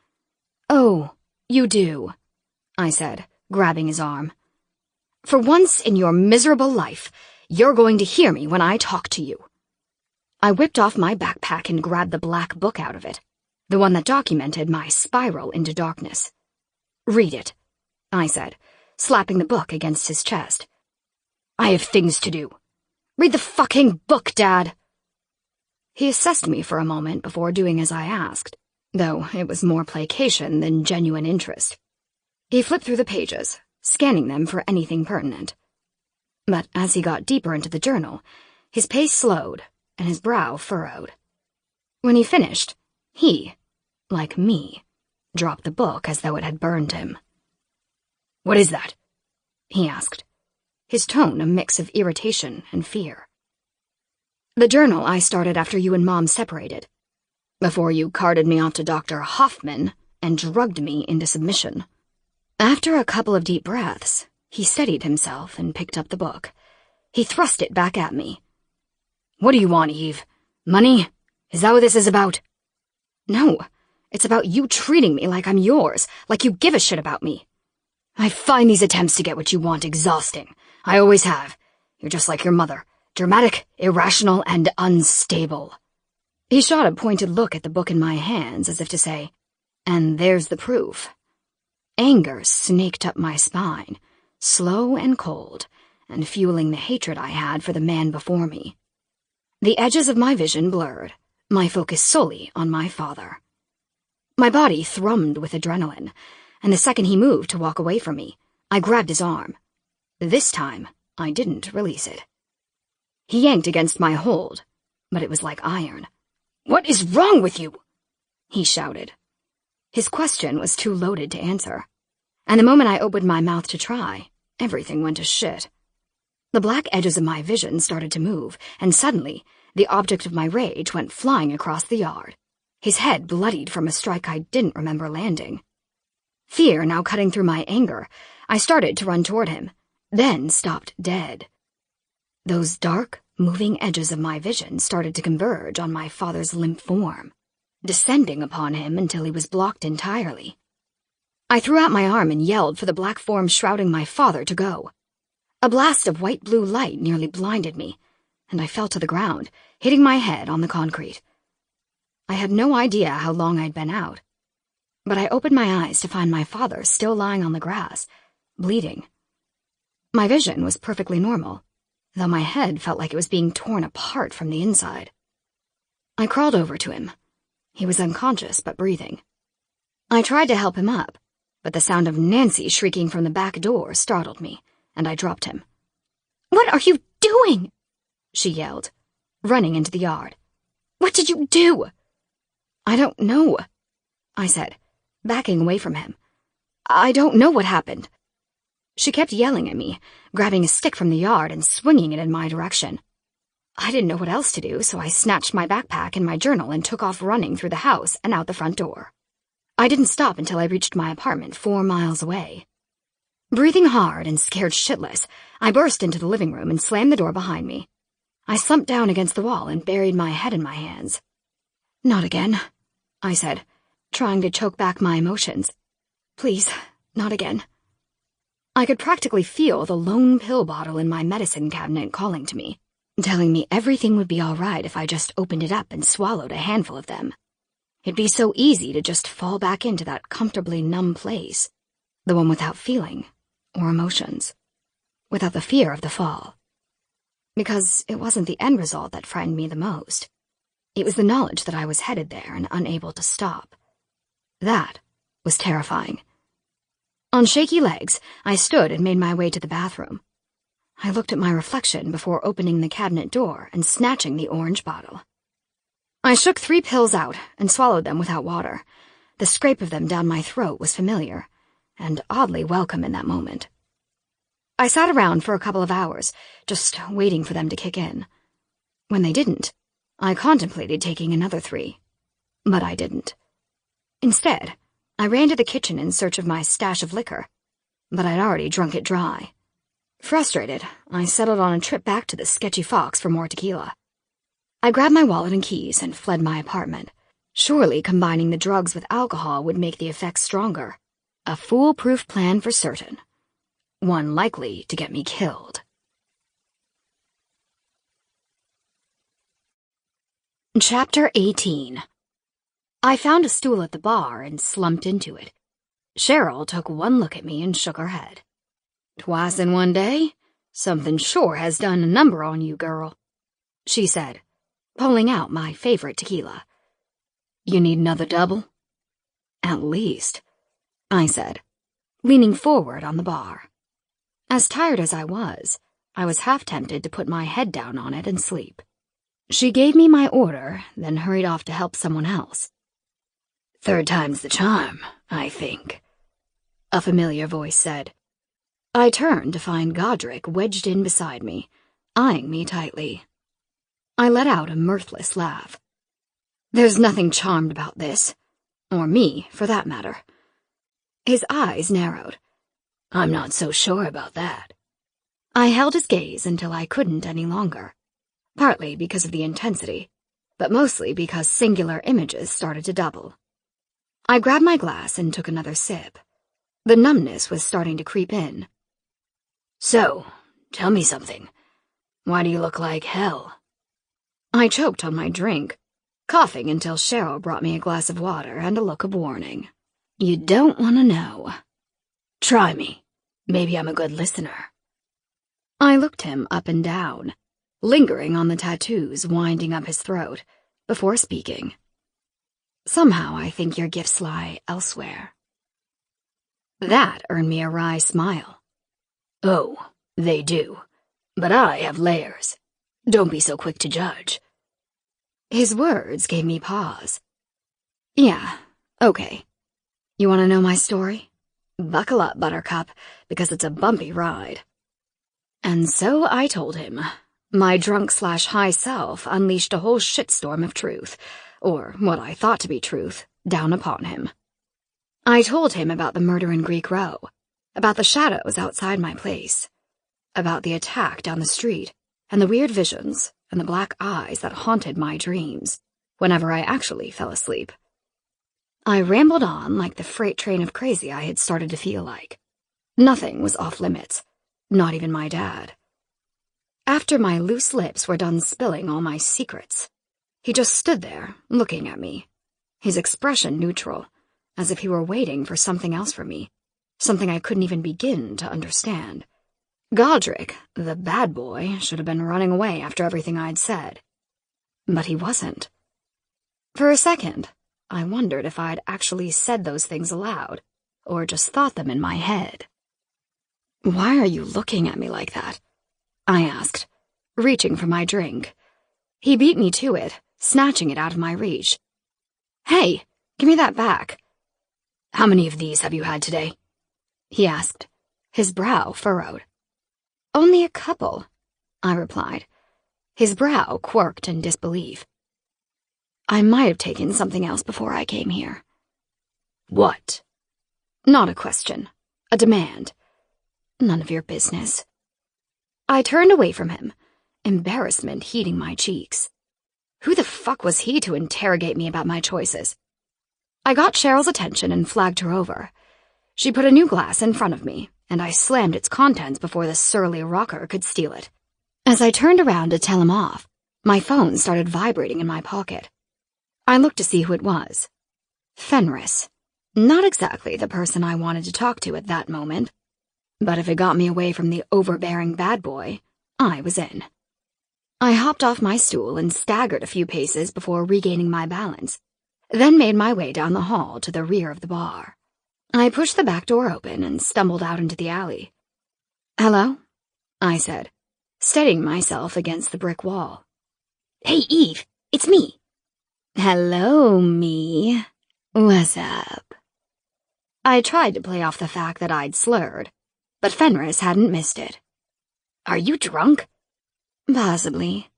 Oh, you do, I said, grabbing his arm. For once in your miserable life, you're going to hear me when I talk to you. I whipped off my backpack and grabbed the black book out of it, the one that documented my spiral into darkness. Read it, I said, slapping the book against his chest. I have things to do. Read the fucking book, Dad. He assessed me for a moment before doing as I asked, though it was more placation than genuine interest. He flipped through the pages, scanning them for anything pertinent. But as he got deeper into the journal, his pace slowed and his brow furrowed. When he finished, he, like me, dropped the book as though it had burned him. What is that? He asked, his tone a mix of irritation and fear. The journal I started after you and Mom separated, before you carted me off to Dr. Hoffman and drugged me into submission. After a couple of deep breaths, he steadied himself and picked up the book. He thrust it back at me. What do you want, Eve? Money? Is that what this is about? No, it's about you treating me like I'm yours, like you give a shit about me. I find these attempts to get what you want exhausting. I always have. You're just like your mother. Dramatic, irrational, and unstable. He shot a pointed look at the book in my hands as if to say, and there's the proof. Anger snaked up my spine, slow and cold, and fueling the hatred I had for the man before me. The edges of my vision blurred, my focus solely on my father. My body thrummed with adrenaline, and the second he moved to walk away from me, I grabbed his arm. This time, I didn't release it. He yanked against my hold, but it was like iron. What is wrong with you? He shouted. His question was too loaded to answer, and the moment I opened my mouth to try, everything went to shit. The black edges of my vision started to move, and suddenly, the object of my rage went flying across the yard, his head bloodied from a strike I didn't remember landing. Fear now cutting through my anger, I started to run toward him, then stopped dead. Those dark, moving edges of my vision started to converge on my father's limp form, descending upon him until he was blocked entirely. I threw out my arm and yelled for the black form shrouding my father to go. A blast of white-blue light nearly blinded me, and I fell to the ground, hitting my head on the concrete. I had no idea how long I'd been out, but I opened my eyes to find my father still lying on the grass, bleeding. My vision was perfectly normal, though my head felt like it was being torn apart from the inside. I crawled over to him. He was unconscious but breathing. I tried to help him up, but the sound of Nancy shrieking from the back door startled me, and I dropped him. "What are you doing?" she yelled, running into the yard. "What did you do?" "I don't know," I said, backing away from him. "I don't know what happened." She kept yelling at me, grabbing a stick from the yard and swinging it in my direction. I didn't know what else to do, so I snatched my backpack and my journal and took off running through the house and out the front door. I didn't stop until I reached my apartment 4 miles away. Breathing hard and scared shitless, I burst into the living room and slammed the door behind me. I slumped down against the wall and buried my head in my hands. "Not again," I said, trying to choke back my emotions. "Please, not again." I could practically feel the lone pill bottle in my medicine cabinet calling to me, telling me everything would be all right if I just opened it up and swallowed a handful of them. It'd be so easy to just fall back into that comfortably numb place, the one without feeling or emotions, without the fear of the fall. Because it wasn't the end result that frightened me the most. It was the knowledge that I was headed there and unable to stop. That was terrifying. On shaky legs, I stood and made my way to the bathroom. I looked at my reflection before opening the cabinet door and snatching the orange bottle. I shook 3 pills out and swallowed them without water. The scrape of them down my throat was familiar, and oddly welcome in that moment. I sat around for a couple of hours, just waiting for them to kick in. When they didn't, I contemplated taking another 3, but I didn't. Instead, I ran to the kitchen in search of my stash of liquor, but I'd already drunk it dry. Frustrated, I settled on a trip back to the Sketchy Fox for more tequila. I grabbed my wallet and keys and fled my apartment. Surely combining the drugs with alcohol would make the effects stronger. A foolproof plan for certain. One likely to get me killed. Chapter 18. I found a stool at the bar and slumped into it. Cheryl took one look at me and shook her head. "Twice in one day? Something sure has done a number on you, girl," she said, pulling out my favorite tequila. "You need another double?" "At least," I said, leaning forward on the bar. As tired as I was half tempted to put my head down on it and sleep. She gave me my order, then hurried off to help someone else. "Third time's the charm, I think," a familiar voice said. I turned to find Godric wedged in beside me, eyeing me tightly. I let out a mirthless laugh. "There's nothing charmed about this. Or me, for that matter." His eyes narrowed. "I'm not so sure about that." I held his gaze until I couldn't any longer, partly because of the intensity, but mostly because singular images started to double. I grabbed my glass and took another sip. The numbness was starting to creep in. "So, tell me something. Why do you look like hell?" I choked on my drink, coughing until Cheryl brought me a glass of water and a look of warning. "You don't want to know. Try me. Maybe I'm a good listener." I looked him up and down, lingering on the tattoos winding up his throat, before speaking. "Somehow I think your gifts lie elsewhere." That earned me a wry smile. "Oh, they do. But I have layers. Don't be so quick to judge." His words gave me pause. "Yeah, okay. You want to know my story? Buckle up, Buttercup, because it's a bumpy ride." And so I told him. My drunk/high self unleashed a whole shitstorm of truth, or what I thought to be truth, down upon him. I told him about the murder in Greek Row, about the shadows outside my place, about the attack down the street, and the weird visions and the black eyes that haunted my dreams whenever I actually fell asleep. I rambled on like the freight train of crazy I had started to feel like. Nothing was off limits, not even my dad. After my loose lips were done spilling all my secrets, he just stood there, looking at me, his expression neutral, as if he were waiting for something else from me, something I couldn't even begin to understand. Godric, the bad boy, should have been running away after everything I'd said. But he wasn't. For a second, I wondered if I'd actually said those things aloud, or just thought them in my head. "Why are you looking at me like that?" I asked, reaching for my drink. He beat me to it, snatching it out of my reach. "Hey, give me that back." "How many of these have you had today?" he asked, his brow furrowed. "Only a couple," I replied. His brow quirked in disbelief. "I might have taken something else before I came here." "What?" Not a question, a demand. "None of your business." I turned away from him, embarrassment heating my cheeks. Who the fuck was he to interrogate me about my choices? I got Cheryl's attention and flagged her over. She put a new glass in front of me, and I slammed its contents before the surly rocker could steal it. As I turned around to tell him off, my phone started vibrating in my pocket. I looked to see who it was. Fenris. Not exactly the person I wanted to talk to at that moment. But if it got me away from the overbearing bad boy, I was in. I hopped off my stool and staggered a few paces before regaining my balance, then made my way down the hall to the rear of the bar. I pushed the back door open and stumbled out into the alley. "Hello?" I said, steadying myself against the brick wall. "Hey, Eve, it's me." "Hello, me. What's up?" I tried to play off the fact that I'd slurred, but Fenris hadn't missed it. "Are you drunk?" "Possibly."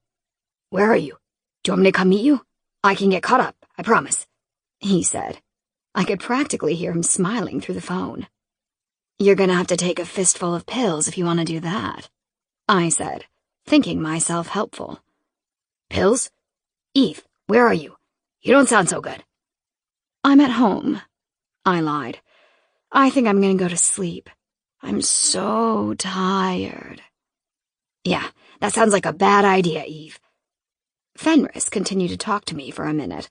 "Where are you? Do you want me to come meet you? I can get caught up, I promise," he said. I could practically hear him smiling through the phone. "You're gonna have to take a fistful of pills if you want to do that," I said, thinking myself helpful. "Pills? Eve, where are you? You don't sound so good." "I'm at home," I lied. "I think I'm gonna go to sleep. I'm so tired." "Yeah, that sounds like a bad idea, Eve." Fenris continued to talk to me for a minute,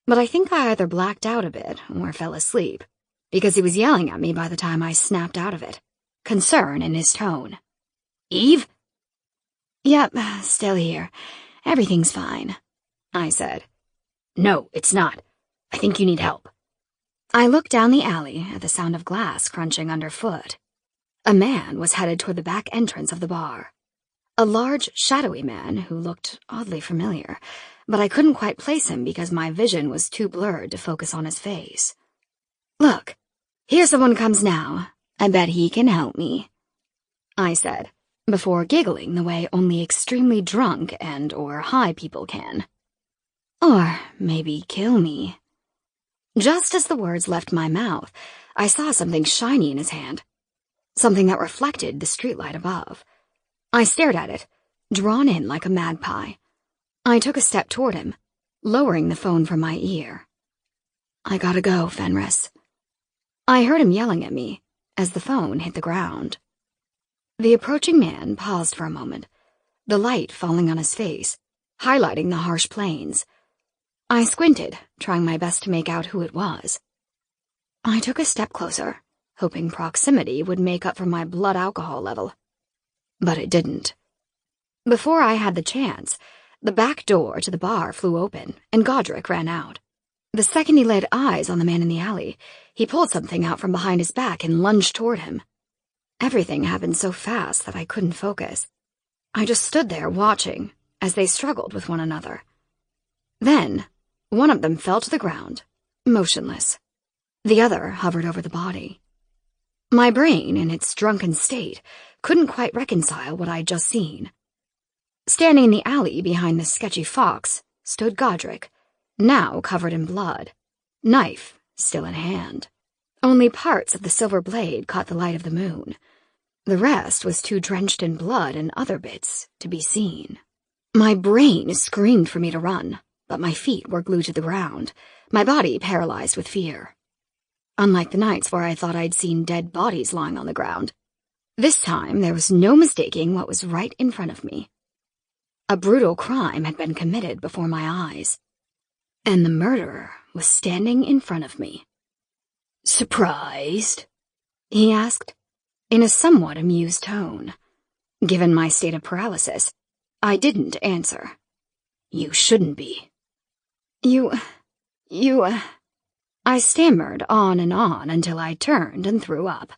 but I think I either blacked out a bit or fell asleep, because he was yelling at me by the time I snapped out of it, concern in his tone. "Eve?" "Yep, still here. Everything's fine," I said. "No, it's not. I think you need help." I looked down the alley at the sound of glass crunching underfoot. A man was headed toward the back entrance of the bar. A large, shadowy man who looked oddly familiar, but I couldn't quite place him because my vision was too blurred to focus on his face. "Look, here someone comes now. I bet he can help me," I said, before giggling the way only extremely drunk and/or high people can. "Or maybe kill me." Just as the words left my mouth, I saw something shiny in his hand, something that reflected the streetlight above. I stared at it, drawn in like a magpie. I took a step toward him, lowering the phone from my ear. "I gotta go, Fenris." I heard him yelling at me as the phone hit the ground. The approaching man paused for a moment, the light falling on his face, highlighting the harsh planes. I squinted, trying my best to make out who it was. I took a step closer, hoping proximity would make up for my blood alcohol level. But it didn't. Before I had the chance, the back door to the bar flew open, and Godric ran out. The second he laid eyes on the man in the alley, he pulled something out from behind his back and lunged toward him. Everything happened so fast that I couldn't focus. I just stood there watching as they struggled with one another. Then, one of them fell to the ground, motionless. The other hovered over the body. My brain, in its drunken state, couldn't quite reconcile what I'd just seen. Standing in the alley behind the sketchy fox stood Godric, now covered in blood, knife still in hand. Only parts of the silver blade caught the light of the moon. The rest was too drenched in blood and other bits to be seen. My brain screamed for me to run, but my feet were glued to the ground, my body paralyzed with fear. Unlike the nights where I thought I'd seen dead bodies lying on the ground, this time there was no mistaking what was right in front of me. A brutal crime had been committed before my eyes, and the murderer was standing in front of me. "Surprised?" he asked, in a somewhat amused tone. Given my state of paralysis, I didn't answer. "You shouldn't be." You... I stammered on and on until I turned and threw up.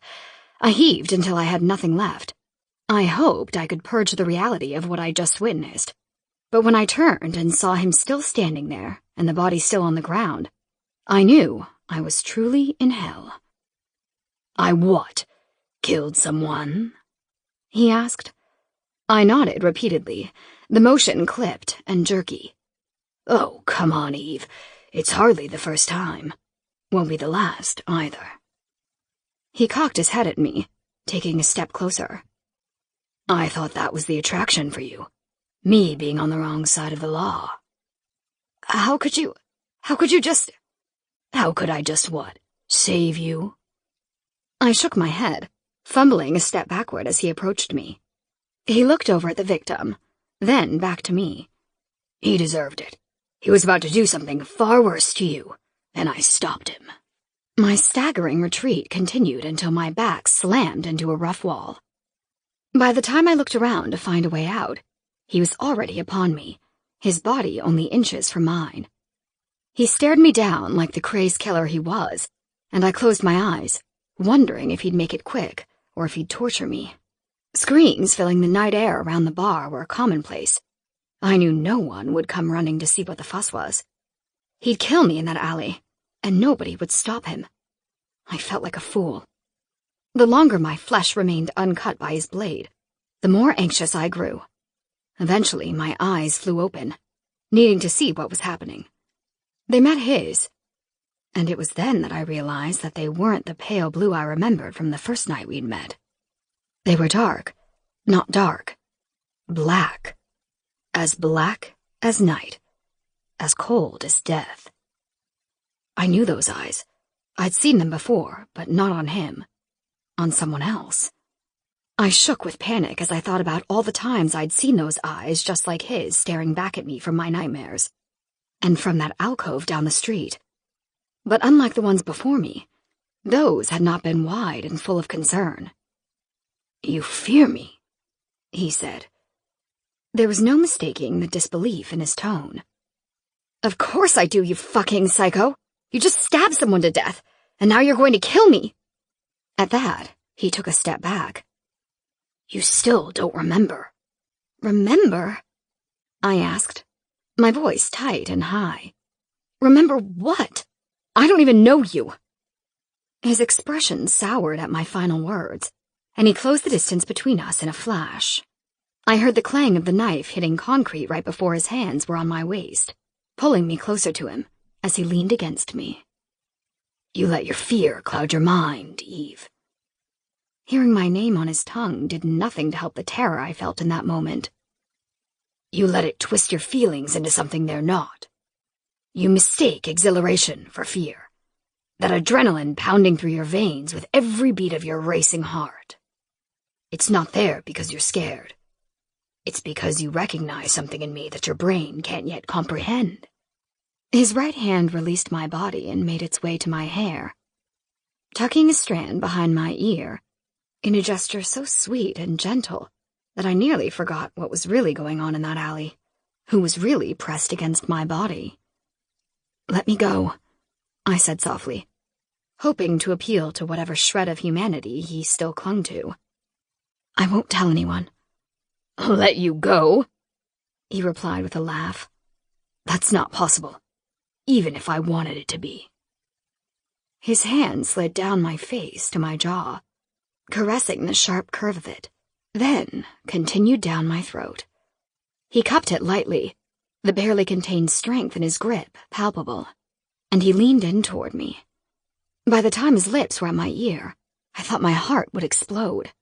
I heaved until I had nothing left. I hoped I could purge the reality of what I just witnessed. But when I turned and saw him still standing there and the body still on the ground, I knew I was truly in hell. "I what? Killed someone?" he asked. I nodded repeatedly, the motion clipped and jerky. "Oh, come on, Eve. It's hardly the first time. Won't be the last, either." He cocked his head at me, taking a step closer. "I thought that was the attraction for you. Me being on the wrong side of the law." How could you just... How could I just what? Save you?" I shook my head, fumbling a step backward as he approached me. He looked over at the victim, then back to me. "He deserved it. He was about to do something far worse to you, and I stopped him." My staggering retreat continued until my back slammed into a rough wall. By the time I looked around to find a way out, he was already upon me, his body only inches from mine. He stared me down like the crazed killer he was, and I closed my eyes, wondering if he'd make it quick or if he'd torture me. Screams filling the night air around the bar were commonplace. I knew no one would come running to see what the fuss was. He'd kill me in that alley, and nobody would stop him. I felt like a fool. The longer my flesh remained uncut by his blade, the more anxious I grew. Eventually, my eyes flew open, needing to see what was happening. They met his, and it was then that I realized that they weren't the pale blue I remembered from the first night we'd met. They were dark, not dark, black as night, as cold as death. I knew those eyes. I'd seen them before, but not on him. On someone else. I shook with panic as I thought about all the times I'd seen those eyes just like his staring back at me from my nightmares, and from that alcove down the street. But unlike the ones before me, those had not been wide and full of concern. "You fear me," he said. There was no mistaking the disbelief in his tone. "Of course I do, you fucking psycho! You just stabbed someone to death, and now you're going to kill me!" At that, he took a step back. "You still don't remember." "Remember?" I asked, my voice tight and high. "Remember what? I don't even know you." His expression soured at my final words, and he closed the distance between us in a flash. I heard the clang of the knife hitting concrete right before his hands were on my waist, pulling me closer to him as he leaned against me. "You let your fear cloud your mind, Eve." Hearing my name on his tongue did nothing to help the terror I felt in that moment. "You let it twist your feelings into something they're not. You mistake exhilaration for fear, that adrenaline pounding through your veins with every beat of your racing heart. It's not there because you're scared. It's because you recognize something in me that your brain can't yet comprehend." His right hand released my body and made its way to my hair, tucking a strand behind my ear, in a gesture so sweet and gentle that I nearly forgot what was really going on in that alley, who was really pressed against my body. "Let me go," I said softly, hoping to appeal to whatever shred of humanity he still clung to. "I won't tell anyone." "Let you go?" he replied with a laugh. "That's not possible, even if I wanted it to be." His hand slid down my face to my jaw, caressing the sharp curve of it, then continued down my throat. He cupped it lightly, the barely contained strength in his grip palpable, and he leaned in toward me. By the time his lips were at my ear, I thought my heart would explode.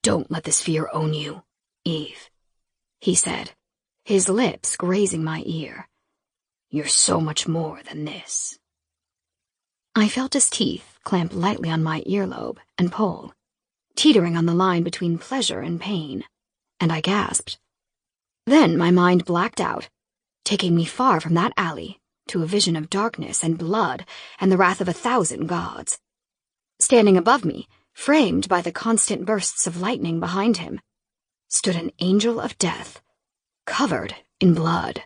"Don't let this fear own you, Eve," he said, his lips grazing my ear. "You're so much more than this." I felt his teeth clamp lightly on my earlobe and pull, teetering on the line between pleasure and pain, and I gasped. Then my mind blacked out, taking me far from that alley to a vision of darkness and blood and the wrath of 1,000 gods. Standing above me, framed by the constant bursts of lightning behind him, stood an angel of death, covered in blood.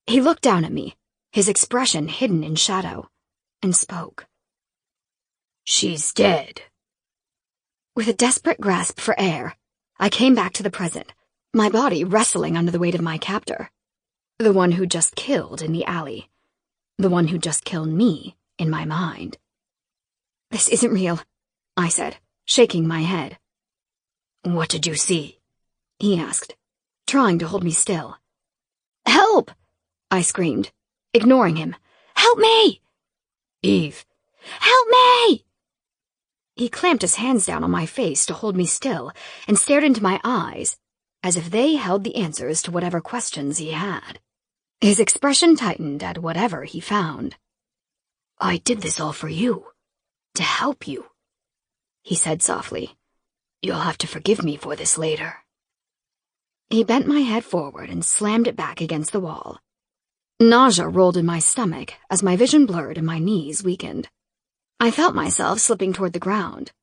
He looked down at me, his expression hidden in shadow, and spoke. "She's dead." With a desperate grasp for air, I came back to the present, my body wrestling under the weight of my captor, the one who just killed in the alley, the one who just killed me in my mind. "This isn't real," I said, shaking my head. "What did you see?" he asked, trying to hold me still. "Help!" I screamed, ignoring him. "Help me!" "Eve!" "Help me!" He clamped his hands down on my face to hold me still and stared into my eyes, as if they held the answers to whatever questions he had. His expression tightened at whatever he found. "I did this all for you, to help you," he said softly. "You'll have to forgive me for this later." He bent my head forward and slammed it back against the wall. Nausea rolled in my stomach as my vision blurred and my knees weakened. I felt myself slipping toward the ground,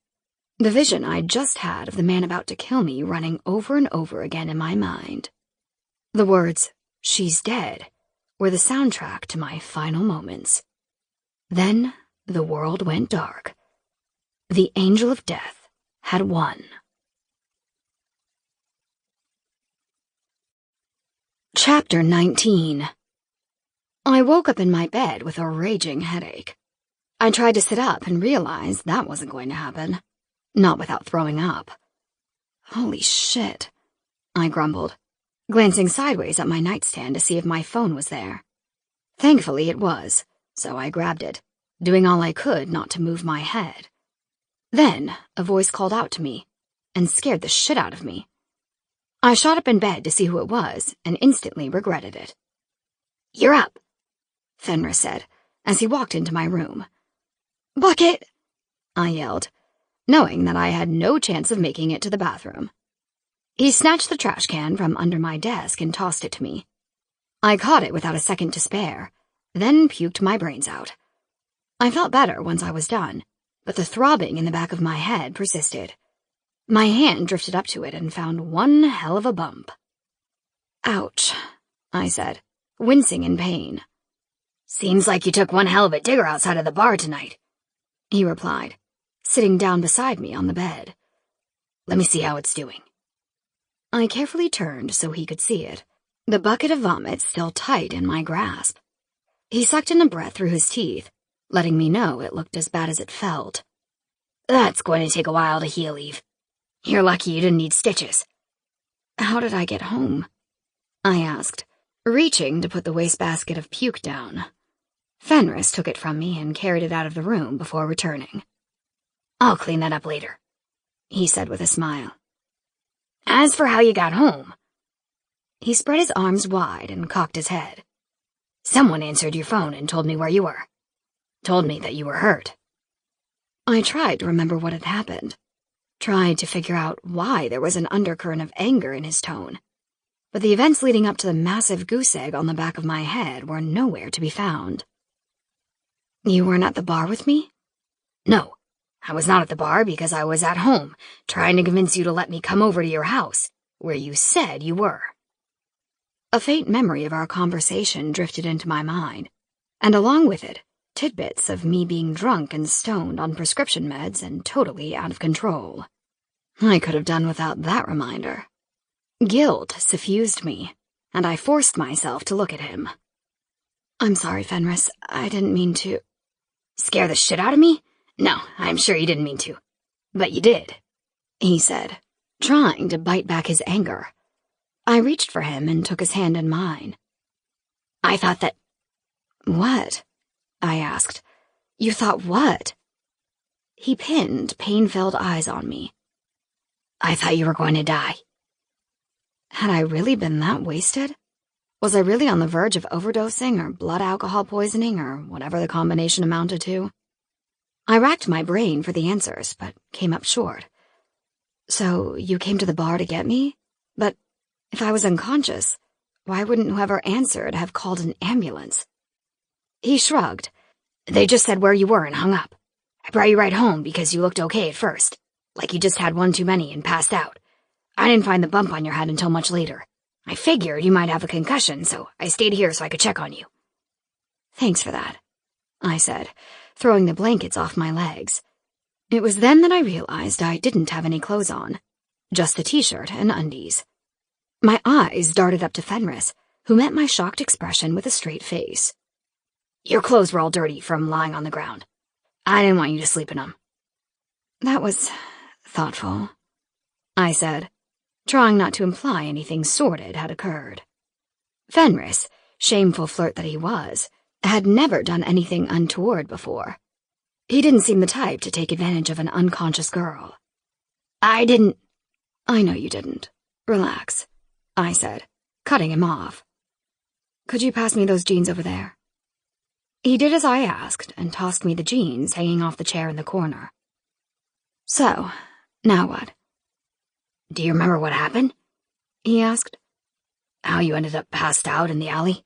the vision I'd just had of the man about to kill me running over and over again in my mind. The words, "She's dead," were the soundtrack to my final moments. Then the world went dark. The angel of death had won. Chapter 19. I woke up in my bed with a raging headache. I tried to sit up and realized that wasn't going to happen. Not without throwing up. Holy shit, I grumbled, glancing sideways at my nightstand to see if my phone was there. Thankfully it was, so I grabbed it, doing all I could not to move my head. Then a voice called out to me and scared the shit out of me. I shot up in bed to see who it was and instantly regretted it. "You're up," Fenris said as he walked into my room. "Bucket!" I yelled, knowing that I had no chance of making it to the bathroom. He snatched the trash can from under my desk and tossed it to me. I caught it without a second to spare, then puked my brains out. I felt better once I was done, but the throbbing in the back of my head persisted. My hand drifted up to it and found one hell of a bump. "Ouch," I said, wincing in pain. "Seems like you took one hell of a digger outside of the bar tonight," he replied, sitting down beside me on the bed. "Let me see how it's doing." I carefully turned so he could see it, the bucket of vomit still tight in my grasp. He sucked in a breath through his teeth, letting me know it looked as bad as it felt. "That's going to take a while to heal, Eve. You're lucky you didn't need stitches." "How did I get home?" I asked, reaching to put the wastebasket of puke down. Fenris took it from me and carried it out of the room before returning. "I'll clean that up later," he said with a smile. "As for how you got home..." He spread his arms wide and cocked his head. "Someone answered your phone and told me where you were. Told me that you were hurt." I tried to remember what had happened. Tried to figure out why there was an undercurrent of anger in his tone. But the events leading up to the massive goose egg on the back of my head were nowhere to be found. "You weren't at the bar with me?" "No, I was not at the bar because I was at home, trying to convince you to let me come over to your house, where you said you were." A faint memory of our conversation drifted into my mind, and along with it, tidbits of me being drunk and stoned on prescription meds and totally out of control. I could have done without that reminder. Guilt suffused me, and I forced myself to look at him. "I'm sorry, Fenris. I didn't mean to..." "Scare the shit out of me? No, I'm sure you didn't mean to. But you did," he said, trying to bite back his anger. I reached for him and took his hand in mine. "I thought that..." "What?" I asked. "You thought what?" He pinned pain-filled eyes on me. "I thought you were going to die." Had I really been that wasted? Was I really on the verge of overdosing or blood alcohol poisoning or whatever the combination amounted to? I racked my brain for the answers, but came up short. "So you came to the bar to get me? But if I was unconscious, why wouldn't whoever answered have called an ambulance?" He shrugged. "They just said where you were and hung up. I brought you right home because you looked okay at first, like you just had one too many and passed out. I didn't find the bump on your head until much later. I figured you might have a concussion, so I stayed here so I could check on you." "Thanks for that," I said, throwing the blankets off my legs. It was then that I realized I didn't have any clothes on, just a t-shirt and undies. My eyes darted up to Fenris, who met my shocked expression with a straight face. "Your clothes were all dirty from lying on the ground. I didn't want you to sleep in them." "That was thoughtful," I said, trying not to imply anything sordid had occurred. Fenris, shameful flirt that he was, had never done anything untoward before. He didn't seem the type to take advantage of an unconscious girl. "I didn't..." "I know you didn't. Relax," I said, cutting him off. "Could you pass me those jeans over there?" He did as I asked and tossed me the jeans hanging off the chair in the corner. "So, now what?" "Do you remember what happened?" he asked. "How you ended up passed out in the alley?"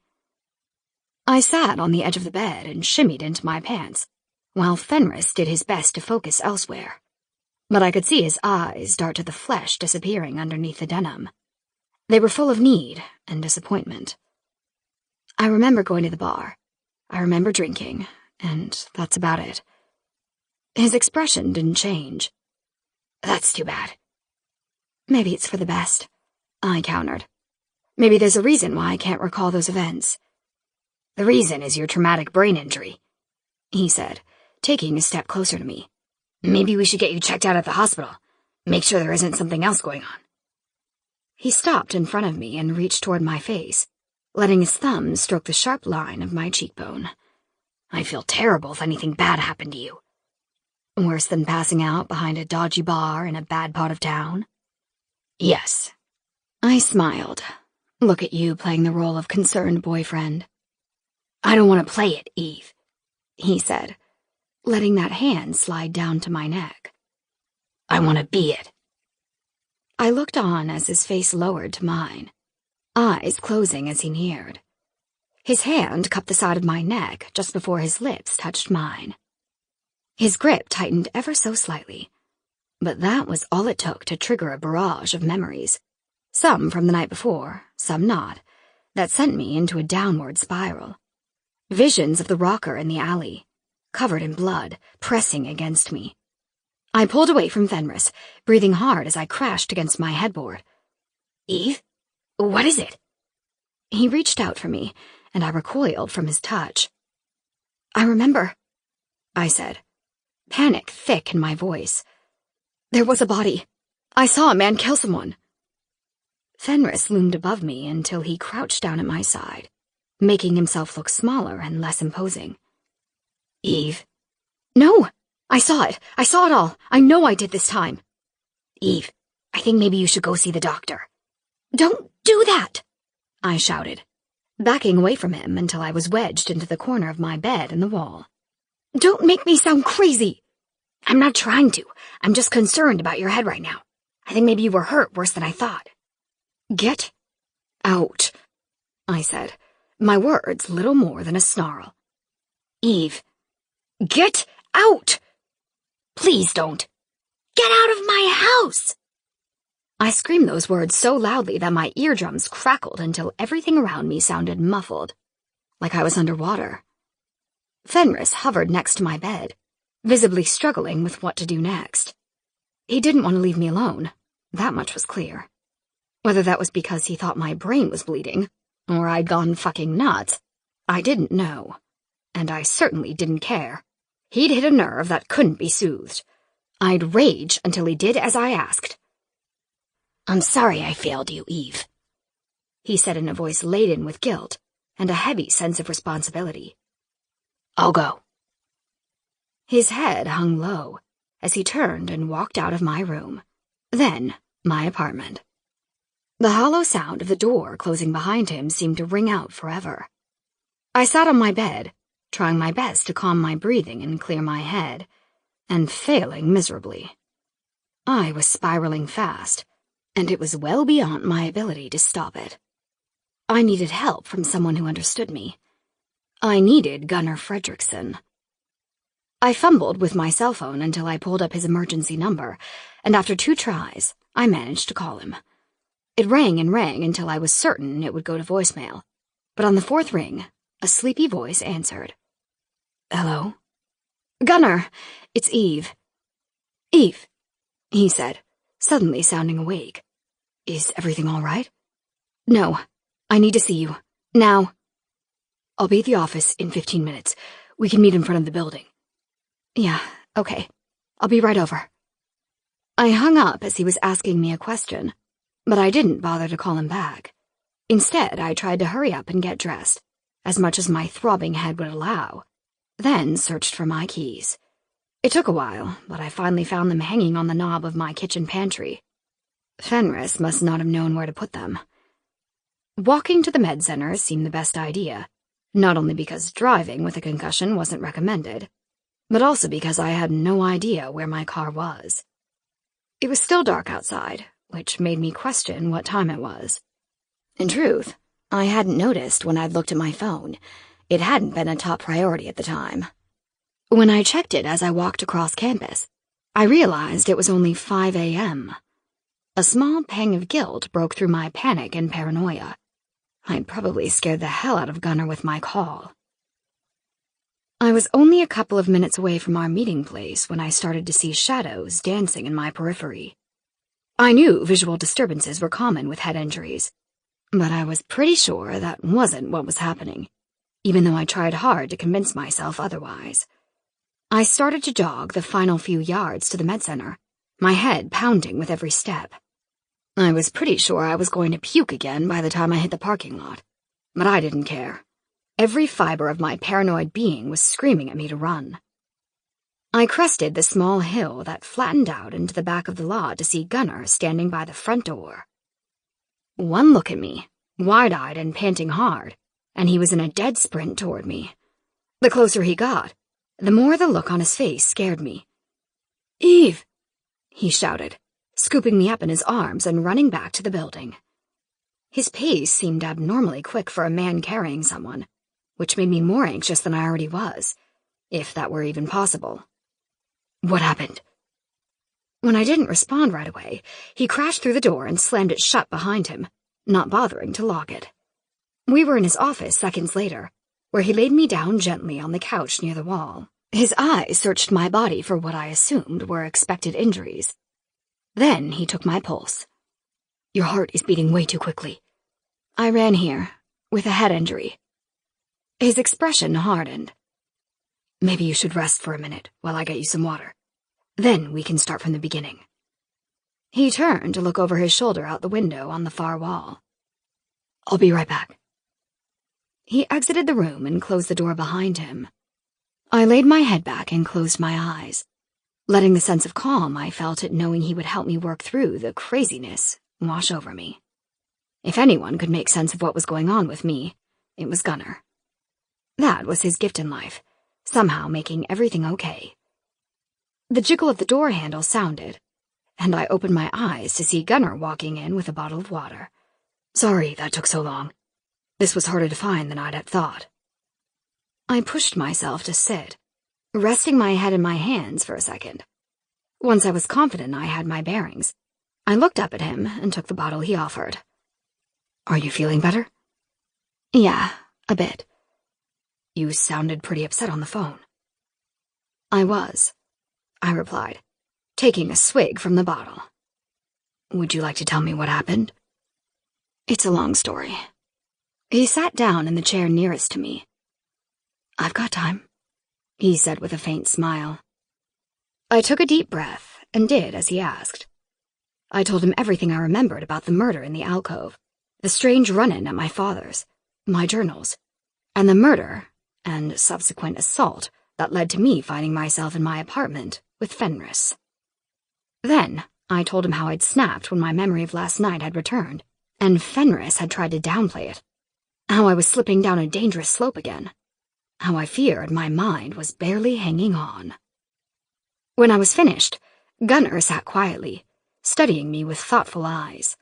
I sat on the edge of the bed and shimmied into my pants, while Fenris did his best to focus elsewhere. But I could see his eyes dart to the flesh disappearing underneath the denim. They were full of need and disappointment. "I remember going to the bar. I remember drinking, and that's about it. His expression didn't change. That's too bad. Maybe it's for the best, I countered. Maybe there's a reason why I can't recall those events. The reason is your traumatic brain injury, he said, taking a step closer to me. Maybe we should get you checked out at the hospital. Make sure there isn't something else going on. He stopped in front of me and reached toward my face, letting his thumb stroke the sharp line of my cheekbone. I feel terrible if anything bad happened to you. Worse than passing out behind a dodgy bar in a bad part of town? Yes. I smiled. Look at you playing the role of concerned boyfriend. I don't want to play it, Eve, he said, letting that hand slide down to my neck. I want to be it. I looked on as his face lowered to mine, eyes closing as he neared. His hand cupped the side of my neck just before his lips touched mine. His grip tightened ever so slightly, but that was all it took to trigger a barrage of memories, some from the night before, some not, that sent me into a downward spiral. Visions of the rocker in the alley, covered in blood, pressing against me. I pulled away from Fenris, breathing hard as I crashed against my headboard. Eve? What is it? He reached out for me, and I recoiled from his touch. I remember, I said, panic thick in my voice. There was a body. I saw a man kill someone. Fenris loomed above me until he crouched down at my side, making himself look smaller and less imposing. Eve? No! I saw it. I saw it all. I know I did this time. Eve, I think maybe you should go see the doctor. Don't do that! I shouted, backing away from him until I was wedged into the corner of my bed in the wall. Don't make me sound crazy! I'm not trying to. I'm just concerned about your head right now. I think maybe you were hurt worse than I thought. Get out, I said, my words little more than a snarl. Eve, get out! Please don't. Get out of my house! I screamed those words so loudly that my eardrums crackled until everything around me sounded muffled, like I was underwater. Fenris hovered next to my bed, visibly struggling with what to do next. He didn't want to leave me alone, that much was clear. Whether that was because he thought my brain was bleeding, or I'd gone fucking nuts, I didn't know. And I certainly didn't care. He'd hit a nerve that couldn't be soothed. I'd rage until he did as I asked. I'm sorry I failed you, Eve, he said in a voice laden with guilt and a heavy sense of responsibility. I'll go. His head hung low as he turned and walked out of my room, then my apartment. The hollow sound of the door closing behind him seemed to ring out forever. I sat on my bed, trying my best to calm my breathing and clear my head, and failing miserably. I was spiraling fast, and it was well beyond my ability to stop it. I needed help from someone who understood me. I needed Gunnar Fredrickson. I fumbled with my cell phone until I pulled up his emergency number, and after 2 tries, I managed to call him. It rang and rang until I was certain it would go to voicemail, but on the 4th ring, a sleepy voice answered. Hello? Gunnar, it's Eve. Eve, he said, suddenly sounding awake. Is everything all right? No, I need to see you. Now. I'll be at the office in 15 minutes. We can meet in front of the building. Yeah, okay. I'll be right over. I hung up as he was asking me a question, but I didn't bother to call him back. Instead, I tried to hurry up and get dressed, as much as my throbbing head would allow, then searched for my keys. It took a while, but I finally found them hanging on the knob of my kitchen pantry. Fenris must not have known where to put them. Walking to the med center seemed the best idea, not only because driving with a concussion wasn't recommended, but also because I had no idea where my car was. It was still dark outside, which made me question what time it was. In truth, I hadn't noticed when I'd looked at my phone. It hadn't been a top priority at the time. When I checked it as I walked across campus, I realized it was only 5 a.m. A small pang of guilt broke through my panic and paranoia. I'd probably scared the hell out of Gunnar with my call. I was only a couple of minutes away from our meeting place when I started to see shadows dancing in my periphery. I knew visual disturbances were common with head injuries, but I was pretty sure that wasn't what was happening, even though I tried hard to convince myself otherwise. I started to jog the final few yards to the med center, my head pounding with every step. I was pretty sure I was going to puke again by the time I hit the parking lot, but I didn't care. Every fiber of my paranoid being was screaming at me to run. I crested the small hill that flattened out into the back of the lot to see Gunnar standing by the front door. One look at me, wide-eyed and panting hard, and he was in a dead sprint toward me. The closer he got, the more the look on his face scared me. "Eve!" he shouted, scooping me up in his arms and running back to the building. His pace seemed abnormally quick for a man carrying someone, which made me more anxious than I already was, if that were even possible. "What happened?" When I didn't respond right away, he crashed through the door and slammed it shut behind him, not bothering to lock it. We were in his office seconds later, where he laid me down gently on the couch near the wall. His eyes searched my body for what I assumed were expected injuries. Then he took my pulse. "Your heart is beating way too quickly. I ran here, with a head injury." His expression hardened. "Maybe you should rest for a minute while I get you some water. Then we can start from the beginning." He turned to look over his shoulder out the window on the far wall. "I'll be right back." He exited the room and closed the door behind him. I laid my head back and closed my eyes, letting the sense of calm I felt at knowing he would help me work through the craziness wash over me. If anyone could make sense of what was going on with me, it was Gunnar. That was his gift in life, somehow making everything okay. The jiggle of the door handle sounded, and I opened my eyes to see Gunnar walking in with a bottle of water. "Sorry that took so long. This was harder to find than I'd had thought." I pushed myself to sit, resting my head in my hands for a second. Once I was confident I had my bearings, I looked up at him and took the bottle he offered. "Are you feeling better?" "Yeah, a bit." "You sounded pretty upset on the phone." "I was," I replied, taking a swig from the bottle. "Would you like to tell me what happened?" "It's a long story." He sat down in the chair nearest to me. "I've got time," he said with a faint smile. I took a deep breath and did as he asked. I told him everything I remembered about the murder in the alcove, the strange run-in at my father's, my journals, and the murder and subsequent assault that led to me finding myself in my apartment with Fenris. Then I told him how I'd snapped when my memory of last night had returned, and Fenris had tried to downplay it, how I was slipping down a dangerous slope again, how I feared my mind was barely hanging on. When I was finished, Gunnar sat quietly, studying me with thoughtful eyes.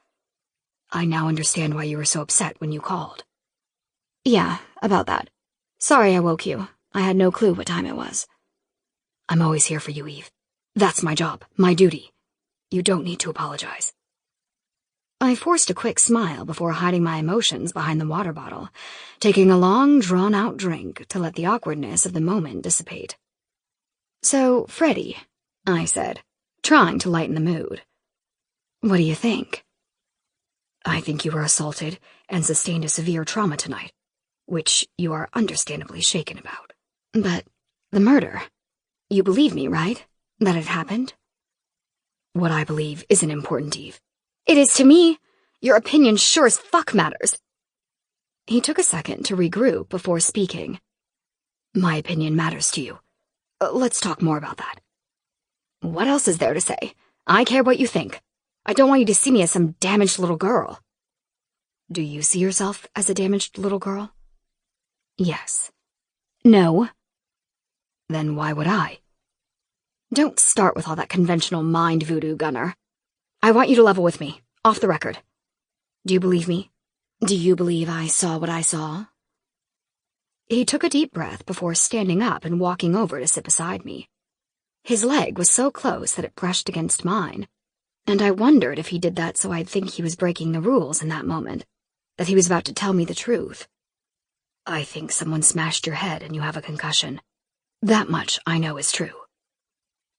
"I now understand why you were so upset when you called." "Yeah, about that. Sorry I woke you. I had no clue what time it was." "I'm always here for you, Eve. That's my job, my duty. You don't need to apologize." I forced a quick smile before hiding my emotions behind the water bottle, taking a long, drawn-out drink to let the awkwardness of the moment dissipate. "So, Freddie," I said, trying to lighten the mood, "what do you think?" "I think you were assaulted and sustained a severe trauma tonight, which you are understandably shaken about. But the murder, you believe me, right? That it happened?" "What I believe isn't important, Eve." "It is to me. Your opinion sure as fuck matters." He took a second to regroup before speaking. "My opinion matters to you. Let's talk more about that." "What else is there to say? I care what you think. I don't want you to see me as some damaged little girl." "Do you see yourself as a damaged little girl?" "Yes." "No." "Then why would I?" "Don't start with all that conventional mind voodoo, Gunnar. I want you to level with me, off the record. Do you believe me? Do you believe I saw what I saw?" He took a deep breath before standing up and walking over to sit beside me. His leg was so close that it brushed against mine, and I wondered if he did that so I'd think he was breaking the rules in that moment, that he was about to tell me the truth. "I think someone smashed your head and you have a concussion. That much I know is true.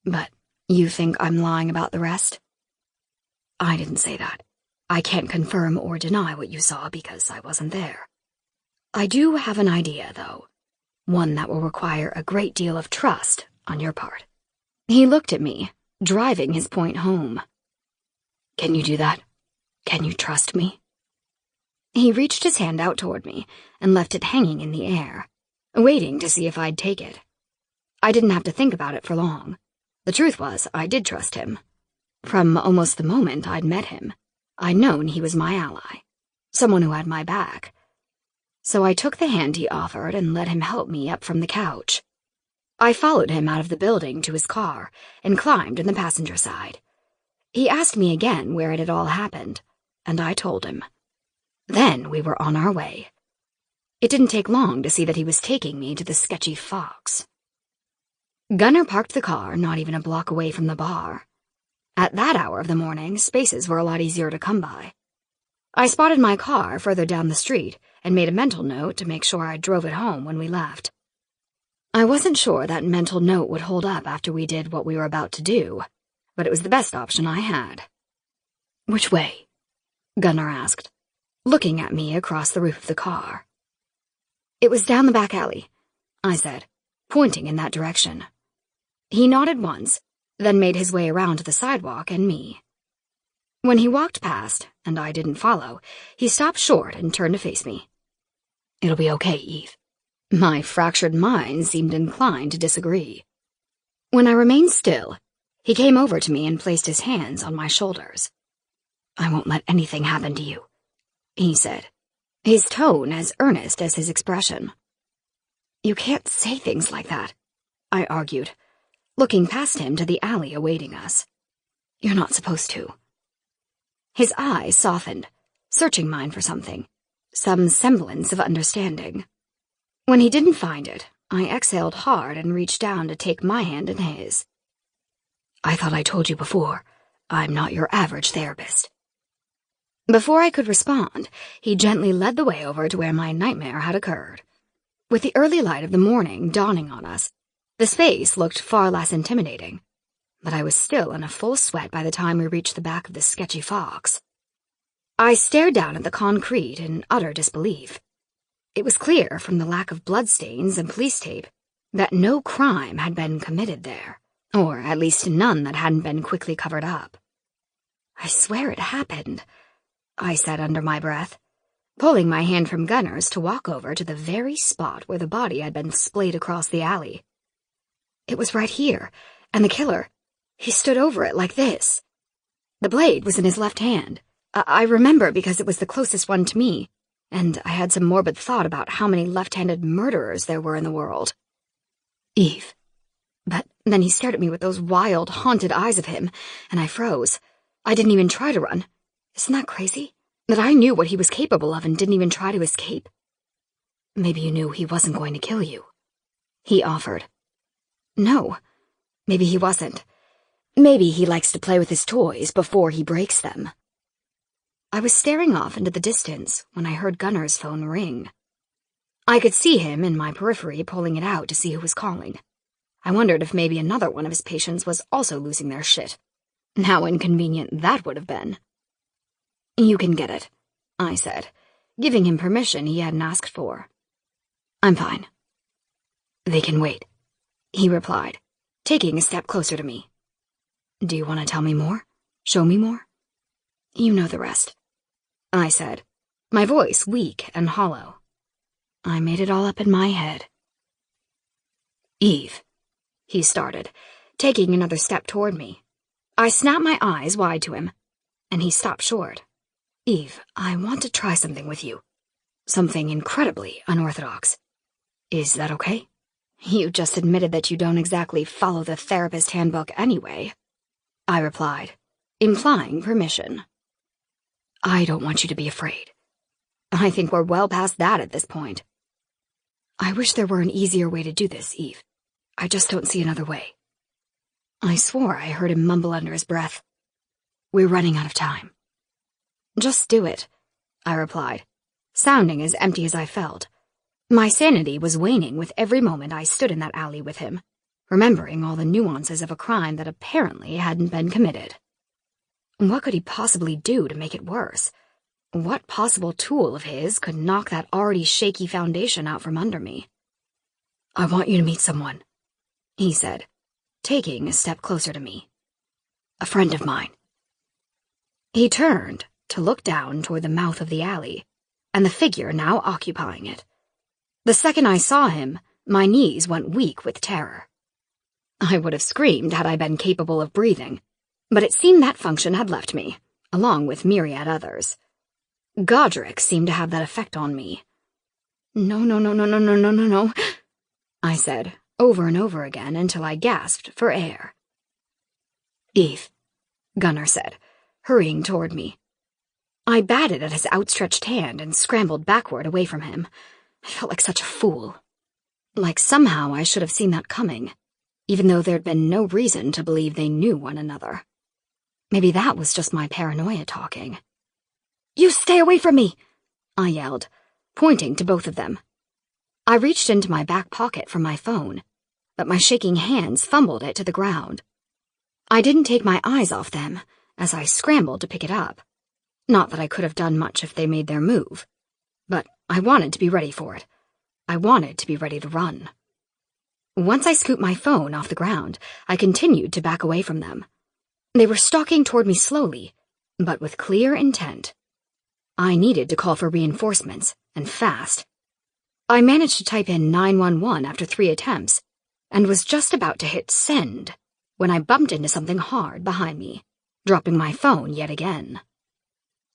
But you think I'm lying about the rest? I didn't say that. I can't confirm or deny what you saw because I wasn't there. I do have an idea, though. One that will require a great deal of trust on your part. He looked at me, driving his point home. Can you do that? Can you trust me? He reached his hand out toward me and left it hanging in the air, waiting to see if I'd take it. I didn't have to think about it for long. The truth was, I did trust him. From almost the moment I'd met him, I'd known he was my ally, someone who had my back. So I took the hand he offered and let him help me up from the couch. I followed him out of the building to his car and climbed in the passenger side. He asked me again where it had all happened, and I told him. Then we were on our way. It didn't take long to see that he was taking me to the sketchy Fox. Gunnar parked the car not even a block away from the bar. At that hour of the morning, spaces were a lot easier to come by. I spotted my car further down the street and made a mental note to make sure I drove it home when we left. I wasn't sure that mental note would hold up after we did what we were about to do, but it was the best option I had. Which way? Gunnar asked, looking at me across the roof of the car. It was down the back alley, I said, pointing in that direction. He nodded once, then made his way around to the sidewalk and me. When he walked past, and I didn't follow, he stopped short and turned to face me. It'll be okay, Eve. My fractured mind seemed inclined to disagree. When I remained still, he came over to me and placed his hands on my shoulders. I won't let anything happen to you, he said, his tone as earnest as his expression. You can't say things like that, I argued, looking past him to the alley awaiting us. You're not supposed to. His eyes softened, searching mine for something, some semblance of understanding. When he didn't find it, I exhaled hard and reached down to take my hand in his. I thought I told you before, I'm not your average therapist. Before I could respond, he gently led the way over to where my nightmare had occurred. With the early light of the morning dawning on us, the space looked far less intimidating, but I was still in a full sweat by the time we reached the back of the sketchy Fox. I stared down at the concrete in utter disbelief. It was clear from the lack of bloodstains and police tape that no crime had been committed there, or at least none that hadn't been quickly covered up. I swear it happened, I said under my breath, pulling my hand from Gunnar's to walk over to the very spot where the body had been splayed across the alley. It was right here, and the killer, he stood over it like this. The blade was in his left hand. I remember because it was the closest one to me, and I had some morbid thought about how many left-handed murderers there were in the world. Eve. But then he stared at me with those wild, haunted eyes of him, and I froze. I didn't even try to run. Isn't that crazy? That I knew what he was capable of and didn't even try to escape. Maybe you knew he wasn't going to kill you, he offered. No, maybe he wasn't. Maybe he likes to play with his toys before he breaks them. I was staring off into the distance when I heard Gunnar's phone ring. I could see him in my periphery pulling it out to see who was calling. I wondered if maybe another one of his patients was also losing their shit. How inconvenient that would have been. You can get it, I said, giving him permission he hadn't asked for. I'm fine. They can wait, he replied, taking a step closer to me. Do you want to tell me more? Show me more? You know the rest, I said, my voice weak and hollow. I made it all up in my head. Eve, he started, taking another step toward me. I snapped my eyes wide to him, and he stopped short. Eve, I want to try something with you. Something incredibly unorthodox. Is that okay? You just admitted that you don't exactly follow the therapist handbook anyway, I replied, implying permission. I don't want you to be afraid. I think we're well past that at this point. I wish there were an easier way to do this, Eve. I just don't see another way. I swore I heard him mumble under his breath. We're running out of time. Just do it, I replied, sounding as empty as I felt. My sanity was waning with every moment I stood in that alley with him, remembering all the nuances of a crime that apparently hadn't been committed. What could he possibly do to make it worse? What possible tool of his could knock that already shaky foundation out from under me? "I want you to meet someone," he said, taking a step closer to me. "A friend of mine." He turned to look down toward the mouth of the alley, and the figure now occupying it. The second I saw him, my knees went weak with terror. I would have screamed had I been capable of breathing, but it seemed that function had left me, along with myriad others. Godric seemed to have that effect on me. "No, no, no, no, no, no, no, no, no," I said, over and over again until I gasped for air. "Eve," Gunnar said, hurrying toward me. I batted at his outstretched hand and scrambled backward away from him. I felt like such a fool. Like somehow I should have seen that coming, even though there'd been no reason to believe they knew one another. Maybe that was just my paranoia talking. "You stay away from me!" I yelled, pointing to both of them. I reached into my back pocket for my phone, but my shaking hands fumbled it to the ground. I didn't take my eyes off them as I scrambled to pick it up. Not that I could have done much if they made their move, but I wanted to be ready for it. I wanted to be ready to run. Once I scooped my phone off the ground, I continued to back away from them. They were stalking toward me slowly, but with clear intent. I needed to call for reinforcements, and fast. I managed to type in 911 after 3 attempts, and was just about to hit send when I bumped into something hard behind me, dropping my phone yet again.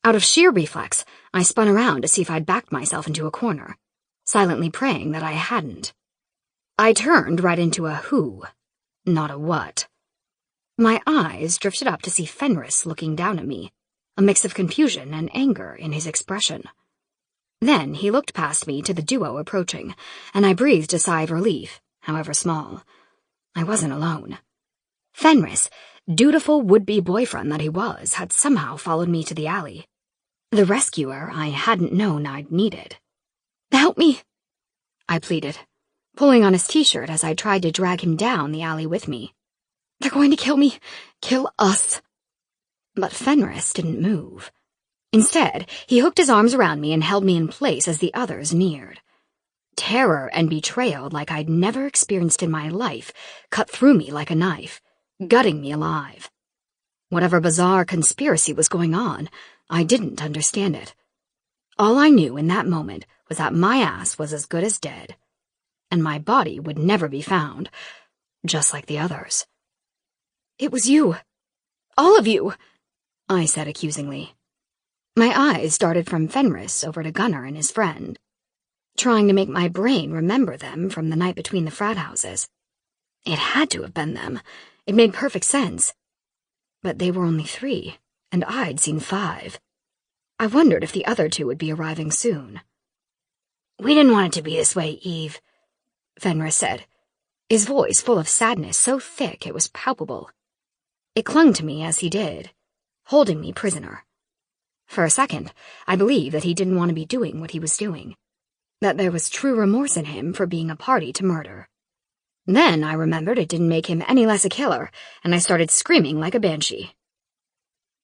Out of sheer reflex, I spun around to see if I'd backed myself into a corner, silently praying that I hadn't. I turned right into a who, not a what. My eyes drifted up to see Fenris looking down at me, a mix of confusion and anger in his expression. Then he looked past me to the duo approaching, and I breathed a sigh of relief, however small. I wasn't alone. Fenris, dutiful would-be boyfriend that he was, had somehow followed me to the alley. The rescuer I hadn't known I'd needed. "Help me," I pleaded, pulling on his t-shirt as I tried to drag him down the alley with me. "They're going to kill me. Kill us." But Fenris didn't move. Instead, he hooked his arms around me and held me in place as the others neared. Terror and betrayal like I'd never experienced in my life cut through me like a knife, gutting me alive. Whatever bizarre conspiracy was going on, I didn't understand it. All I knew in that moment was that my ass was as good as dead, and my body would never be found, just like the others. "It was you. All of you," I said accusingly. My eyes darted from Fenris over to Gunnar and his friend, trying to make my brain remember them from the night between the frat houses. It had to have been them. It made perfect sense. But they were only 3, and I'd seen 5. I wondered if the other 2 would be arriving soon. "We didn't want it to be this way, Eve," Fenris said, his voice full of sadness so thick it was palpable. It clung to me as he did, holding me prisoner. For a second, I believed that he didn't want to be doing what he was doing, that there was true remorse in him for being a party to murder. Then I remembered it didn't make him any less a killer, and I started screaming like a banshee.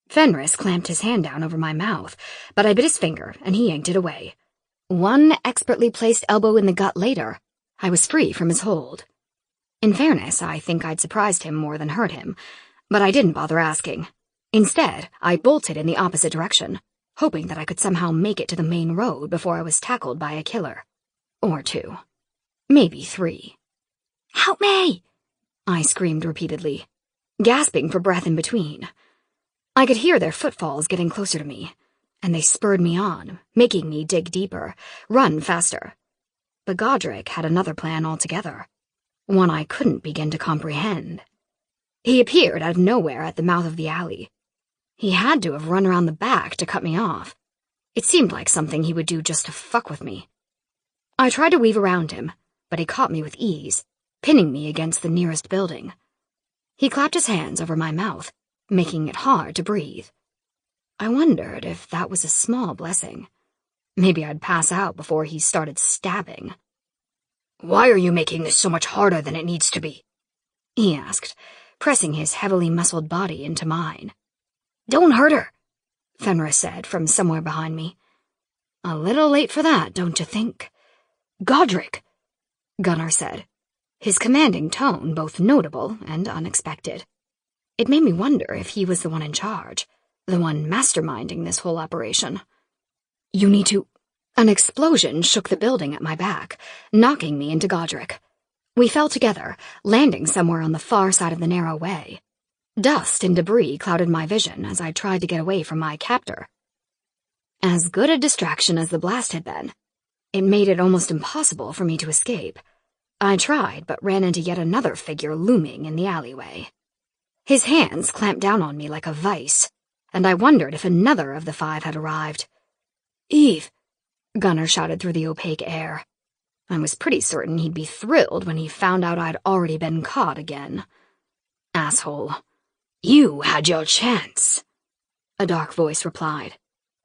Fenris clamped his hand down over my mouth, but I bit his finger and he yanked it away. One expertly placed elbow in the gut later, I was free from his hold. In fairness, I think I'd surprised him more than hurt him, but I didn't bother asking. Instead, I bolted in the opposite direction, hoping that I could somehow make it to the main road before I was tackled by a killer. Or 2. Maybe 3. "Help me!" I screamed repeatedly, gasping for breath in between. I could hear their footfalls getting closer to me, and they spurred me on, making me dig deeper, run faster. But Godric had another plan altogether, one I couldn't begin to comprehend. He appeared out of nowhere at the mouth of the alley. He had to have run around the back to cut me off. It seemed like something he would do just to fuck with me. I tried to weave around him, but he caught me with ease, pinning me against the nearest building. He clapped his hands over my mouth, making it hard to breathe. I wondered if that was a small blessing. Maybe I'd pass out before he started stabbing. "Why are you making this so much harder than it needs to be?" he asked, pressing his heavily muscled body into mine. "Don't hurt her," Fenris said from somewhere behind me. A little late for that, don't you think? "Godric," Gunnar said, his commanding tone both notable and unexpected. It made me wonder if he was the one in charge, the one masterminding this whole operation. "You need to—" An explosion shook the building at my back, knocking me into Godric. We fell together, landing somewhere on the far side of the narrow way. Dust and debris clouded my vision as I tried to get away from my captor. As good a distraction as the blast had been, it made it almost impossible for me to escape. I tried, but ran into yet another figure looming in the alleyway. His hands clamped down on me like a vice, and I wondered if another of the 5 had arrived. "Eve!" Gunnar shouted through the opaque air. I was pretty certain he'd be thrilled when he found out I'd already been caught again. "Asshole. You had your chance," a dark voice replied,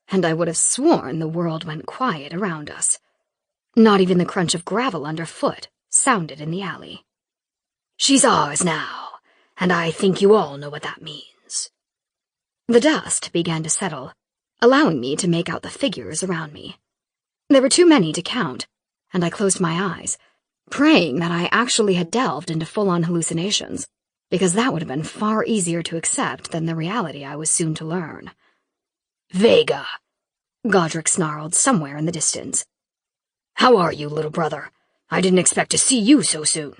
and I would have sworn the world went quiet around us. Not even the crunch of gravel underfoot sounded in the alley. "She's ours now, and I think you all know what that means." The dust began to settle, allowing me to make out the figures around me. There were too many to count, and I closed my eyes, praying that I actually had delved into full-on hallucinations, because that would have been far easier to accept than the reality I was soon to learn. "Vega," Godric snarled somewhere in the distance. "How are you, little brother? I didn't expect to see you so soon."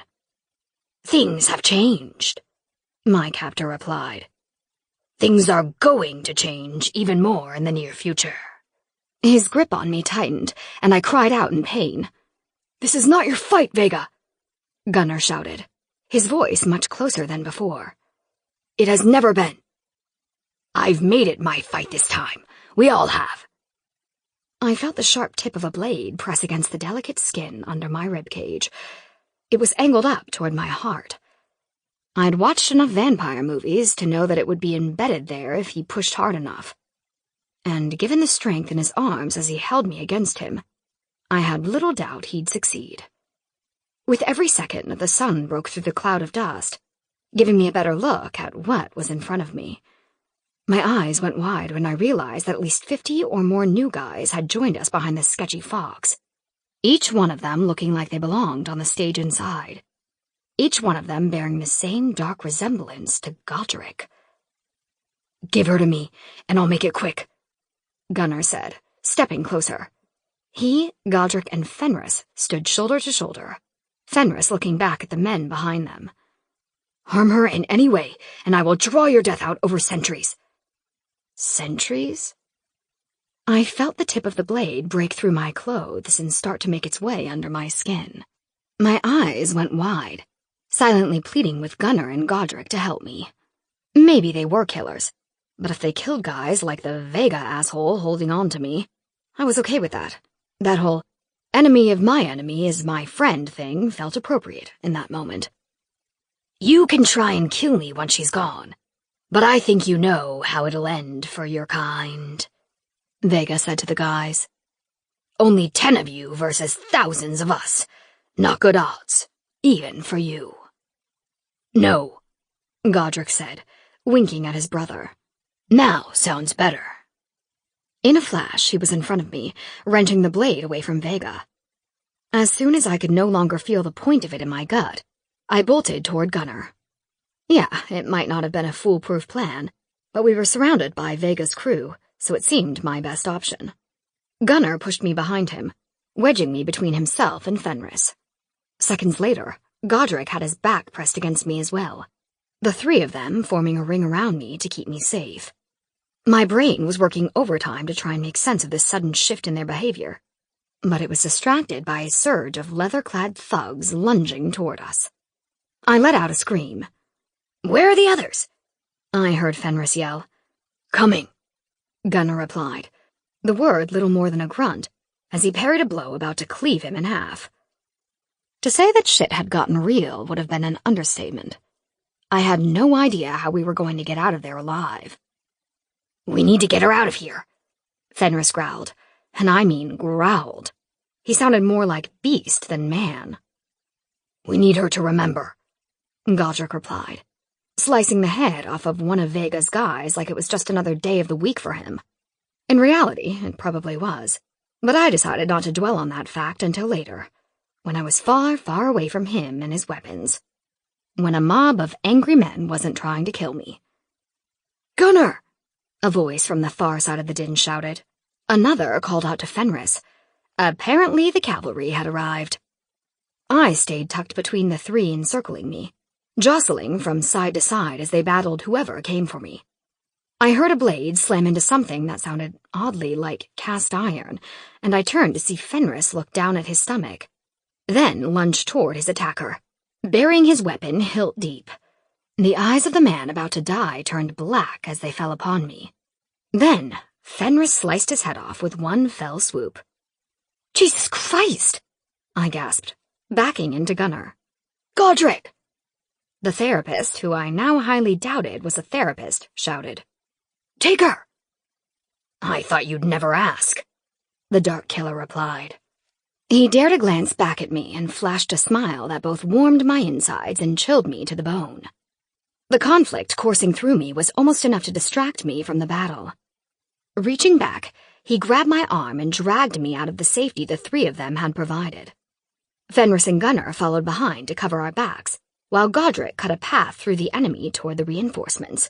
"Things have changed," my captor replied. "Things are going to change even more in the near future." His grip on me tightened, and I cried out in pain. "This is not your fight, Vega," Gunnar shouted, his voice much closer than before. "It has never been. I've made it my fight this time. We all have." I felt the sharp tip of a blade press against the delicate skin under my ribcage. It was angled up toward my heart. I'd watched enough vampire movies to know that it would be embedded there if he pushed hard enough. And given the strength in his arms as he held me against him, I had little doubt he'd succeed. With every second, the sun broke through the cloud of dust, giving me a better look at what was in front of me. My eyes went wide when I realized that at least 50 or more new guys had joined us behind the sketchy fox, each one of them looking like they belonged on the stage inside, each one of them bearing the same dark resemblance to Godric. "Give her to me, and I'll make it quick," Gunnar said, stepping closer. He, Godric, and Fenris stood shoulder to shoulder, Fenris looking back at the men behind them. "Harm her in any way, and I will draw your death out over centuries." Centuries? I felt the tip of the blade break through my clothes and start to make its way under my skin. My eyes went wide, silently pleading with Gunnar and Godric to help me. Maybe they were killers, but if they killed guys like the Vega asshole holding on to me, I was okay with that. That whole enemy of my enemy is my friend thing felt appropriate in that moment. "You can try and kill me once she's gone, but I think you know how it'll end for your kind," Vega said to the guys. "Only 10 of you versus thousands of us. Not good odds, even for you." "No," Godric said, winking at his brother. "Now sounds better." In a flash, he was in front of me, wrenching the blade away from Vega. As soon as I could no longer feel the point of it in my gut, I bolted toward Gunnar. Yeah, it might not have been a foolproof plan, but we were surrounded by Vega's crew, so it seemed my best option. Gunnar pushed me behind him, wedging me between himself and Fenris. Seconds later, Godric had his back pressed against me as well, the 3 of them forming a ring around me to keep me safe. My brain was working overtime to try and make sense of this sudden shift in their behavior, but it was distracted by a surge of leather-clad thugs lunging toward us. I let out a scream. "Where are the others?" I heard Fenris yell. "Coming," Gunnar replied, the word little more than a grunt, as he parried a blow about to cleave him in half. To say that shit had gotten real would have been an understatement. I had no idea how we were going to get out of there alive. "We need to get her out of here," Fenris growled, And I mean growled. He sounded more like beast than man. "We need her to remember," Godric replied, slicing the head off of one of Vega's guys like it was just another day of the week for him. In reality, it probably was, but I decided not to dwell on that fact until later, when I was far, far away from him and his weapons. When a mob of angry men wasn't trying to kill me. "Gunner!" A voice from the far side of the din shouted. Another called out to Fenris. Apparently the cavalry had arrived. I stayed tucked between the three encircling me, jostling from side to side as they battled whoever came for me. I heard a blade slam into something that sounded oddly like cast iron, and I turned to see Fenris look down at his stomach, then lunge toward his attacker, burying his weapon hilt deep. The eyes of the man about to die turned black as they fell upon me. Then Fenris sliced his head off with one fell swoop. "Jesus Christ!" I gasped, backing into Gunnar. "Godric!" The therapist, who I now highly doubted was a therapist, shouted. "Take her!" "I thought you'd never ask," the Dark Killer replied. He dared a glance back at me and flashed a smile that both warmed my insides and chilled me to the bone. The conflict coursing through me was almost enough to distract me from the battle. Reaching back, he grabbed my arm and dragged me out of the safety the three of them had provided. Fenris and Gunnar followed behind to cover our backs, while Godric cut a path through the enemy toward the reinforcements.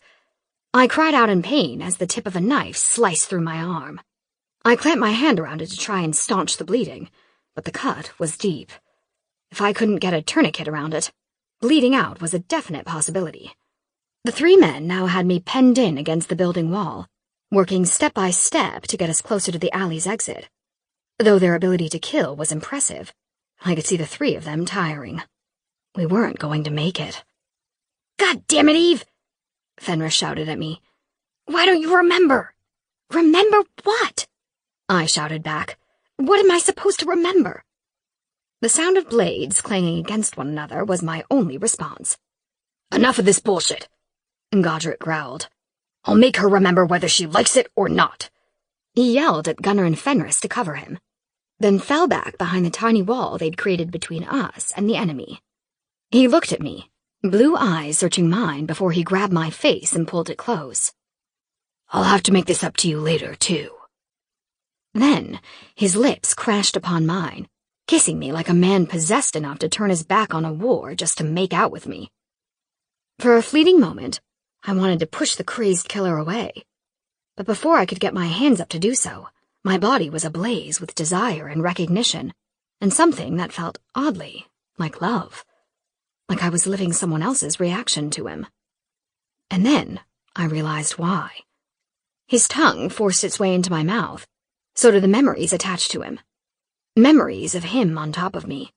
I cried out in pain as the tip of a knife sliced through my arm. I clamped my hand around it to try and staunch the bleeding, but the cut was deep. If I couldn't get a tourniquet around it, bleeding out was a definite possibility. The three men now had me penned in against the building wall, working step by step to get us closer to the alley's exit. Though their ability to kill was impressive, I could see the three of them tiring. We weren't going to make it. "God damn it, Eve!" Fenris shouted at me. "Why don't you remember?" "Remember what?" I shouted back. "What am I supposed to remember?" The sound of blades clanging against one another was my only response. "Enough of this bullshit," Godric growled. "I'll make her remember whether she likes it or not." He yelled at Gunnar and Fenris to cover him, then fell back behind the tiny wall they'd created between us and the enemy. He looked at me, blue eyes searching mine before he grabbed my face and pulled it close. "I'll have to make this up to you later, too." Then his lips crashed upon mine, kissing me like a man possessed enough to turn his back on a war just to make out with me. For a fleeting moment, I wanted to push the crazed killer away. But before I could get my hands up to do so, my body was ablaze with desire and recognition, and something that felt oddly like love. Like I was living someone else's reaction to him. And then I realized why. His tongue forced its way into my mouth. So did the memories attached to him. Memories of him on top of me.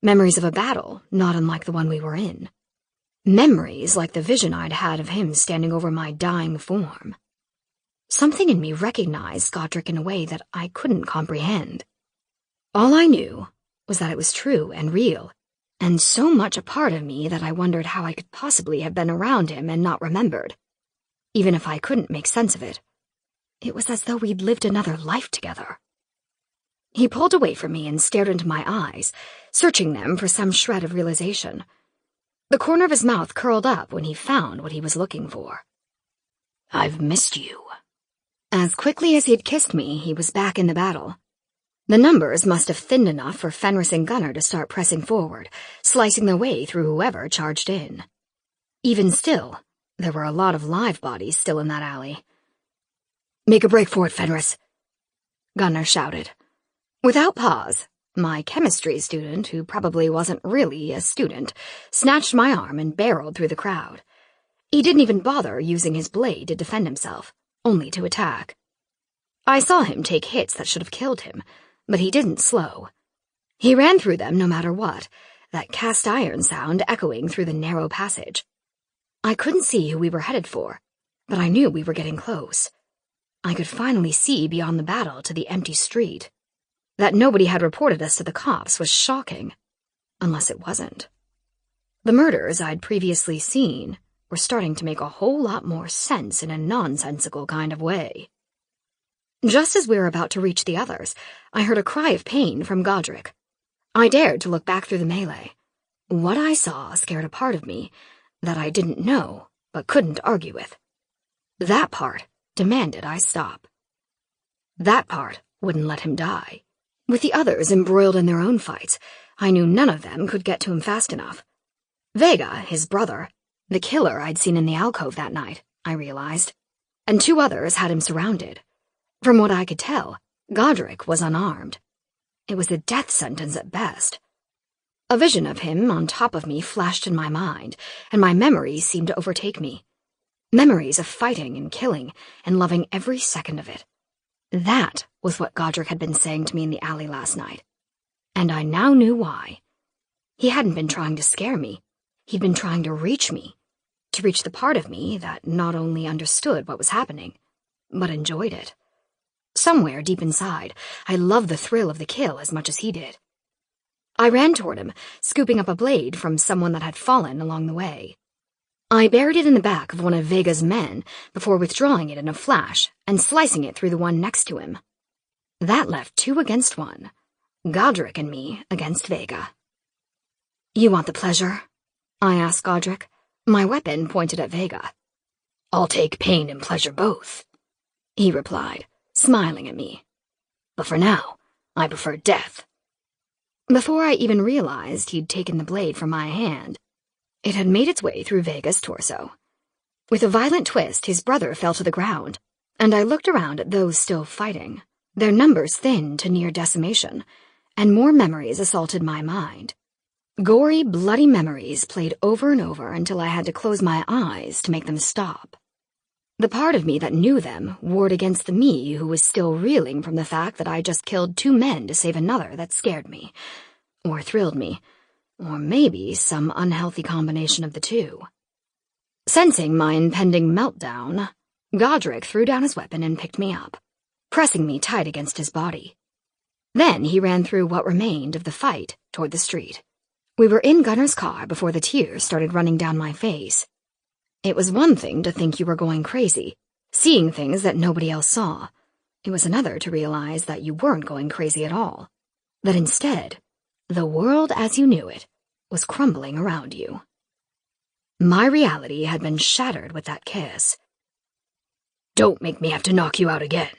Memories of a battle not unlike the one we were in. Memories like the vision I'd had of him standing over my dying form. Something in me recognized Godric in a way that I couldn't comprehend. All I knew was that it was true and real, and so much a part of me that I wondered how I could possibly have been around him and not remembered. Even if I couldn't make sense of it. It was as though we'd lived another life together. He pulled away from me and stared into my eyes, searching them for some shred of realization. The corner of his mouth curled up when he found what he was looking for. "I've missed you." As quickly as he'd kissed me, he was back in the battle. The numbers must have thinned enough for Fenris and Gunnar to start pressing forward, slicing their way through whoever charged in. Even still, there were a lot of live bodies still in that alley. "Make a break for it, Fenris," Gunnar shouted. Without pause, my chemistry student, who probably wasn't really a student, snatched my arm and barreled through the crowd. He didn't even bother using his blade to defend himself, only to attack. I saw him take hits that should have killed him, but he didn't slow. He ran through them no matter what, that cast iron sound echoing through the narrow passage. I couldn't see who we were headed for, but I knew we were getting close. I could finally see beyond the battle to the empty street. That nobody had reported us to the cops was shocking, unless it wasn't. The murders I'd previously seen were starting to make a whole lot more sense in a nonsensical kind of way. Just as we were about to reach the others, I heard a cry of pain from Godric. I dared to look back through the melee. What I saw scared a part of me that I didn't know but couldn't argue with. That part demanded I stop. That part wouldn't let him die. With the others embroiled in their own fights, I knew none of them could get to him fast enough. Vega, his brother, the killer I'd seen in the alcove that night, I realized, and 2 others had him surrounded. From what I could tell, Godric was unarmed. It was a death sentence at best. A vision of him on top of me flashed in my mind, and my memories seemed to overtake me. Memories of fighting and killing and loving every second of it. That was what Godric had been saying to me in the alley last night. And I now knew why. He hadn't been trying to scare me. He'd been trying to reach me. To reach the part of me that not only understood what was happening, but enjoyed it. Somewhere deep inside, I loved the thrill of the kill as much as he did. I ran toward him, scooping up a blade from someone that had fallen along the way. I buried it in the back of one of Vega's men before withdrawing it in a flash and slicing it through the one next to him. That left 2 against 1, Godric and me against Vega. "You want the pleasure?" I asked Godric, my weapon pointed at Vega. "I'll take pain and pleasure both," he replied, smiling at me. "But for now, I prefer death." Before I even realized he'd taken the blade from my hand, it had made its way through Vega's torso. With a violent twist, his brother fell to the ground, and I looked around at those still fighting, their numbers thinned to near decimation, and more memories assaulted my mind. Gory, bloody memories played over and over until I had to close my eyes to make them stop. The part of me that knew them warred against the me who was still reeling from the fact that I just killed 2 men to save another that scared me, or thrilled me, or maybe some unhealthy combination of the 2. Sensing my impending meltdown, Godric threw down his weapon and picked me up, pressing me tight against his body. Then he ran through what remained of the fight toward the street. We were in Gunner's car before the tears started running down my face. It was one thing to think you were going crazy, seeing things that nobody else saw. It was another to realize that you weren't going crazy at all, that instead, the world as you knew it was crumbling around you. My reality had been shattered with that kiss. "Don't make me have to knock you out again,"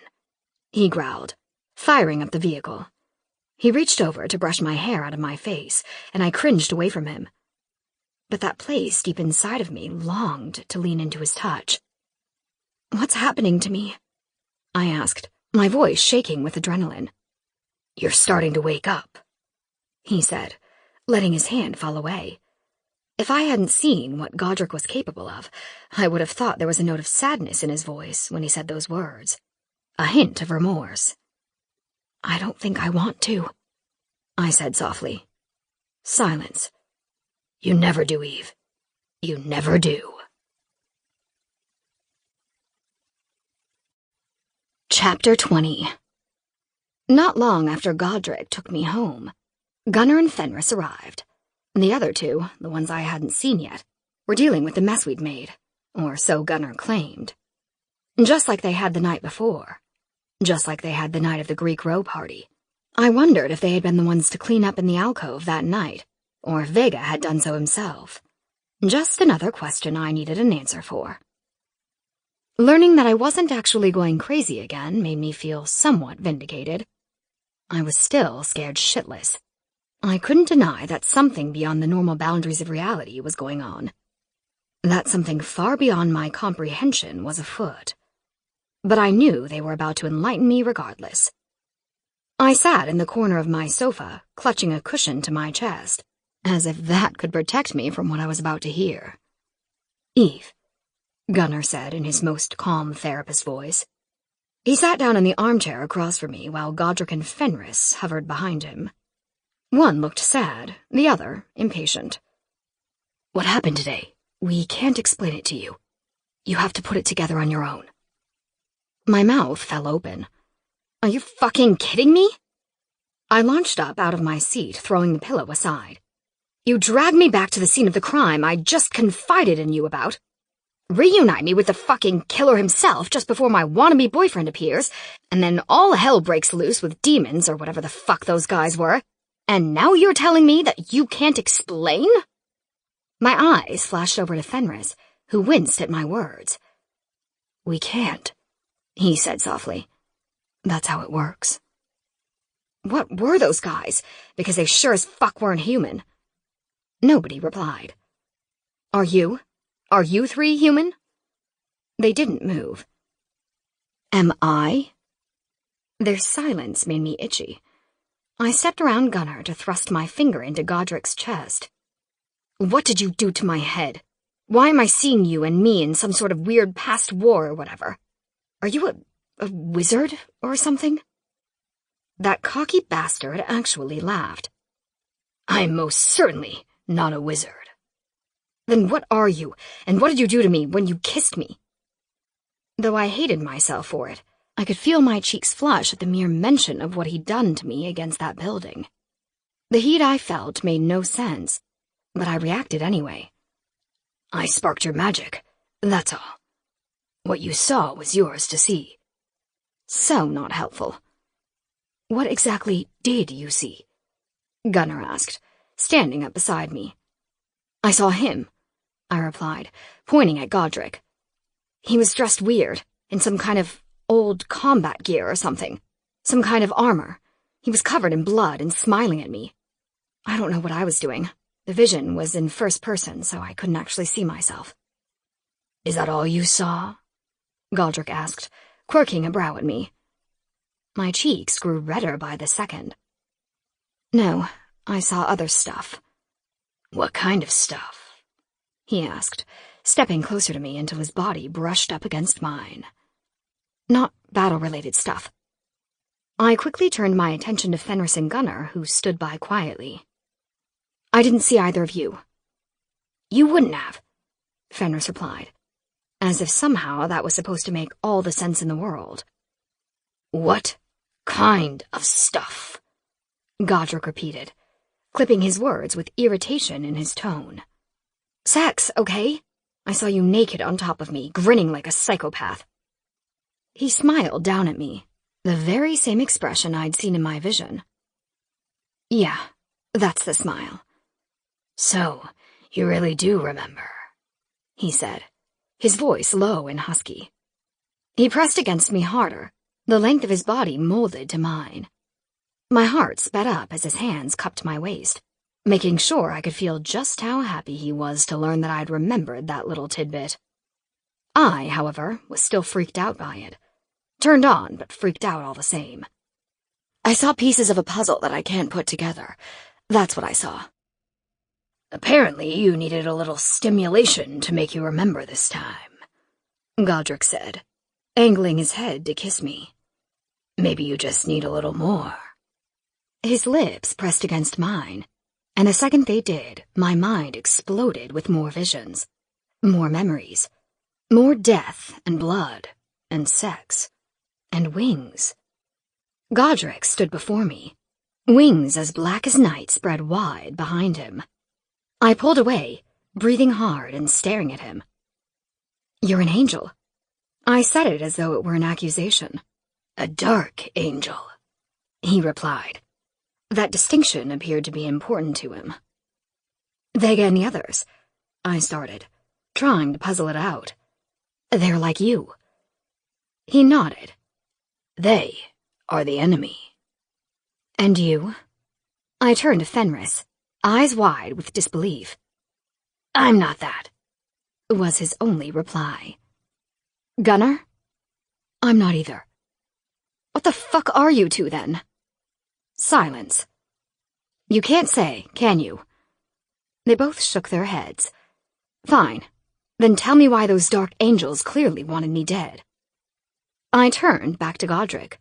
he growled, firing up the vehicle. He reached over to brush my hair out of my face, and I cringed away from him. But that place deep inside of me longed to lean into his touch. "What's happening to me?" I asked, my voice shaking with adrenaline. "You're starting to wake up," he said, letting his hand fall away. If I hadn't seen what Godric was capable of, I would have thought there was a note of sadness in his voice when he said those words, a hint of remorse. "I don't think I want to," I said softly. Silence. "You never do, Eve. You never do." Chapter 20. Not long after Godric took me home, Gunner and Fenris arrived. The other 2, the ones I hadn't seen yet, were dealing with the mess we'd made, or so Gunner claimed. Just like they had the night before. Just like they had the night of the Greek row party. I wondered if they had been the ones to clean up in the alcove that night, or if Vega had done so himself. Just another question I needed an answer for. Learning that I wasn't actually going crazy again made me feel somewhat vindicated. I was still scared shitless. I couldn't deny that something beyond the normal boundaries of reality was going on. That something far beyond my comprehension was afoot. But I knew they were about to enlighten me regardless. I sat in the corner of my sofa, clutching a cushion to my chest, as if that could protect me from what I was about to hear. "Eve," Gunner said in his most calm therapist voice. He sat down in the armchair across from me while Godric and Fenris hovered behind him. One looked sad, the other impatient. "What happened today? We can't explain it to you. You have to put it together on your own." My mouth fell open. "Are you fucking kidding me?" I launched up out of my seat, throwing the pillow aside. "You dragged me back to the scene of the crime I just confided in you about. Reunite me with the fucking killer himself just before my wannabe boyfriend appears, and then all hell breaks loose with demons or whatever the fuck those guys were. And now you're telling me that you can't explain? My eyes flashed over to Fenris, who winced at my words. We can't, he said softly. That's how it works. What were those guys? Because they sure as fuck weren't human. Nobody replied. Are you? Are you three human? They didn't move. Am I? Their silence made me itchy. I stepped around Gunnar to thrust my finger into Godric's chest. What did you do to my head? Why am I seeing you and me in some sort of weird past war or whatever? Are you a wizard or something? That cocky bastard actually laughed. I'm most certainly not a wizard. Then what are you, and what did you do to me when you kissed me? Though I hated myself for it, I could feel my cheeks flush at the mere mention of what he'd done to me against that building. The heat I felt made no sense, but I reacted anyway. I sparked your magic, that's all. What you saw was yours to see. So not helpful. What exactly did you see? Gunnar asked, standing up beside me. I saw him, I replied, pointing at Godric. He was dressed weird, in some kind of old combat gear or something. Some kind of armor. He was covered in blood and smiling at me. I don't know what I was doing. The vision was in first person, so I couldn't actually see myself. Is that all you saw? Godric asked, quirking a brow at me. My cheeks grew redder by the second. No, I saw other stuff. What kind of stuff? He asked, stepping closer to me until his body brushed up against mine. Not battle-related stuff. I quickly turned my attention to Fenris and Gunnar, who stood by quietly. I didn't see either of you. You wouldn't have, Fenris replied, as if somehow that was supposed to make all the sense in the world. What kind of stuff? Godric repeated, clipping his words with irritation in his tone. Sex, okay? I saw you naked on top of me, grinning like a psychopath. He smiled down at me, the very same expression I'd seen in my vision. Yeah, that's the smile. So, you really do remember, he said, his voice low and husky. He pressed against me harder, the length of his body molded to mine. My heart sped up as his hands cupped my waist, making sure I could feel just how happy he was to learn that I'd remembered that little tidbit. I, however, was still freaked out by it. Turned on, but freaked out all the same. I saw pieces of a puzzle that I can't put together. That's what I saw. Apparently, you needed a little stimulation to make you remember this time, Godric said, angling his head to kiss me. Maybe you just need a little more. His lips pressed against mine, and the second they did, my mind exploded with more visions, more memories, more death and blood and sex and wings. Godric stood before me, wings as black as night spread wide behind him. I pulled away, breathing hard and staring at him. You're an angel. I said it as though it were an accusation. A dark angel, he replied. That distinction appeared to be important to him. Vega and the others, I started, trying to puzzle it out. They're like you. He nodded. They are the enemy. And you? I turned to Fenris, eyes wide with disbelief. I'm not that, was his only reply. Gunnar? I'm not either. What the fuck are you two, then? Silence. You can't say, can you? They both shook their heads. Fine. Then tell me why those dark angels clearly wanted me dead. I turned back to Godric.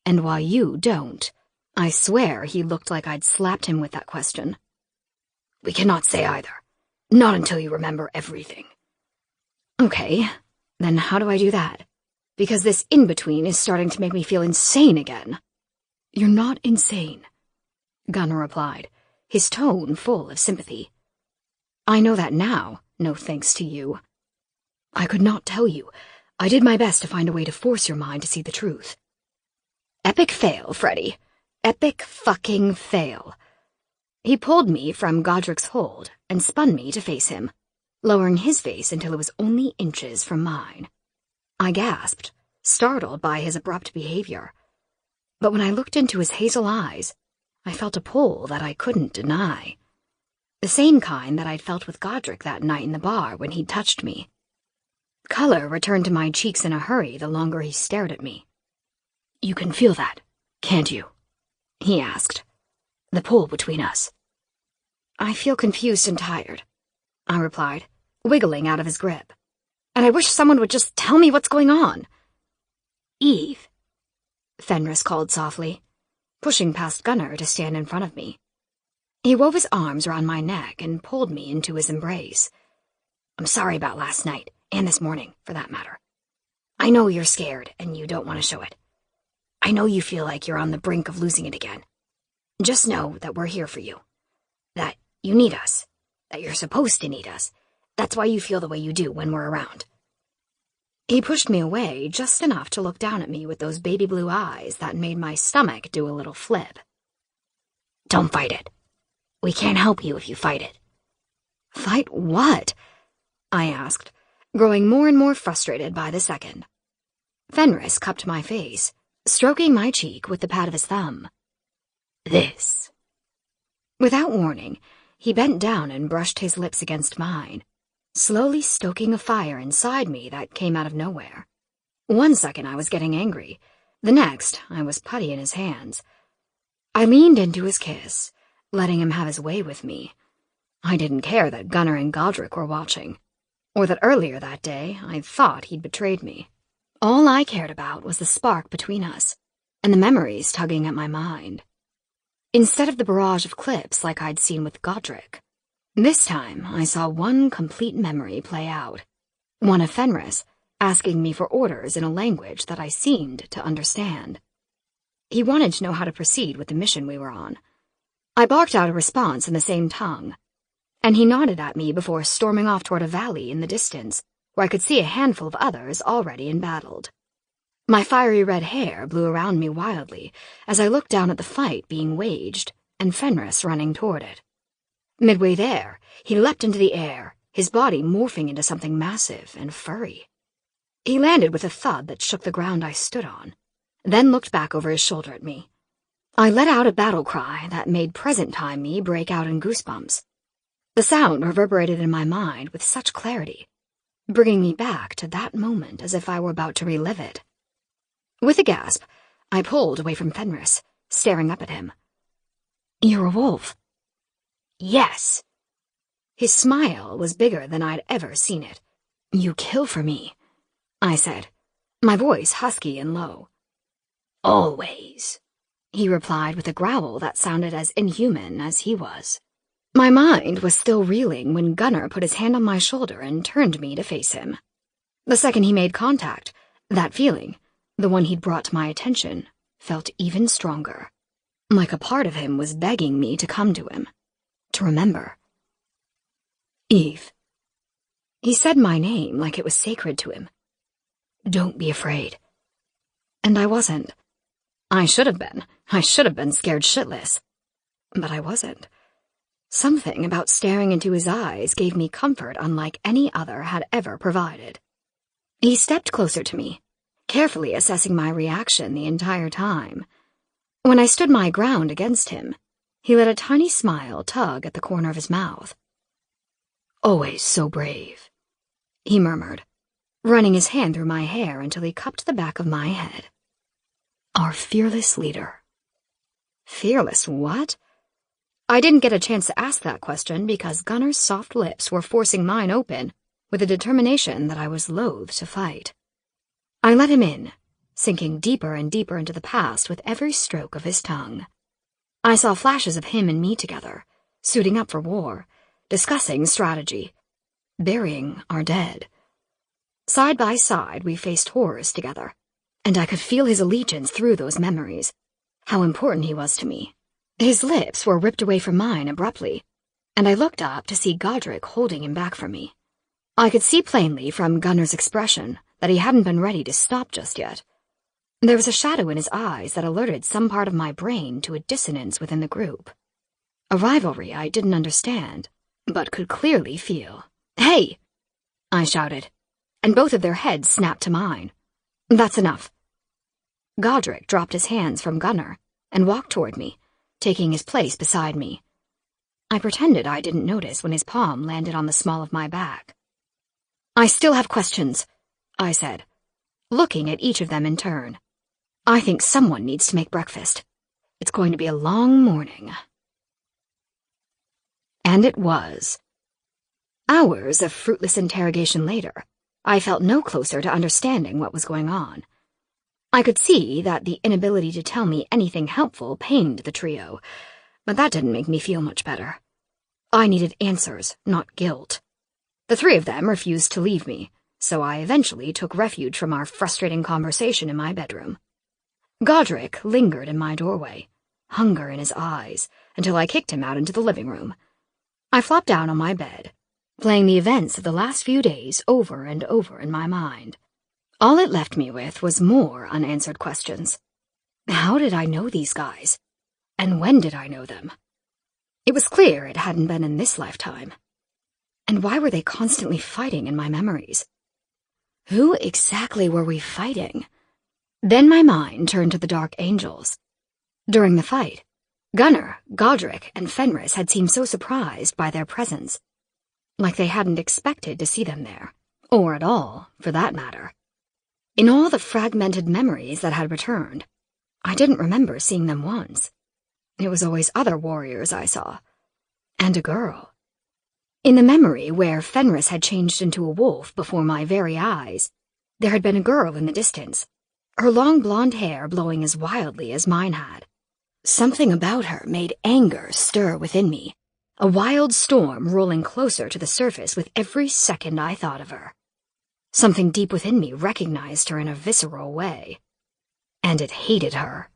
And why you don't. I swear he looked like I'd slapped him with that question. We cannot say either. Not until you remember everything. Okay, then how do I do that? Because this in-between is starting to make me feel insane again. You're not insane, Gunnar replied, his tone full of sympathy. I know that now, no thanks to you. I could not tell you. I did my best to find a way to force your mind to see the truth. Epic fail, Freddy. Epic fucking fail. He pulled me from Godric's hold and spun me to face him, lowering his face until it was only inches from mine. I gasped, startled by his abrupt behavior. But when I looked into his hazel eyes, I felt a pull that I couldn't deny. The same kind that I'd felt with Godric that night in the bar when he'd touched me. Color returned to my cheeks in a hurry the longer he stared at me. You can feel that, can't you? He asked. The pull between us. I feel confused and tired, I replied, wiggling out of his grip. And I wish someone would just tell me what's going on. Eve, Fenris called softly, pushing past Gunnar to stand in front of me. He wove his arms around my neck and pulled me into his embrace. I'm sorry about last night, and this morning, for that matter. I know you're scared, and you don't want to show it. I know you feel like you're on the brink of losing it again. Just know that we're here for you. That you need us. That you're supposed to need us. That's why you feel the way you do when we're around. He pushed me away just enough to look down at me with those baby blue eyes that made my stomach do a little flip. Don't fight it. We can't help you if you fight it. Fight what? I asked, growing more and more frustrated by the second. Fenris cupped my face, stroking my cheek with the pad of his thumb. This. Without warning, he bent down and brushed his lips against mine, slowly stoking a fire inside me that came out of nowhere. One second I was getting angry, the next I was putty in his hands. I leaned into his kiss, letting him have his way with me. I didn't care that Gunnar and Godric were watching, or that earlier that day I thought he'd betrayed me. All I cared about was the spark between us, and the memories tugging at my mind. Instead of the barrage of clips like I'd seen with Godric, this time I saw one complete memory play out. One of Fenris asking me for orders in a language that I seemed to understand. He wanted to know how to proceed with the mission we were on. I barked out a response in the same tongue, and he nodded at me before storming off toward a valley in the distance, where I could see a handful of others already embattled. My fiery red hair blew around me wildly as I looked down at the fight being waged and Fenris running toward it. Midway there, he leapt into the air, his body morphing into something massive and furry. He landed with a thud that shook the ground I stood on, then looked back over his shoulder at me. I let out a battle cry that made present-time me break out in goosebumps. The sound reverberated in my mind with such clarity, bringing me back to that moment as if I were about to relive it. With a gasp, I pulled away from Fenris, staring up at him. You're a wolf. Yes. His smile was bigger than I'd ever seen it. You kill for me, I said, my voice husky and low. Always, he replied with a growl that sounded as inhuman as he was. My mind was still reeling when Gunnar put his hand on my shoulder and turned me to face him. The second he made contact, that feeling, the one he'd brought to my attention, felt even stronger. Like a part of him was begging me to come to him, to remember. Eve. He said my name like it was sacred to him. Don't be afraid. And I wasn't. I should have been. I should have been scared shitless. But I wasn't. Something about staring into his eyes gave me comfort unlike any other had ever provided. He stepped closer to me, carefully assessing my reaction the entire time. When I stood my ground against him, he let a tiny smile tug at the corner of his mouth. Always so brave, he murmured, running his hand through my hair until he cupped the back of my head. Our fearless leader. Fearless what? I didn't get a chance to ask that question because Gunnar's soft lips were forcing mine open with a determination that I was loath to fight. I let him in, sinking deeper and deeper into the past with every stroke of his tongue. I saw flashes of him and me together, suiting up for war, discussing strategy, burying our dead. Side by side, we faced horrors together, and I could feel his allegiance through those memories, how important he was to me. His lips were ripped away from mine abruptly, and I looked up to see Godric holding him back from me. I could see plainly from Gunner's expression that he hadn't been ready to stop just yet. There was a shadow in his eyes that alerted some part of my brain to a dissonance within the group. A rivalry I didn't understand, but could clearly feel. "Hey!" I shouted, and both of their heads snapped to mine. "That's enough." Godric dropped his hands from Gunner and walked toward me, taking his place beside me. I pretended I didn't notice when his palm landed on the small of my back. "I still have questions," I said, looking at each of them in turn. "I think someone needs to make breakfast. It's going to be a long morning." And it was. Hours of fruitless interrogation later, I felt no closer to understanding what was going on. I could see that the inability to tell me anything helpful pained the trio, but that didn't make me feel much better. I needed answers, not guilt. The three of them refused to leave me, so I eventually took refuge from our frustrating conversation in my bedroom. Godric lingered in my doorway, hunger in his eyes, until I kicked him out into the living room. I flopped down on my bed, playing the events of the last few days over and over in my mind. All it left me with was more unanswered questions. How did I know these guys? And when did I know them? It was clear it hadn't been in this lifetime. And why were they constantly fighting in my memories? Who exactly were we fighting? Then my mind turned to the Dark Angels. During the fight, Gunner, Godric, and Fenris had seemed so surprised by their presence, like they hadn't expected to see them there, or at all, for that matter. In all the fragmented memories that had returned, I didn't remember seeing them once. It was always other warriors I saw, and a girl. In the memory where Fenris had changed into a wolf before my very eyes, there had been a girl in the distance, her long blonde hair blowing as wildly as mine had. Something about her made anger stir within me, a wild storm rolling closer to the surface with every second I thought of her. Something deep within me recognized her in a visceral way, and it hated her.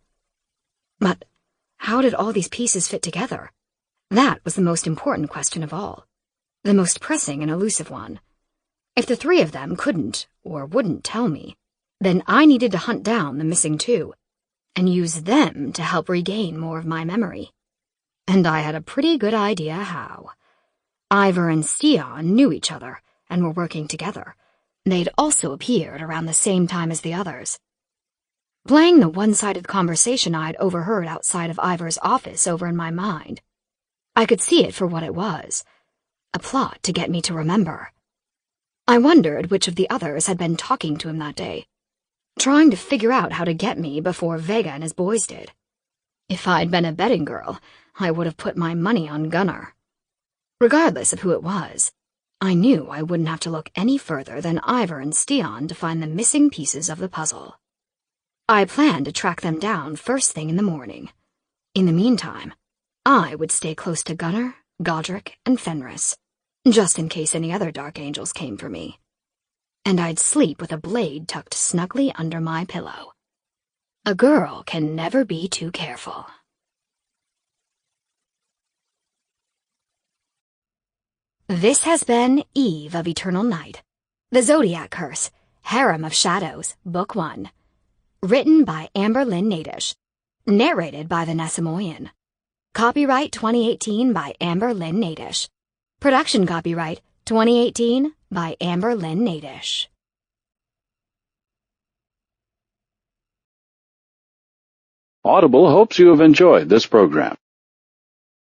But how did all these pieces fit together? That was the most important question of all, the most pressing and elusive one. If the three of them couldn't or wouldn't tell me, then I needed to hunt down the missing two and use them to help regain more of my memory. And I had a pretty good idea how. Ivor and Stian knew each other and were working together. They'd also appeared around the same time as the others. Playing the one-sided conversation I'd overheard outside of Ivor's office over in my mind, I could see it for what it was, a plot to get me to remember. I wondered which of the others had been talking to him that day, trying to figure out how to get me before Vega and his boys did. If I'd been a betting girl, I would have put my money on Gunner. Regardless of who it was, I knew I wouldn't have to look any further than Ivor and Stian to find the missing pieces of the puzzle. I planned to track them down first thing in the morning. In the meantime, I would stay close to Gunner, Godric, and Fenris, just in case any other Dark Angels came for me. And I'd sleep with a blade tucked snugly under my pillow. A girl can never be too careful. This has been Eve of Eternal Night, The Zodiac Curse, Harem of Shadows, Book 1. Written by Lynn Natusch. Narrated by Vanessa Moyen. Copyright 2018 by Lynn Natusch. Production copyright 2018 by Lynn Natusch. Audible hopes you have enjoyed this program.